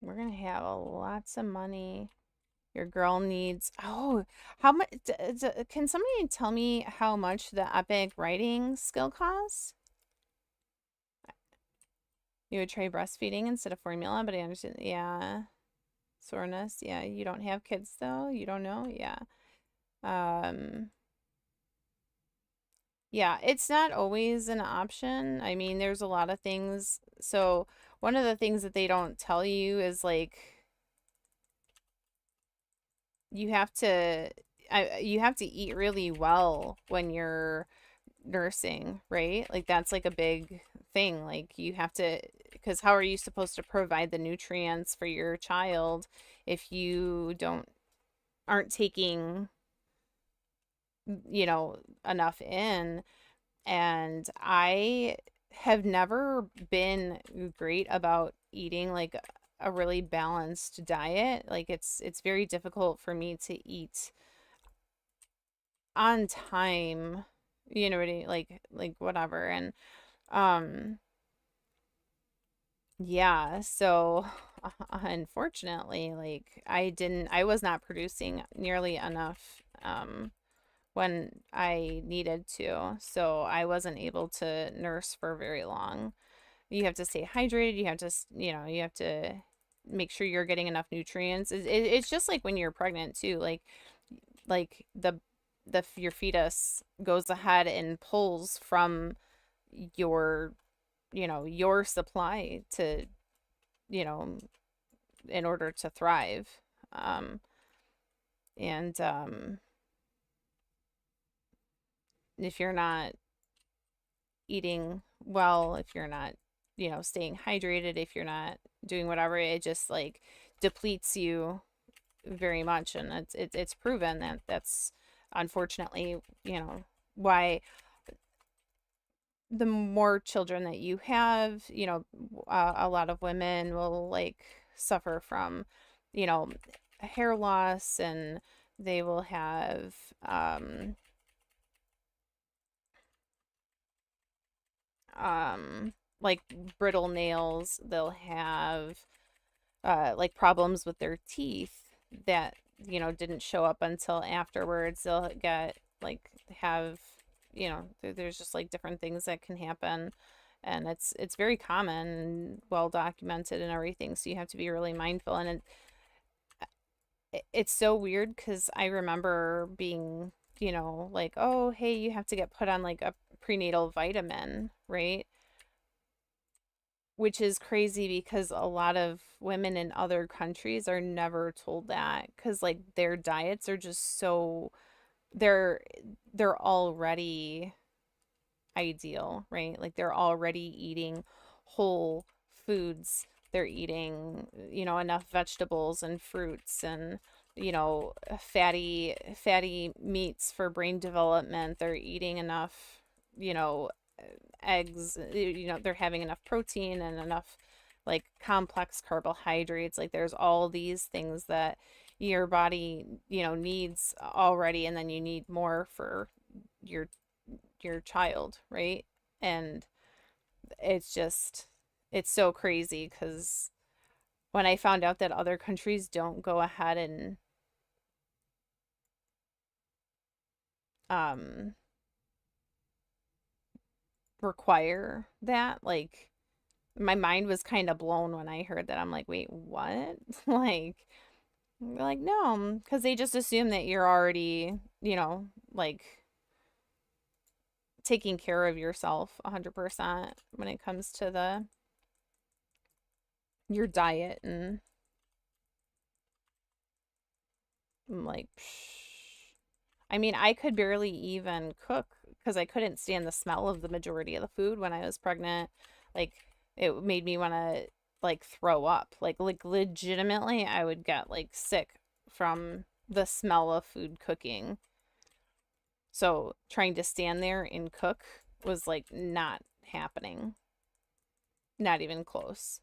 We're gonna have lots of money. Your girl needs. Oh, how much? Can somebody tell me how much the epic writing skill costs? You would try breastfeeding instead of formula, but I understand. Yeah. Soreness. Yeah. You don't have kids though. You don't know. Yeah. Um, yeah. It's not always an option. I mean, there's a lot of things. So, one of the things that they don't tell you is like you have to you have to eat really well when you're nursing, right? Like that's like a big thing. Like you have to, because how are you supposed to provide the nutrients for your child if you aren't taking, enough in? And I have never been great about eating like a really balanced diet. Like it's very difficult for me to eat on time, you know what I mean? Like whatever. And um yeah, so unfortunately, like I was not producing nearly enough when I needed to. So I wasn't able to nurse for very long. You have to stay hydrated, you have to, you have to make sure you're getting enough nutrients. It's just like when you're pregnant too, like your fetus goes ahead and pulls from your your supply to you know in order to thrive. um and if you're not eating well, if you're not staying hydrated, if you're not doing whatever, it just like depletes you very much. And it's proven that that's unfortunately why the more children that you have, a lot of women will like suffer from, you know, hair loss, and they will have um like brittle nails. They'll have like problems with their teeth that didn't show up until afterwards. They'll get like have there's just like different things that can happen, and it's very common and well documented and everything, so you have to be really mindful. And it's so weird because I remember being like, oh hey, you have to get put on like a prenatal vitamin, right? Which is crazy because a lot of women in other countries are never told that, because like their diets are just so they're they're already ideal, right? Like they're already eating whole foods. They're eating, enough vegetables and fruits, and fatty meats for brain development. They're eating enough, you know, eggs, they're having enough protein and enough like complex carbohydrates. Like there's all these things that your body, needs already, and then you need more for your child, right? And it's just it's so crazy because when I found out that other countries don't go ahead and um require that, like my mind was kind of blown when I heard that. I'm like, wait, what? Like no, because they just assume that you're already, like taking care of yourself 100% when it comes to the your diet and I'm like, I mean, I could barely even cook because I couldn't stand the smell of the majority of the food when I was pregnant. Like, it made me want to like throw up. Like legitimately, I would get like sick from the smell of food cooking. So trying to stand there and cook was like not happening. Not even close.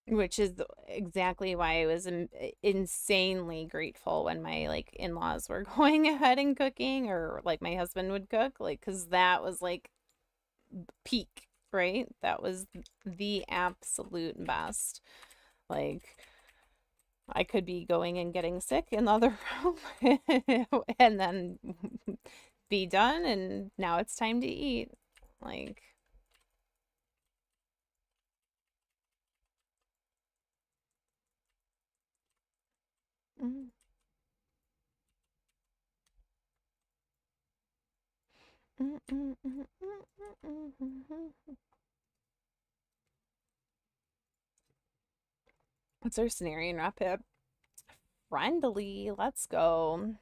Which is exactly why I was insanely grateful when my like in-laws were going ahead and cooking or like my husband would cook like cuz that was like peak, right? That was the absolute best. Like I could be going and getting sick in the other room and then be done and now it's time to eat. Like mm, mm, mm, mm, mm, mm. What's our scenario in Rapid? Friendly, let's go.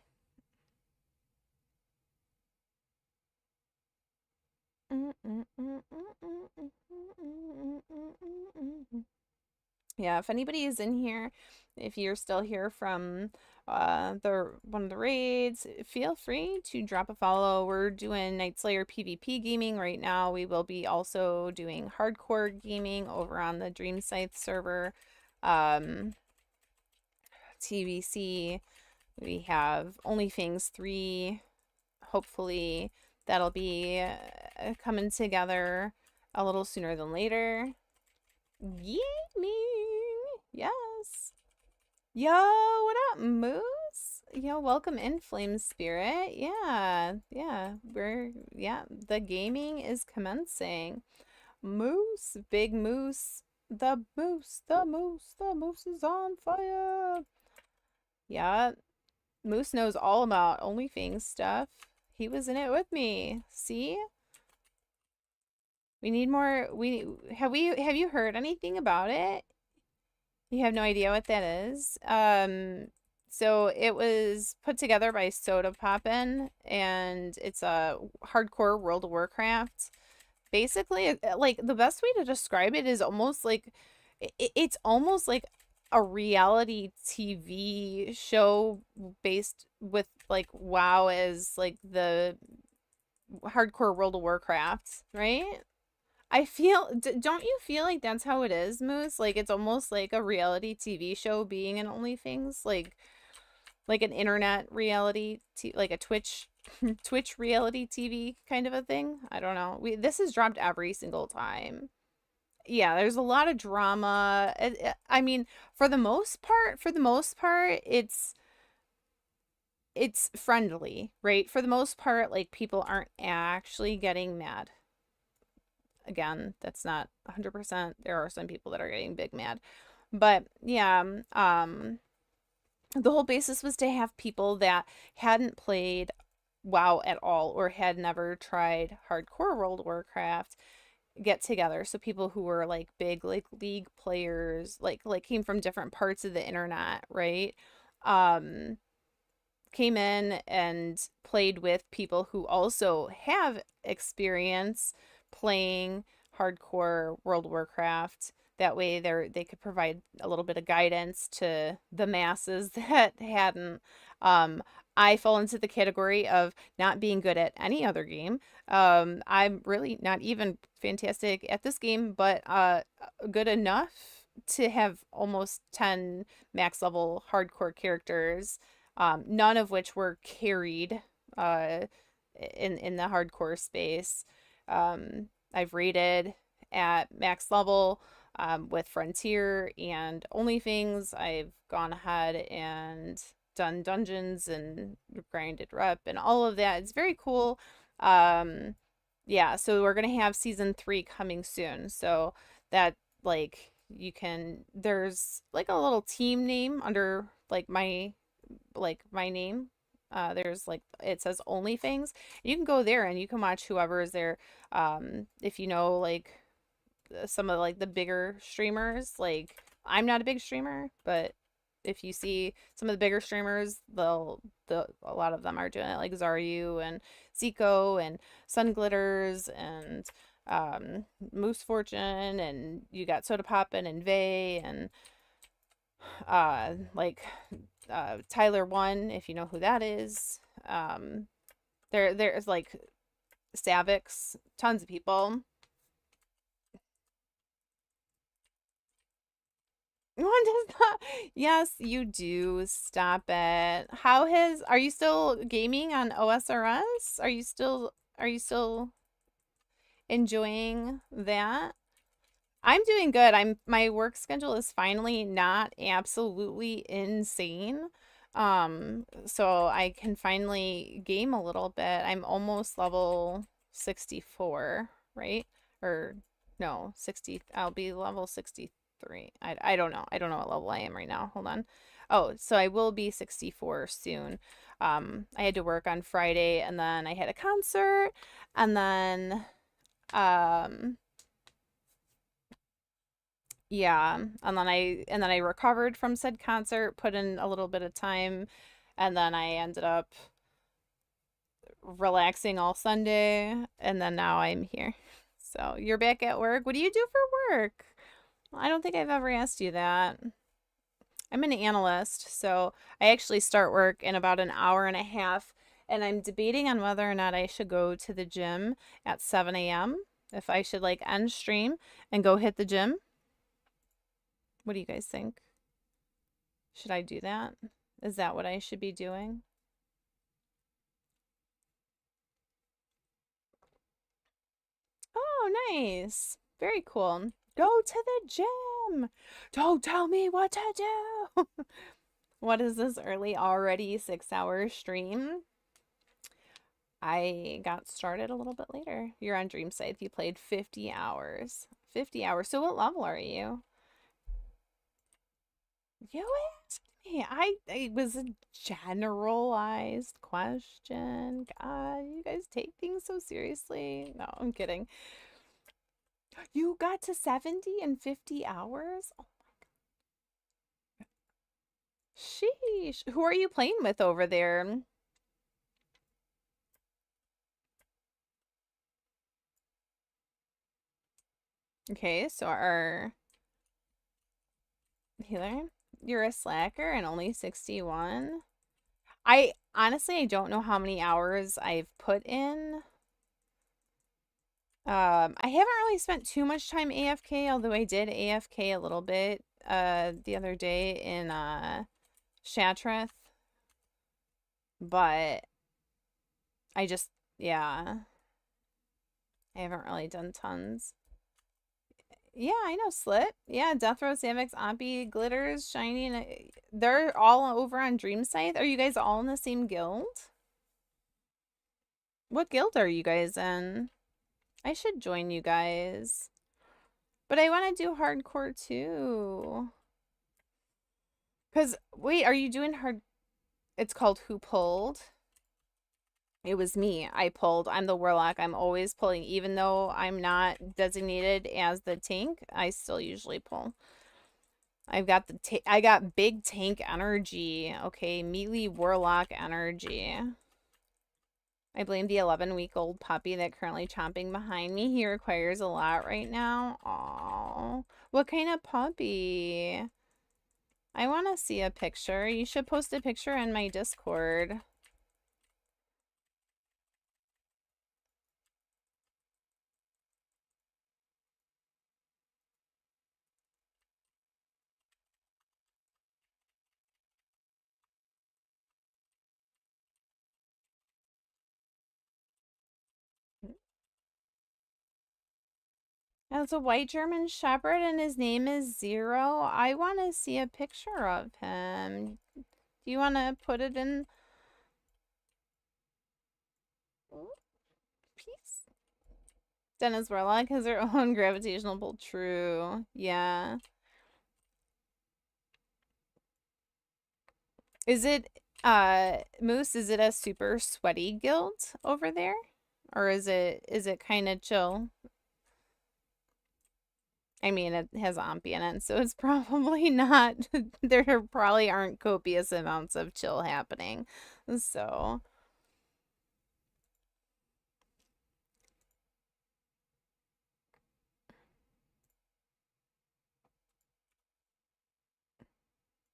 Yeah, if anybody is in here, if you're still here from the one of the raids, feel free to drop a follow. We're doing Nightslayer PvP gaming right now. We will be also doing hardcore gaming over on the Dream Scythe server. TBC. We have OnlyFans 3. Hopefully that'll be coming together a little sooner than later. Gaming. Yes. Yo, what up, Moose? Yo, welcome in, Flame Spirit. Yeah, the gaming is commencing. Moose, big moose, the moose is on fire. Yeah, Moose knows all about OnlyFans stuff. He was in it with me. See? We need more. Have you heard anything about it? You have no idea what that is. So it was put together by Soda Poppin, and it's a hardcore World of Warcraft. Basically, like the best way to describe it is almost like it's almost like a reality TV show based with like WoW as like the hardcore World of Warcraft, right? I feel, don't you feel like that's how it is, Moose? Like it's almost like a reality TV show being in OnlyFans, like an internet reality, like a Twitch, Twitch reality TV kind of a thing. I don't know. This is dropped every single time. Yeah, there's a lot of drama. I mean, for the most part, it's friendly, right? For the most part, like people aren't actually getting mad. Again, that's not 100%. There are some people that are getting big mad. But yeah, the whole basis was to have people that hadn't played WoW at all or had never tried hardcore World of Warcraft get together. So people who were like big like league players, like came from different parts of the internet, right? Um came in and played with people who also have experience playing hardcore World of Warcraft. That way they could provide a little bit of guidance to the masses that hadn't. Um, I fall into the category of not being good at any other game. I'm really not even fantastic at this game, but good enough to have almost 10 max level hardcore characters, none of which were carried uh, in the hardcore space. I've rated at max level with Frontier and OnlyFans. I've gone ahead and done dungeons and grinded rep and all of that. It's very cool. Um, Yeah, so we're gonna have season 3 coming soon. So that like you can there's like a little team name under like my name. There's like it says OnlyFans. You can go there and you can watch whoever is there. If you know like some of like the bigger streamers, like I'm not a big streamer, but if you see some of the bigger streamers, a lot of them are doing it, like Zaryu and Zico and Sun Glitters and Moose Fortune, and you got Soda Poppin' and Vey and like Tyler One, if you know who that is. There's like Savix, tons of people. One does not. Yes, you do. Stop it. Are you still gaming on OSRS? Are you still enjoying that? I'm doing good. My work schedule is finally not absolutely insane. So I can finally game a little bit. I'm almost level 64, right? Or no, 60. I'll be level 63. I don't know. I don't know what level I am right now. Hold on. Oh, so I will be 64 soon. I had to work on Friday and then I had a concert and then um yeah, and then I recovered from said concert, put in a little bit of time, and then I ended up relaxing all Sunday, and then now I'm here. So, you're back at work. What do you do for work? I don't think I've ever asked you that. I'm an analyst, so I actually start work in about an hour and a half, and I'm debating on whether or not I should go to the gym at 7 a.m. If I should like end stream and go hit the gym. What do you guys think? Should I do that? Is that what I should be doing? Oh, nice. Very cool. Go to the gym. Don't tell me what to do. What is this early already 6 hour stream? I got started a little bit later. You're on Dream Scythe. You played 50 hours. 50 hours. So what level are you? You asked me. It was a generalized question. God, you guys take things so seriously. No, I'm kidding. You got to 70 in 50 hours? Oh, sheesh. Who are you playing with over there? Okay, so our healer, you're a slacker and only 61. I honestly I don't know how many hours I've put in. I haven't really spent too much time AFK, although I did AFK a little bit the other day in Shattrath. But I just yeah, I haven't really done tons. Yeah, I know Slit. Yeah, Death Row, Samix, Oppie, Glitters, Shiny, and they're all over on Dream Scythe. Are you guys all in the same guild? What guild are you guys in? I should join you guys. But I want to do hardcore too. Because, wait, are you doing hard? It's called Who Pulled? It was me. I pulled. I'm the Warlock. I'm always pulling. Even though I'm not designated as the tank, I still usually pull. I got big tank energy. Okay, melee Warlock energy. I blame the 11-week-old puppy that currently chomping behind me. He requires a lot right now. Aww. What kind of puppy? I want to see a picture. You should post a picture in my Discord. It's a white German Shepherd and his name is Zero. I want to see a picture of him. Do you want to put it in? Peace? Dennis Warlock has her own gravitational pull. True. Yeah. Is it Moose, is it a super sweaty guild over there? Or is it kind of chill? I mean, it has Ompi in it, so it's probably not there probably aren't copious amounts of chill happening. So,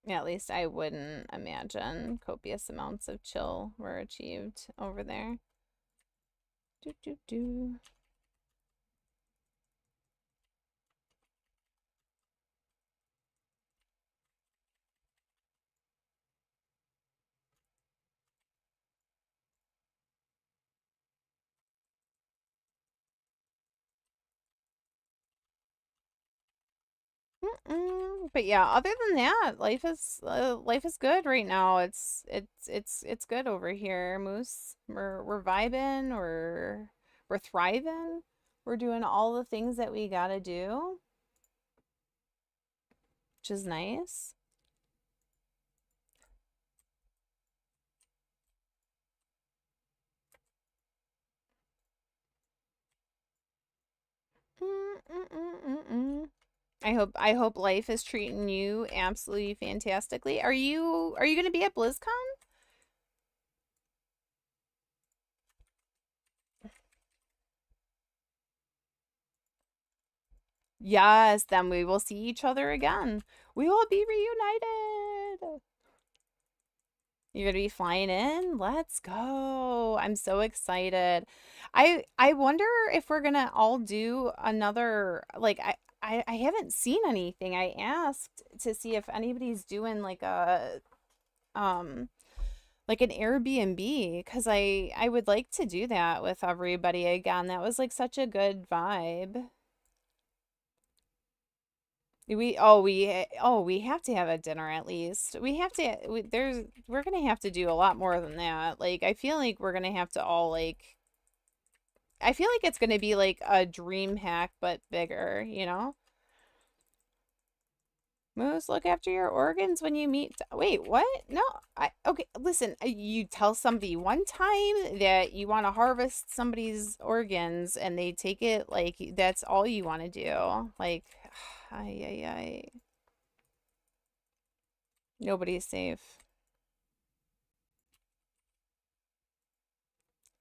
yeah, at least I wouldn't imagine copious amounts of chill were achieved over there. Do do do. But yeah, other than that, life is good right now. It's good over here, Moose. We're vibing, we're thriving. We're doing all the things that we gotta do, which is nice. I hope life is treating you absolutely fantastically. Are you gonna be at BlizzCon? Yes, then we will see each other again. We will be reunited. You're gonna be flying in? Let's go. I'm so excited. I wonder if we're gonna all do another like I haven't seen anything. I asked to see if anybody's doing um like an Airbnb because I would like to do that with everybody again. That was like such a good vibe. We have to have a dinner at least. We have to we're gonna have to do a lot more than that. Like I feel like we're gonna have to all like I feel like it's gonna be like a dream hack but bigger, you know? Moose, look after your organs when you meet. Wait, what? No, okay. Listen, you tell somebody one time that you want to harvest somebody's organs, and they take it like that's all you want to do. Like, ay. Nobody's safe.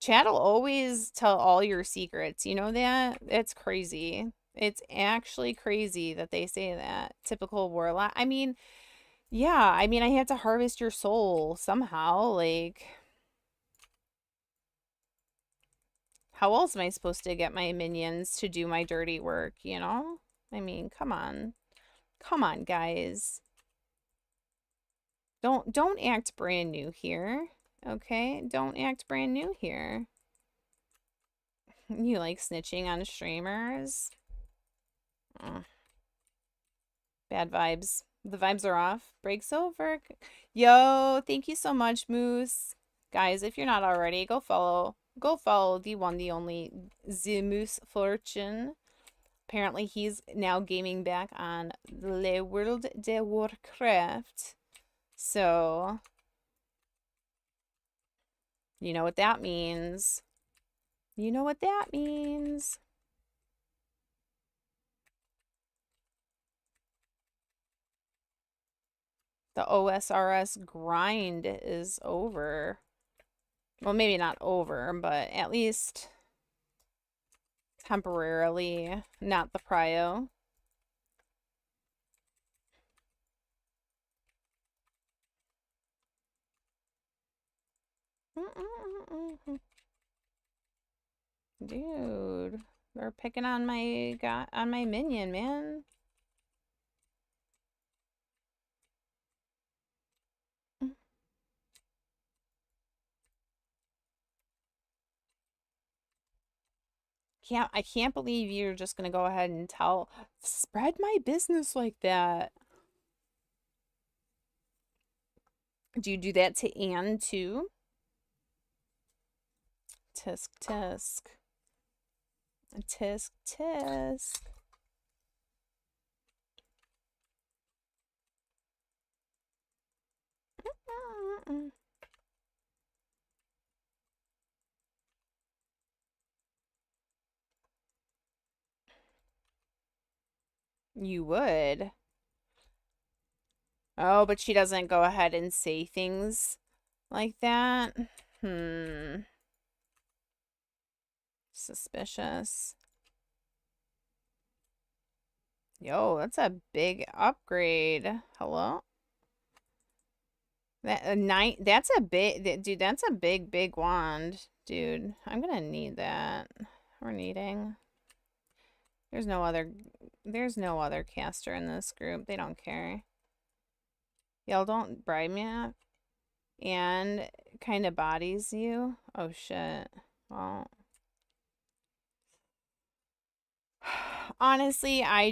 Chat'll always tell all your secrets. You know that? It's crazy. It's actually crazy that they say that. Typical warlock. I mean, yeah, I mean, I have to harvest your soul somehow. Like, how else am I supposed to get my minions to do my dirty work, you know? I mean, come on. Come on, guys. Don't act brand new here. Okay? Don't act brand new here. You like snitching on streamers? Ugh. Bad vibes. The vibes are off. Break's over. Yo, thank you so much, Moose. Guys, if you're not already, go follow the one, the only the Moose Fortune. Apparently he's now gaming back on Le World de Warcraft. So, you know what that means. You know what that means. The OSRS grind is over. Well, maybe not over, but at least temporarily not the prio. Dude, they're picking on my minion, man. I can't believe you're just gonna go ahead and spread my business like that. Do you do that to Anne too? Tisk tisk. Tisk tisk. You would. Oh, but she doesn't go ahead and say things like that. Suspicious. Yo, that's a big upgrade. Hello? That's a big, dude, that's a big wand. Dude, I'm gonna need that. We're needing. There's no other caster in this group. They don't care. Y'all don't bribe me up. And kind of bodies you. Oh shit. Well, honestly, I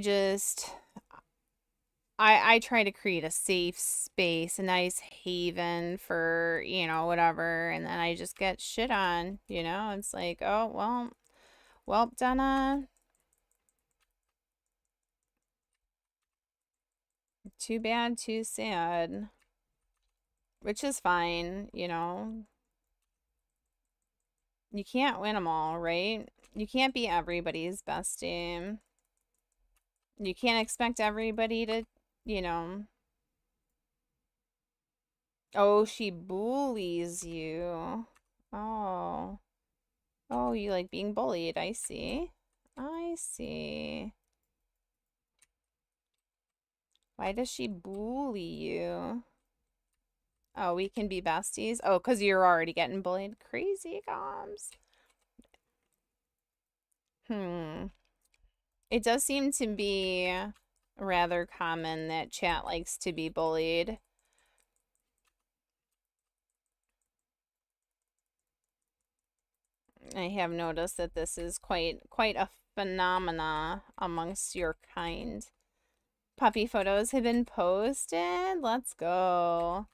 try to create a safe space, a nice haven for, whatever, and then I just get shit on, It's like, oh, well, Donna. Too bad, too sad. Which is fine, You can't win them all, right? You can't be everybody's best team. You can't expect everybody to, you know. Oh, she bullies you. Oh. Oh, you like being bullied. I see. I see. Why does she bully you? Oh, we can be besties? Oh, because you're already getting bullied. Crazy comms. It does seem to be rather common that chat likes to be bullied. I have noticed that this is quite a phenomena amongst your kind. Puppy photos have been posted. Let's go.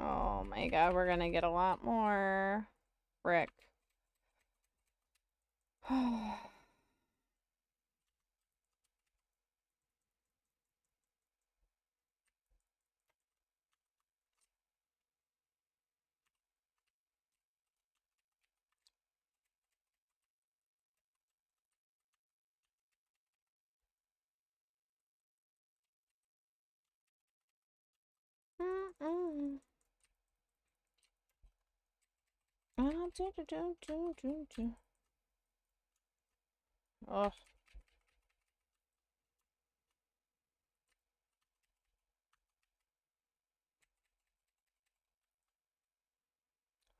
Oh my god, we're gonna get a lot more. Frick. Oh.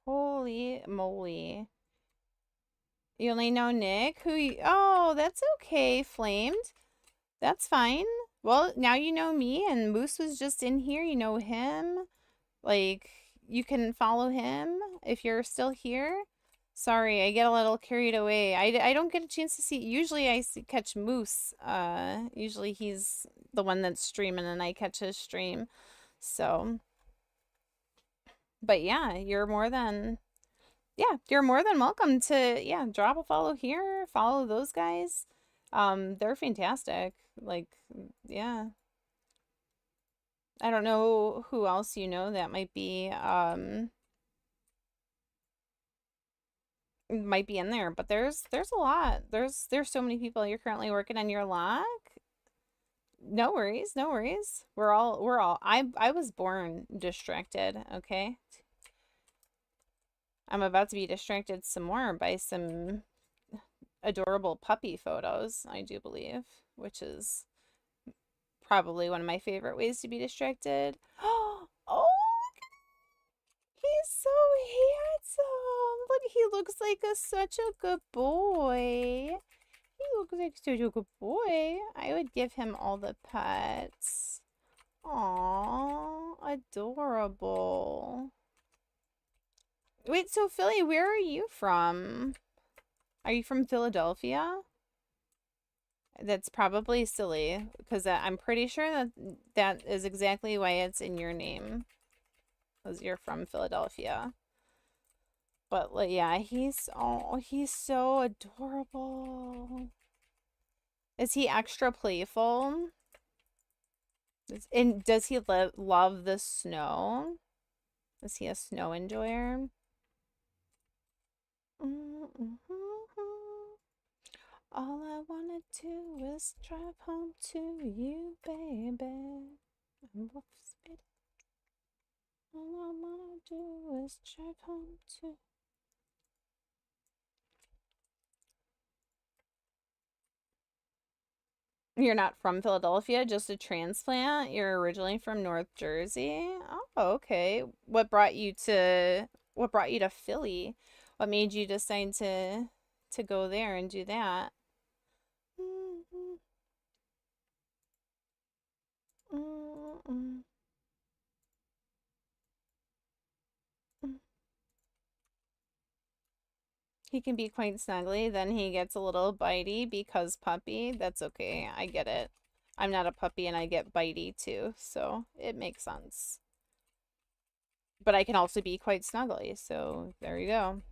Holy moly. You only know Nick? Oh, that's okay, Flamed. That's fine. Well, now you know me, and Moose was just in here. You know him. Like, you can follow him if you're still here. Sorry, I get a little carried away. I don't get a chance to see. Usually catch Moose. Usually he's the one that's streaming and I catch his stream. So, but yeah, you're more than welcome to, drop a follow here, follow those guys. They're fantastic. Like, yeah. I don't know who else that might be in there, but there's a lot. There's so many people. You're currently working on your lock. No worries, no worries. We're all I was born distracted, okay? I'm about to be distracted some more by some adorable puppy photos, I do believe, which is probably one of my favorite ways to be distracted. Oh, he's so handsome. looks like such a good boy. He looks like such a good boy. I would give him all the pets. Aww, adorable. Wait, so Philly, where are you from? Are you from Philadelphia? That's probably silly, because I'm pretty sure that that is exactly why it's in your name, because you're from Philadelphia. But like, yeah, he's so adorable. Is he extra playful? And does he love the snow? Is he a snow enjoyer? All I wanna do is drive home to you, baby. All I wanna do is drive home to. You're not from Philadelphia, just a transplant. You're originally from North Jersey. Oh, okay. What brought you to Philly? What made you decide to go there and do that? He can be quite snuggly, then he gets a little bitey because puppy. That's okay. I get it. I'm not a puppy and I get bitey too, so it makes sense. But I can also be quite snuggly, so there you go.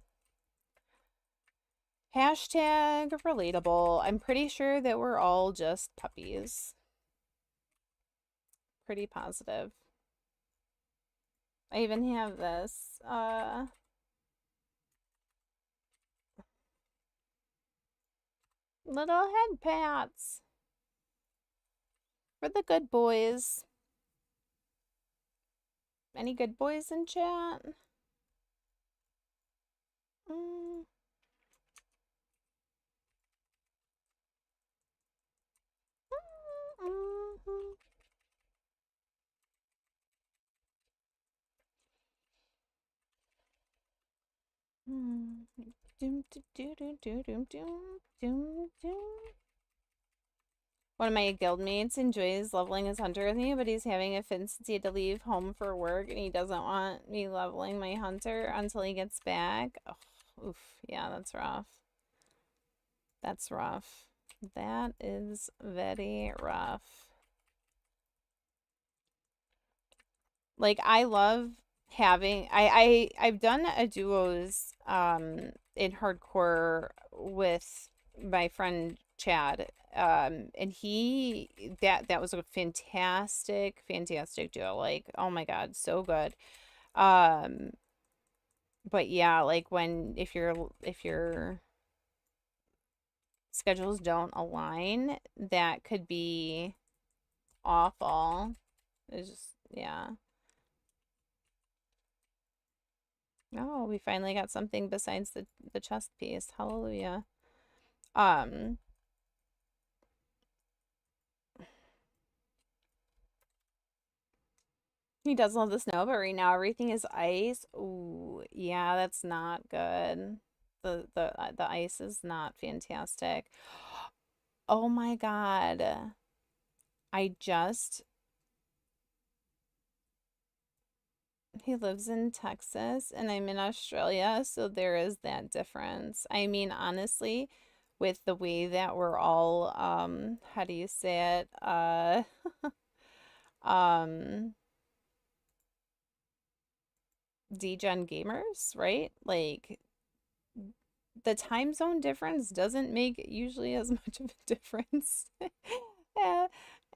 Hashtag relatable. I'm pretty sure that we're all just puppies. Pretty positive. I even have this, little head pats for the good boys. Any good boys in chat? Mm. One of my guildmates enjoys leveling his hunter with me, but he's having a fit since he had to leave home for work and he doesn't want me leveling my hunter until he gets back. Oh, oof, yeah, that's rough. That's rough. That is very rough. Like, I love having I've done a duos in hardcore with my friend Chad, and that was a fantastic duo. Like, oh my god, so good. um but yeah, like, when if your schedules don't align, that could be awful. It's just, yeah. Oh, we finally got something besides the chest piece. Hallelujah. Um, he does love the snow, but right now everything is ice. Ooh, yeah, that's not good. The ice is not fantastic. Oh my God. I just He lives in Texas and I'm in Australia, so there is that difference. I mean, honestly, with the way that we're all, how do you say it? Um, degen gamers, right? Like, the time zone difference doesn't make usually as much of a difference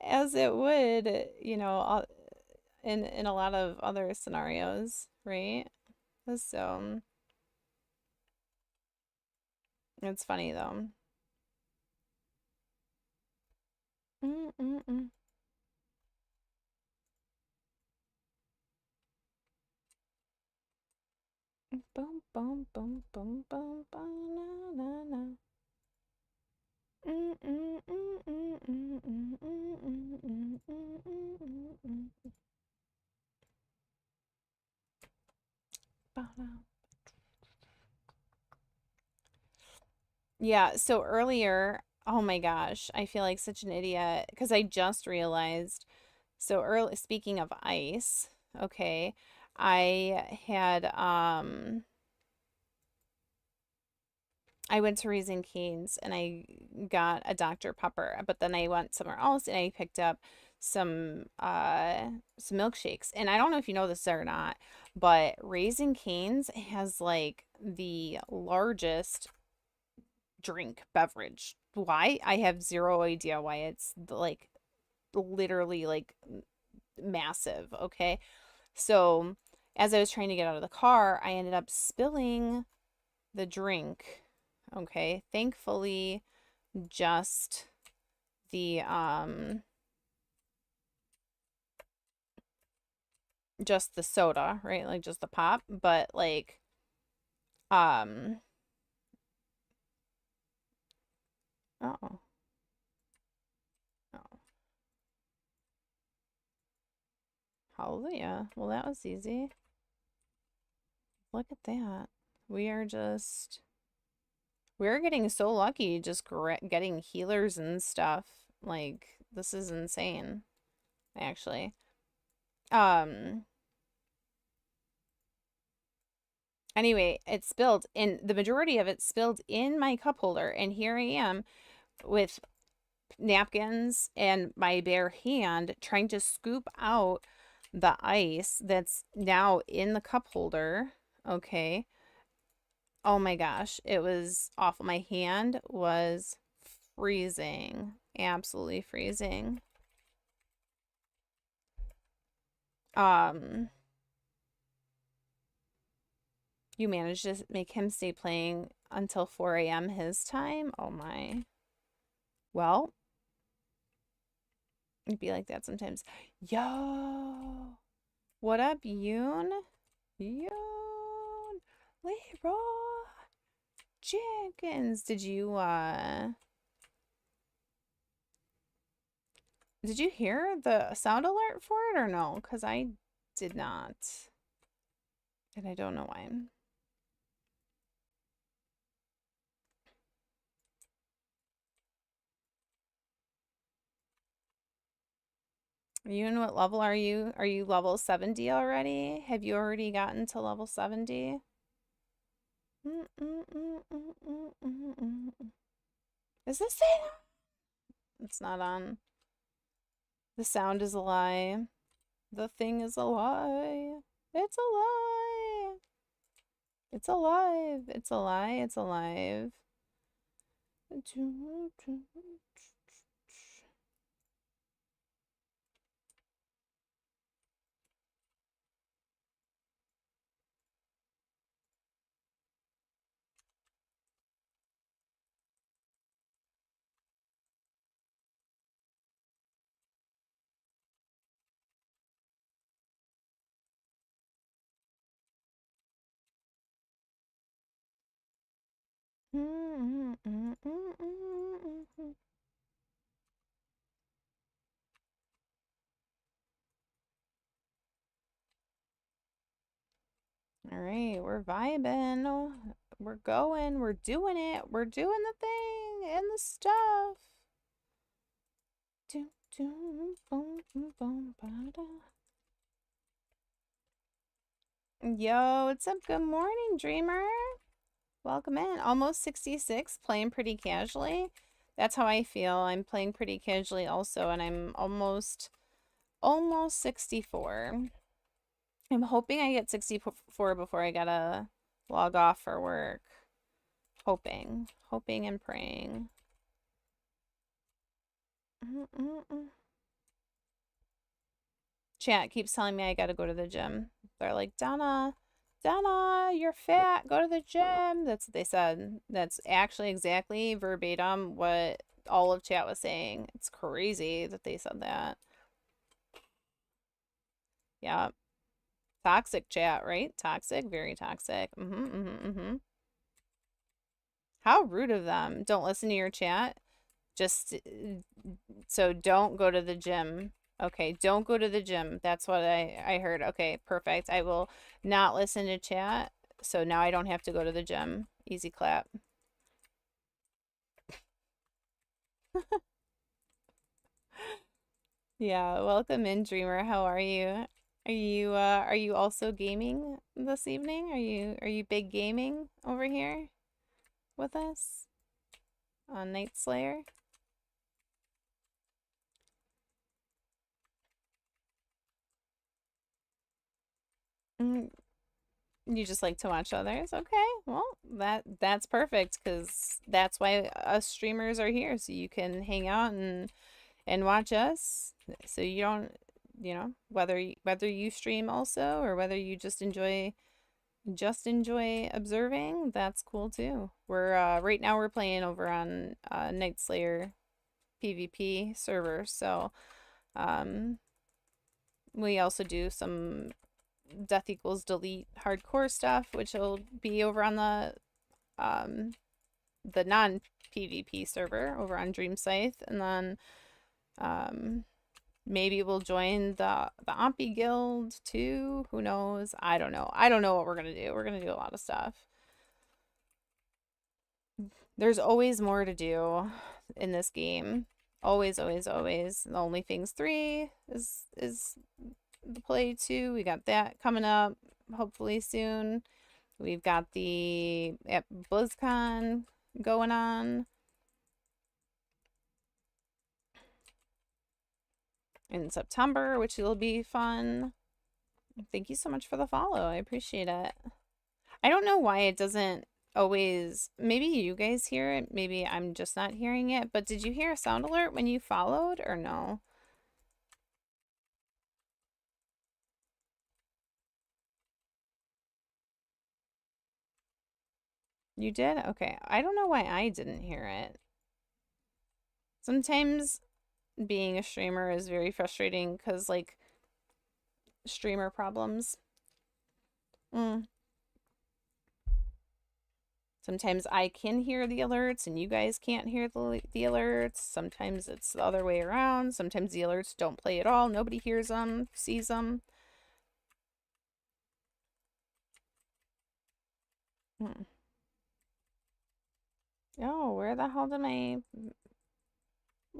as it would, in a lot of other scenarios, right? So it's funny though. Mm-mm-mm. Boom, boom, boom, boom, boom, boom, na, na, na. Yeah, so earlier, oh my gosh, I feel like such an idiot because I just realized. So early, speaking of ice, okay, I went to Raising Cane's and I got a Dr. Pepper, but then I went somewhere else and I picked up some milkshakes. And I don't know if you know this or not, but Raising Cane's has like the largest drink beverage. Why? I have zero idea why. It's like literally like massive, okay? So, as I was trying to get out of the car, I ended up spilling the drink. Okay? Thankfully, just the just the soda, right? Like just the pop, but like um oh, oh. Hallelujah. Well, that was easy. Look at that. We are just we're getting so lucky just getting healers and stuff. Like this is insane, actually. Um anyway, it spilled and the majority of it spilled in my cup holder and here I am with napkins and my bare hand trying to scoop out the ice that's now in the cup holder. Okay. Oh my gosh, it was awful. My hand was freezing, absolutely freezing. Um, you managed to make him stay playing until 4 a.m. his time? Oh my. Well, it'd be like that sometimes. Yo, what up, Yoon? Yoon, Leroy Jenkins. Did you hear the sound alert for it or no? Because I did not. And I don't know why. You know what level are you? Are you level 70 already? Have you already gotten to level 70? Is this it? It's not on. The sound is a lie. The thing is a lie. It's a lie. It's alive. It's a lie. It's alive. All right, we're vibing. We're going. We're doing it. We're doing the thing and the stuff. Yo, what's up? Good morning, Dreamer. Welcome in. Almost 66, playing pretty casually. That's how I feel. I'm playing pretty casually also, and I'm almost 64. I'm hoping I get 64 before I gotta log off for work. Hoping and praying. Chat keeps telling me I gotta go to the gym. They're like, Donna, you're fat. Go to the gym. That's what they said. That's actually exactly verbatim what all of chat was saying. It's crazy that they said that. Yeah. Toxic chat, right? Toxic, very toxic. How rude of them. Don't listen to your chat. Just so don't go to the gym. Okay, don't go to the gym. That's what I heard. Okay, perfect. I will not listen to chat. So now I don't have to go to the gym. Easy clap. Yeah, welcome in, Dreamer. How are you? Are you also gaming this evening? Are you big gaming over here with us on Nightslayer? Mm, you just like to watch others? Okay, well, that's perfect because that's why us streamers are here, so you can hang out and watch us. So you don't, whether you stream also or whether you just enjoy observing, that's cool too. We're right now we're playing over on Nightslayer PvP server, so um we also do some death equals delete hardcore stuff, which will be over on um the non PvP server over on Dream Scythe, and then um maybe we'll join the Ompi Guild too. Who knows? I don't know. I don't know what we're gonna do. We're gonna do a lot of stuff. There's always more to do in this game. Always, always, always. The Only Things 3 is the play too. We got that coming up hopefully soon. We've got the BlizzCon going on in September, which will be fun. Thank you so much for the follow. I appreciate it. I don't know why it doesn't always, maybe you guys hear it, maybe I'm just not hearing it, but did you hear a sound alert when you followed or no? You did? Okay. I don't know why I didn't hear it. Sometimes being a streamer is very frustrating because, like, streamer problems. Mm. Sometimes I can hear the alerts and you guys can't hear the alerts. Sometimes it's the other way around. Sometimes the alerts don't play at all. Nobody hears them, sees them. Hmm. Oh, where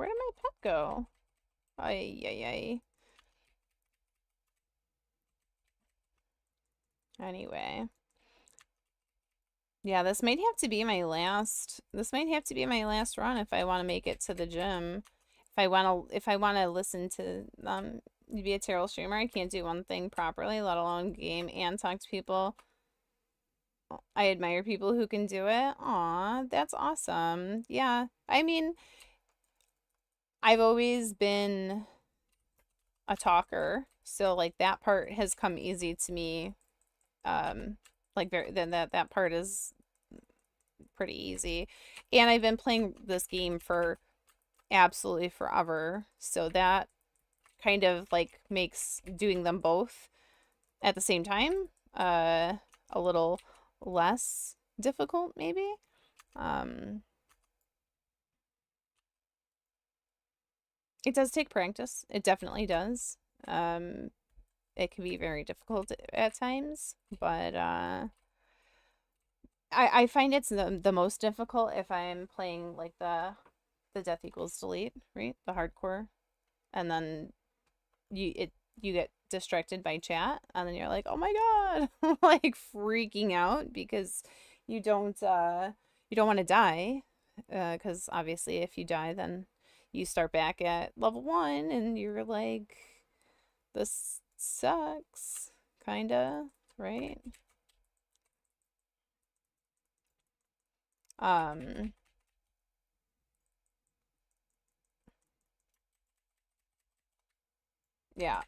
did my pet go? Ay, ay, ay. Anyway. Yeah, this might have to be my last run if I want to make it to the gym. If I want to listen to be a tarot streamer, I can't do one thing properly, let alone game and talk to people. I admire people who can do it. Aw, that's awesome. Yeah. I mean, I've always been a talker, so like that part has come easy to me. Like then that part is pretty easy. And I've been playing this game for absolutely forever. So that kind of like makes doing them both at the same time a little less difficult maybe. Um it does take practice. It definitely does. It can be very difficult at times, but I find it's the most difficult if I'm playing like the death equals delete, right? The hardcore. And then you get distracted by chat and then you're like, "Oh my God." Like freaking out because you don't want to die. Cuz obviously if you die then you start back at level 1 and you're like, this sucks, kinda, right? Um, yeah.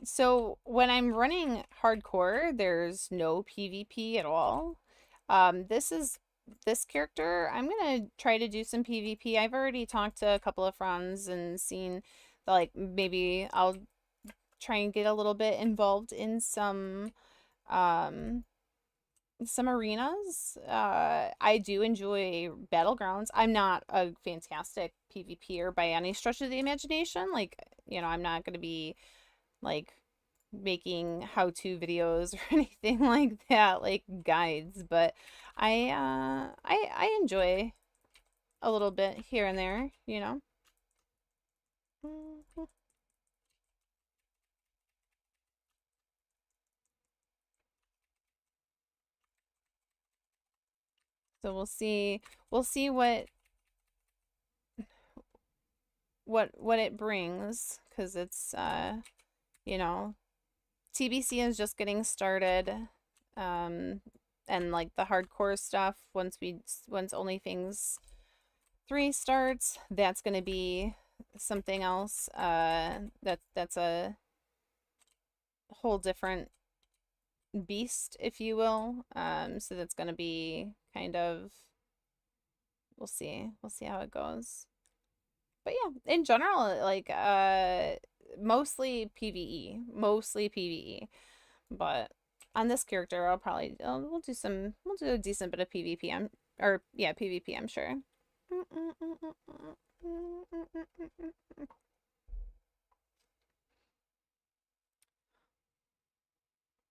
So when I'm running hardcore, there's no PvP at all. This character, I'm gonna try to do some PvP. I've already talked to a couple of friends and seen like maybe I'll try and get a little bit involved in um some arenas. I do enjoy battlegrounds. I'm not a fantastic PvPer by any stretch of the imagination. Like, I'm not going to be like making how-to videos or anything like that, like guides, but I enjoy a little bit here and there. Mhm. So we'll see what it brings, because it's you know TBC is just getting started, um and like the hardcore stuff, once Only Things 3 starts, that's going to be something else. That's a whole different beast, if you will. So that's going to be kind of, we'll see how it goes. But yeah, in general, like mostly PvE. But on this character, we'll do a decent bit of PvP. Or yeah, PvP, I'm sure.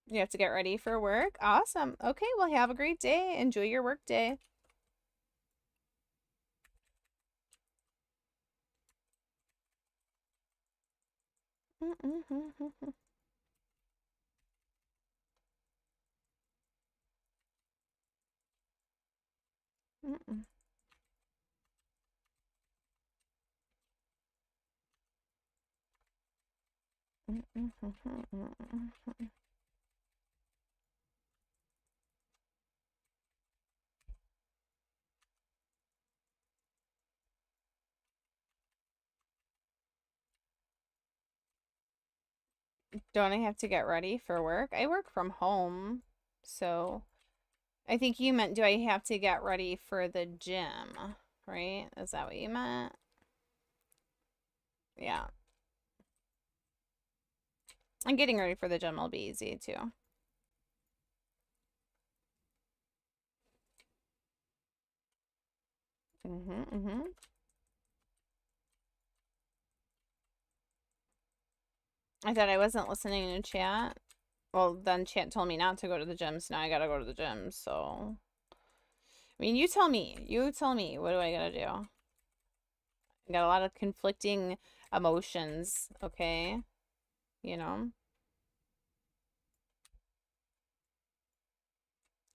You have to get ready for work. Awesome. Okay, well, have a great day. Enjoy your work day. Don't I have to get ready for work? I work from home, so I think you meant, do I have to get ready for the gym, right? Is that what you meant? Yeah. And getting ready for the gym will be easy too. Mm-hmm. I thought I wasn't listening to chat. Well, then chat told me not to go to the gym, so now I gotta go to the gym, so. I mean, you tell me. You tell me. What do I gotta do? I got a lot of conflicting emotions, okay? You know?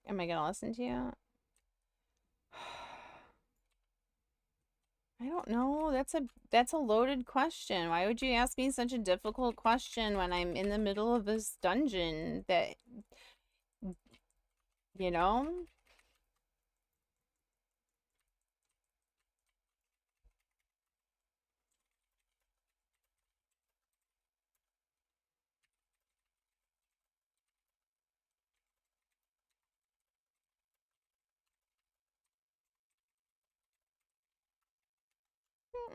Am I gonna listen to you? I don't know. That's a loaded question. Why would you ask me such a difficult question when I'm in the middle of this dungeon that, you know?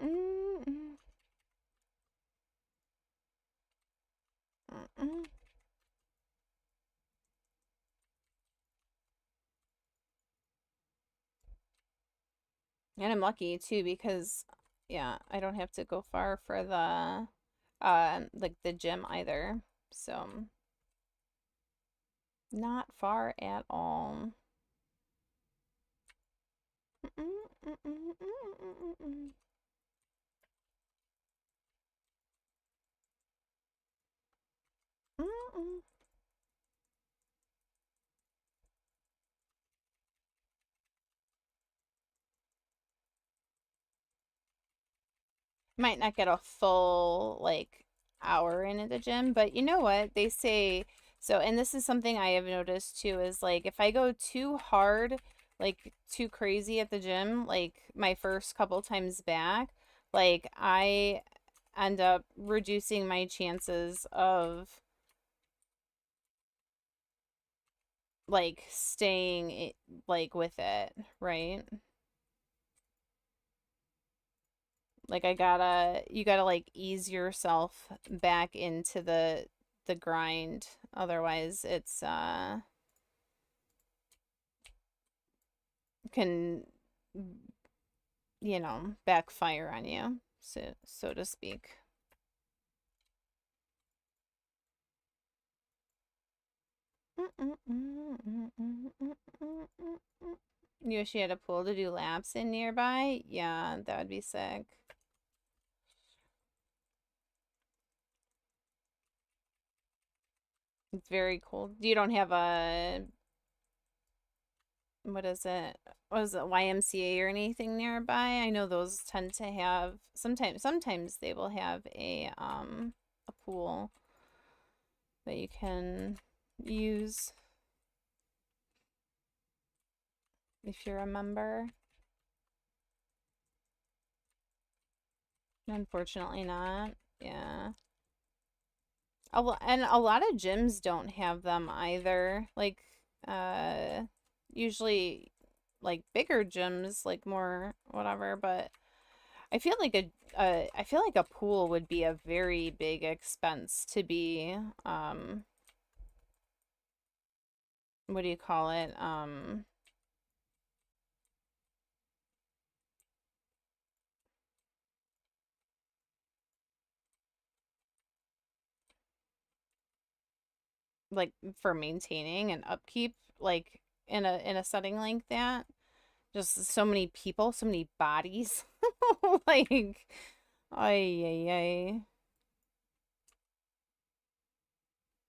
Mm-mm, mm-mm. And I'm lucky too, because yeah, I don't have to go far for the like the gym either. So not far at all. Might not get a full like hour in at the gym, but you know what? They say so, and this is something I have noticed too, is like if I go too hard, like too crazy at the gym, like my first couple times back, like I end up reducing my chances of like like with it, right? Like you gotta like ease yourself back into the grind. Otherwise it's can, you know, backfire on you, so to speak. You wish you had a pool to do laps in nearby? Yeah, that would be sick. It's very cold. You don't have a, what is it? What is it, YMCA or anything nearby? I know those tend to have sometimes they will have a pool that you can use if you're a member. Unfortunately not. Yeah. And a lot of gyms don't have them either. Like, usually, like bigger gyms, like more whatever. But I feel like I feel like a pool would be a very big expense to be, what do you call it? Like for maintaining and upkeep, like in a setting like that. Just so many people, so many bodies. Like, ay, ay, ay.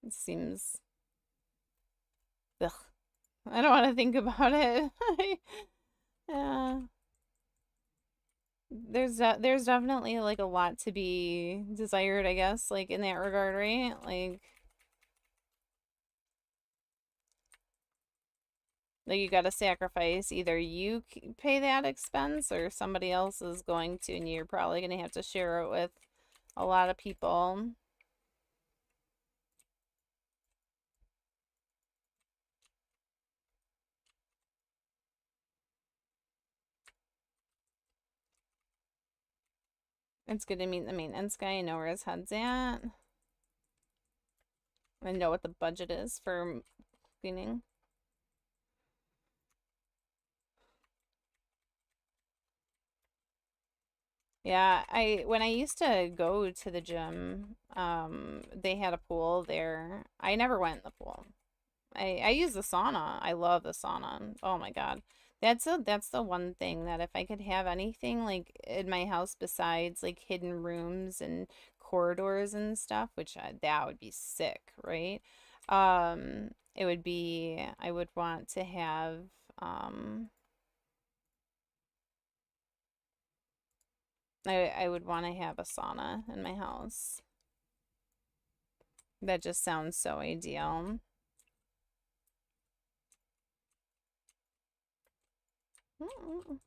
It seems, ugh. I don't want to think about it. Yeah. There's definitely like a lot to be desired, I guess, like in that regard, right? Like you got to sacrifice either pay that expense or somebody else is going to, and you're probably going to have to share it with a lot of people. It's good to meet the maintenance guy and know where his head's at. I know what the budget is for cleaning. Yeah, when I used to go to the gym, they had a pool there. I never went in the pool. I use the sauna. I love the sauna. Oh my God. That's the one thing that if I could have anything like in my house besides like hidden rooms and corridors and stuff, which that would be sick, right? It would be I would want to have I would want to have a sauna in my house. That just sounds so ideal. Mm-mm.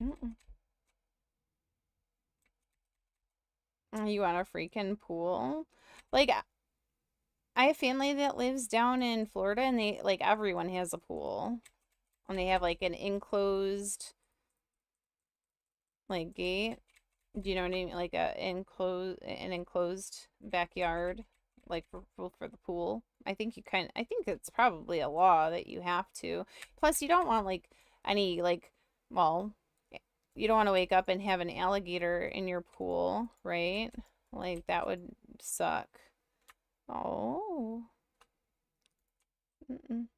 Mm-mm. You want a freaking pool? Like I have family that lives down in Florida and they like everyone has a pool. And they have like an enclosed like gate. Do you know what I mean? Like an enclosed backyard like for the pool. I think it's probably a law that you have to. Plus you don't want like any like well, you don't want to wake up and have an alligator in your pool, right? Like that would suck. Oh. Mm-mm.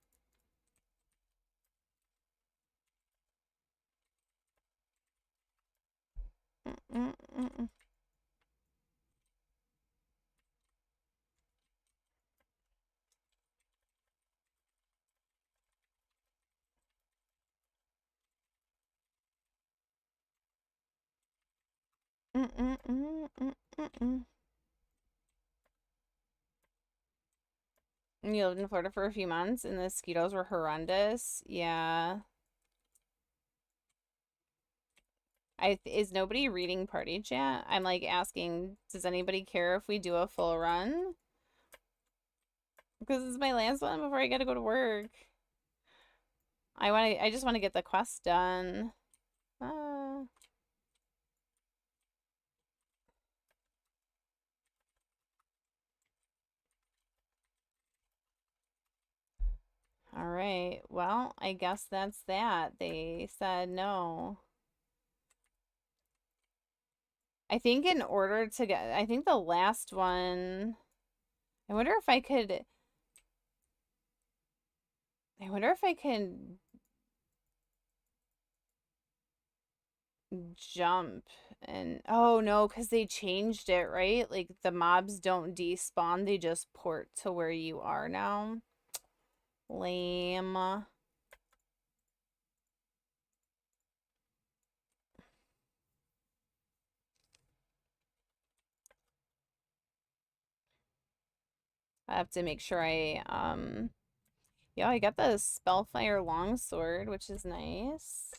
Mm-mm. Mm-mm. Mm-mm. Mm-mm. Mm-mm. You lived in Florida for a few months and the mosquitoes were horrendous. Yeah. Is nobody reading party chat? I'm like asking, does anybody care if we do a full run? Because it's my last one before I gotta go to work. I just want to get the quest done. Uh, all right. Well, I guess that's that. They said no. I think in order to get, I think the last one, I wonder if I could, I wonder if I can jump and, oh no, because they changed it, right? Like the mobs don't despawn, they just port to where you are now. Lame. I have to make sure yeah, I got the Spellfire Longsword, which is nice.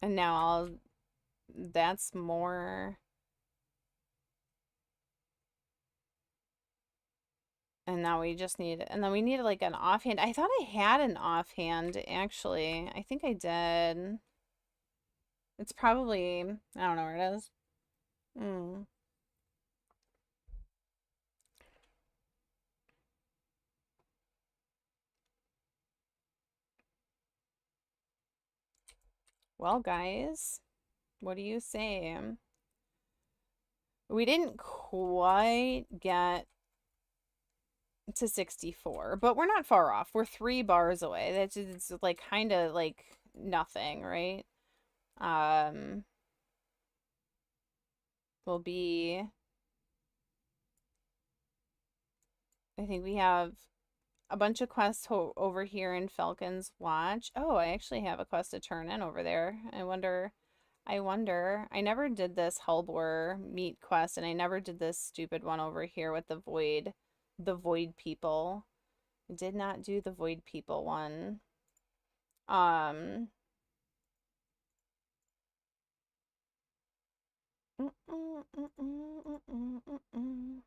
And now that's more. And now we just need, and then we need like an offhand. I thought I had an offhand, actually. I think I did. It's probably, I don't know where it is. Hmm. Well, guys, what do you say? We didn't quite get to 64, but we're not far off. We're 3 bars away. That's it's like kind of like nothing, right? Um, will be, I think we have a bunch of quests over here in Falcon's Watch. Oh, I actually have a quest to turn in over there. I never did this Hellbore meat quest, and I never did this stupid one over here with the Void people. I did not do the Void people one. Um, mm, mm, mm, mm, mm, mm, mm, mm.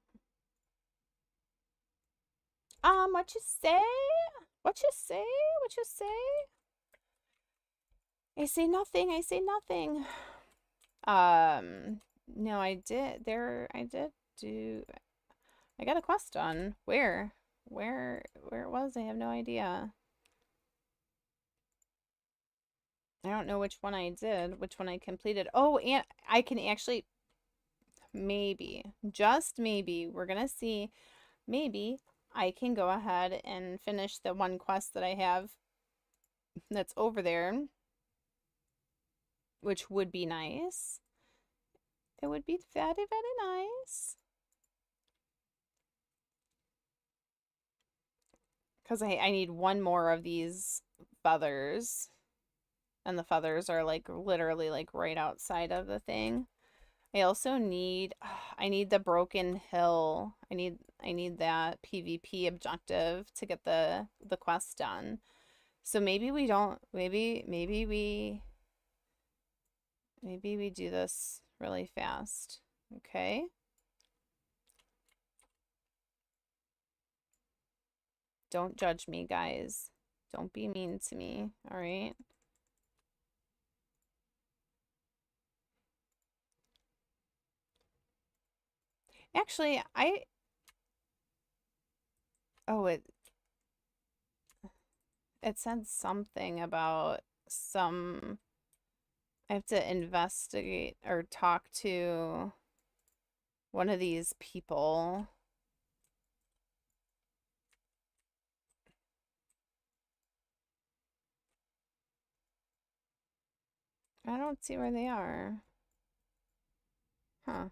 What you say? What you say? What you say? I say nothing. I say nothing. No, I did do, I got a quest done. Where it was, I have no idea. I don't know which one I did, which one I completed. Oh, and I can actually, maybe, just maybe, we're gonna see, maybe I can go ahead and finish the one quest that I have that's over there, which would be nice. It would be very, very nice. Because I need one more of these feathers. And the feathers are like literally like right outside of the thing. I also need I need the Broken Hill. I need that PvP objective to get the quest done. So maybe we don't maybe we do this really fast. Okay? Don't judge me, guys. Don't be mean to me, all right? Actually, oh, it said something about some, I have to investigate or talk to one of these people. I don't see where they are. Huh.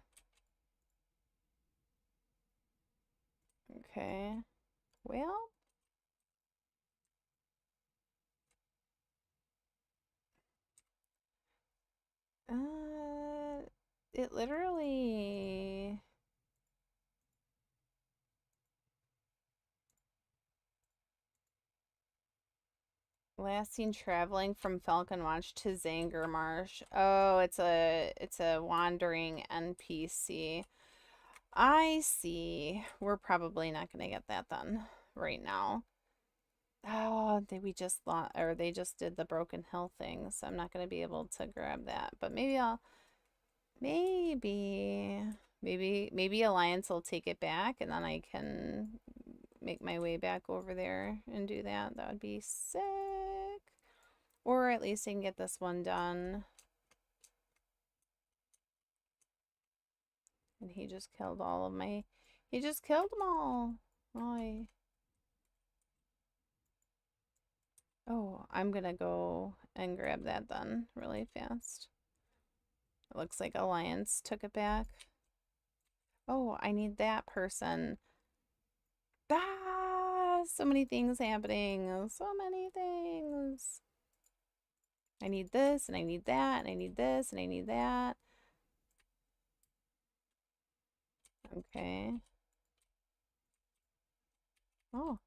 Okay. Well, it literally, last seen traveling from Falcon Watch to Zanger Marsh. Oh, it's a wandering NPC. I see. We're probably not going to get that done right now. Oh, we just thought, or they just did the Broken Hill thing, so I'm not going to be able to grab that. But maybe maybe Alliance will take it back, and then I can make my way back over there and do that. That would be sick. Or at least I can get this one done. And he just killed all of my... He just killed them all. Oh, I'm gonna go and grab that then really fast. It looks like Alliance took it back. Oh, I need that person. Ah, so many things happening. So many things. I need this, and I need that, and I need this, and I need that. Okay. Oh.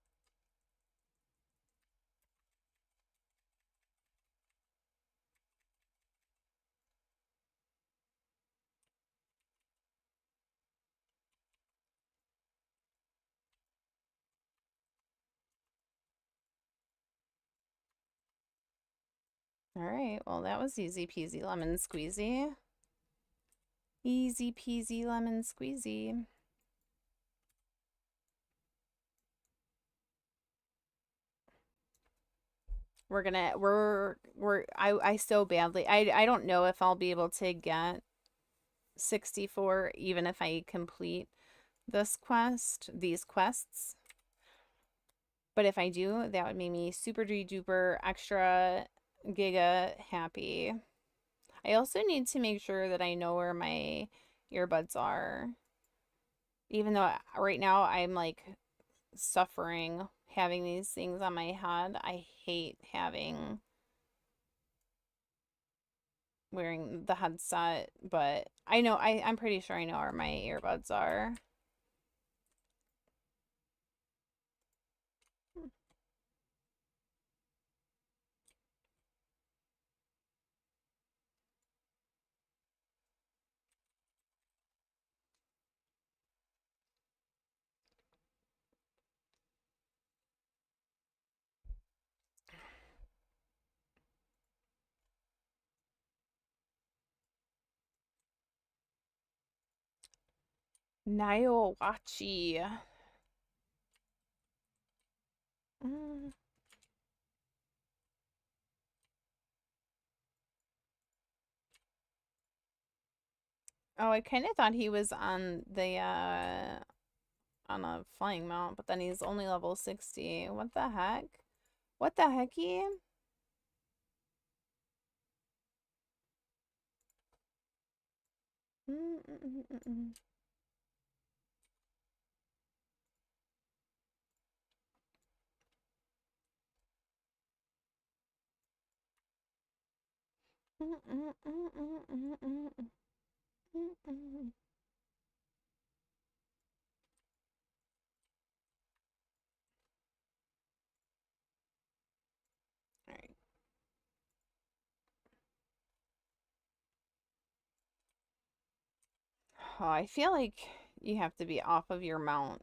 All right. Well, that was easy peasy lemon squeezy. Easy peasy lemon squeezy. I so badly, I don't know if I'll be able to get 64 even if I complete these quests. But if I do, that would make me super duper extra giga happy. I also need to make sure that I know where my earbuds are. Even though right now I'm like suffering having these things on my head. I hate wearing the headset, but I'm pretty sure I know where my earbuds are. Nyowachi. Mm. Oh, I kind of thought he was on the on a flying mount, but then he's only level 60. What the heck? What the hecky? Alright. Oh, I feel like you have to be off of your mount.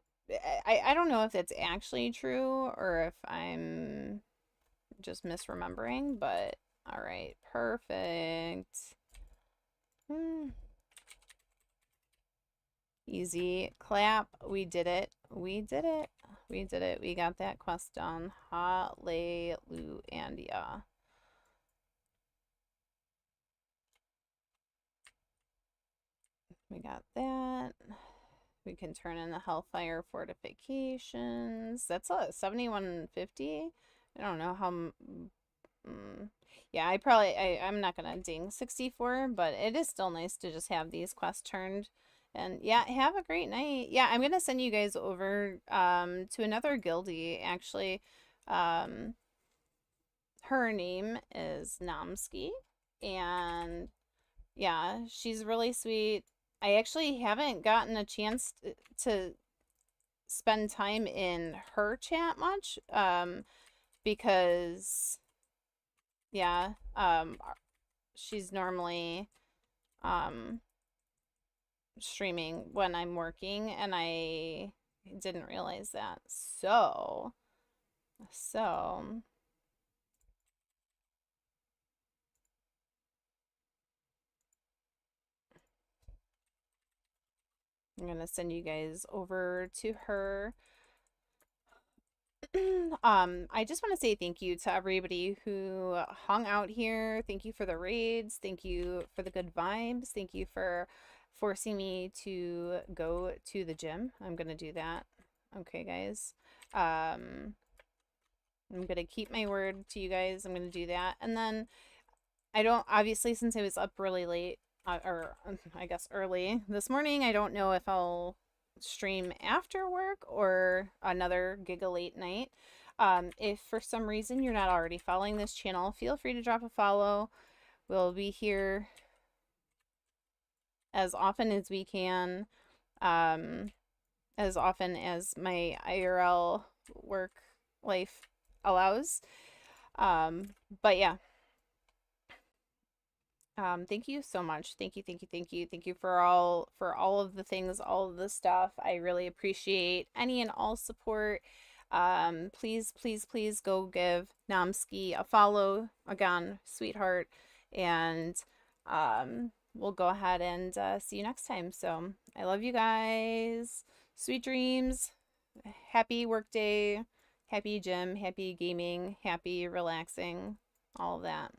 I don't know if that's actually true or if I'm just misremembering, but alright, perfect. Easy clap. We did it. We did it. We did it. We got that quest done. Hallelujah. We got that. We can turn in the Hellfire fortifications. That's a 7150. I don't know how. Yeah, I'm not gonna ding 64, but it is still nice to just have these quests turned. And yeah, have a great night. Yeah, I'm gonna send you guys over to another guildie actually. Um, her name is Namski, and yeah, she's really sweet. I actually haven't gotten a chance to spend time in her chat much because yeah, she's normally streaming when I'm working, and I didn't realize that. So I'm gonna send you guys over to her. I just want to say thank you to everybody who hung out here. Thank you for the raids. Thank you for the good vibes. Thank you for forcing me to go to the gym. I'm gonna do that. Okay, guys. I'm gonna keep my word to you guys. I'm gonna do that. And then I don't, obviously, since I was up really late, or I guess early this morning, I don't know if I'll stream after work or another Giga late night. If for some reason you're not already following this channel, feel free to drop a follow. We'll be here as often as we can, as often as my IRL work life allows. But yeah. Thank you so much. Thank you, thank you, thank you. Thank you for all of the things, all of the stuff. I really appreciate any and all support. Please, please, please go give Namski a follow again, sweetheart. And we'll go ahead and see you next time. So I love you guys. Sweet dreams. Happy workday. Happy gym. Happy gaming. Happy relaxing. All of that.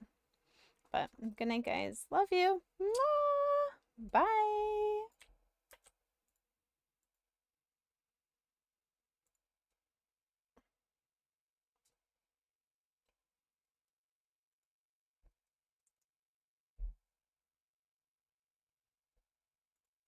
But good night, guys. Love you. Mwah! Bye.